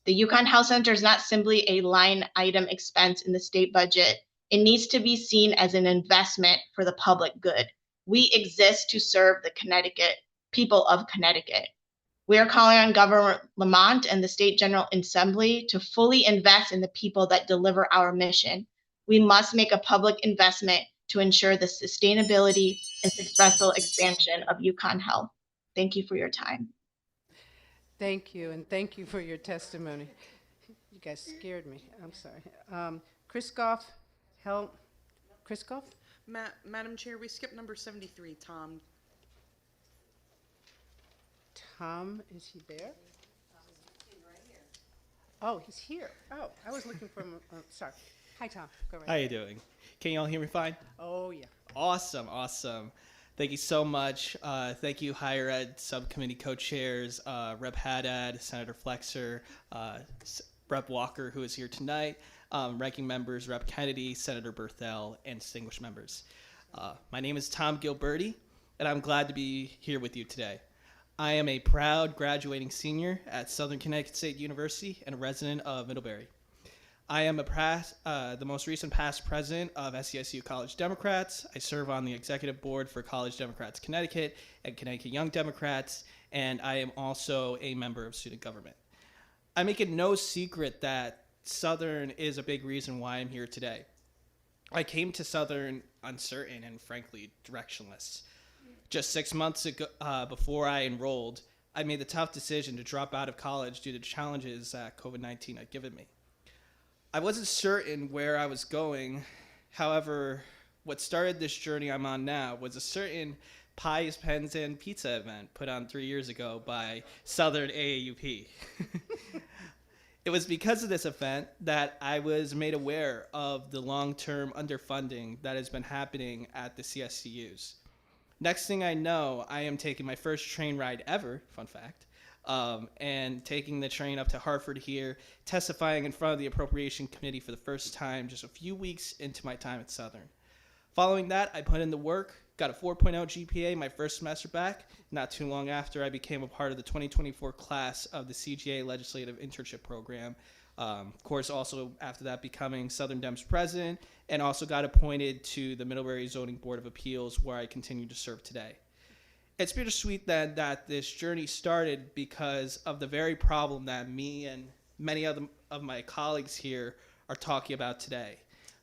The UConn Health Center is not simply a line item expense in the state budget. It needs to be seen as an investment for the public good. We exist to serve the people of Connecticut. We are calling on Governor Lamont and the State General Assembly to fully invest in the people that deliver our mission. We must make a public investment to ensure the sustainability and successful expansion of UConn Health. Thank you for your time. Thank you, and thank you for your testimony. You guys scared me. I'm sorry. Kriskoff, Kriskoff? Madam Chair, we skipped number 73, Tom. Tom, is he there? Oh, he's here. Oh, I was looking for him. Sorry. Hi, Tom. Go right How you ahead. doing? Can you all hear me fine? Oh, yeah. Awesome, awesome. Thank you so much. Thank you, Higher Ed Subcommittee co-chairs, Rep. Haddad, Senator Flexer, Rep. Walker, who is here tonight, ranking members, Rep. Kennedy, Senator Berthel, and distinguished members. My name is Tom Gilberti, and I'm glad to be here with you today. I am a proud graduating senior at Southern Connecticut State University and a resident of Middlebury. I am the most recent past president of SCSU College Democrats. I serve on the executive board for College Democrats Connecticut and Connecticut Young Democrats, and I am also a member of student government. I make it no secret that Southern is a big reason why I'm here today. I came to Southern uncertain and frankly directionless. Just 6 months ago, before I enrolled, I made the tough decision to drop out of college due to challenges that COVID-19 had given me. I wasn't certain where I was going. However, what started this journey I'm on now was a certain pies, pens, and pizza event put on 3 years ago by Southern AAUP. It was because of this event that I was made aware of the long-term underfunding that has been happening at the CSCUs. Next thing I know, I am taking my first train ride ever, fun fact, and taking the train up to Hartford here, testifying in front of the Appropriation Committee for the first time just a few weeks into my time at Southern. Following that, I put in the work, got a 4.0 GPA my first semester back. Not too long after, I became a part of the 2024 class of the CGA Legislative Internship Program. Of course, also after that, becoming Southern Dem's president, and also got appointed to the Middlebury Zoning Board of Appeals, where I continue to serve today. It's bittersweet then that this journey started because of the very problem that me and many of my colleagues here are talking about today.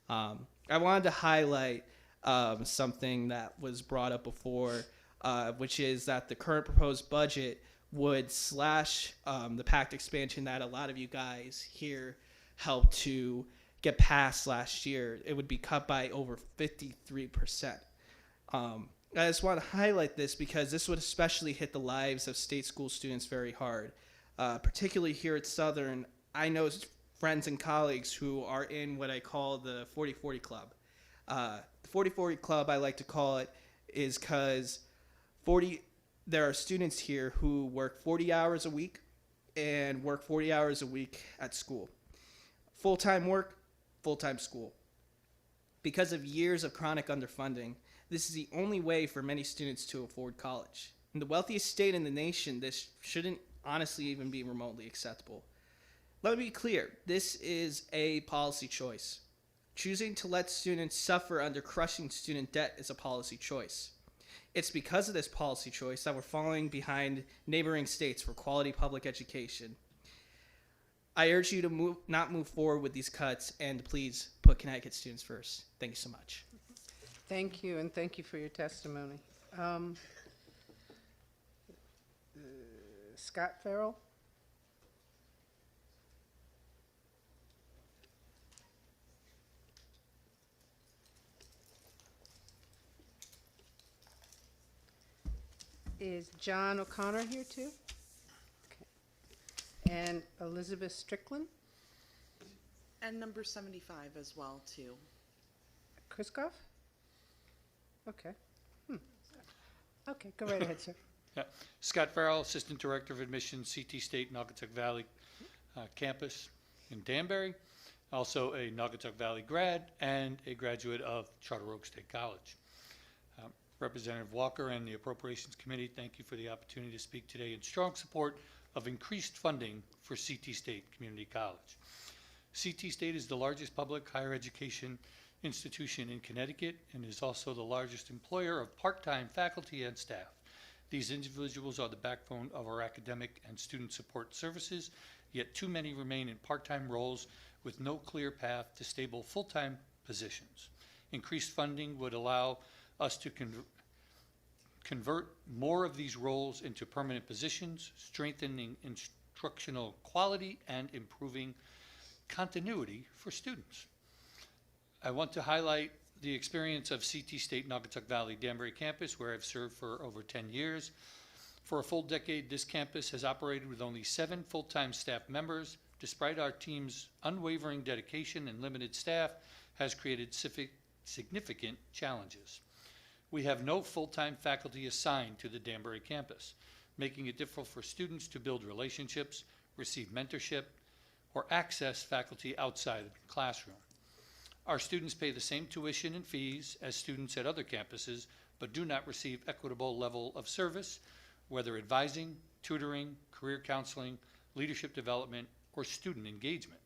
I wanted to highlight something that was brought up before, which is that the current proposed budget would slash the PACT expansion that a lot of you guys here helped to get passed last year. It would be cut by over 53%. I just want to highlight this because this would especially hit the lives of state school students very hard. Particularly here at Southern, I know friends and colleagues who are in what I call the 40-40 club. The 40-40 club, I like to call it, is because there are students here who work 40 hours a week and work 40 hours a week at school. Full-time work, full-time school. Because of years of chronic underfunding, this is the only way for many students to afford college. In the wealthiest state in the nation, this shouldn't honestly even be remotely acceptable. Let me be clear, this is a policy choice. Choosing to let students suffer under crushing student debt is a policy choice. It's because of this policy choice that we're falling behind neighboring states for quality public education. I urge you to not move forward with these cuts and please put Connecticut students first. Thank you so much. Thank you, and thank you for your testimony. Scott Farrell? Is John O'Connor here too? Okay. And Elizabeth Strickland? And number 75 as well, too. Kriskoff? Okay. Okay, go right ahead, sir. Yeah. Scott Farrell, Assistant Director of Admissions, CT State Naugatuck Valley campus in Danbury. Also a Naugatuck Valley grad and a graduate of Charter Oak State College. Representative Walker and the Appropriations Committee, thank you for the opportunity to speak today in strong support of increased funding for CT State Community College. CT State is the largest public higher education institution in Connecticut and is also the largest employer of part-time faculty and staff. These individuals are the backbone of our academic and student support services, yet too many remain in part-time roles with no clear path to stable full-time positions. Increased funding would allow us to convert more of these roles into permanent positions, strengthening instructional quality and improving continuity for students. I want to highlight the experience of CT State Naugatuck Valley Danbury campus, where I've served for over 10 years. For a full decade, this campus has operated with only 7 full-time staff members. Despite our team's unwavering dedication and limited staff has created significant challenges. We have no full-time faculty assigned to the Danbury campus, making it difficult for students to build relationships, receive mentorship, or access faculty outside the classroom. Our students pay the same tuition and fees as students at other campuses, but do not receive equitable level of service, whether advising, tutoring, career counseling, leadership development, or student engagement.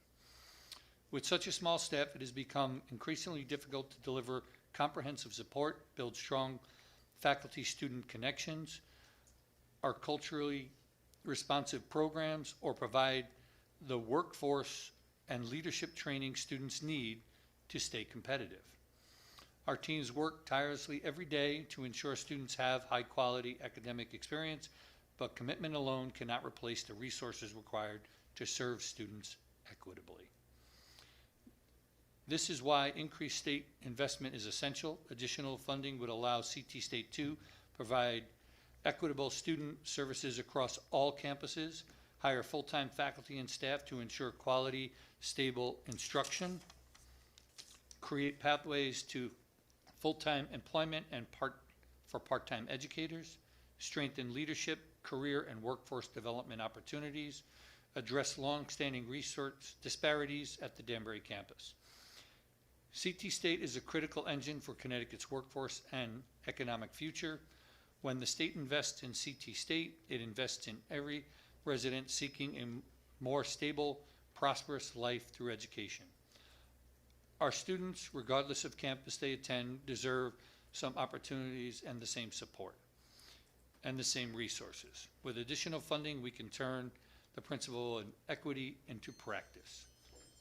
With such a small staff, it has become increasingly difficult to deliver comprehensive support, build strong faculty-student connections, our culturally responsive programs, or provide the workforce and leadership training students need to stay competitive. Our teams work tirelessly every day to ensure students have high-quality academic experience, but commitment alone cannot replace the resources required to serve students equitably. This is why increased state investment is essential. Additional funding would allow CT State to provide equitable student services across all campuses, hire full-time faculty and staff to ensure quality, stable instruction, create pathways to full-time employment and for part-time educators, strengthen leadership, career, and workforce development opportunities, address long-standing resource disparities at the Danbury campus. CT State is a critical engine for Connecticut's workforce and economic future. When the state invests in CT State, it invests in every resident seeking a more stable, prosperous life through education. Our students, regardless of campus they attend, deserve some opportunities and the same support and the same resources. With additional funding, we can turn the principle of equity into practice.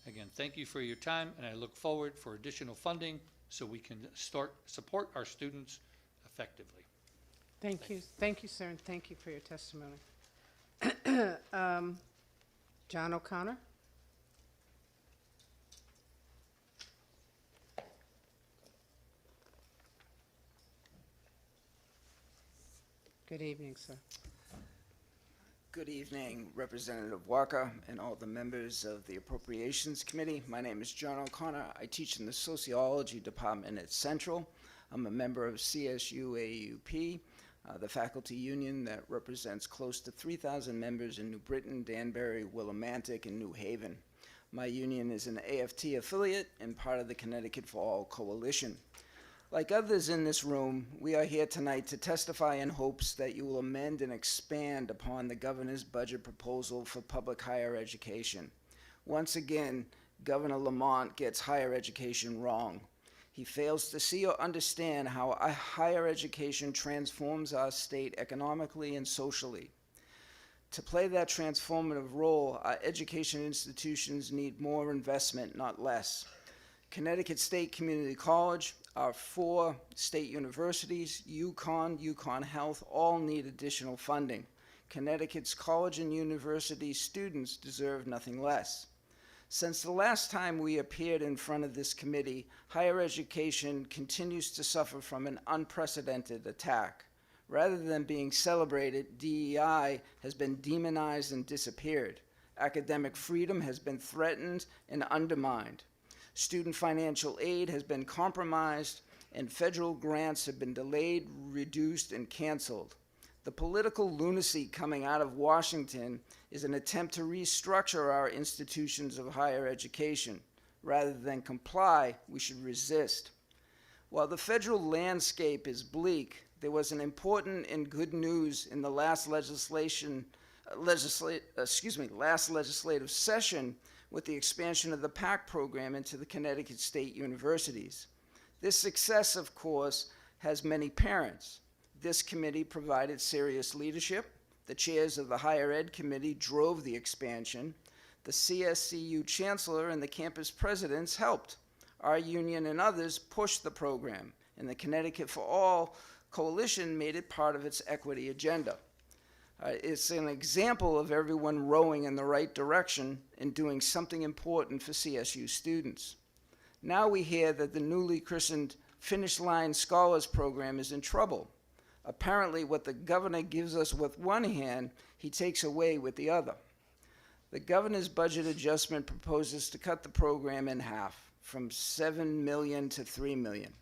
Again, thank you for your time, and I look forward for additional funding so we can support our students effectively. Thank you, sir, and thank you for your testimony. John O'Connor. Good evening, sir. Good evening, Representative Walker and all the members of the Appropriations Committee. My name is John O'Connor. I teach in the Sociology Department at Central. I'm a member of CSU AUP, the faculty union that represents close to 3,000 members in New Britain, Danbury, Willimantic, and New Haven. My union is an AFT affiliate and part of the Connecticut for All Coalition. Like others in this room, we are here tonight to testify in hopes that you will amend and expand upon the governor's budget proposal for public higher education. Once again, Governor Lamont gets higher education wrong. He fails to see or understand how higher education transforms our state economically and socially. To play that transformative role, our education institutions need more investment, not less. Connecticut State Community College, our 4 state universities, UConn Health, all need additional funding. Connecticut's college and university students deserve nothing less. Since the last time we appeared in front of this committee, higher education continues to suffer from an unprecedented attack. Rather than being celebrated, DEI has been demonized and disappeared. Academic freedom has been threatened and undermined. Student financial aid has been compromised, and federal grants have been delayed, reduced, and canceled. The political lunacy coming out of Washington is an attempt to restructure our institutions of higher education. Rather than comply, we should resist. While the federal landscape is bleak, there was an important and good news in the last legislative session with the expansion of the PAC program into the Connecticut State Universities. This success, of course, has many parents. This committee provided serious leadership. The chairs of the Higher Ed Committee drove the expansion. The CSCU chancellor and the campus presidents helped. Our union and others pushed the program, and the Connecticut for All Coalition made it part of its equity agenda. It's an example of everyone rowing in the right direction and doing something important for CSU students. Now we hear that the newly christened Finish Line Scholars Program is in trouble. Apparently what the governor gives us with one hand, he takes away with the other. The governor's budget adjustment proposes to cut the program in half, from $7 million to $3 million.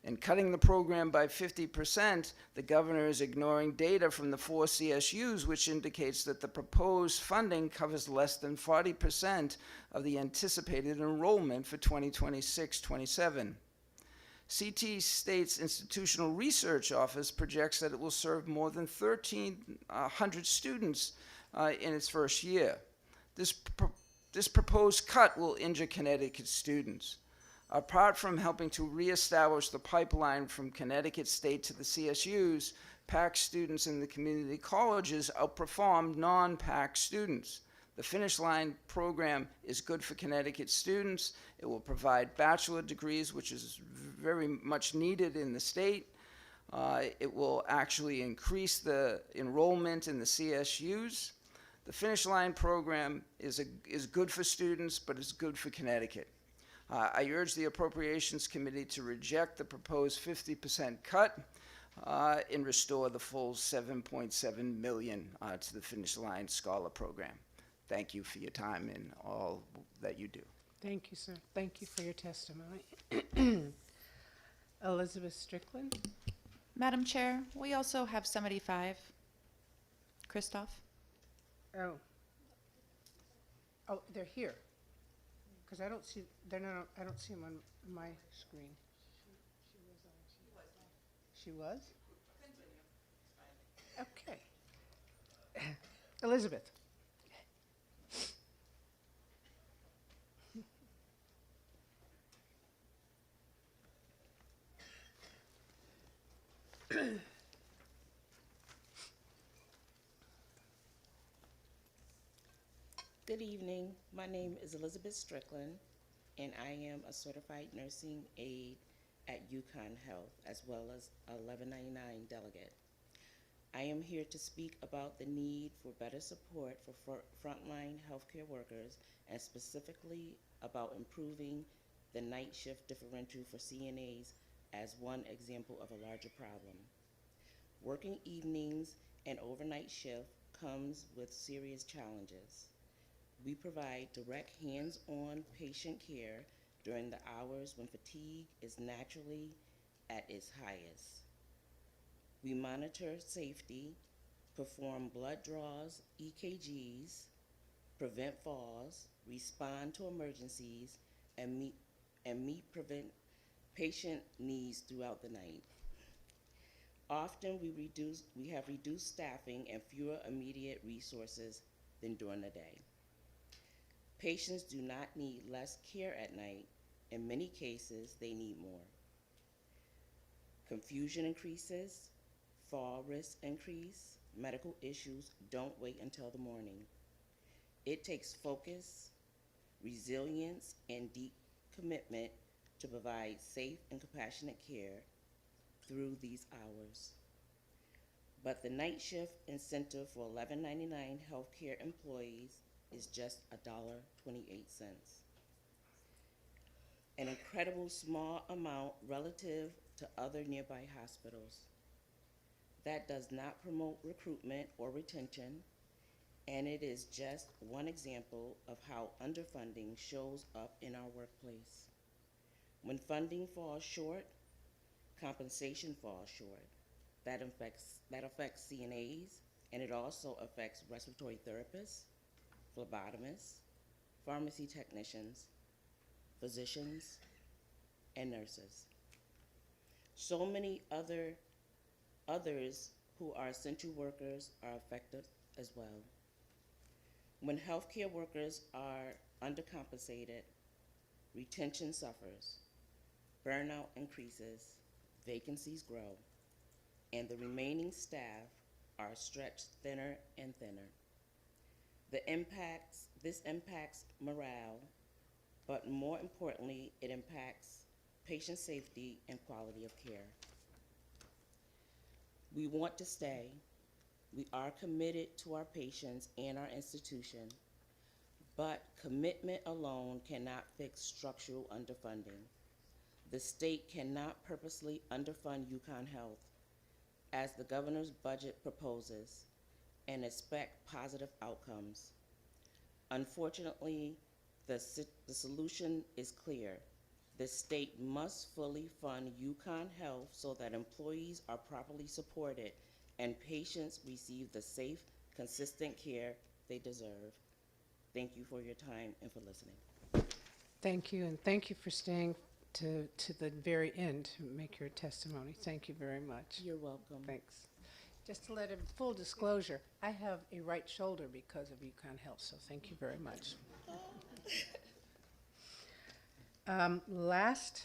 In cutting the program by 50%, the governor is ignoring data from the 4 CSUs, which indicates that the proposed funding covers less than 40% of the anticipated enrollment for 2026-27. CT State's Institutional Research Office projects that it will serve more than 1,300 students in its first year. This This proposed cut will injure Connecticut students. Apart from helping to reestablish the pipeline from Connecticut State to the CSUs, PAC students in the community colleges outperformed non-PAC students. The Finish Line program is good for Connecticut students. It will provide bachelor degrees, which is very much needed in the state. It will actually increase the enrollment in the CSUs. The Finish Line program is good for students, but it's good for Connecticut. I urge the Appropriations Committee to reject the proposed 50% cut and restore the full $7.7 million to the Finish Line Scholar Program. Thank you for your time and all that you do. Thank you, sir. Thank you for your testimony. Elizabeth Strickland. Madam Chair, we also have 75. Christoph? Oh. Oh, they're here. Because I don't see, I don't see them on my screen. She was? Okay. Elizabeth. Good evening. My name is Elizabeth Strickland, and I am a certified nursing aide at UConn Health, as well as a 1199 delegate. I am here to speak about the need for better support for frontline healthcare workers, and specifically about improving the night shift differential for CNAs as one example of a larger problem. Working evenings and overnight shift comes with serious challenges. We provide direct hands-on patient care during the hours when fatigue is naturally at its highest. We monitor safety, perform blood draws, EKGs, prevent falls, respond to emergencies, and meet patient needs throughout the night. Often we have reduced staffing and fewer immediate resources than during the day. Patients do not need less care at night. In many cases, they need more. Confusion increases, fall risks increase, medical issues don't wait until the morning. It takes focus, resilience, and deep commitment to provide safe and compassionate care through these hours. But the night shift incentive for $11.99 healthcare employees is just $1.28. An incredible small amount relative to other nearby hospitals. That does not promote recruitment or retention, and it is just one example of how underfunding shows up in our workplace. When funding falls short, compensation falls short. That affects CNAs, and it also affects respiratory therapists, phlebotomists, pharmacy technicians, physicians, and nurses. So many others who are essential workers are affected as well. When healthcare workers are undercompensated, retention suffers, burnout increases, vacancies grow, and the remaining staff are stretched thinner and thinner. This impacts morale, but more importantly, it impacts patient safety and quality of care. We want to stay. We are committed to our patients and our institution, but commitment alone cannot fix structural underfunding. The state cannot purposely underfund UConn Health, as the governor's budget proposes, and expect positive outcomes. Unfortunately, the solution is clear. The state must fully fund UConn Health so that employees are properly supported and patients receive the safe, consistent care they deserve. Thank you for your time and for listening. Thank you, and thank you for staying to the very end to make your testimony. Thank you very much. You're welcome. Thanks. Just to let in full disclosure, I have a right shoulder because of UConn Health, so thank you very much. Last.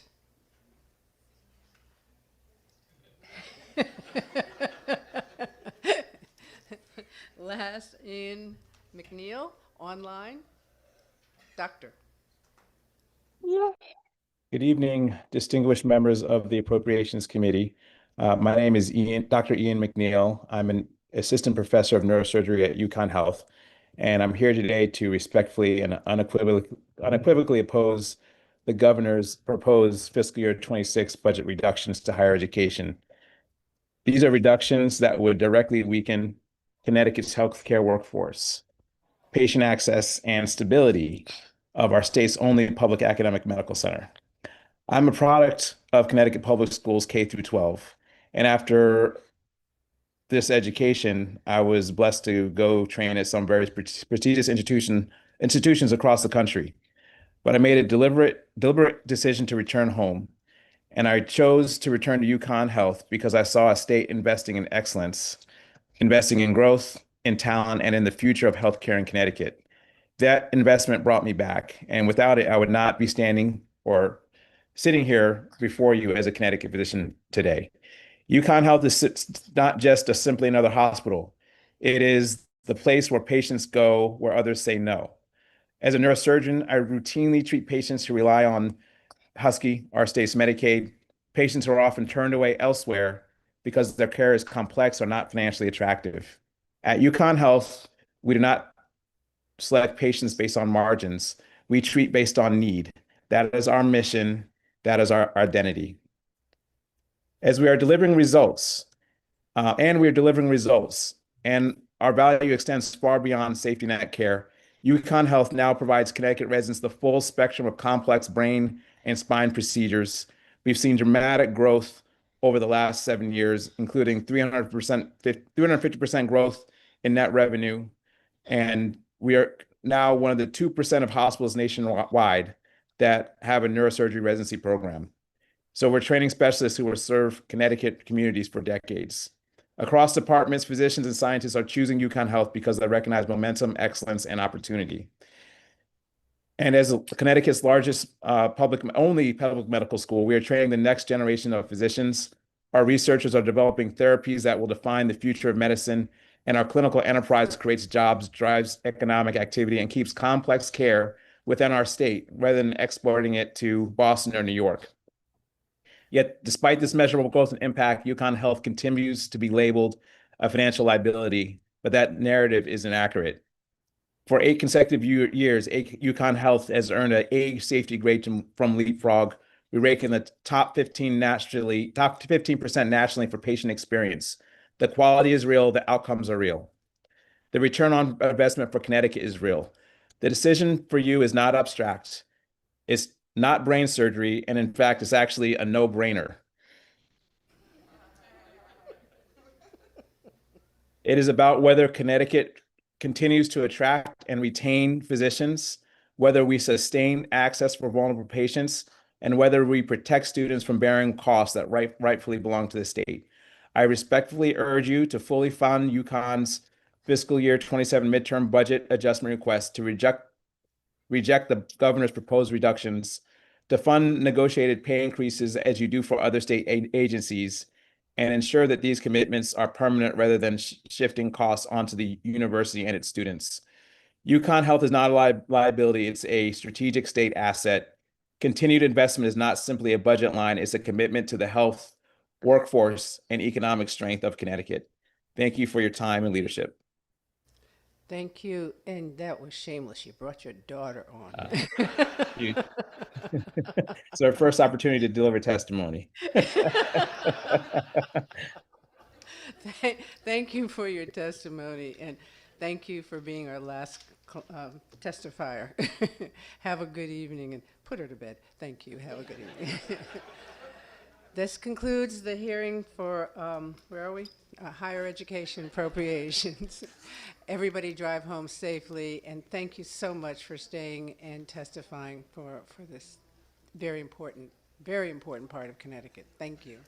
Last in McNeil, online. Doctor. Good evening, distinguished members of the Appropriations Committee. My name is Dr. Ian McNeil. I'm an assistant professor of neurosurgery at UConn Health, and I'm here today to respectfully and unequivocally oppose the governor's proposed fiscal year 26 budget reductions to higher education. These are reductions that would directly weaken Connecticut's healthcare workforce, patient access, and stability of our state's only public academic medical center. I'm a product of Connecticut Public Schools K through 12. And after this education, I was blessed to go train at some very prestigious institutions across the country. But I made a deliberate decision to return home. And I chose to return to UConn Health because I saw a state investing in excellence, investing in growth, in talent, and in the future of healthcare in Connecticut. That investment brought me back. And without it, I would not be standing or sitting here before you as a Connecticut physician today. UConn Health is not just simply another hospital. It is the place where patients go where others say no. As a neurosurgeon, I routinely treat patients who rely on Husky, our state's Medicaid, patients who are often turned away elsewhere because their care is complex or not financially attractive. At UConn Health, we do not select patients based on margins. We treat based on need. That is our mission. That is our identity. As we are delivering results, and our value extends far beyond safety net care, UConn Health now provides Connecticut residents the full spectrum of complex brain and spine procedures. We've seen dramatic growth over the last 7 years, including 350% growth in net revenue. And we are now one of the 2% of hospitals nationwide that have a neurosurgery residency program. So we're training specialists who will serve Connecticut communities for decades. Across departments, physicians and scientists are choosing UConn Health because they recognize momentum, excellence, and opportunity. And as Connecticut's largest only public medical school, we are training the next generation of physicians. Our researchers are developing therapies that will define the future of medicine, and our clinical enterprise creates jobs, drives economic activity, and keeps complex care within our state rather than exporting it to Boston or New York. Yet, despite this measurable growth and impact, UConn Health continues to be labeled a financial liability, but that narrative is inaccurate. For 8 consecutive years, UConn Health has earned an A safety grade from Leapfrog. We rank in the top 15% nationally for patient experience. The quality is real, the outcomes are real. The return on investment for Connecticut is real. The decision for you is not abstract. It's not brain surgery, and in fact, it's actually a no-brainer. It is about whether Connecticut continues to attract and retain physicians, whether we sustain access for vulnerable patients, and whether we protect students from bearing costs that rightfully belong to the state. I respectfully urge you to fully fund UConn's fiscal year 27 midterm budget adjustment request, to reject the governor's proposed reductions, to fund negotiated pay increases as you do for other state agencies, and ensure that these commitments are permanent rather than shifting costs onto the university and its students. UConn Health is not a liability, it's a strategic state asset. Continued investment is not simply a budget line, it's a commitment to the health, workforce, and economic strength of Connecticut. Thank you for your time and leadership. Thank you. And that was shameless. You brought your daughter on. It's our first opportunity to deliver testimony. Thank you for your testimony, and thank you for being our last testifier. Have a good evening, and put her to bed. Thank you. Have a good evening. This concludes the hearing for, where are we? Higher education appropriations. Everybody drive home safely, and thank you so much for staying and testifying for this very important part of Connecticut. Thank you.